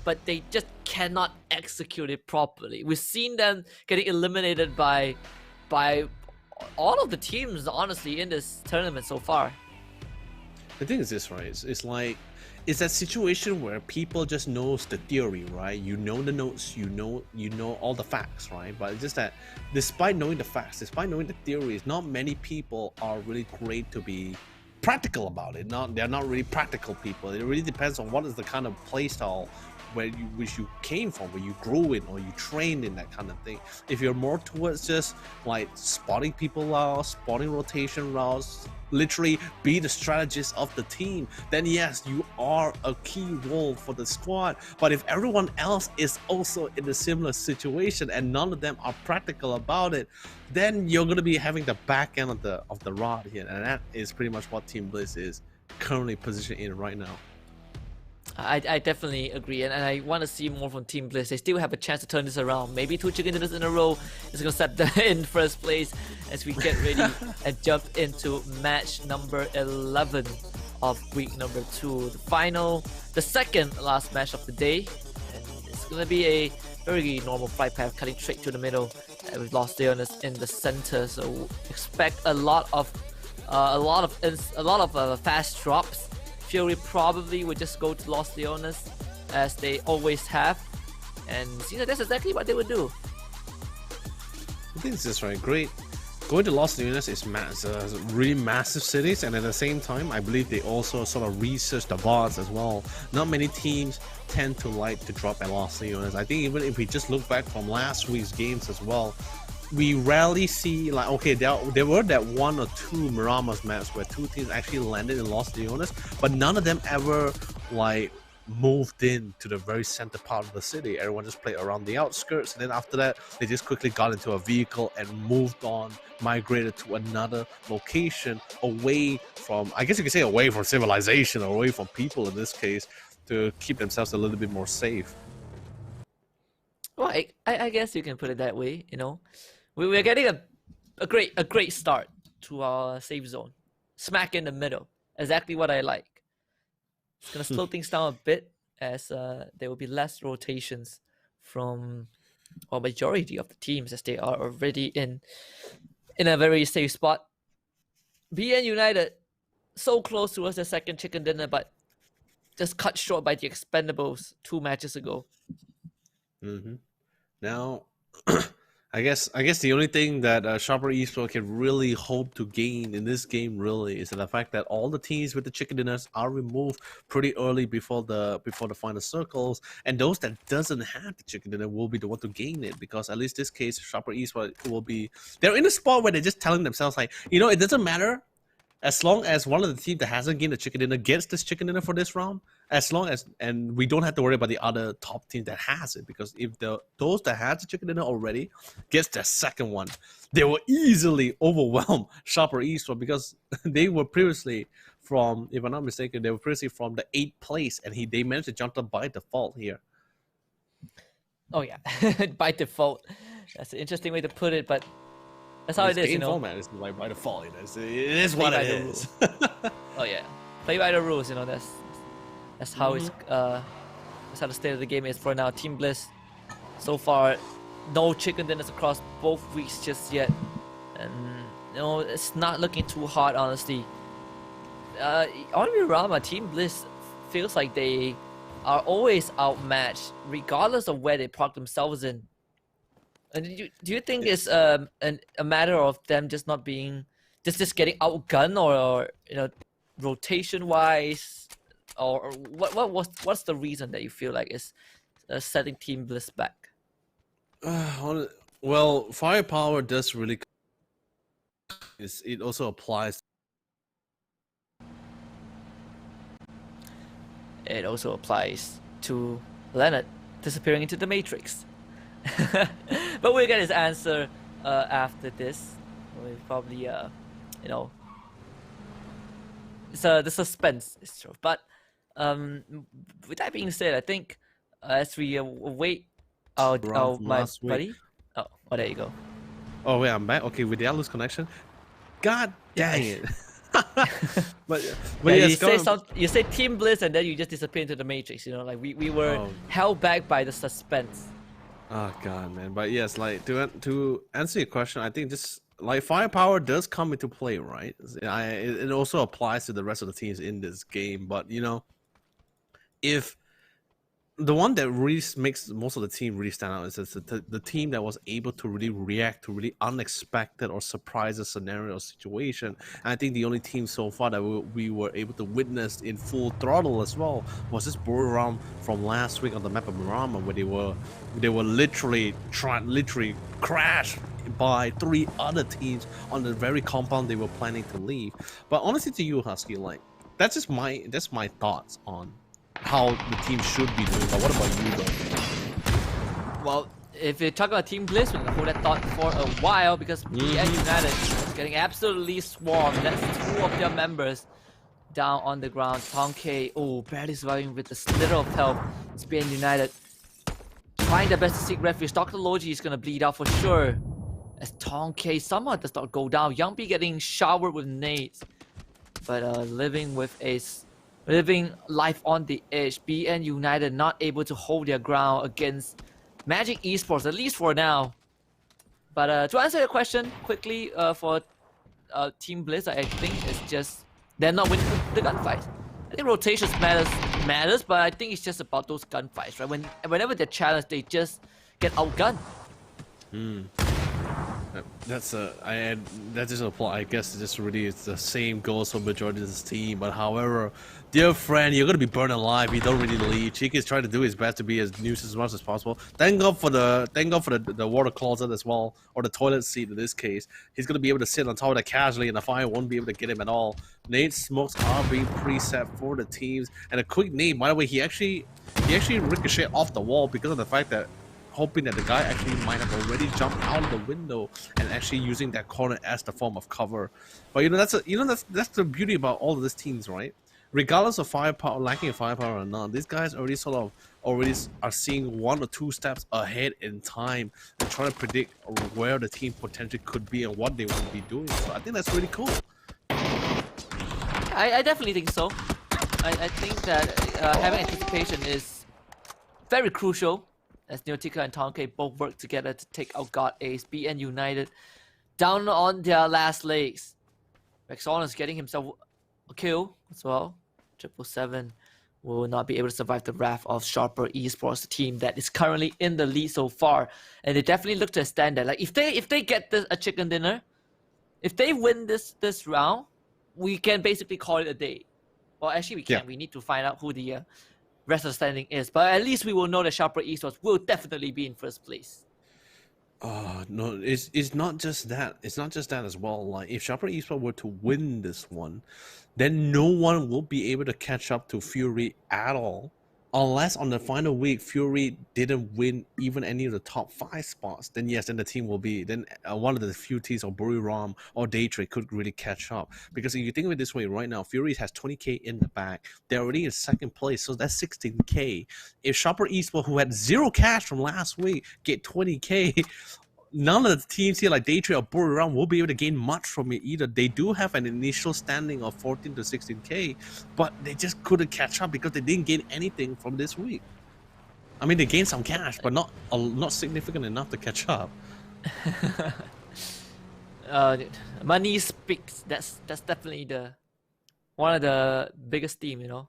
but they just cannot execute it properly. We've seen them getting eliminated by all of the teams, honestly, in this tournament so far. The thing is this, right? It's that situation where people just knows the theory, right? You know the notes, you know all the facts, right? But it's just that despite knowing the facts, despite knowing the theories, not many people are really great to be practical about it. They're not really practical people. It really depends on what is the kind of play style which you came from, where you grew in or you trained in, that kind of thing. If you're more towards just like spotting people out, spotting rotation routes, literally be the strategist of the team, then yes, you are a key role for the squad. But if everyone else is also in a similar situation and none of them are practical about it, then you're going to be having the back end of the rod here, and that is pretty much what Team Bliss is currently positioned in right now. I definitely agree, and I want to see more from Team Bliss. They still have a chance to turn this around. Maybe 2 chicken dinners in a row is going to set them in first place as we get ready and jump into match number 11 of week number 2. The second last match of the day. And it's going to be a very normal flight path cutting straight to the middle with Los Leones in the center. So expect a lot of fast drops. Fury probably would just go to Los Leones as they always have, and seems like that's exactly what they would do. I think this is right. Great. Going to Los Leones is really massive cities, and at the same time, I believe they also sort of research the bots as well. Not many teams tend to like to drop at Los Leones. I think even if we just look back from last week's games as well, we rarely see, like, okay, there were that 1 or 2 Miramas maps where 2 teams actually landed in Los Leones, but none of them ever like moved in to the very center part of the city. Everyone just played around the outskirts, and then after that they just quickly got into a vehicle and moved on, migrated to another location away from, I guess you could say, away from civilization, or away from people in this case, to keep themselves a little bit more safe. Well, I guess you can put it that way, you know. We're getting a great start to our safe zone. Smack in the middle. Exactly what I like. It's going to slow things down a bit as there will be less rotations from a majority of the teams as they are already in a very safe spot. BN United, so close towards their second chicken dinner, but just cut short by the Expendables 2 matches ago. Now, I guess the only thing that Sharper Esports can really hope to gain in this game really is the fact that all the teams with the chicken dinners are removed pretty early before the final circles, and those that doesn't have the chicken dinner will be the one to gain it, because at least this case Sharper Esports they're in a spot where they're just telling themselves, like, you know, it doesn't matter as long as one of the teams that hasn't gained the chicken dinner gets this chicken dinner for this round, and we don't have to worry about the other top team that has it, because if those that has the chicken dinner already gets their second one, they will easily overwhelm Sharper Esports, because they were previously from, if I'm not mistaken, they were previously from the 8th place, and they managed to jump up by default here. Oh yeah, by default. That's an interesting way to put it, but that's how it is, you know. Format is like by default. It is what it is. Oh yeah, play by the rules. You know, that's how it's that's how the state of the game is for now. Team Bliss, so far, no chicken dinners across both weeks just yet, and you know it's not looking too hot, honestly. On Mirama, Team Bliss feels like they are always outmatched, regardless of where they park themselves in. And do you think it's a matter of them just not being just getting outgunned, or you know, rotation wise, or what's the reason that you feel like is setting Team Bliss back? Well, firepower does really. It also applies. It also applies to Leonard disappearing into the Matrix. But we'll get his answer after this. We'll probably, you know, the suspense is true. But with that being said, I think as we await my buddy. Oh, there you go. Oh wait, I'm back. Okay, we did lose connection. God dang it! but Yeah, yes, you say Team Bliss and then you just disappear into the Matrix. You know, like we were held back by the suspense. Oh god, man. But yes, like to answer your question, I think just like firepower does come into play, right? It also applies to the rest of the teams in this game. But you know, if the one that really makes most of the team really stand out is the team that was able to really react to really unexpected or surprise scenario or situation. And I think the only team so far that we were able to witness in full throttle as well was this Buriram from last week on the map of Mirama, where they were literally crashed by 3 other teams on the very compound they were planning to leave. But honestly, to you, Husky, like that's my thoughts on how the team should be doing. But what about you, though? Well, if you talk about Team Bliss, we're gonna hold that thought for a while because PN United is getting absolutely swarmed. That's 2 of their members down on the ground. Tong K, barely surviving with a slither of health. It's PN United trying their best to seek refuge. Dr. Logi is gonna bleed out for sure as Tong K somehow does not go down. Youngby getting showered with nades, but living life on the edge. BN United not able to hold their ground against Magic Esports, at least for now. But to answer your question quickly, for Team Bliss, I think it's just they're not winning the gunfights. I think rotations matters, but I think it's just about those gunfights, right? Whenever they're challenged, they just get outgunned. That just apply. I guess just really it's the same goes for majority of this team. But however, dear friend, you're gonna be burned alive. You don't really leave. Cheeky is trying to do his best to be as nuisance as much as possible. Thank God for the water closet as well, or the toilet seat in this case. He's gonna be able to sit on top of that casually, and the fire won't be able to get him at all. Nade smokes are being preset for the teams, and a quick nade. By the way, he actually ricocheted off the wall because of the fact that, hoping that the guy actually might have already jumped out of the window and actually using that corner as the form of cover. But you know that's the beauty about all of these teams, right? Regardless of firepower, lacking of firepower or not, these guys already are seeing 1 or 2 steps ahead in time and trying to predict where the team potentially could be and what they would be doing. So I think that's really cool. I definitely think so. I think that having anticipation is very crucial, as Neotica and Tonke both work together to take out God Ace. BN United down on their last legs. Rexon is getting himself a kill as well. 777 will not be able to survive the wrath of Sharper Esports, the team that is currently in the lead so far. And they definitely look to extend that. Like if they get a chicken dinner, if they win this round, we can basically call it a day. Well, actually we can't. Yeah. We need to find out who the rest of the standing is, but at least we will know that Sharper Esports will definitely be in first place. No, it's not just that. It's not just that as well. Like if Sharper Esports were to win this one, then no one will be able to catch up to Fury at all. Unless on the final week Fury didn't win even any of the top 5 spots, then yes, then the team will be one of the few teams, or Buriram or Daytrade, could really catch up. Because if you think of it this way, right now Fury has 20k in the bag. They're already in 2nd place, so that's 16k. If Sharper Esports, who had 0 cash from last week, get 20k, none of the teams here like Daytrade or Buriram will be able to gain much from it either. They do have an initial standing of 14 to 16k, but they just couldn't catch up because they didn't gain anything from this week. I mean, they gained some cash, but not significant enough to catch up. Money speaks. That's definitely one of the biggest theme. You know,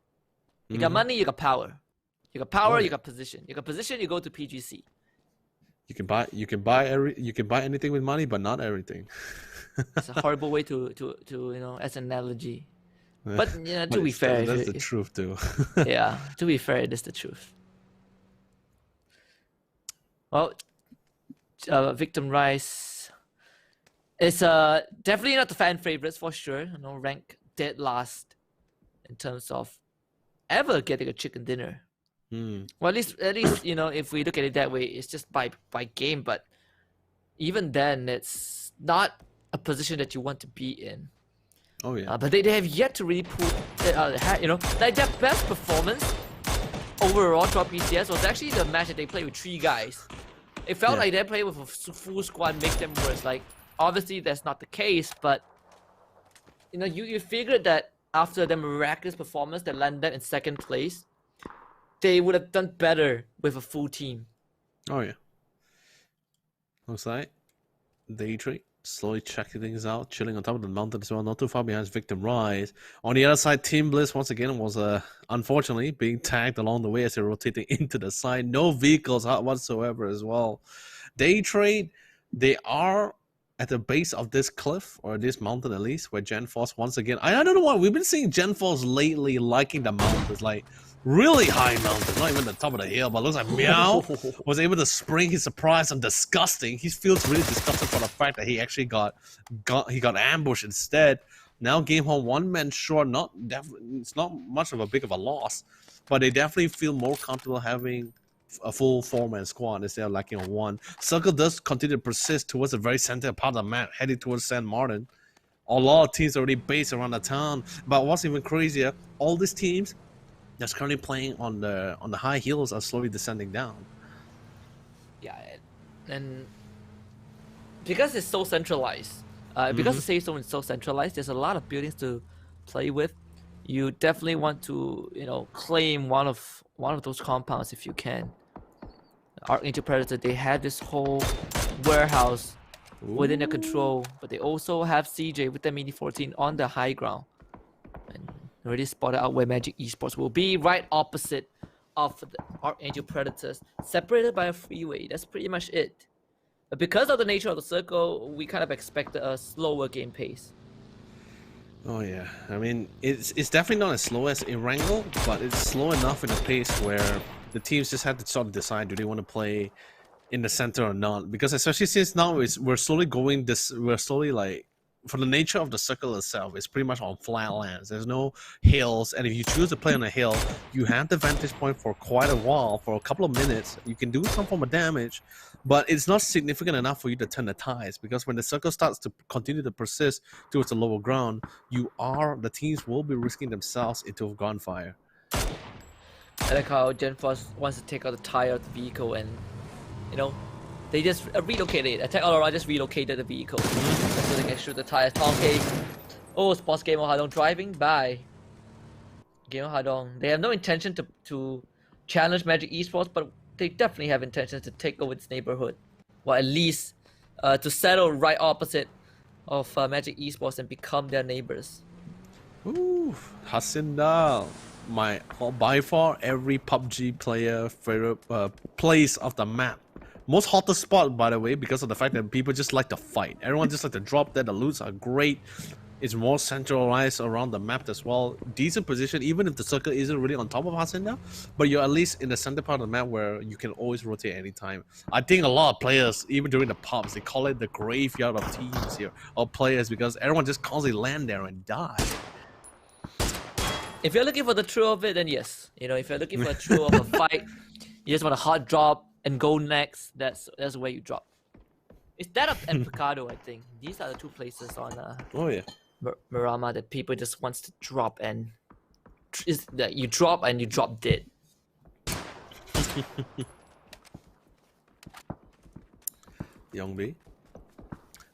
you got money, you got power. You got power, you got position. You got position, you go to PGC. You can buy anything with money, but not everything. It's a horrible way to as an analogy. But to be fair, that's the truth too. Yeah, to be fair, it is the truth. Well, Victim Rise is definitely not the fan favorites for sure. Rank dead last in terms of ever getting a chicken dinner. Well, at least if we look at it that way, it's just by game. But even then, it's not a position that you want to be in. Oh yeah. But they have yet to really pull it out of the hat. Like their best performance overall throughout PCS was actually the match that they played with 3 guys. It felt like they played with a full squad makes them worse. Like obviously that's not the case, but you know, you figured that after the miraculous performance that landed in second place, they would have done better with a full team. Oh yeah. Looks like Day Trade slowly checking things out, chilling on top of the mountain as well, not too far behind Victim Rise. On the other side, Team Bliss once again was unfortunately being tagged along the way as they're rotating into the side. No vehicles whatsoever as well. Day Trade, they are at the base of this cliff, or this mountain at least, where Gen Force once again, I don't know why, we've been seeing Gen Force lately liking the mountains, like really high mountains, not even the top of the hill, but it looks like Meow was able to spring his surprise on disgusting. He feels really disgusted for the fact that he actually got ambushed instead. Now game home, one man short, it's not much of a big of a loss, but they definitely feel more comfortable having a full 4-man squad instead of lacking on one. Circle does continue to persist towards the very center part of the map, heading towards San Martin. A lot of teams already based around the town, but what's even crazier, all these teams that's currently playing on the high hills are slowly descending down. Yeah, and because it's so centralized, because the safe zone is so centralized, there's a lot of buildings to play with. You definitely want to, you know, claim one of those compounds if you can. Archangel Predator, they have this whole warehouse within their control, but they also have CJ with the Mini 14 on the high ground. And already spotted out where Magic Esports will be, right opposite of the Archangel Predators, separated by a freeway. That's pretty much it. But because of the nature of the circle, we kind of expected a slower game pace. Oh yeah, I mean, it's definitely not as slow as Erangel, but it's slow enough in a pace where the teams just have to sort of decide, do they want to play in the center or not? Because especially since now we're slowly like, for the nature of the circle itself, it's pretty much on flat lands. There's no hills, and if you choose to play on a hill, you have the vantage point for quite a while, for a couple of minutes. You can do some form of damage, but it's not significant enough for you to turn the tides, because when the circle starts to continue to persist towards the lower ground, the teams will be risking themselves into a gunfire. I like how Gen Force wants to take out the tire of the vehicle, and you know, they just relocated it. Attack All Around just relocated the vehicle so they can shoot the tires. Okay. Oh, Sports Gamer Hadong driving by. Gamer Hadong. They have no intention to challenge Magic Esports, but they definitely have intentions to take over its neighborhood. Well, at least to settle right opposite of Magic Esports and become their neighbors. Ooh, Hacienda. By far every PUBG player favorite place of the map. Most hottest spot, by the way, because of the fact that people just like to fight. Everyone just like to drop there. The loots are great. It's more centralized around the map as well. Decent position, even if the circle isn't really on top of Hacienda, but you're at least in the center part of the map where you can always rotate anytime. I think a lot of players, even during the pubs, they call it the graveyard of teams here, of players, because everyone just constantly land there and die. If you're looking for the thrill of it, then yes. You know, if you're looking for a thrill of a fight, you just want a hot drop and go next, that's where you drop. It's that and Picado, I think. These are the two places on Marama that people just wants to drop, and that you drop and you drop dead. Young B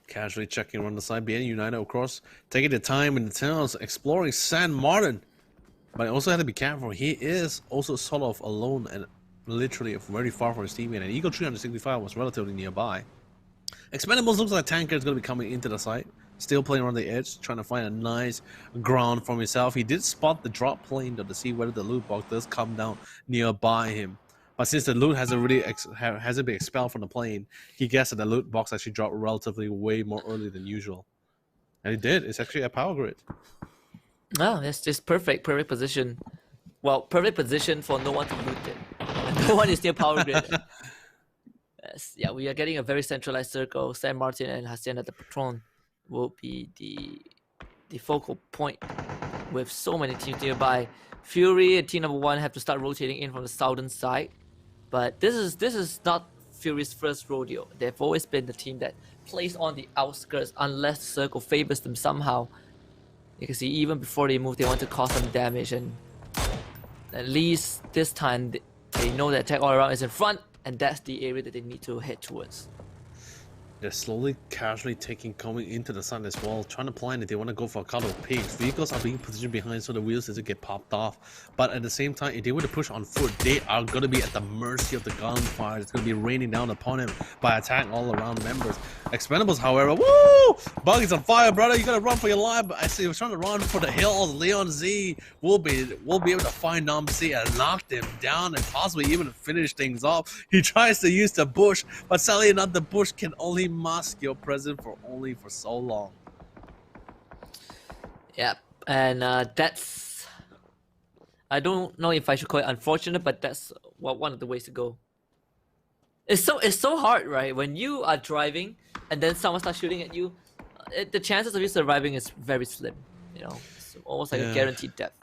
casually checking around the side. BN United, of course, taking the time in the towns, exploring San Martin. But I also have to be careful. He is also sort of alone and literally very far from his teammate. And Eagle 365 was relatively nearby. Expendables looks like Tanker is going to be coming into the site. Still playing around the edge, trying to find a nice ground for himself. He did spot the drop plane though, to see whether the loot box does come down nearby him. But since the loot hasn't been expelled from the plane, he guessed that the loot box actually dropped relatively way more early than usual. And it did. It's actually a power grid. Oh, it's just perfect position. Well, perfect position for no one to loot it. No one is near power grid. Yes, yeah, we are getting a very centralized circle. San Martin and Hacienda the Patron will be the focal point with so many teams nearby. Fury and team number 1 have to start rotating in from the southern side. But this is not Fury's first rodeo. They've always been the team that plays on the outskirts unless the circle favors them somehow. You can see even before they move, they want to cause some damage, and at least this time they know that Attack All Around is in front, and that's the area that they need to head towards. They're slowly, casually coming into the sun as well, trying to plan it. They want to go for a couple of pigs. Vehicles are being positioned behind so the wheels doesn't get popped off. But at the same time, if they were to push on foot, they are going to be at the mercy of the gunfire. It's going to be raining down upon him by attacking all around members. Expendables, however, woo! Buggy's on fire, brother. You gotta run for your life. I see he was trying to run for the hills. Leon Z will be able to find Nam C and knock them down and possibly even finish things off. He tries to use the bush, but sadly enough, the bush can only mask your presence for so long. Yep, and that's, I don't know if I should call it unfortunate, but that's one of the ways to go. It's so hard, right? When you are driving and then someone starts shooting at you, the chances of you surviving is very slim. You know, it's almost like a guaranteed death.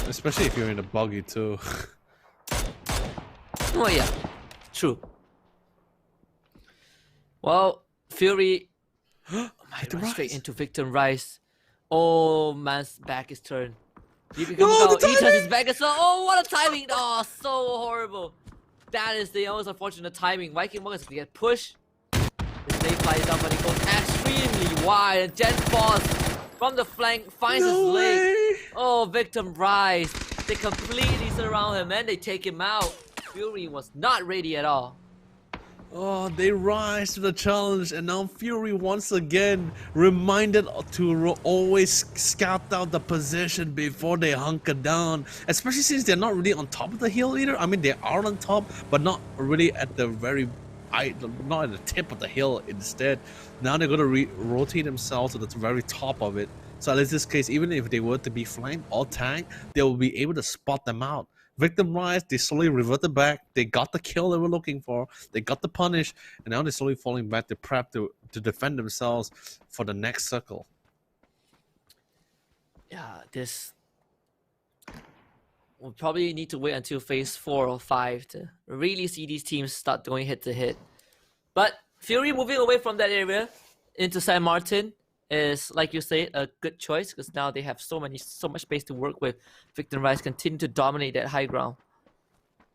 Especially if you're in a buggy too. Oh yeah, true. Well, Fury straight into Victim Rise. Oh, man's back is turned. He turns his back as well. Oh, what a timing! Oh, so horrible. That is the most unfortunate timing. Viking Monk is going to get pushed. The snake flies up, but he goes extremely wide. And Gen Force from the flank finds his leg. Oh, Victim Rise. They completely surround him and they take him out. Fury was not ready at all. Oh, they rise to the challenge, and now Fury once again reminded to always scout out the position before they hunker down, especially since they're not really on top of the hill either. I mean, they are on top, but not really at the not at the tip of the hill. Instead, now they're going to rotate themselves to the very top of it. So in this case, even if they were to be flanked or tagged, they will be able to spot them out. Victim Rise, they slowly reverted back. They got the kill they were looking for. They got the punish, and now they're slowly falling back to prep to defend themselves for the next circle. Yeah, this we'll probably need to wait until phase 4 or 5 to really see these teams start going head to head. But Fury moving away from that area into San Martin is, like you say, a good choice because now they have so much space to work with. Victim Rise continue to dominate that high ground.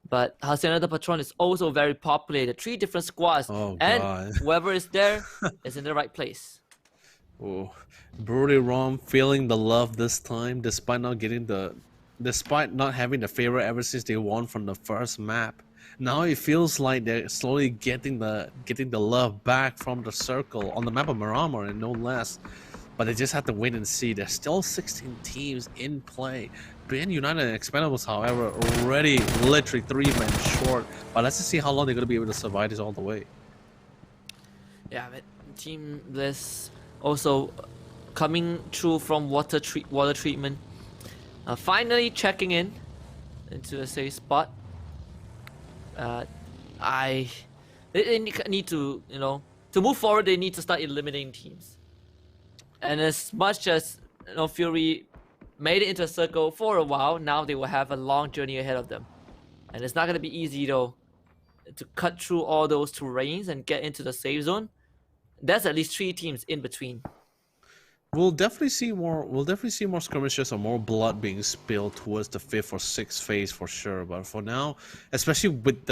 But Hacienda the Patron is also very populated. 3 different squads. Oh, and God. whoever is there is in the right place. Oh, Brody Rom feeling the love this time, despite not having the favor ever since they won from the first map. Now it feels like they're slowly getting the love back from the circle on the map of Miramar, and no less. But they just have to wait and see. There's still 16 teams in play. Being United and Expendables, however, already literally 3 men short. But let's just see how long they're going to be able to survive this all the way. Yeah, but Team Bliss also coming through from water treatment. Finally checking into a safe spot. They need to, to move forward, they need to start eliminating teams. And as much as, Fury made it into a circle for a while, now they will have a long journey ahead of them. And it's not going to be easy, though, to cut through all those terrains and get into the safe zone. There's at least 3 teams in between. We'll definitely see more skirmishes or more blood being spilled towards the 5th or 6th phase for sure. But for now, especially with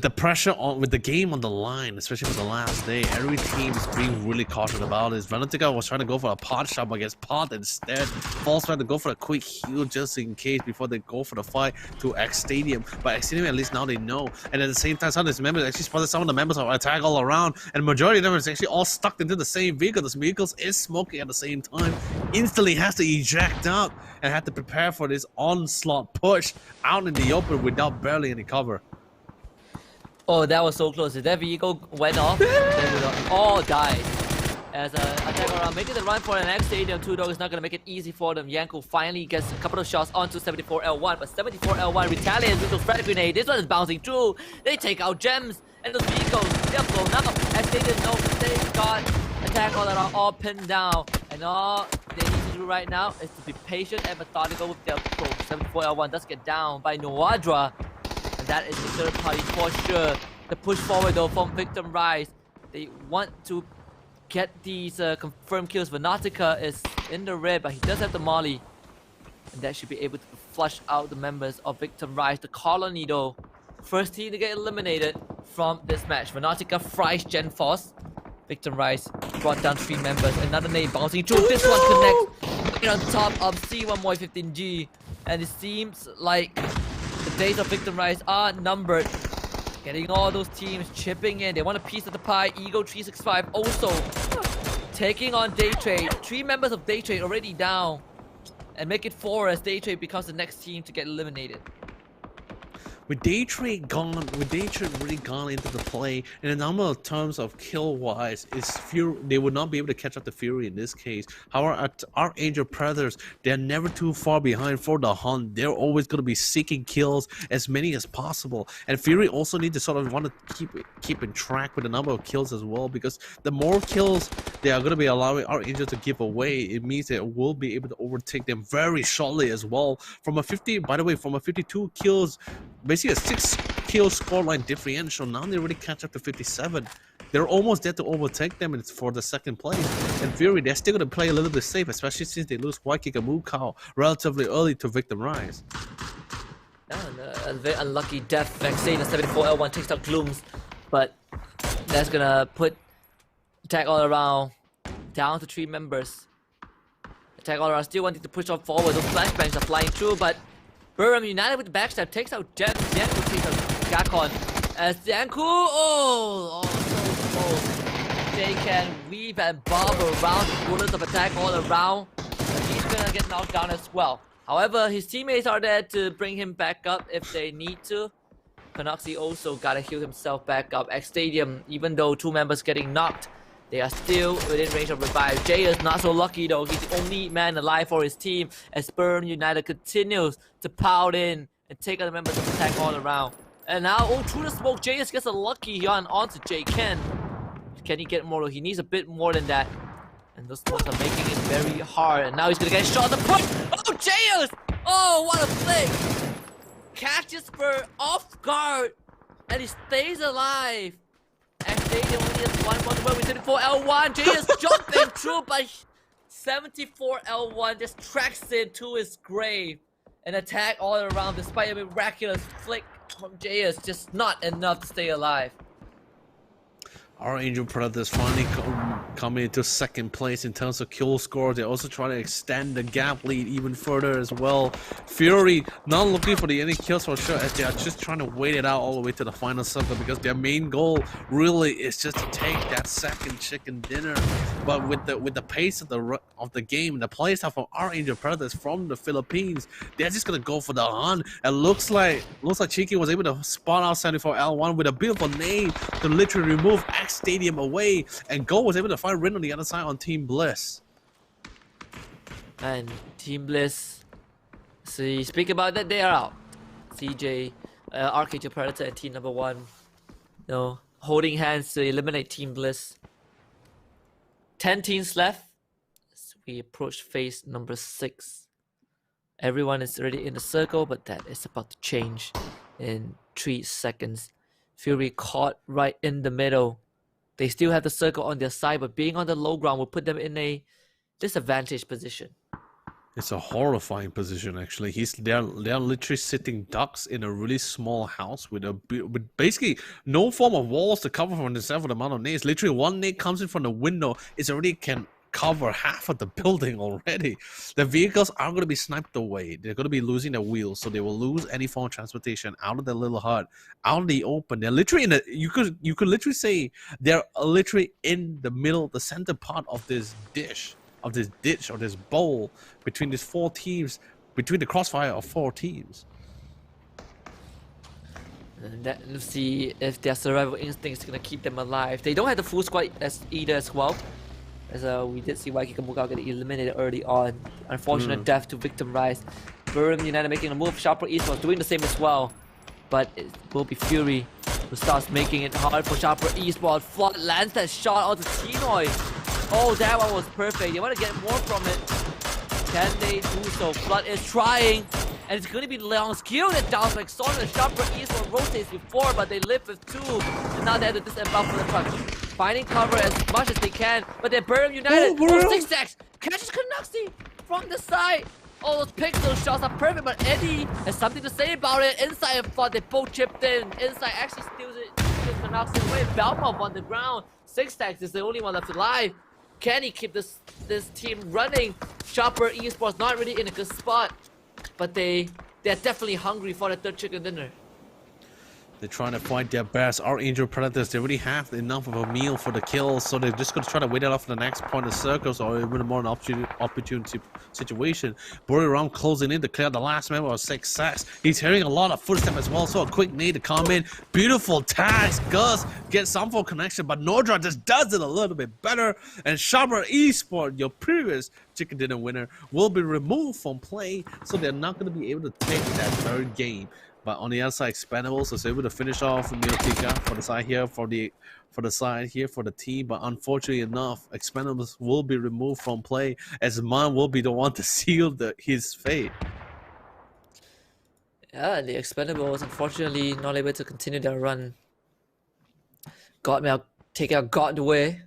the pressure with the game on the line, especially for the last day, every team is being really cautious about this. Venetica was trying to go for a pot shot against Pot instead. Falls tried to go for a quick heal just in case before they go for the fight to X Stadium. But X Stadium, at least now they know. And at the same time, some of these members actually spotted some of the members are attack all around, and the majority of them is actually all stuck into the same vehicle. This vehicle is smoking at the same time. Instantly has to eject out and had to prepare for this onslaught push out in the open without barely any cover. Oh, that was so close. If that vehicle went off, they would all die. As attack around, making the run for an X Stadium 2, though, is not going to make it easy for them. Yanko finally gets a couple of shots onto 74L1, but 74L1 retaliates with those frag grenade. This one is bouncing through. They take out gems, and those vehicles, they're blown up. X Stadium knows they got attack all around, all pinned down. And all they need to do right now is to be patient and methodical with their approach. 74L1 does get down by Noadra. That is the third party for sure. The push forward though from Victim Rise. They want to get these confirmed kills. Venatica is in the red, but he does have the molly. And that should be able to flush out the members of Victim Rise. The colony though. First team to get eliminated. from this match. Venotica fries Gen Force. Victim Rise brought down 3 members. Another nade bouncing through. This one connects right on top of C1 Moi 15G. And it seems like the days of Victim Rise are numbered. Getting all those teams chipping in. They want a piece of the pie. Eagle 365 also taking on Day Trade. 3 members of Day Trade already down. And make it 4 as Day Trade becomes the next team to get eliminated. With Day Trade really gone into the play, in a number of terms of kill-wise, they would not be able to catch up to Fury in this case. However, Archangel Predators, they're never too far behind for the hunt. They're always going to be seeking kills, as many as possible. And Fury also need to sort of want to keep in track with the number of kills as well, because the more kills they are going to be allowing Archangel to give away, it means they will be able to overtake them very shortly as well. From a 52 kills, basically a 6 kill scoreline differential. Now they already catch up to 57. They're almost there to overtake them, and it's for the second place. And Fury, they're still going to play a little bit safe, especially since they lose Waikika Mukau relatively early to Victim Rise. A very unlucky death. Vaccine, a 74L1 takes out Glooms, but that's gonna put Attack All Around down to 3 members. Attack All Around still wanting to push on forward. Those flashbangs are flying through, but Burham United with the backstab takes out Jet. Zanku takes out Gakon. As Zanku, so close. They can weave and bob around the bullets of Attack All Around. But he's gonna get knocked down as well. However, his teammates are there to bring him back up if they need to. Panoxy also gotta heal himself back up. X Stadium, even though 2 members getting knocked, they are still within range of revive. Jay is not so lucky though. He's the only man alive for his team as Burn United continues to pout in and take other members of Attack All Around. And now, through the smoke, Jayus gets a lucky on onto Jay Ken. Can he get more? He needs a bit more than that. And those smokes are making it very hard. And now he's gonna get shot at the push. Oh, Jayus! Oh, what a flick! Catches Spur off guard, and he stays alive. And Stadium only has 1 where we 74 L1. Jayus jumping through, but 74 L1 just tracks it to his grave. An Attack All Around despite a miraculous flick from Jayus, just not enough to stay alive. Archangel Predators finally coming into second place in terms of kill score. They're also trying to extend the gap lead even further as well. Fury not looking for any kills for sure, as they are just trying to wait it out all the way to the final circle, because their main goal really is just to take that second chicken dinner. But with the pace of the game, the play style from Archangel Predators from the Philippines, they're just gonna go for the hunt. It looks like Cheeky was able to spot out 74L1 with a beautiful nade to literally remove X Stadium away, and Go was able to find Rin on the other side on Team Bliss. And Team Bliss, see, speak about that, they are out. CJ, Archangel Predator and Team Number 1, holding hands to eliminate Team Bliss. 10 teams left as we approach phase number 6. Everyone is already in the circle, but that is about to change in 3 seconds. Fury caught right in the middle. They still have the circle on their side, but being on the low ground will put them in a disadvantaged position. It's a horrifying position, actually. They're literally sitting ducks in a really small house with basically no form of walls to cover from themselves for the amount of nades. Literally, one nade comes in from the window, it already can cover half of the building already. The vehicles are going to be sniped away. They're going to be losing their wheels, so they will lose any form of transportation out of their little hut, out in the open. They're literally in you could literally say they're literally in the middle, the center part of this ditch, or this bowl between these 4 teams, between the crossfire of 4 teams. And let's see if their survival instinct is going to keep them alive. They don't have the full squad either as well. As we did see Waikika Mukau get eliminated early on. Unfortunate death to Victim Rise. Burn United making a move. Sharper East was doing the same as well. But it will be Fury who starts making it hard for Sharper Eastward. Flood lands that shot onto Tinoy. Oh, that one was perfect. They want to get more from it. Can they do so? Flood is trying. And it's going to be Leon Skill that downs like Sonic. The Sharper Eastward rotates before, but they live with 2. And now they have to disembark for the truck. Finding cover as much as they can, but then Burham United, zigzags, catches Canuxy from the side. All those pixel shots are perfect, but Eddie has something to say about it. Inside and Flood, they both chipped in. Inside actually steals it just knocks it away. Belmont on the ground. Six Stacks is the only one left alive. Can he keep this team running? Chopper Esports not really in a good spot, but they're definitely hungry for the third chicken dinner. They're trying to fight their best. Our Angel Predators, they already have enough of a meal for the kills, so they're just going to try to wait it out for the next point of circles or even more an opportunity situation. Buriram closing in to clear the last member of 6 sacks. He's hearing a lot of footsteps as well, so a quick nade to come in. Beautiful tags. Gus gets some for connection, but Nordra just does it a little bit better. And Sharper Esport, your previous chicken dinner winner, will be removed from play, so they're not going to be able to take that third game. But on the other side, Expendables was able to finish off Neotika for the side here for the side here for the team. But unfortunately enough, Expendables will be removed from play as Man will be the one to seal his fate. Yeah, the Expendables unfortunately not able to continue their run. God may take out God away,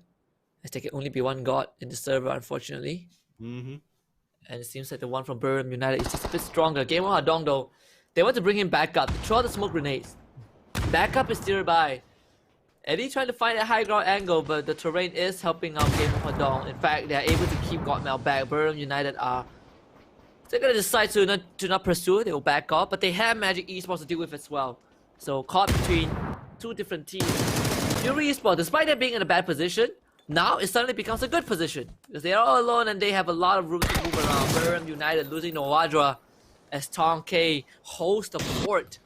as there can only be one God in the server, unfortunately. And it seems like the one from Birmingham United is just a bit stronger. Game on Hadong though. They want to bring him back up. They throw out the smoke grenades. Backup is nearby. Eddie trying to find a high ground angle, but the terrain is helping out Game of Hadong. In fact, they are able to keep Godmel back. Birmingham United are... They're going to decide to not pursue. They will back off, but they have Magic Esports to deal with as well. So caught between two different teams. Fury Esports, despite them being in a bad position, now it suddenly becomes a good position. Because they are all alone and they have a lot of room to move around. Birmingham United losing Nowadra as Tong K holds the fort.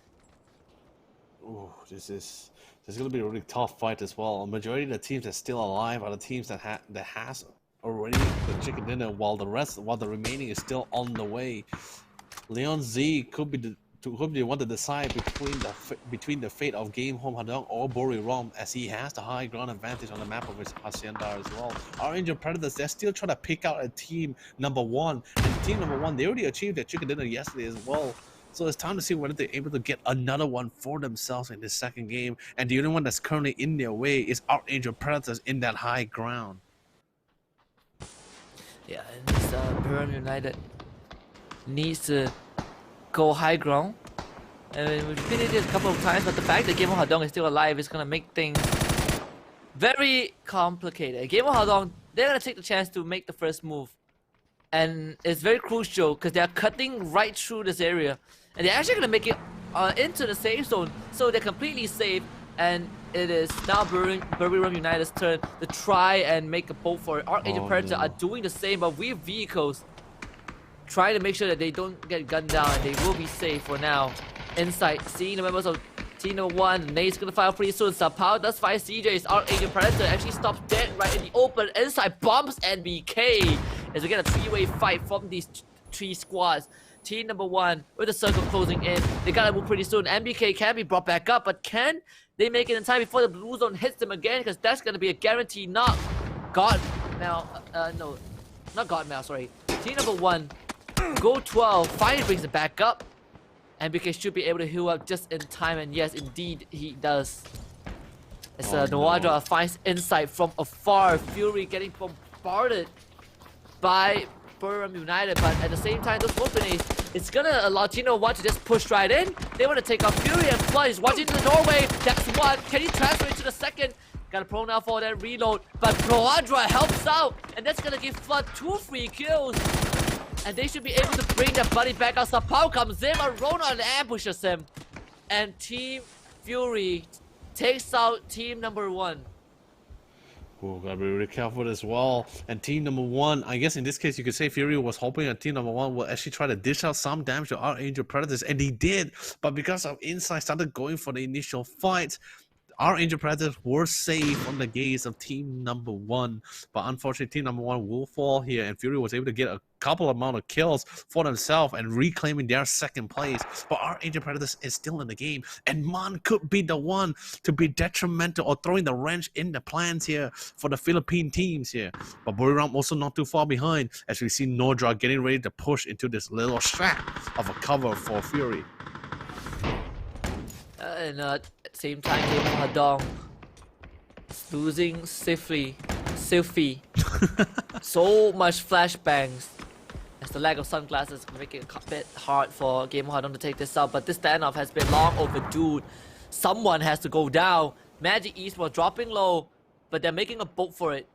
Oh, this is going to be a really tough fight as well. A majority of the teams that are still alive are the teams that has already the chicken dinner, while the remaining is still on the way. Leon Z could be the one to decide between the fate of Game Home Hadong or Buriram, as he has the high ground advantage on the map of his Hacienda as well. Our Angel Predators, they're still trying to pick out a team number 1. And team number 1, they already achieved their chicken dinner yesterday as well. So it's time to see whether they're able to get another one for themselves in this second game. And the only one that's currently in their way is our Angel Predators in that high ground. Yeah, and this Birmingham United needs to go high ground. And we've repeated this a couple of times, but the fact that Game of Hadong is still alive is going to make things very complicated. Game of Hadong, they're going to take the chance to make the first move. And it's very crucial because they're cutting right through this area. And they're actually going to make it into the safe zone. So they're completely safe. And it is now Birmingham United's turn to try and make a pull for it. Our Angel Predator are doing the same, but with vehicles, trying to make sure that they don't get gunned down and they will be safe for now. Inside, seeing the members of Team 1, Nate's gonna fire pretty soon. Sapao does fire CJ's. Our Angel Predator actually stops dead right in the open. Inside, bombs NBK as we get a 3-way fight from these 3 squads. Team 1 with the circle closing in. They gotta move pretty soon. NBK can be brought back up, but can they make it in time before the blue zone hits them again? Because that's gonna be a guaranteed knock. No, not Godmal, sorry. Team 1. Go 12, finally brings it back up. NBK should be able to heal up just in time, and yes, indeed, he does. As Nowadra finds insight from afar. Fury getting bombarded by Birmingham United, but at the same time, those smoke grenades, it's gonna allow Team 1 to just push right in. They want to take out Fury, and Flood is watching the doorway. That's one. Can he transfer it to the second? Got a pro now for that reload, but Nowadra helps out, and that's gonna give Flood 2 free kills. And they should be able to bring their buddy back out. Sapao comes in, but Rona ambushes him. And Team Fury takes out Team 1. Oh, gotta be really careful as well. And Team 1, I guess in this case you could say Fury was hoping that Team 1 will actually try to dish out some damage to our Angel Predators, and he did. But because of Insight started going for the initial fight, our Angel Predators were safe from the gaze of Team 1. But unfortunately, Team 1 will fall here, and Fury was able to get a couple amount of kills for themselves and reclaiming their second place. But our Angel Predators is still in the game, and Mon could be the one to be detrimental or throwing the wrench in the plans here for the Philippine teams here. But Buriram also not too far behind, as we see Nordra getting ready to push into this little strap of a cover for Fury. And at the same time, Game of Hadong is losing Sylphie. So much flashbangs. As the lack of sunglasses make it a bit hard for Game of Hadong to take this out. But this standoff has been long overdue. Someone has to go down. Magic Esports dropping low, but they're making a bolt for it.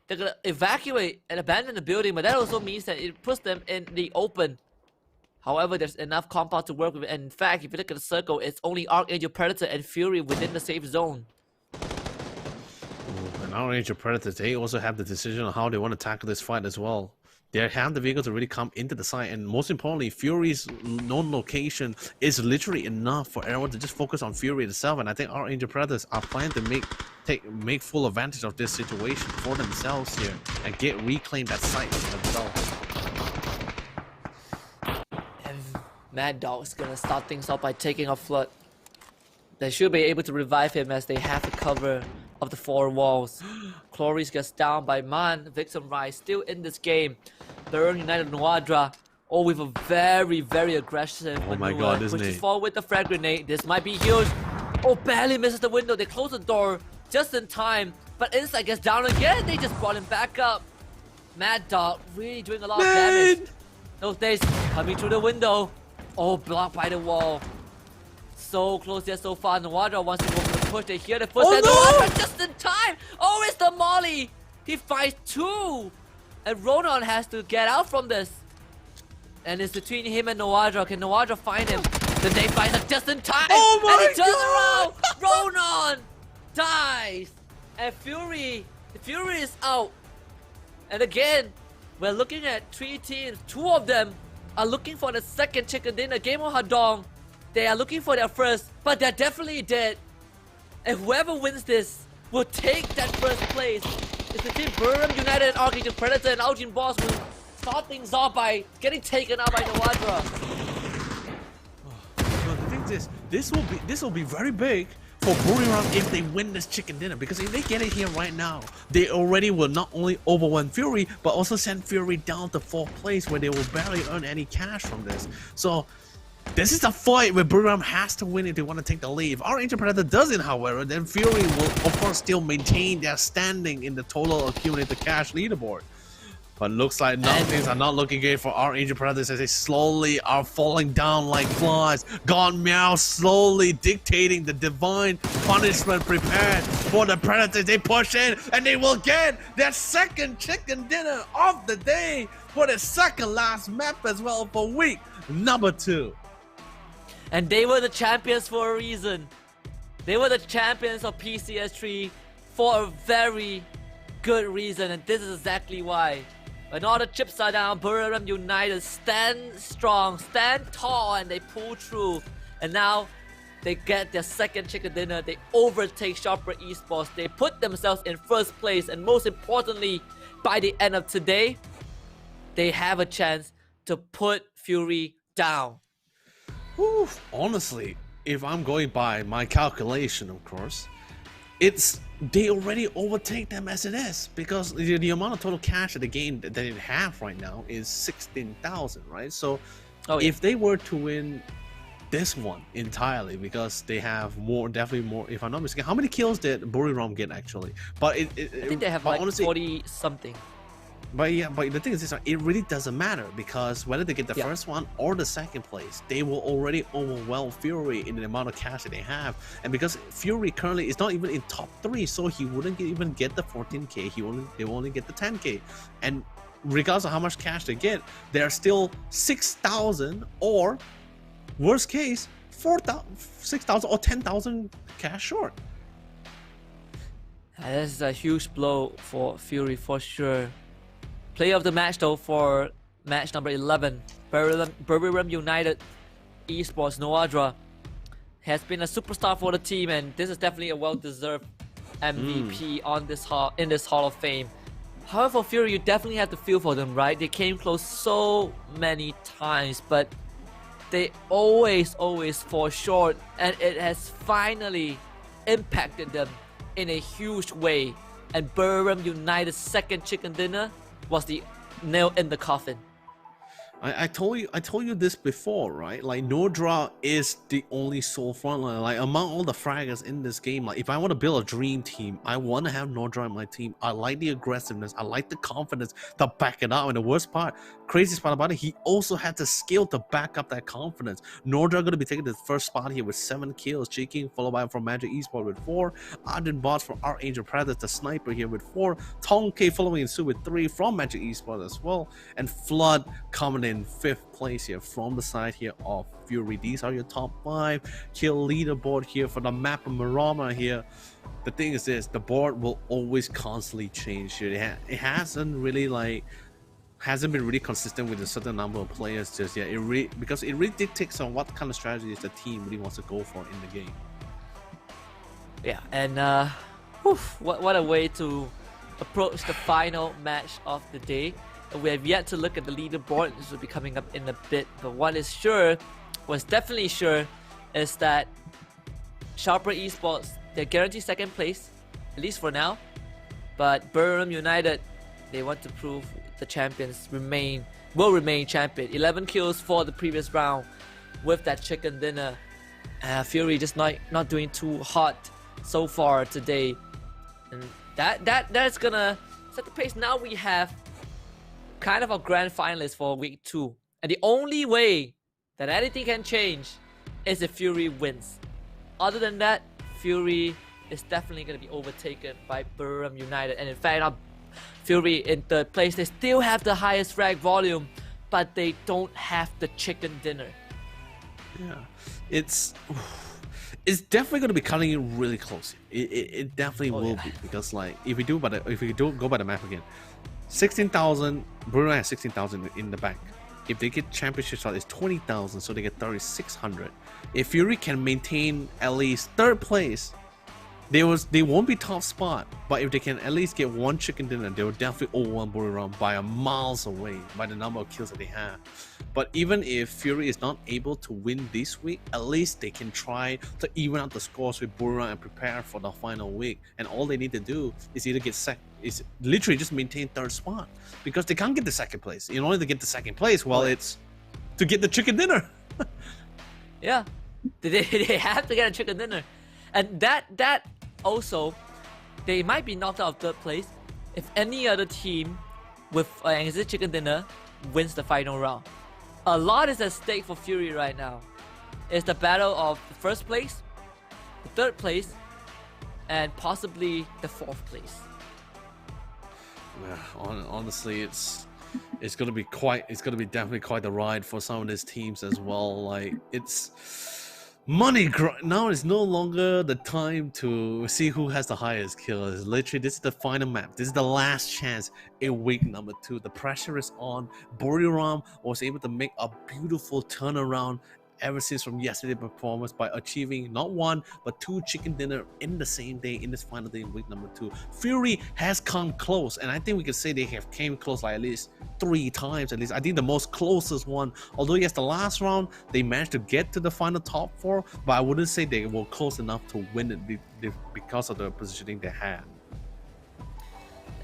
They're gonna evacuate and abandon the building, but that also means that it puts them in the open. However, there's enough compound to work with, and in fact, if you look at the circle, it's only Archangel Predator and Fury within the safe zone. And Archangel Predator, they also have the decision on how they want to tackle this fight as well. They have the vehicle to really come into the site, and most importantly, Fury's known location is literally enough for everyone to just focus on Fury itself. And I think Archangel Predators are planning to make full advantage of this situation for themselves here and reclaim that site for themselves. And Mad Dog's gonna start things off by taking off Flood. They should be able to revive him as they have the cover of the 4 walls. Cloris gets down by Man. Victim Rise still in this game. Burn United Noadra, all with a very, very aggressive Oh my god, isn't pushes he? forward with the frag grenade. This might be huge. Oh, barely misses the window. They close the door just in time. But Inside gets down again. They just brought him back up. Mad Dog really doing a lot of damage. Those days coming through the window. Oh, blocked by the wall. So close yet so far. Noadra wants to go for the push. They hear the footsteps. Noadra just in time. Oh, it's the Molly. He fights 2. And Ronan has to get out from this. And it's between him and Noadra. Can Noadra find him? Then they find him just in time. Oh my and he turns around. Ronan dies. And Fury is out. And again, we're looking at 3 teams. 2 of them are looking for the second chicken dinner. Game of Hadong. They are looking for their first, but they're definitely dead. And whoever wins this will take that first place. It's between Burham United and Archangel Predator, and Algin Boss will start things off by getting taken out by Noadra. No, the thing is, this will be very big for Buriram if they win this chicken dinner, because if they get it here right now, they already will not only overwhelm Fury, but also send Fury down to 4th place where they will barely earn any cash from this. So this is a fight where Buriram has to win if they want to take the lead. If Archangel Predator doesn't, however, then Fury will of course still maintain their standing in the total accumulated cash leaderboard. But looks like things are not looking good for Archangel Predators as they slowly are falling down like flies. God Meow slowly dictating the divine punishment prepared for the Predators. They push in and they will get their second chicken dinner of the day for the second last map as well for week number 2. And they were the champions for a reason. They were the champions of PCS3 for a very good reason, and this is exactly why. When all the chips are down, Burham United stand strong, stand tall, and they pull through. And now they get their second chicken dinner. They overtake Sharper Esports. They put themselves in first place, and most importantly, by the end of today, they have a chance to put Fury down. Oof, honestly, if I'm going by my calculation, of course, they already overtake them as it is, because the amount of total cash of the game that they have right now is 16,000, right? So if they were to win this one entirely, because they have definitely more, if I'm not mistaken, how many kills did Buriram get actually? But I think they have like honestly 40 something. But yeah, but the thing is this, it really doesn't matter, because whether they get the first one or the second place, they will already overwhelm Fury in the amount of cash that they have. And because Fury currently is not even in top 3, so he wouldn't even get the 14k, they will only get the 10k. And regardless of how much cash they get, they're still 6,000 or worst case 6,000 or 10,000 cash short. This is a huge blow for Fury for sure. Player of the match though for match number 11, Burham United Esports Noadra has been a superstar for the team, and this is definitely a well-deserved MVP in this Hall of Fame. However, for Fury, you definitely have to feel for them, right? They came close so many times, but they always fall short, and it has finally impacted them in a huge way. And Burham United's second chicken dinner was the nail in the coffin. I told you this before, right? Like Nordra is the only sole frontline. Like among all the fraggers in this game, like if I want to build a dream team, I want to have Nordra in my team. I like the aggressiveness, I like the confidence to back it up. And the worst part, craziest part about it, he also had the skill to back up that confidence. Nordra gonna be taking the first spot here with 7 kills, Cheeking, followed by from Magic Esports with 4, Arden Boss from Archangel Predator, the sniper here with 4, Tong K following in suit with 3 from Magic Esports as well, and Flood coming in 5th place here from the side here of Fury. These are your top 5 kill leaderboard here for the map of Marama here. The thing is this, the board will always constantly change here. It hasn't been really consistent with a certain number of players just yet. Because it really dictates on what kind of strategies the team really wants to go for in the game. Yeah, and what a way to approach the final match of the day. We have yet to look at the leaderboard. This will be coming up in a bit, but what's definitely sure is that Sharper Esports, they're guaranteed 2nd place, at least for now. But Burnham United, they want to prove the champions will remain champion. 11 kills for the previous round with that chicken dinner. Fury just not doing too hot so far today, and that's gonna set the pace. Now we have kind of a grand finalist for week 2, and the only way that anything can change is if Fury wins. Other than that, Fury is definitely going to be overtaken by Burnham United, and in fact, Fury in 3rd place. They still have the highest frag volume, but they don't have the chicken dinner. Yeah, it's definitely going to be cutting it really close. It definitely will be, because like if we don't go by the map again, 16,000. Bruno has 16,000 in the bank. If they get championship shot, it's 20,000, so they get 3,600. If Fury can maintain at least 3rd place, they won't be top spot, but if they can at least get 1 chicken dinner, they will definitely 0-1 Buriram by a miles away by the number of kills that they have. But even if Fury is not able to win this week, at least they can try to even out the scores with Buriram and prepare for the final week. And all they need to do is either is literally just maintain 3rd spot, because they can't get the 2nd place. In order to get the 2nd place, well, it's to get the chicken dinner. Yeah, they have to get a chicken dinner, and that also, they might be knocked out of 3rd place if any other team with an exit chicken dinner wins the final round. A lot is at stake for Fury right now. It's the battle of the 1st place, the 3rd place, and possibly the 4th place. Honestly, it's gonna be definitely quite the ride for some of these teams as well. Like, it's money now is no longer the time to see who has the highest kills. Literally, this is the final map. This is the last chance in week number 2. The pressure is on. Buriram was able to make a beautiful turnaround ever since from yesterday's performance by achieving not 1 but 2 chicken dinner in the same day, in this final day in week number 2. Fury has come close, and I think we can say they have came close like at least 3 times at least. I think the most closest one, although yes, the last round they managed to get to the final top 4, but I wouldn't say they were close enough to win it because of the positioning they had.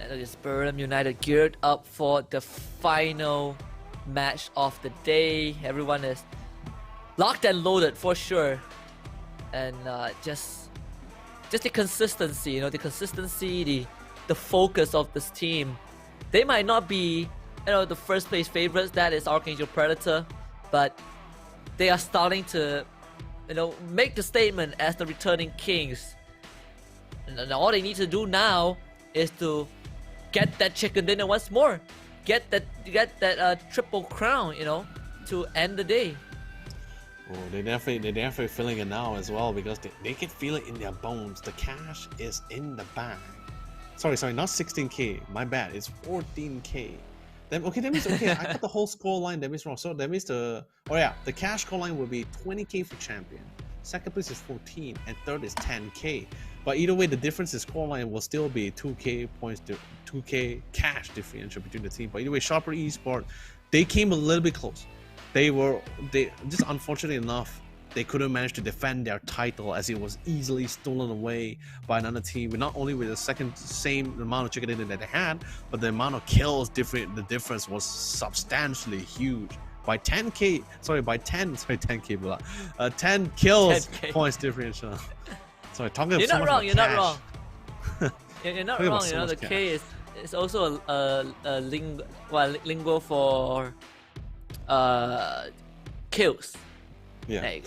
And it is Burnham United geared up for the final match of the day. Everyone is locked and loaded for sure, and just the consistency, the focus of this team. They might not be, the 1st place favorites, that is Archangel Predator, but they are starting to, make the statement as the returning kings. And all they need to do now is to get that chicken dinner once more, get that triple crown, to end the day. Oh, they're definitely feeling it now as well, because they can feel it in their bones. The cash is in the bag. Sorry, not 16k. My bad. It's 14k. That means I got the whole score line. That means wrong. So that means the cash score line will be 20k for champion. 2nd place is 14, and 3rd is 10k. But either way, the difference in score line will still be 2k points to 2k cash differential between the team. But either way, Sharper Esports, they came a little bit close. They just unfortunately enough, they couldn't manage to defend their title as it was easily stolen away by another team. But not only with the same amount of chicken dinner that they had, but the amount of kills different. The difference was substantially huge. By 10k, by 10 kills 10K. points differential. Sorry, talking You're so not much wrong. about You're not cash. wrong. You're not Talking about wrong. so much The cash. K is also a lingo for kills. Yeah. There you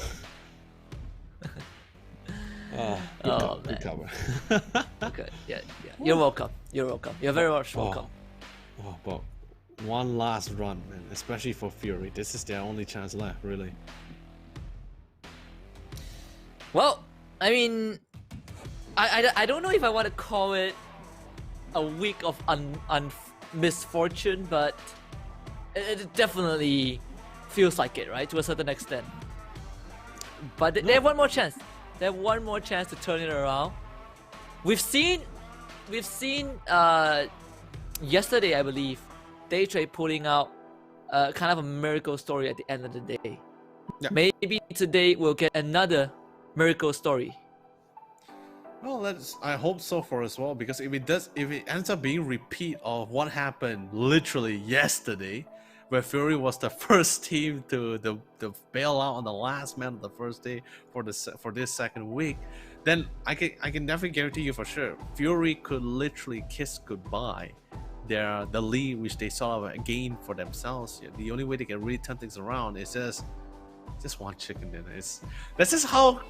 go. Good cover. Okay. Yeah. You're welcome. You're very much welcome. But one last run, man, especially for Fury. This is their only chance left, really. Well, I mean, I don't know if I want to call it a week of misfortune, but it definitely feels like it, right, to a certain extent. But they have one more chance. They have one more chance to turn it around. We've seen yesterday, I believe, Daytrade putting out kind of a miracle story at the end of the day. Yeah. Maybe today we'll get another miracle story. Well, I hope so for as well, because if it ends up being repeat of what happened literally yesterday, where Fury was the first team to bail out on the last man of the first day for this second week, then I can definitely guarantee you for sure, Fury could literally kiss goodbye the lead which they sort of gained for themselves. The only way they can really turn things around is just one chicken dinner. That's how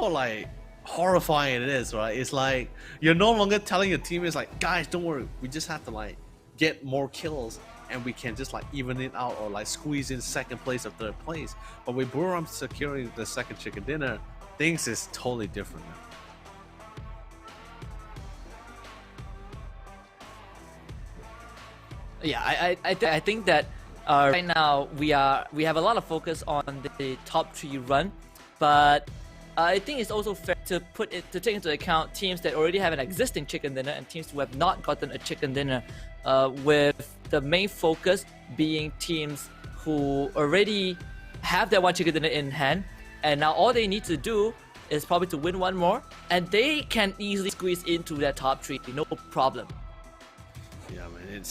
like horrifying it is, right? It's like you're no longer telling your teammates like, guys, don't worry, we just have to like get more kills and we can just like even it out or like squeeze in second place or third place. But with Buram securing the second chicken dinner, things is totally different now. Yeah, I think that right now we have a lot of focus on the top 3 run, but I think it's also fair to take into account teams that already have an existing chicken dinner and teams who have not gotten a chicken dinner, with the main focus being teams who already have their one chicken dinner in hand, and now all they need to do is probably to win one more, and they can easily squeeze into their top 3, no problem. Yeah, man,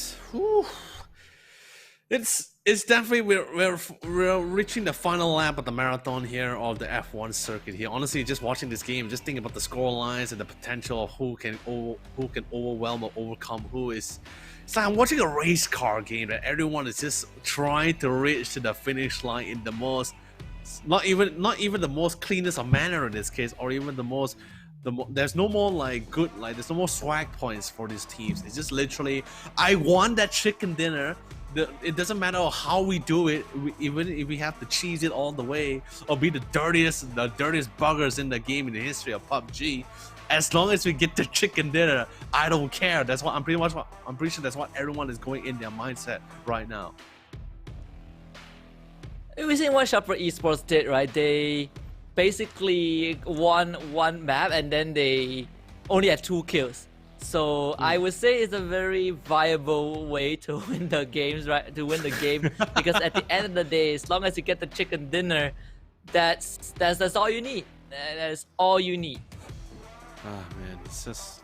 it's definitely we're reaching the final lap of the marathon here of the F1 circuit here. Honestly, just watching this game, just thinking about the score lines and the potential of who can overwhelm or overcome who is. It's like I'm watching a race car game that everyone is just trying to reach to the finish line in the most, not even the most cleanest of manner in this case, or even there's no more there's no more swag points for these teams. It's just literally, I want that chicken dinner. It doesn't matter how we do it, even if we have to cheese it all the way or be the dirtiest buggers in the game in the history of PUBG. As long as we get the chicken dinner, I don't care. That's what I'm pretty sure that's what everyone is going in their mindset right now. We've seen what Sharper Esports did, right? They basically won one map and then they only had 2 kills. So I would say it's a very viable way to win the games, right? To win the game, because at the end of the day, as long as you get the chicken dinner, that's all you need. That's all you need. Ah man, it's just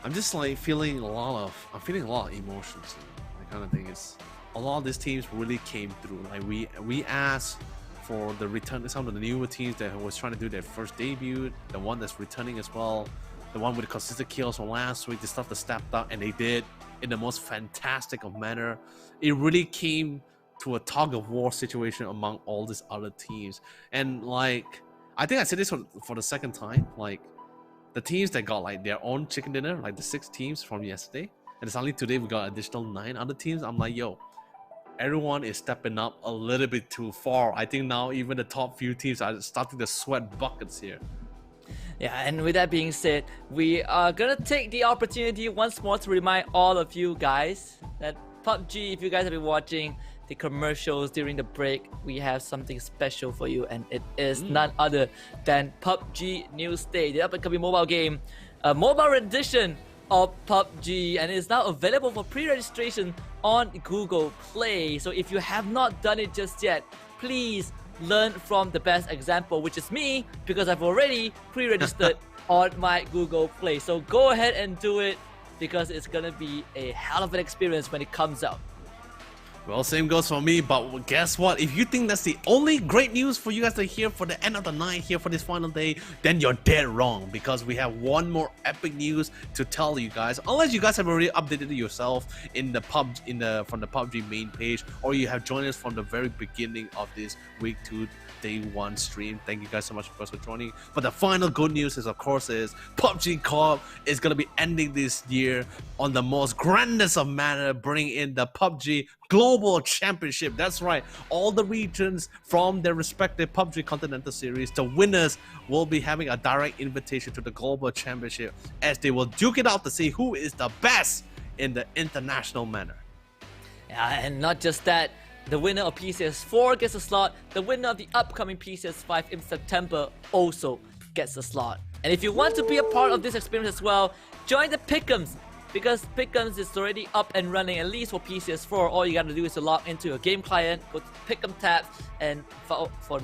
I'm feeling a lot of emotions. The kind of thing is a lot of these teams really came through. Like we asked for the return, some of the newer teams that was trying to do their first debut, the one that's returning as well. The one with the consistent kills from last week, the stuff that stepped up, and they did in the most fantastic of manner. It really came to a tug of war situation among all these other teams. And like, I think I said this for the second time, like the teams that got like their own chicken dinner, like the 6 teams from yesterday, and suddenly today we got additional 9 other teams. I'm like, yo, everyone is stepping up a little bit too far. I think now even the top few teams are starting to sweat buckets here. Yeah, and with that being said, we are gonna take the opportunity once more to remind all of you guys that PUBG, if you guys have been watching the commercials during the break, we have something special for you, and it is none other than PUBG New State, the up-and-coming mobile game, a mobile edition of PUBG, and it is now available for pre-registration on Google Play. So if you have not done it just yet, please learn from the best example, which is me, because I've already pre-registered on my Google Play. So go ahead and do it, because it's gonna be a hell of an experience when it comes out. Well, same goes for me, but guess what? If you think that's the only great news for you guys to hear for the end of the night here for this final day, then you're dead wrong, because we have one more epic news to tell you guys. Unless you guys have already updated it yourself in the from the PUBG main page, or you have joined us from the very beginning of this week 2 day 1 stream. Thank you guys so much for joining. But the final good news is, of course, PUBG Corp is gonna be ending this year on the most grandest of manner, bringing in the PUBG Global Championship. That's right, all the regions from their respective PUBG Continental series, the winners will be having a direct invitation to the Global Championship, as they will duke it out to see who is the best in the international manner. Yeah, and not just that, the winner of PCS4 gets a slot, the winner of the upcoming PCS5 in September also gets a slot. And if you want to be a part of this experience as well, join the Pick'ems, because Pick'ems is already up and running, at least for PCS4. All you gotta do is to log into your game client, go to Pick'em tab, and vote for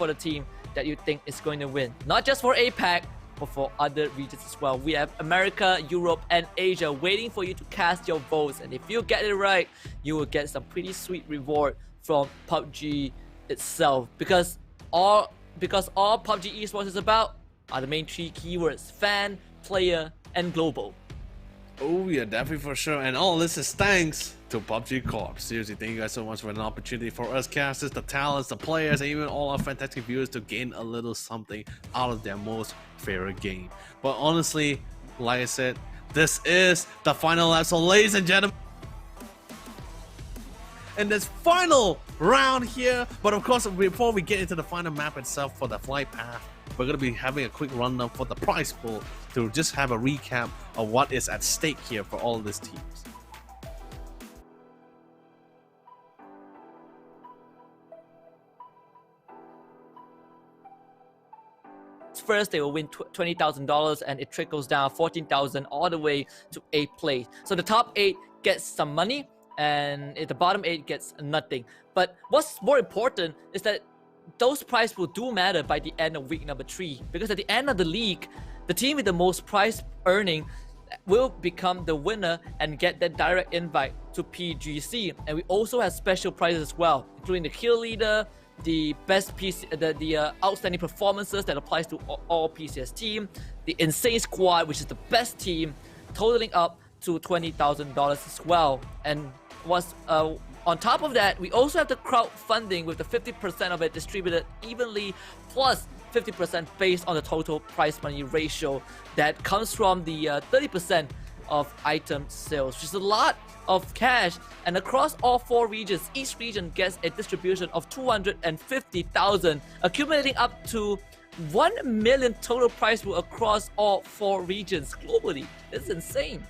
the team that you think is going to win. Not just for APAC, but for other regions as well. We have America, Europe, and Asia waiting for you to cast your votes. And if you get it right, you will get some pretty sweet reward from PUBG itself. Because all PUBG esports is about are the main 3 keywords: fan, player, and global. Oh yeah, definitely for sure. And all this is thanks to PUBG Corp. Seriously, thank you guys so much for an opportunity for us casters, the talents, the players, and even all our fantastic viewers to gain a little something out of their most favorite game. But honestly, like I said, this is the final lap. So ladies and gentlemen, in this final round here, but of course, before we get into the final map itself for the flight path, we're going to be having a quick rundown for the prize pool to just have a recap of what is at stake here for all of these teams. First, they will win $20,000, and it trickles down $14,000 all the way to 8th place. So the top 8 gets some money, and the bottom 8 gets nothing. But what's more important is that those prizes will do matter by the end of week number 3, because at the end of the league, the team with the most prize earning will become the winner and get that direct invite to PGC. And we also have special prizes as well, including the kill leader, the best the outstanding performances that applies to all PCS team, the insane squad, which is the best team, totaling up to $20,000 as well. And what's on top of that, we also have the crowdfunding with the 50% of it distributed evenly, plus 50% based on the total prize money ratio that comes from the 30% of item sales, which is a lot of cash. And across all 4 regions, each region gets a distribution of 250,000, accumulating up to 1 million total prize pool across all 4 regions globally. This is insane.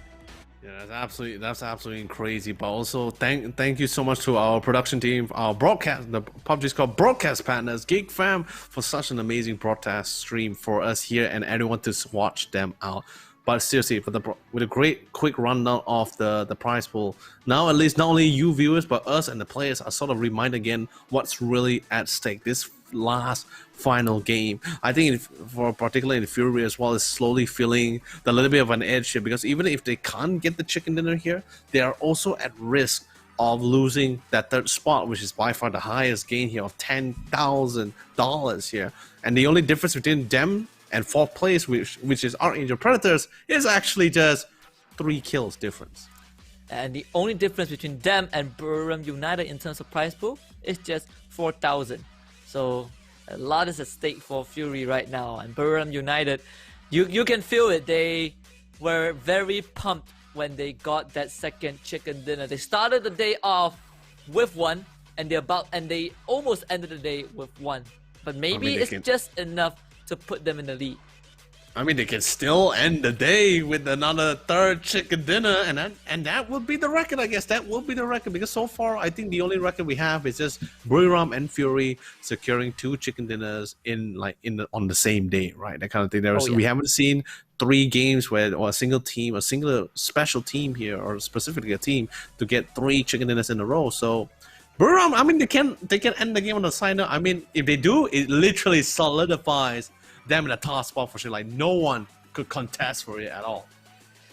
Yeah, that's absolutely crazy. But also thank you so much to our production team, our broadcast, the PUBG Corp broadcast partners, Geek Fam, for such an amazing broadcast stream for us here and everyone to watch them out. But seriously, with a great quick rundown of the prize pool, now at least not only you viewers but us and the players are sort of reminded again what's really at stake. This last final game, I think for particularly in Fury as well, is slowly feeling the little bit of an edge here, because even if they can't get the chicken dinner here, they are also at risk of losing that 3rd spot, which is by far the highest gain here of $10,000 here. And the only difference between them and 4th place, which is Archangel Predators, is actually just 3 kills difference. And the only difference between them and Buriram United in terms of prize pool is just 4,000. So a lot is at stake for Fury right now. And Buriram United, you can feel it. They were very pumped when they got that 2nd chicken dinner. They started the day off with 1, and they almost ended the day with 1. But maybe it's just enough to put them in the lead. I mean, they can still end the day with another 3rd chicken dinner, and that would be the record, I guess. That will be the record, because so far, I think the only record we have is just Buriram and Fury securing 2 chicken dinners on the same day, right? That kind of thing. We haven't seen 3 games or a single special team here, or specifically a team, to get 3 chicken dinners in a row. So Buriram, I mean, they can end the game on the side note. I mean, if they do, it literally solidifies them in the top spot for sure. Like, no one could contest for it at all.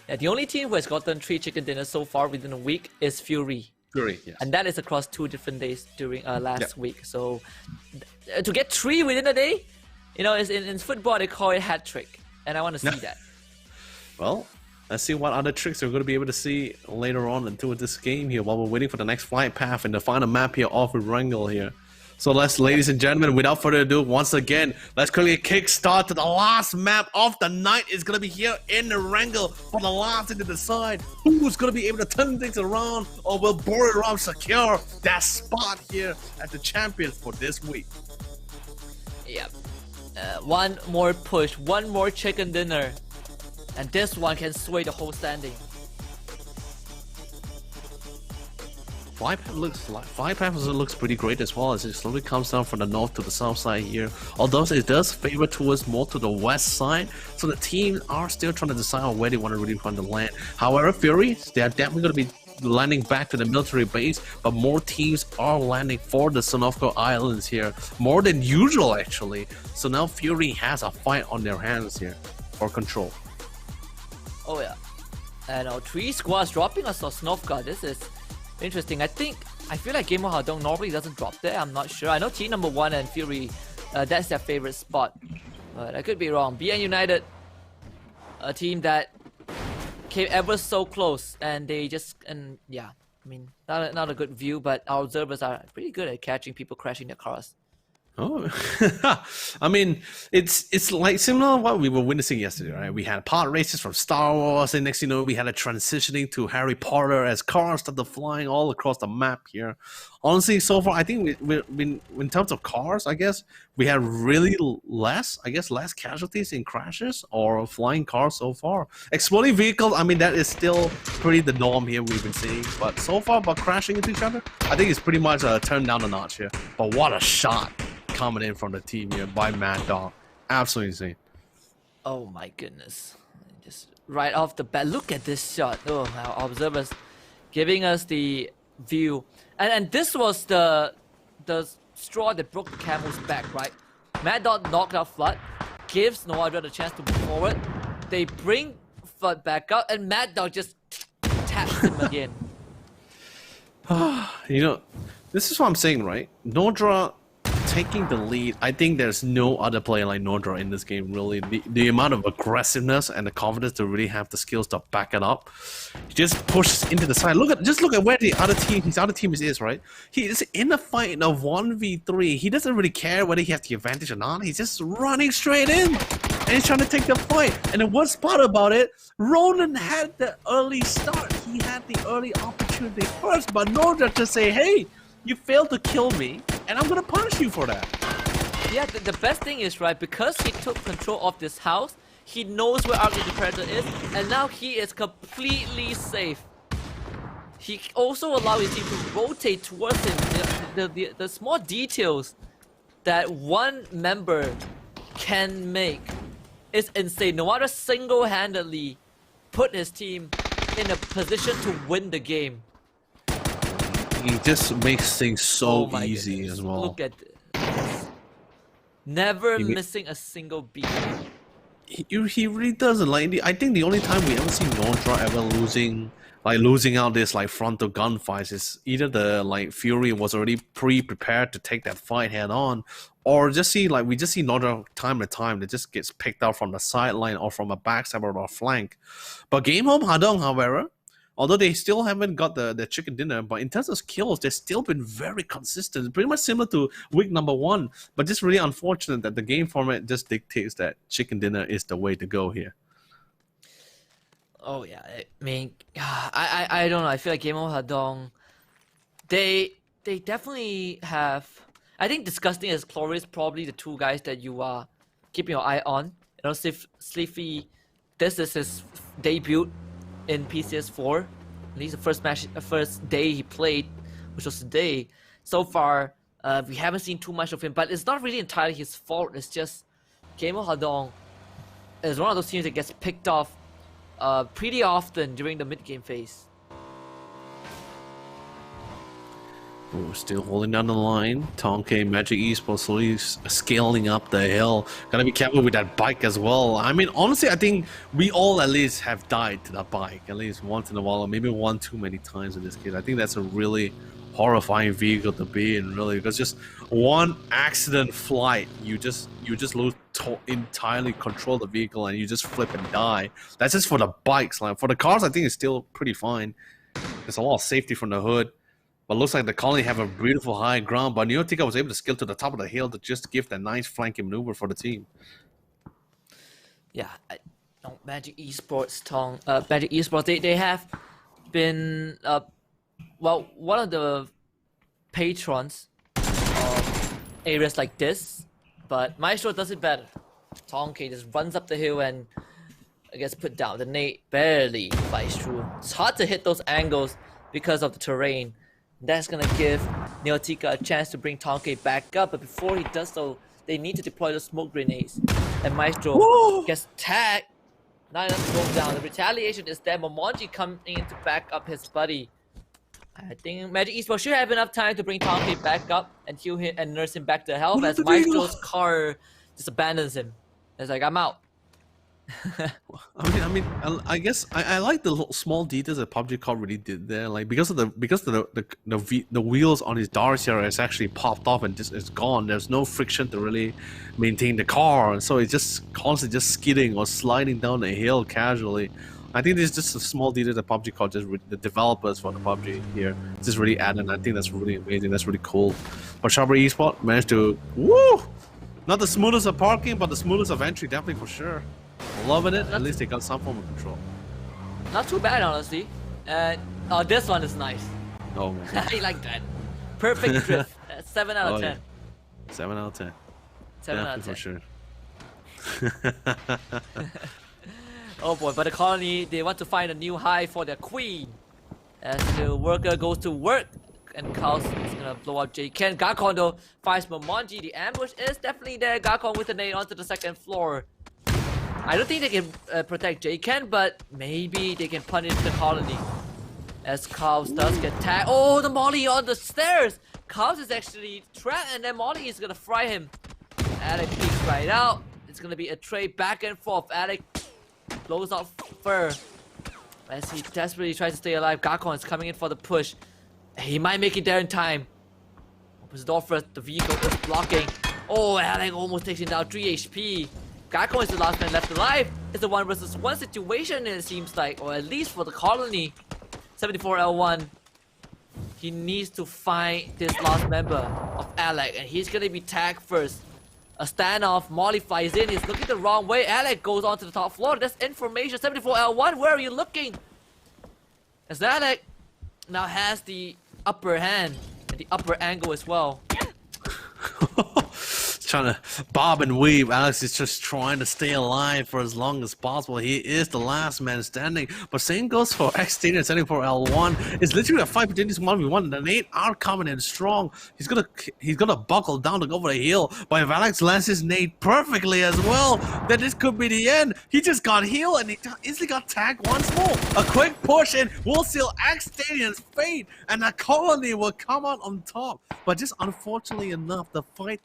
Yeah, the only team who has gotten 3 chicken dinners so far within a week is Fury. Fury, yes. And that is across 2 different days during last week. So to get 3 within a day, you know, in football they call it hat trick, and I want to see that. Well, let's see what other tricks we're going to be able to see later on into this game here while we're waiting for the next flight path and the final map here off with Wrangle here. So let's, ladies and gentlemen, without further ado, once again, let's quickly kickstart to the last map of the night. Is going to be here in the Wrangle for the last thing to decide who's going to be able to turn things around, or will Buriram secure that spot here as the champion for this week. Yep. One more push, one more chicken dinner, and this one can sway the whole standing. Flight path looks pretty great as well, as it slowly comes down from the north to the south side here. Although it does favor towards more to the west side, so the teams are still trying to decide on where they want to really want to land. However, Fury, they are definitely going to be landing back to the military base, but more teams are landing for the Sonovko Islands here, more than usual actually. So now Fury has a fight on their hands here for control. Oh yeah, and 3 squads dropping us on Sonovka. This is interesting. I feel like Game of Hadong normally doesn't drop there. I'm not sure. I know team number 1 and Fury, that's their favorite spot, but I could be wrong. BN United, a team that came ever so close, and they just, yeah, I mean, not a good view, but our observers are pretty good at catching people crashing their cars. Oh, I mean, it's like similar to what we were witnessing yesterday, right? We had pod races from Star Wars, and next you know, we had a transitioning to Harry Potter as cars started flying all across the map here. Honestly, so far, I think we in terms of cars, I guess we had really less casualties in crashes or flying cars so far. Exploding vehicles, I mean, that is still pretty the norm here we've been seeing. But so far, about crashing into each other, I think it's pretty much turned down a notch here. But what a shot coming in from the team here by Mad Dog. Absolutely insane. Oh my goodness. Just right off the bat, look at this shot. Oh, our observers giving us the view. And this was the straw that broke the camel's back, right? Mad Dog knocked out Flood, gives Noadra the chance to move forward. They bring Flood back up, and Mad Dog just taps him again. You know, this is what I'm saying, right? Nodra taking the lead. I think there's no other player like Nodra in this game, really. The amount of aggressiveness and the confidence to really have the skills to back it up. He just pushes into the side. Just look at where his other team is, right? He is in a fight in a 1v3. He doesn't really care whether he has the advantage or not. He's just running straight in. And he's trying to take the fight. And the worst part about it, Ronan had the early start. He had the early opportunity first, but Nodra to say, hey, you failed to kill me, and I'm gonna punish you for that. Yeah, the best thing is, right, because he took control of this house, he knows where Ugly the Predator is, and now he is completely safe. He also allowed his team to rotate towards him. The small details that one member can make is insane. Noada single-handedly put his team in a position to win the game. He just makes things so easy goodness. as well. Look at this. Never missing a single beat. He really doesn't. Like, I think the only time we ever see Nodra ever losing out this like frontal gunfights is either the Fury was already pre-prepared to take that fight head on, or we just see Nodra time to time that just gets picked out from the sideline or from a backside or a flank. But Game Home Hadong, however, although they still haven't got the chicken dinner, but in terms of kills, they've still been very consistent. Pretty much similar to week number 1, but just really unfortunate that the game format just dictates that chicken dinner is the way to go here. Oh yeah, I mean, I don't know. I feel like Game of Hadong, they definitely have. I think Disgusting as Cloris probably the 2 guys that you are keeping your eye on. You know, Sleepy, this is his debut in PCS4. At least the first day he played, which was today. So far, we haven't seen too much of him, but it's not really entirely his fault. It's just Game of Hadong is one of those teams that gets picked off pretty often during the mid-game phase. Ooh, still holding down the line. Tonke, Magic Esports slowly scaling up the hill. Gotta be careful with that bike as well. I mean, honestly, I think we all at least have died to that bike at least once in a while, or maybe one too many times in this case. I think that's a really horrifying vehicle to be in, really, because just one accident flight, you just lose entirely control of the vehicle and you just flip and die. That's just for the bikes. Like for the cars, I think it's still pretty fine. There's a lot of safety from the hood. But looks like the colony have a beautiful high ground, but Neotica was able to scale to the top of the hill to just give that nice flanking maneuver for the team. Yeah, Magic Esports, Magic Esports, they have been, well, one of the patrons of areas like this, but Maestro does it better. Tonke just runs up the hill and gets put down. The nade barely flies through. It's hard to hit those angles because of the terrain. That's gonna give Neotica a chance to bring Tonke back up, but before he does so, they need to deploy the smoke grenades. And Maestro gets tagged. Not enough to go down. The retaliation is there. Momonji coming in to back up his buddy. I think Magic Esports should have enough time to bring Tonke back up and heal him and nurse him back to health as Maestro's car just abandons him. It's like, I'm out. I guess I like the little small details that PUBG Corp really did there. Like because of the wheels on his Darcia is actually popped off and just it's gone. There's no friction to really maintain the car, so it's just constantly just skidding or sliding down the hill casually. I think this is just a small detail that PUBG Corp the developers for the PUBG here just really added. And I think that's really amazing. That's really cool. But Sharper Esports managed to not the smoothest of parking, but the smoothest of entry, definitely for sure. Loving it. At least they got some form of control. Not too bad, honestly. Oh, this one is nice. Oh, I like that. Perfect drift. 7 out of 10. Yeah. 7 out of 10. 7 out of 10. For sure. Oh boy, but the colony, they want to find a new high for their queen. As the worker goes to work, and Kaos is gonna blow up J-Ken. Gakon though finds Momonji. The ambush is definitely there. Gakon with the nade onto the second floor. I don't think they can protect J-Ken, but maybe they can punish the colony. As Kaos does get tagged. Oh, the Molly on the stairs! Kaos is actually trapped, and then Molly is gonna fry him. Alec peeks right out. It's gonna be a trade back and forth. Alec blows out Fur. As he desperately tries to stay alive, Gakon is coming in for the push. He might make it there in time. Opens the door first, the vehicle is blocking. Oh, Alec almost takes him down, 3 HP. Gakon is the last man left alive. It's a 1v1 situation, it seems like, or at least for the colony. 74L1. He needs to find this last member of Alec, and he's gonna be tagged first. A standoff, Molly flies in, he's looking the wrong way. Alec goes onto the top floor. That's information. 74L1, where are you looking? As Alec now has the upper hand and the upper angle as well. Trying to bob and weave. Alex is just trying to stay alive for as long as possible. He is the last man standing. But same goes for X-Stadium 74L1. It's literally a fight between this 1v1. The nade are coming in strong. He's gonna buckle down to go for the hill. But if Alex lands his nade perfectly as well, then this could be the end. He just got healed and he instantly got tagged once more. A quick push in will seal X-Stadium's fate, and the colony will come out on top. But just unfortunately enough, the fight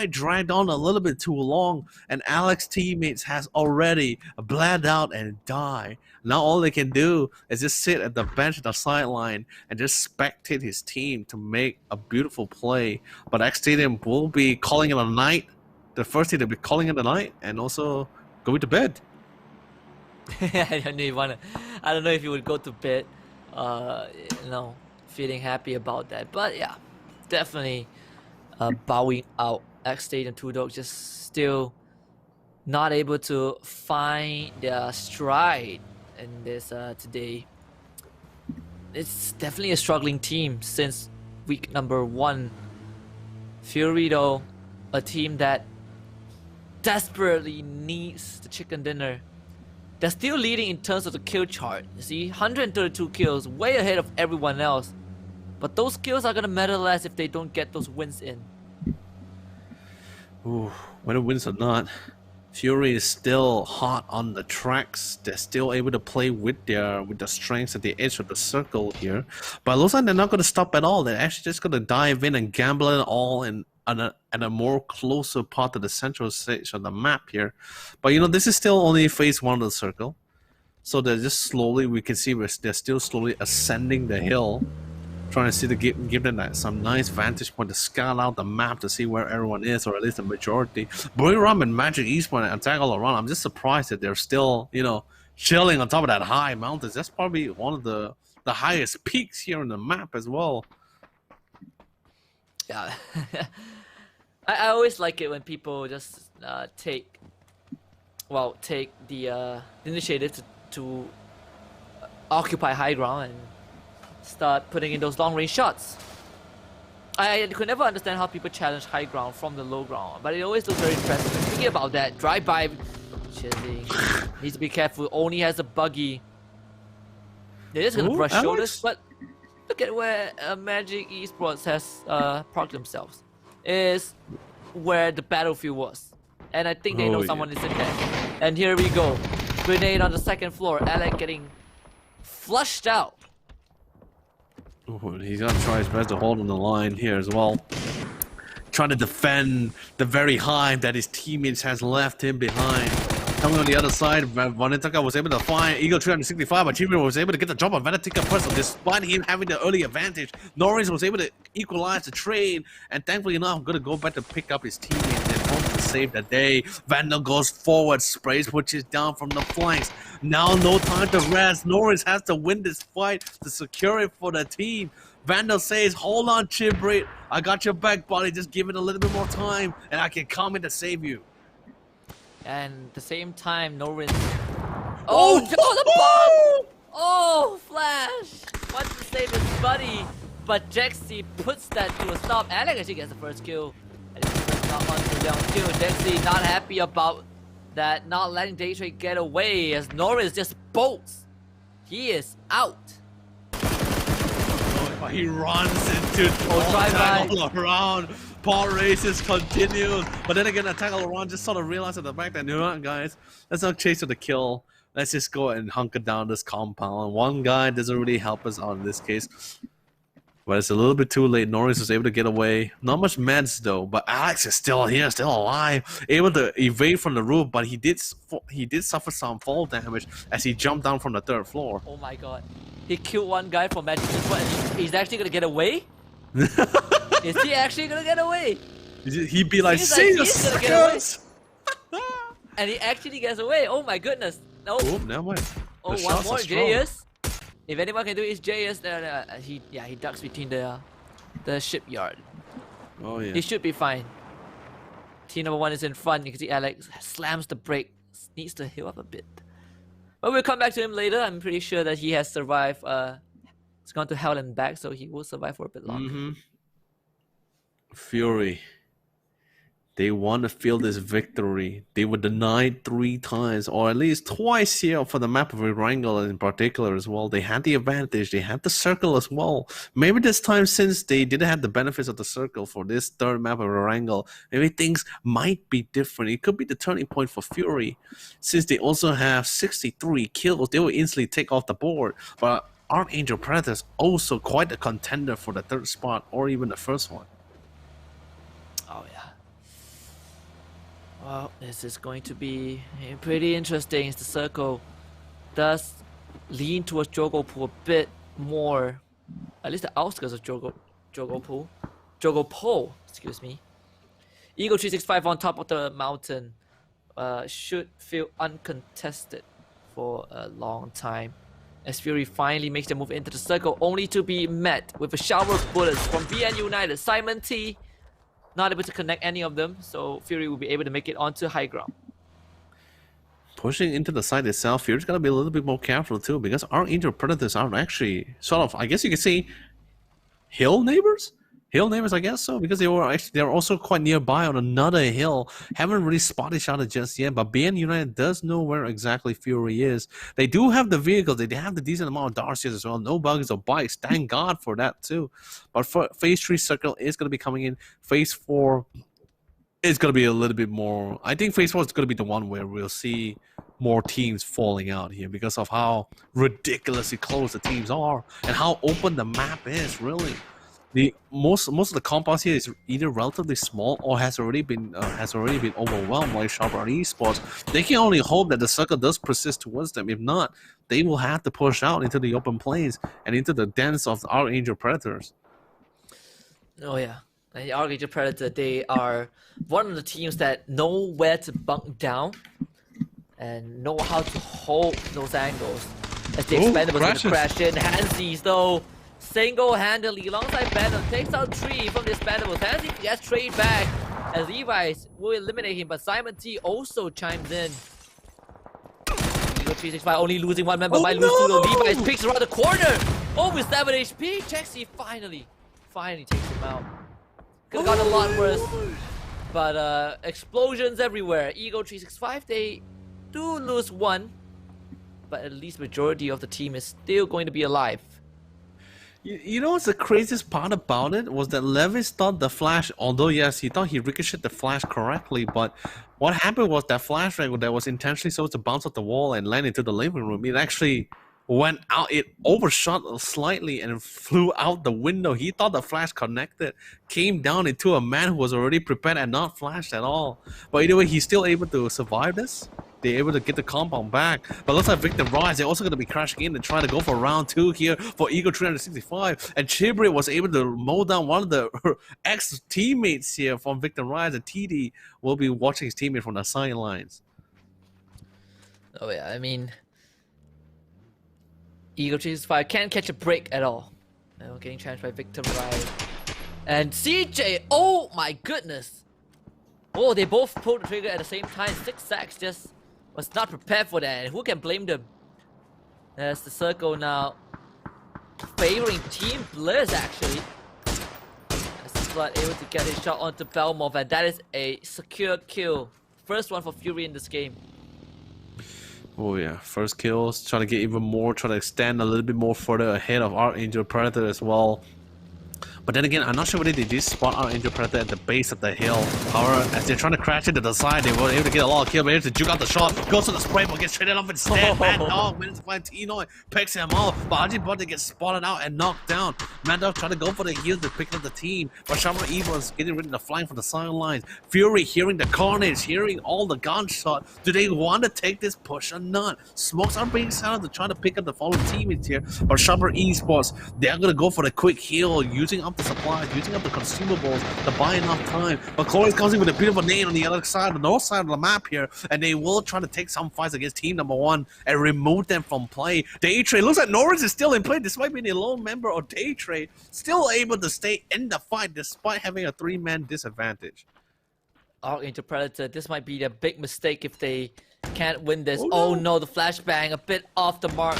dragged on a little bit too long, and Alex's teammates has already bled out and died. Now all they can do is just sit at the bench at the sideline and just spectate his team to make a beautiful play. But X Stadium will be calling it a night. The first thing they'll be calling it a night, and also going to bed. I don't know if you would go to bed, feeling happy about that. But yeah, definitely. Bowing out. X Stadium 2 Dog just still not able to find their stride in this today. It's definitely a struggling team since week number 1. Fury though, a team that desperately needs the chicken dinner. They're still leading in terms of the kill chart. You see, 132 kills, way ahead of everyone else. But those kills are gonna matter less if they don't get those wins in. Ooh, whether wins or not, Fury is still hot on the tracks. They're still able to play with the strengths at the edge of the circle here. But it looks like they're not going to stop at all. They're actually just going to dive in and gamble it all in at a more closer part of the central stage of the map here. But you know, this is still only phase 1 of the circle. So they're just slowly, we can see they're still slowly ascending the hill, trying to see to give them some nice vantage point to scout out the map to see where everyone is, or at least the majority. Buriram and Magic Eastpoint and Attack All Around, I'm just surprised that they're still, you know, chilling on top of that high mountains. That's probably one of the highest peaks here on the map as well. Yeah. I always like it when people just take the initiative to occupy high ground and start putting in those long-range shots. I could never understand how people challenge high ground from the low ground, but it always looks very impressive. Speaking about that, drive-by, chilling, needs to be careful, only has a buggy. They're just gonna brush shoulders, but look at where Magic Esports has parked themselves. Is where the battlefield was. And I think they know someone is in there. And here we go. Grenade on the second floor, Alec getting flushed out. Ooh, he's gonna try his best to hold on the line here as well. Trying to defend the very hive that his teammates has left him behind. Coming on the other side, Vanetaka was able to find Eagle 365, but Chimera was able to get the drop on Vanetaka first. So despite him having the early advantage, Norris was able to equalize the trade, and thankfully enough, I'm gonna go back to pick up his teammates and hope to save the day. Vandal goes forward, sprays which is down from the flanks. Now no time to rest. Norris has to win this fight to secure it for the team. Vandal says, hold on, Chibrit. I got your back, buddy. Just give it a little bit more time, and I can come in to save you. And at the same time, Norris. Oh, the bomb! Oh, Flash! Wants to save his buddy, but Jexy puts that to a stop. Alec actually gets the first kill. And it's not on the young kill. Jexy not happy about that, not letting Daytrade get away as Norris just bolts. He is out. He runs into all around. Paul races continues, but then again, Attack All Around just sort of realized at the back that, you know what, guys, let's not chase to the kill. Let's just go and hunker down this compound. One guy doesn't really help us out in this case, but it's a little bit too late. Norris was able to get away. Not much meds though, but Alex is still here, still alive, able to evade from the roof. But he did suffer some fall damage as he jumped down from the 3rd floor. Oh my god, he killed one guy from Magic, and he's actually gonna get away. Is he actually gonna get away? He'd be like, see you suckers! And he actually gets away. Oh my goodness. No. Oh, never mind. Oh, one more. JS. If anyone can do it, it's JS. He ducks between the shipyard. Oh yeah. He should be fine. Team number 1 is in front. You can see Alex slams the brake. Needs to heal up a bit. But we'll come back to him later. I'm pretty sure that he has survived. It's gone to hell and back, so he will survive for a bit longer. Fury. They want to feel this victory. They were denied 3 times, or at least twice here for the map of Erangel in particular as well. They had the advantage. They had the circle as well. Maybe this time, since they didn't have the benefits of the circle for this 3rd map of Erangel, maybe things might be different. It could be the turning point for Fury. Since they also have 63 kills, they will instantly take off the board. But Archangel Predators also quite a contender for the 3rd spot, or even the 1st one. Oh yeah. Well, this is going to be pretty interesting. The circle does lean towards Jogopol a bit more, at least the outskirts of Jogopol, excuse me. Eagle 365 on top of the mountain should feel uncontested for a long time. As Fury finally makes their move into the circle, only to be met with a shower of bullets from BN United. Simon T not able to connect any of them, so Fury will be able to make it onto high ground. Pushing into the site itself, Fury's got to be a little bit more careful too, because Archangel Predators are actually sort of, I guess you could say, hill neighbors? Hill neighbors, I guess so, because they're also quite nearby on another hill. Haven't really spotted each other just yet, but BN United does know where exactly Fury is. They do have the vehicles, they have the decent amount of Darcy's as well. No bugs or bikes, thank God for that too. But for Phase 3 circle is going to be coming in. Phase 4 It's going to be a little bit more. I think Phase 4 is going to be the one where we'll see more teams falling out here because of how ridiculously close the teams are and how open the map is, really. The most of the compounds here is either relatively small or has already been overwhelmed by Sharper Esports. They can only hope that the circle does persist towards them. If not, they will have to push out into the open plains and into the dens of the Archangel Predators. Oh yeah, and the Archangel Predator, they are one of the teams that know where to bunk down and know how to hold those angles. As the Expendables going to crash in. Hansies though, single-handedly alongside Banner takes out 3 from the Expendables. Hansies gets trade back as Levi's will eliminate him, but Simon T also chimes in. Eagle 365 only losing 1 member, might lose 2 though. Levi's picks around the corner. Oh, with 7 HP, Chexy finally takes him out. Could've gotten a lot worse. But explosions everywhere. Eagle 365, they do lose 1. But at least majority of the team is still going to be alive. You know what's the craziest part about it was that Levis thought the flash, although yes, he thought he ricocheted the flash correctly, but what happened was that flash ray that was intentionally supposed to bounce off the wall and land into the living room, it actually went out, it overshot slightly and flew out the window. He thought the flash connected, came down into a man who was already prepared and not flashed at all. But anyway, he's still able to survive this. They're able to get the compound back. But looks like Victor Rise, they're also going to be crashing in and trying to go for round 2 here for Eagle 365. And Chibre was able to mow down one of the ex-teammates here from Victor Rise. And TD will be watching his teammate from the sidelines. Oh yeah, I mean, Eagle 365 can't catch a break at all. Now getting challenged by Victor Rise. And CJ, oh my goodness. Oh, they both pulled the trigger at the same time. 6 sacks just was not prepared for that. And who can blame them? As the circle now favoring Team Blizz actually. As Flood able to get his shot onto Belmov, and that is a secure kill. First one for Fury in this game. Oh yeah, first kills, trying to get even more, trying to extend a little bit more further ahead of Archangel Predator as well. But then again, I'm not sure whether they did spot Archangel Predator at the base of the hill. However, as they're trying to crash into the side, they were able to get a lot of kills, but able to juke out the shot, goes to the spray, but gets traded off instead. Mad Dog managed to find Tinoy, picks him off, but Archangel gets spotted out and knocked down. Mad Dog trying to go for the heal to pick up the team, but Shamrock Evil is getting rid of the flying from the sidelines. Fury hearing the carnage, hearing all the gunshot. Do they want to take this push or not? Smokes are being sounded to try to pick up the following teammates here, but Shamrock Esports, they're going to go for the quick heal, using up the supplies, using up the consumables to buy enough time. But Chloe comes in with a bit of a nade on the other side, the north side of the map here, and they will try to take some fights against team number 1 and remove them from play. Daytrade looks like Norris is still in play despite being a lone member of Daytrade, still able to stay in the fight despite having a 3-man disadvantage. Archangel Predator, this might be their big mistake if they can't win this. Oh no, the flashbang a bit off the mark.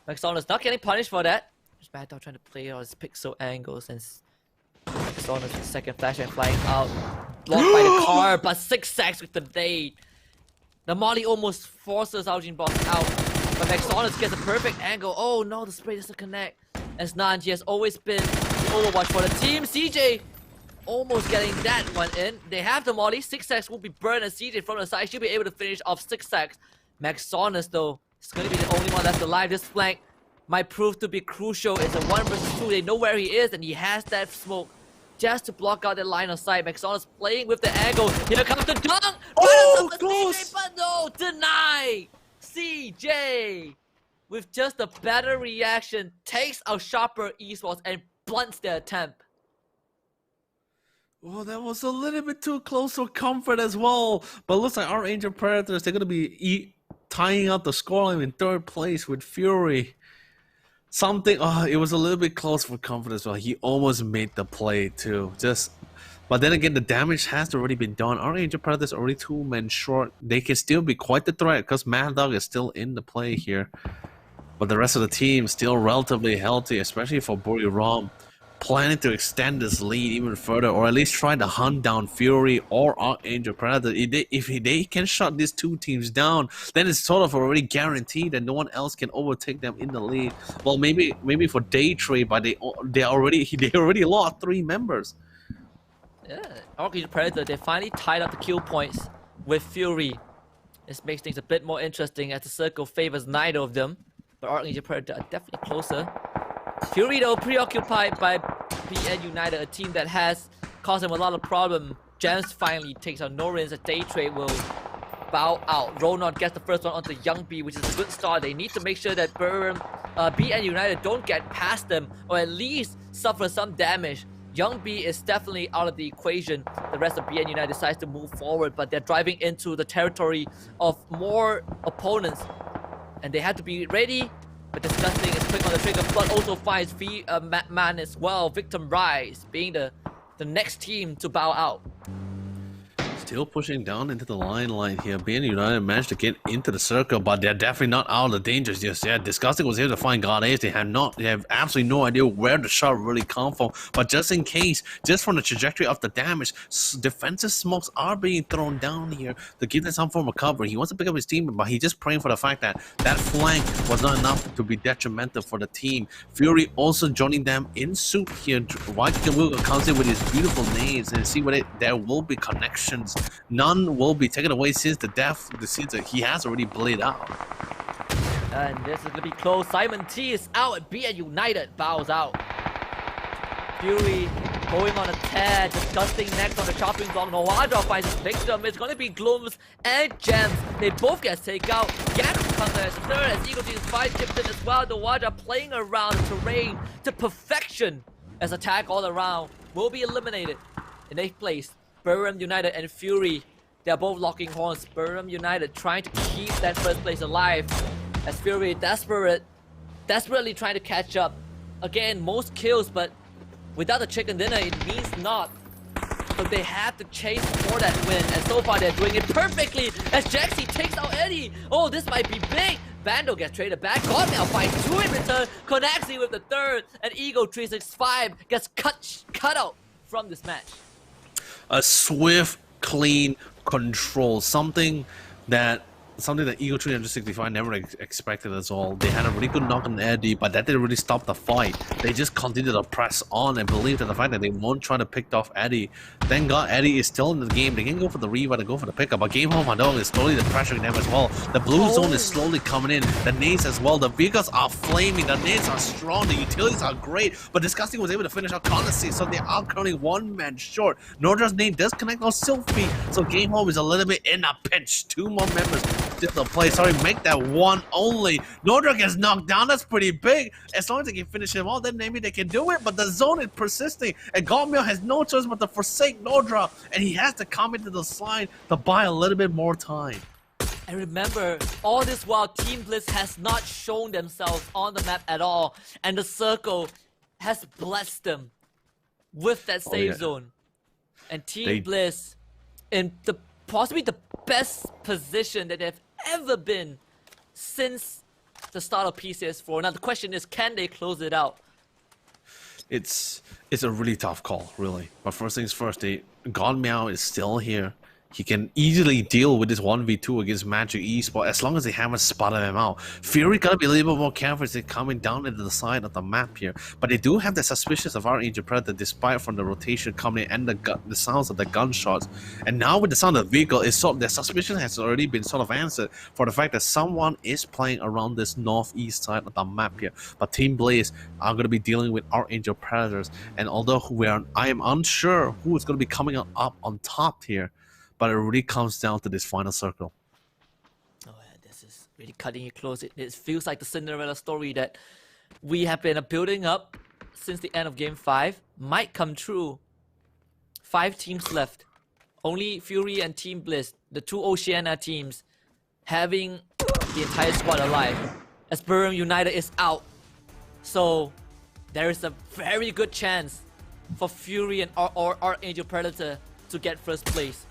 McDonald's not getting punished for that. Just Mad Dog trying to play all his pixel angles, and McDonald's second flashbang flying out, blocked by the car, but 6 sacks with the nade. The Molly almost forces Aljin Boss out, but McDonald's gets a perfect angle. Oh no, the spray doesn't connect. As Nanji has always been the Overwatch for the team. CJ almost getting that one in. They have the Molly. 6 sacks will be burned, and CJ from the side should be able to finish off 6 sacks. McDonald's though is going to be the only one left alive. This flank might prove to be crucial. It's a 1 versus 2. They know where he is, and he has that smoke just to block out the line of sight. McDonald's playing with the angle. Here comes the dunk! Oh, right close! CJ, but no, deny! CJ, with just a better reaction, takes out Sharper Esports and blunts their attempt. Well, that was a little bit too close for comfort as well. But it looks like our Archangel Predators, they're going to be tying up the scoreline in 3rd place with Fury. It was a little bit close for comfort as well. He almost made the play too. But then again, the damage has already been done. Our Archangel Predators already 2 men short. They can still be quite the threat because Mad Dog is still in the play here. But the rest of the team still relatively healthy, especially for Buriram, planning to extend this lead even further, or at least try to hunt down Fury or Archangel Predator. If they can shut these 2 teams down, then it's sort of already guaranteed that no one else can overtake them in the lead. Well, maybe for Daytrade, but they already lost 3 members. Yeah, Archangel Predator, they finally tied up the kill points with Fury. This makes things a bit more interesting as the circle favors neither of them. But Archangel Predator are definitely closer. Fury though preoccupied by BN United, a team that has caused them a lot of problem. Gems finally takes on Norins, a day trade will bow out. Ronald gets the first one onto Young B, which is a good start. They need to make sure that BN United don't get past them or at least suffer some damage. Young B is definitely out of the equation. The rest of BN United decides to move forward, but they're driving into the territory of more opponents. And they have to be ready. But Disgusting is quick on the trigger. Flood also finds Man as well. Victim Rise being the next team to bow out. Still pushing down into the line here. BN United managed to get into the circle, but they're definitely not out of the dangers just yet. Disgusting was able to find God Ace. They have absolutely no idea where the shot really come from. But just in case, just from the trajectory of the damage, defensive smokes are being thrown down here to give them some form of cover. He wants to pick up his team, but he's just praying for the fact that that flank was not enough to be detrimental for the team. Fury also joining them in suit here. Waikamuga comes in with his beautiful nades and see what there will be connections. None will be taken away since the scenes that he has already played out. And this is going to be close. Simon T is out and BN United bows out. Fury going on a tear. Disgusting next on the chopping block. Noadra finds his victim. It's going to be Glooms and Gems. They both get taken out. Gavin comes as third as Eagle Team's 5 chips in as well. Noadra playing around the terrain to perfection as attack all around will be eliminated. In 8th place, Burham United and Fury, they're both locking horns. Burham United trying to keep that first place alive as Fury desperately trying to catch up. Again, most kills, but without the chicken dinner, it means not. So they have to chase for that win, and so far they're doing it perfectly as Jaxi takes out Eddie. Oh, this might be big. Bando gets traded back. God now finds 2 in return. Konaxi with the 3rd, and Ego 365 gets cut out from this match. A swift, clean control, something that Eagle 365 never expected at all. They had a really good knock on Eddie, but that didn't really stop the fight. They just continued to press on and believe in the fact that they won't try to pick off Eddie. Thank God Eddie is still in the game. They can go for the revive, they go for the pickup, but Game Home Hadong is slowly pressuring them as well. The blue zone is slowly coming in. The nades as well. The vehicles are flaming. The nades are strong. The utilities are great, but Disgusting was able to finish out Conacy, so they are currently 1 man short. Nordra's name does connect on Sylphie, so Game Home is a little bit in a pinch. 2 more members still to play. Sorry, make that 1 only. Nordra gets knocked down. That's pretty big. As long as they can finish him off, then maybe they can do it. But the zone is persisting, and Godmill has no choice but to forsake Nordra, and he has to come into the slide to buy a little bit more time. And remember, all this while, Team Bliss has not shown themselves on the map at all, and the circle has blessed them with that save zone. And Team Bliss, in possibly the best position that they've ever been since the start of PCS4. Now the question is, can they close it out? It's a really tough call, really. But first things first, God Meow is still here. He can easily deal with this 1v2 against Magic Esport as long as they haven't spotted him out. Fury gotta be a little bit more careful as they're coming down into the side of the map here. But they do have the suspicions of Archangel Predator despite from the rotation coming in and the sounds of the gunshots. And now with the sound of the vehicle, their suspicion has already been sort of answered for the fact that someone is playing around this northeast side of the map here. But Team Blaze are going to be dealing with Archangel Predators. And although I am unsure who is going to be coming up on top here, but it really comes down to this final circle. Oh, this is really cutting it close. It feels like the Cinderella story that we have been building up since the end of Game 5 might come true. 5 teams left. Only Fury and Team Bliss, the 2 Oceania teams, having the entire squad alive. As Burham United is out. So there is a very good chance for Fury and Archangel Predator to get first place.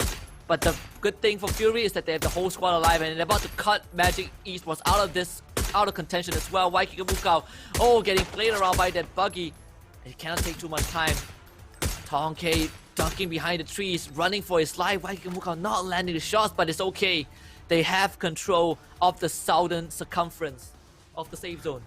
But the good thing for Fury is that they have the whole squad alive, and they're about to cut Magic Esports out of contention as well. Waikiki Mukau, getting played around by that buggy. It cannot take too much time. Tonkei ducking behind the trees, running for his life. Waikiki Mukau not landing the shots, but it's okay. They have control of the southern circumference of the safe zone.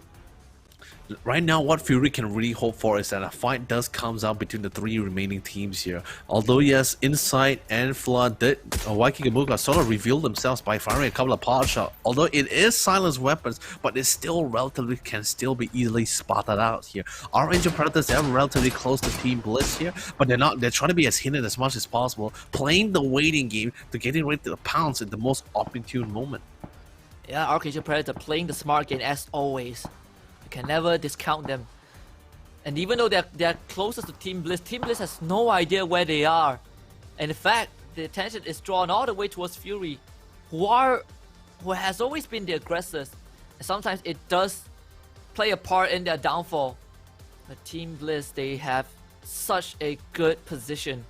Right now, what Fury can really hope for is that a fight does comes out between the 3 remaining teams here. Although yes, Insight and Flood did Waikikamuka sort of revealed themselves by firing a couple of pot shots. Although it is silenced weapons, but it still relatively can still be easily spotted out here. Our Angel Predators, they're relatively close to Team Bliss here, but they're trying to be as hidden as much as possible, playing the waiting game to getting ready to pounce at the most opportune moment. Yeah, Archangel Predator playing the smart game as always. Can never discount them. And even though they're closest to Team Bliss has no idea where they are. And in fact, the attention is drawn all the way towards Fury, who has always been the aggressors. And sometimes it does play a part in their downfall. But Team Bliss, they have such a good position.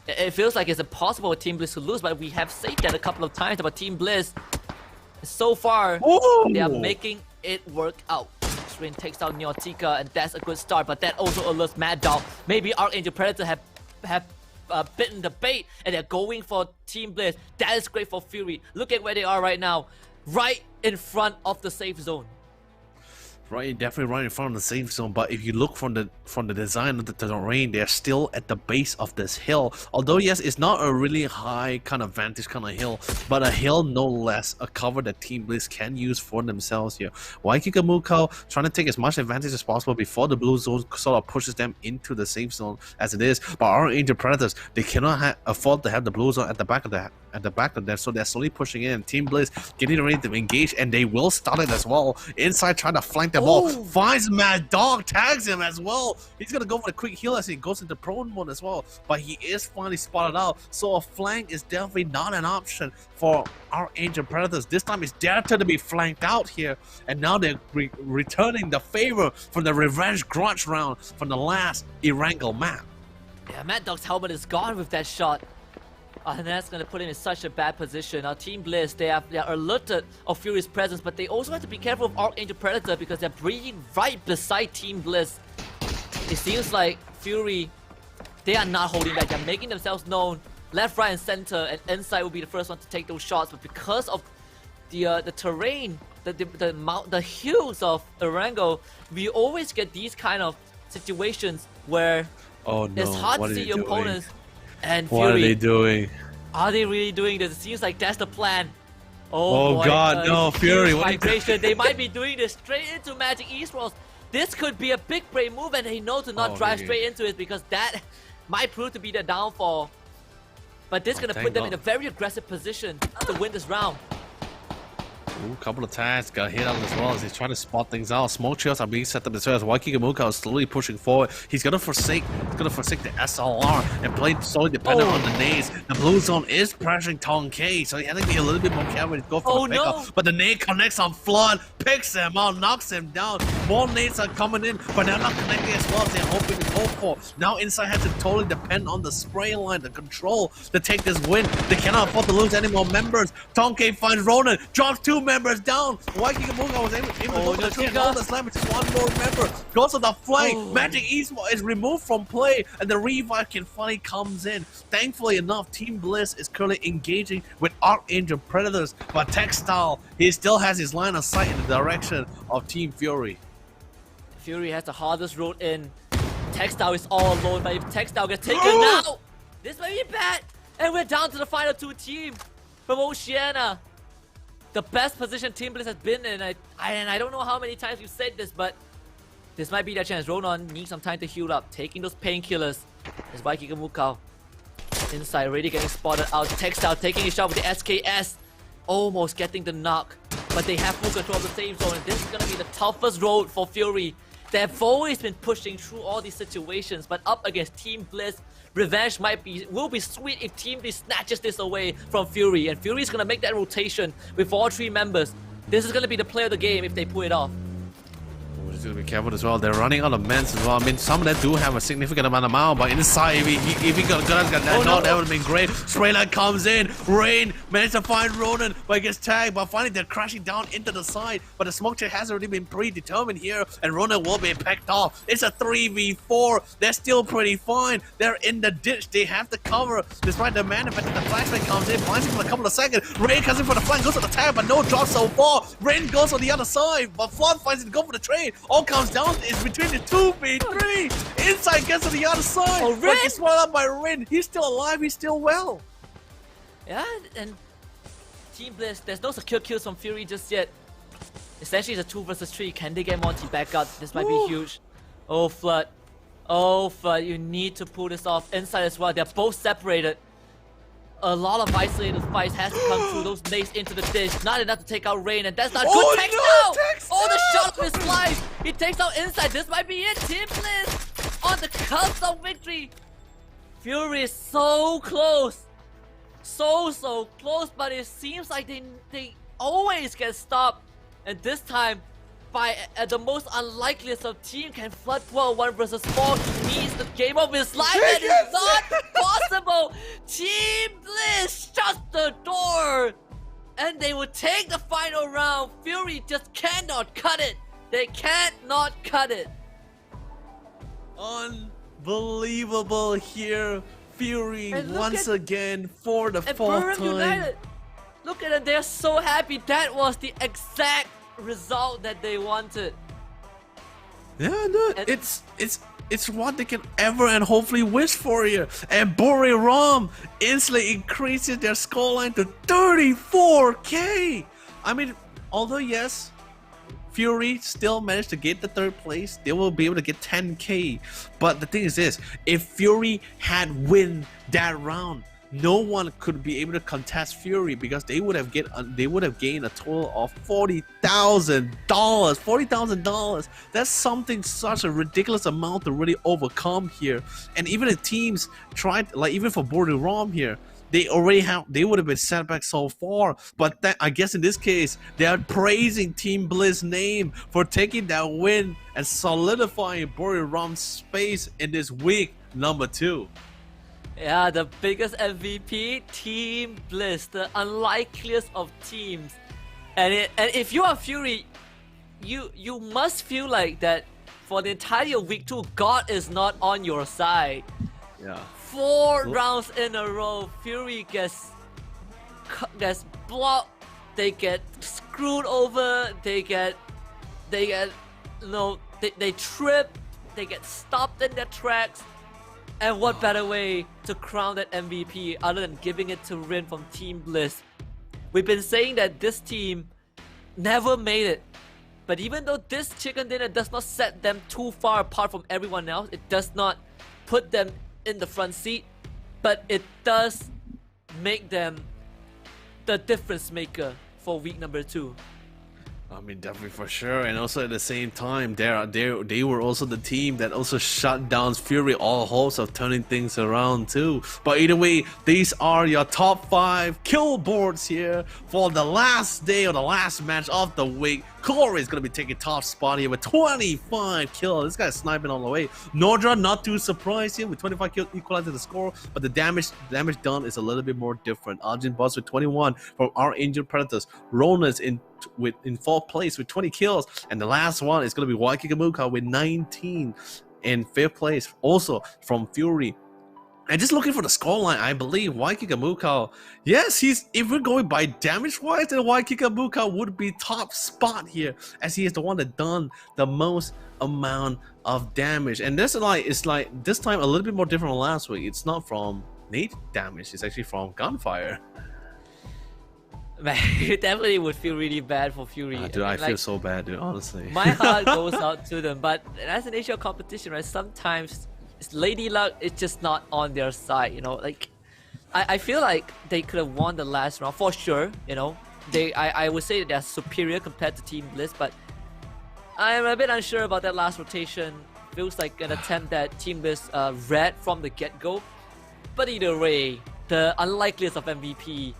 It feels like it's impossible for Team Bliss to lose, but we have said that a couple of times about Team Bliss. So far, they are making it work out. Rain takes out Neotica, and that's a good start, but that also alerts Mad Dog. Maybe Archangel Predator have bitten the bait, and they're going for Team Bliss. That is great for Fury. Look at where they are right now, right in front of the safe zone. Right, definitely right in front of the safe zone. But if you look from the design of the terrain, they're still at the base of this hill. Although yes, it's not a really high kind of vantage kind of hill, but a hill no less, a cover that Team Bliss can use for themselves here. Waikikamuka trying to take as much advantage as possible before the blue zone sort of pushes them into the safe zone as it is. But our Angel Predators, they cannot afford to have the blue zone at the back of them, so they're slowly pushing in. Team Bliss getting ready to engage, and they will start it as well. Inside trying to flank the ball, finds Mad Dog, tags him as well. He's gonna go for the quick heal as he goes into prone mode as well, but he is finally spotted out, so a flank is definitely not an option for our Angel Predators. This time it's their turn to be flanked out here, and now they're returning the favor from the revenge grudge round from the last Erangel map. Yeah, Mad Dog's helmet is gone with that shot. And that's going to put him in such a bad position. Now, Team Bliss, they are alerted of Fury's presence, but they also have to be careful of Archangel Predator because they're breathing right beside Team Bliss. It seems like Fury, they are not holding back. They're making themselves known left, right, and center, and Inside will be the first one to take those shots. But because of the terrain, the hills of Erangel, we always get these kind of situations where it's hard to see your opponents. And Fury, what are they doing? Are they really doing this? It seems like that's the plan. Oh boy, God, no, Fury! Migration. They might be doing this straight into Magic Esports. This could be a big brain move, and they know to not drive straight into it because that might prove to be the downfall. But this is gonna put them in a very aggressive position to win this round. Ooh, couple of tags got hit out as well as he's trying to spot things out. Smoke trails are being set up as well as Waikikamuka is slowly pushing forward. He's gonna forsake the SLR and play solely dependent on the nades. The blue zone is pressuring Tong K, so he has to be a little bit more careful to go for the pickup. But the nade connects on Flood, picks him out, knocks him down. More nades are coming in, but they're not connecting as well as they're hoping to go for. Now Inside has to totally depend on the spray line, the control to take this win. They cannot afford to lose any more members. Tong K finds Ronan, drops 2 members down. Waikikamuka was able to go for the triple on the slam with just 1 more member. Goes to the flank. Magic Esports is removed from play, and the revive can finally comes in. Thankfully enough, Team Bliss is currently engaging with Archangel Predators, but Textile, he still has his line of sight in the direction of Team Fury. Fury has the hardest road in. Textile is all alone, but if Textile gets taken now, this might be bad. And we're down to the final 2 team from Oceania. The best position Team Bliss has been in, and I don't know how many times we've said this, but this might be their chance. Ronan needs some time to heal up, taking those painkillers. There's Waikikamuka. Inside, already getting spotted out. Textile taking a shot with the SKS. Almost getting the knock, but they have full control of the safe zone, and this is going to be the toughest road for Fury. They have always been pushing through all these situations, but up against Team Bliss, revenge will be sweet if Team Bliss snatches this away from Fury, and Fury is going to make that rotation with all 3 members. This is going to be the play of the game if they pull it off. He's going to be careful as well. They're running out of mens as well. I mean, some of them do have a significant amount of ammo, but inside, if he got that would have been great. Spraylight comes in. Rain managed to find Ronan, but he gets tagged. But finally, they're crashing down into the side. But the smoke check has already been predetermined here, and Ronan will be picked off. It's a 3v4. They're still pretty fine. They're in the ditch. They have to cover. Despite the man effect, the flashbang comes in, blinds him for a couple of seconds. Rain comes in for the flank, goes to the tag, but no drop so far. Rain goes on the other side, but Flood finds it to go for the trade. All comes down is between the 2v3. Inside gets to the other side. Oh, But Rin? he's swallowed up by Rin. He's still alive. He's still well. Yeah, and Team Bliss, there's no secure kills from Fury just yet. Essentially, it's a 2 versus 3. Can they get Monty back out? This might be huge. Oh, Flood. Oh, Flood, you need to pull this off. Inside as well, they're both separated. A lot of isolated fights has to come through. Those nades into the dish. Not enough to take out Rain, and that's not good. Oh, Takes no, out! takes Oh, the out! shot of his life! He takes out Inside. This might be it. Team Bliss on the cusp of victory. Fury is so close. So close, but it seems like they always get stopped. And this time, by the most unlikeliest of team can flood 1 versus 4. He needs the game of his life. That is not possible. Team Bliss shut the door. And they will take the final round. Fury just cannot cut it. They can't not cut it. Unbelievable here. Fury And look once at- again for the And 4th Burham time. United, look at them, they're so happy. That was the exact result that they wanted. Yeah, no, And- it's what they can ever and hopefully wish for here. And Bori Rom instantly increases their scoreline to 34k. I mean, although yes, Fury still managed to get the 3rd place, they will be able to get 10k. But the thing is this, if Fury had win that round, no one could be able to contest Fury because they would have gained a total of $40,000. $40,000. That's something such a ridiculous amount to really overcome here. And even the teams tried, like even for Border Rom here, they would have been set back so far. But I guess in this case, they are praising Team Bliss name for taking that win and solidifying Border Rom's space in this week number 2. Yeah, the biggest MVP, Team Bliss, the unlikeliest of teams. And if you are Fury, you must feel like that for the entire week 2, God is not on your side. Yeah. 4 rounds in a row, Fury gets blocked, they get screwed over, they trip, they get stopped in their tracks. And what better way to crown that MVP other than giving it to Rin from Team Bliss? We've been saying that this team never made it. But even though this chicken dinner does not set them too far apart from everyone else, it does not put them in the front seat, but it does make them the difference maker for week number 2. I mean, definitely for sure, and also at the same time, they were also the team that also shut down Fury all hopes of turning things around too. But either way, these are your top 5 kill boards here for the last day or the last match of the week. Corey is going to be taking top spot here with 25 kills. This guy's sniping all the way. Nordra not too surprised here with 25 kills equalizing the score, but the damage done is a little bit more different. Arjun Boss with 21 from our Injured Predators. Ronan's in 4th place with 20 kills, and the last one is going to be Waikikamuka with 19 in 5th place, also from Fury. And just looking for the scoreline, I believe Waikikamuka, yes, if we're going by damage wise, then Waikikamuka would be top spot here, as he is the one that done the most amount of damage. And this it's like this time a little bit more different than last week. It's not from nade damage, it's actually from gunfire. Man, it definitely would feel really bad for Fury. Dude, I feel so bad, dude, honestly. My heart goes out to them, but as an Asia competition, right, sometimes Lady Luck is just not on their side, you know. Like, I feel like they could have won the last round for sure, you know. I would say that they're superior compared to Team Bliss, but I'm a bit unsure about that last rotation. Feels like an attempt that Team Bliss read from the get-go. But either way, the unlikeliest of MVP,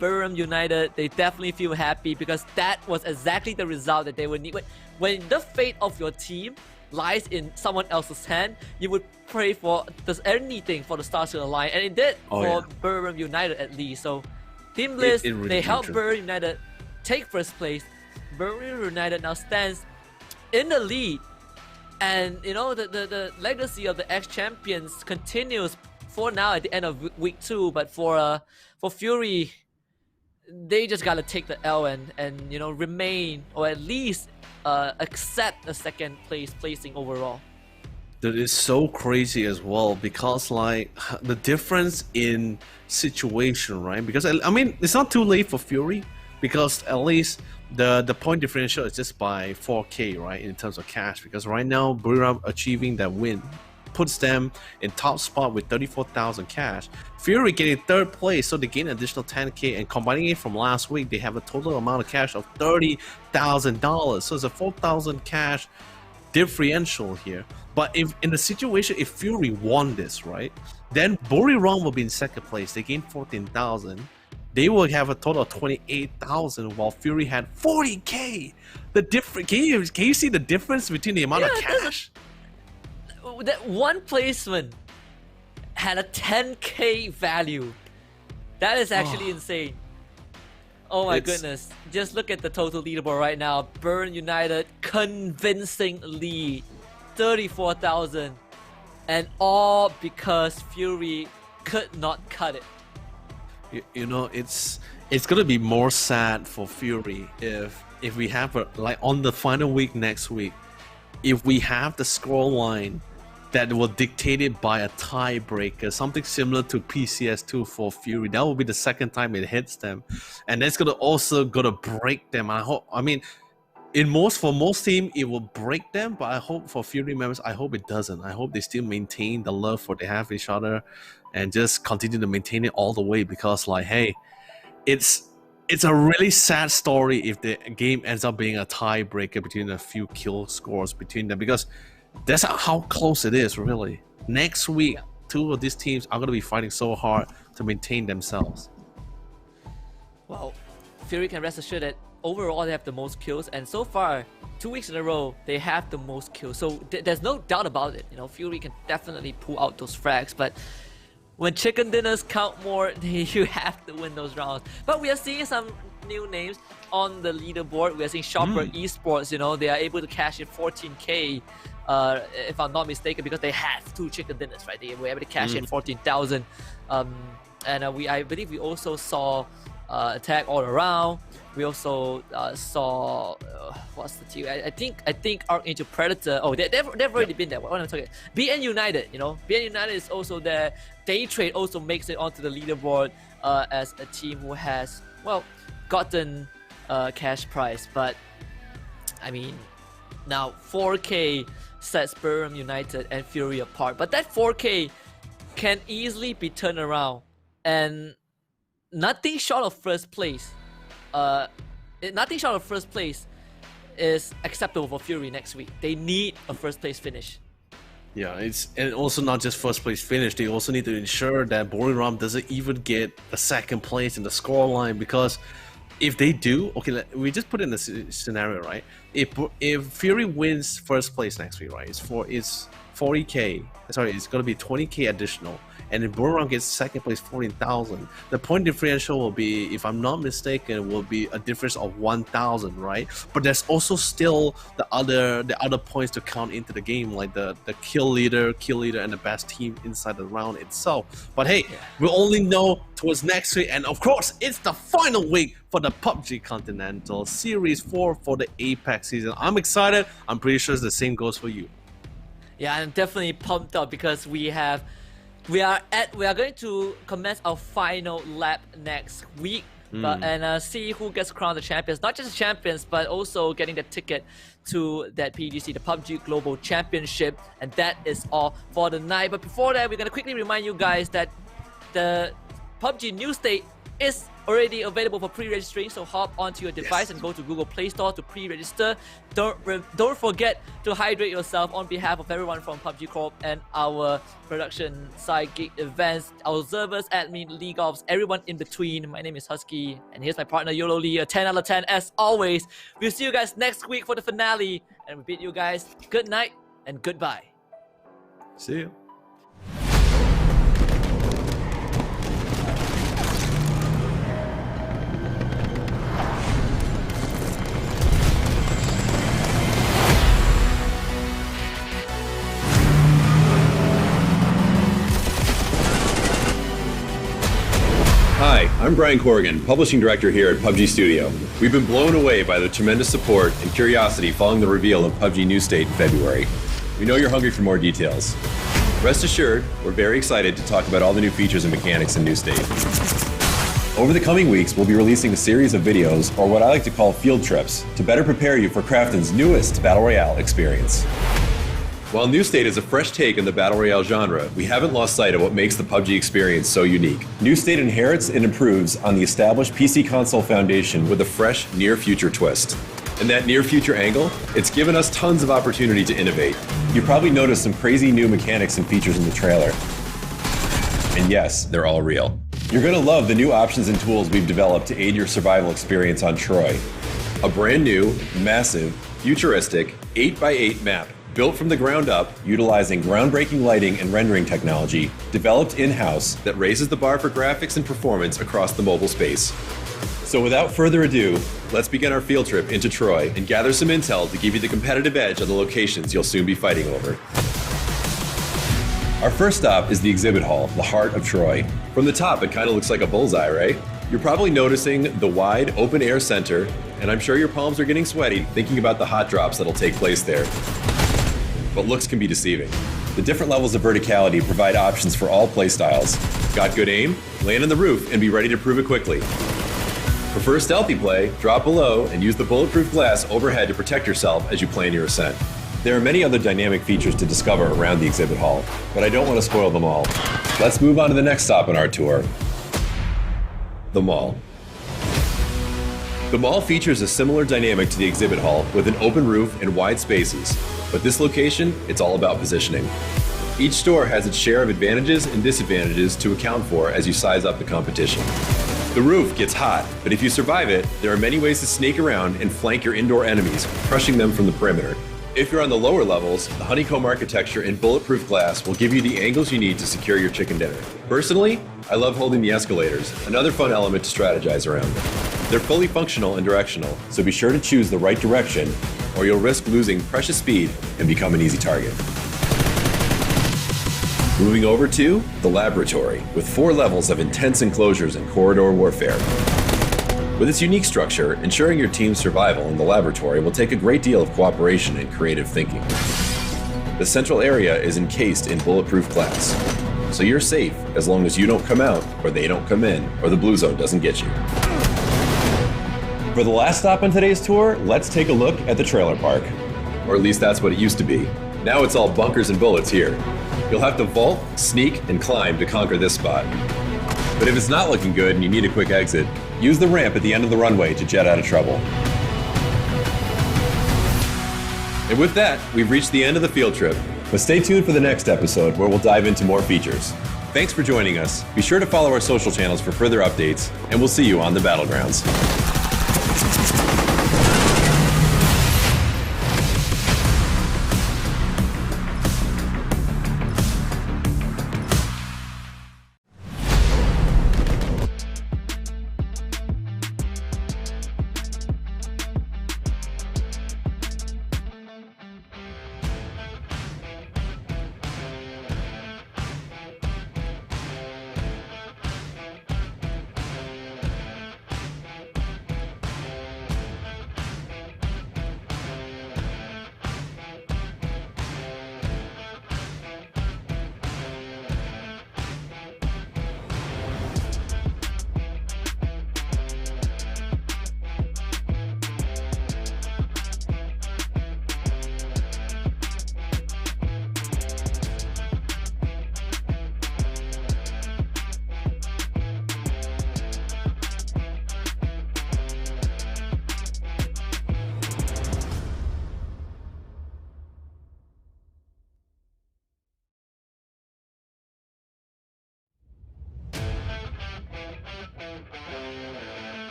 Burham United, they definitely feel happy because that was exactly the result that they would need. When the fate of your team lies in someone else's hand, you would pray for anything for the stars to align, and it did for Burham United at least. So Team Bliss, really they helped Burham United take 1st place. Burham United now stands in the lead, and you know the legacy of the ex-champions continues for now at the end of week 2. But for Fury, they just gotta take the L and you know, remain or at least accept a second placing overall. That is so crazy as well, because like the difference in situation, right? Because I mean, it's not too late for Fury, because at least the point differential is just by 4K, right, in terms of cash. Because right now Buriram achieving that win puts them in top spot with 34,000 cash. Fury getting third place, so they gain additional 10K, and combining it from last week, they have a total amount of cash of $30,000. So it's a 4,000 cash differential here. But if in the situation, if Fury won this, right, then Buriram will be in second place. They gain 14,000. They will have a total of 28,000, while Fury had 40K. The difference. Can you see the difference between the amount of cash? That one placement had a 10K value. That is actually insane. Oh my goodness. Just look at the total leaderboard right now. Burn United convincing lead. 34,000. And all because Fury could not cut it. You know, it's gonna be more sad for Fury if we have like on the final week next week, if we have the score line that will dictate it by a tiebreaker, something similar to PCS2 for Fury. That will be the second time it hits them, and that's gonna break them. I mean, for most team it will break them, but I hope for Fury members, I hope it doesn't. I hope they still maintain the love for they have each other, and just continue to maintain it all the way. Because like, hey, it's a really sad story if the game ends up being a tiebreaker between a few kill scores between them, because that's how close it is, really. Next week, two of these teams are going to be fighting so hard to maintain themselves. Well, Fury can rest assured that overall they have the most kills, and so far, 2 weeks in a row, they have the most kills. So there's no doubt about it. You know, Fury can definitely pull out those frags, but when chicken dinners count more, you have to win those rounds. But we are seeing some new names on the leaderboard. We are seeing Shopper Esports, you know, they are able to cash in 14K. If I'm not mistaken, because they have 2 chicken dinners, right? They were able to cash in 14,000. And I believe we also saw Attack All Around. We also saw what's the team? I think Archangel Predator. Oh, they've already been there. What am I talking? BN United, you know, BN United is also there. Day Trade also makes it onto the leaderboard as a team who has, well, gotten cash prize. But I mean, now 4K sets Buriram United and Fury apart, but that 4K can easily be turned around, and nothing short of first place is acceptable for Fury next week. They need a first place finish. Yeah, and also not just first place finish, they also need to ensure that Buriram doesn't even get a second place in the scoreline, because if they do, okay, we just put in the scenario, right? If Fury wins first place next week, right, it's 40K. Sorry, it's gonna be 20K additional, and if Buriram gets second place, 14,000. The point differential will be, if I'm not mistaken, will be a difference of 1,000, right? But there's also still the other points to count into the game, like the kill leader, and the best team inside the round itself. But hey, we'll only know towards next week, and of course, it's the final week for the PUBG Continental Series 4 for the APAC season. I'm excited. I'm pretty sure the same goes for you. Yeah, I'm definitely pumped up because we are going to commence our final lap next week, and see who gets crowned the champions. Not just the champions, but also getting the ticket to that PGC, the PUBG Global Championship, and that is all for the night. But before that, we're gonna quickly remind you guys that the PUBG New State is already available for pre-registering, so hop onto your device and go to Google Play Store to pre-register. Don't forget to hydrate yourself on behalf of everyone from PUBG Corp and our production side gig events, our observers, admin, league ops, everyone in between. My name is Husky, and here's my partner YOLO Lee, a 10 out of 10 as always. We'll see you guys next week for the finale, and we bid you guys good night and goodbye. See you. Hi, I'm Brian Corrigan, Publishing Director here at PUBG Studio. We've been blown away by the tremendous support and curiosity following the reveal of PUBG New State in February. We know you're hungry for more details. Rest assured, we're very excited to talk about all the new features and mechanics in New State. Over the coming weeks, we'll be releasing a series of videos, or what I like to call field trips, to better prepare you for Krafton's newest Battle Royale experience. While New State is a fresh take on the Battle Royale genre, we haven't lost sight of what makes the PUBG experience so unique. New State inherits and improves on the established PC console foundation with a fresh, near-future twist. And that near-future angle, it's given us tons of opportunity to innovate. You probably noticed some crazy new mechanics and features in the trailer. And yes, they're all real. You're gonna love the new options and tools we've developed to aid your survival experience on Troy. A brand new, massive, futuristic 8x8 map built from the ground up, utilizing groundbreaking lighting and rendering technology, developed in-house that raises the bar for graphics and performance across the mobile space. So without further ado, let's begin our field trip into Troy and gather some intel to give you the competitive edge on the locations you'll soon be fighting over. Our first stop is the exhibit hall, the heart of Troy. From the top, it kind of looks like a bullseye, right? You're probably noticing the wide, open-air center, and I'm sure your palms are getting sweaty thinking about the hot drops that'll take place there. But looks can be deceiving. The different levels of verticality provide options for all playstyles. Got good aim? Land on the roof and be ready to prove it quickly. Prefer stealthy play? Drop below and use the bulletproof glass overhead to protect yourself as you plan your ascent. There are many other dynamic features to discover around the exhibit hall, but I don't want to spoil them all. Let's move on to the next stop on our tour, the mall. The mall features a similar dynamic to the exhibit hall with an open roof and wide spaces, but this location, it's all about positioning. Each store has its share of advantages and disadvantages to account for as you size up the competition. The roof gets hot, but if you survive it, there are many ways to snake around and flank your indoor enemies, crushing them from the perimeter. If you're on the lower levels, the honeycomb architecture and bulletproof glass will give you the angles you need to secure your chicken dinner. Personally, I love holding the escalators, another fun element to strategize around. They're fully functional and directional, so be sure to choose the right direction, or you'll risk losing precious speed and become an easy target. Moving over to the laboratory, with 4 levels of intense enclosures and corridor warfare. With its unique structure, ensuring your team's survival in the laboratory will take a great deal of cooperation and creative thinking. The central area is encased in bulletproof glass, so you're safe as long as you don't come out, or they don't come in, or the blue zone doesn't get you. For the last stop on today's tour, let's take a look at the trailer park. Or at least that's what it used to be. Now it's all bunkers and bullets here. You'll have to vault, sneak, and climb to conquer this spot. But if it's not looking good and you need a quick exit, use the ramp at the end of the runway to jet out of trouble. And with that, we've reached the end of the field trip, but stay tuned for the next episode where we'll dive into more features. Thanks for joining us. Be sure to follow our social channels for further updates, and we'll see you on the battlegrounds.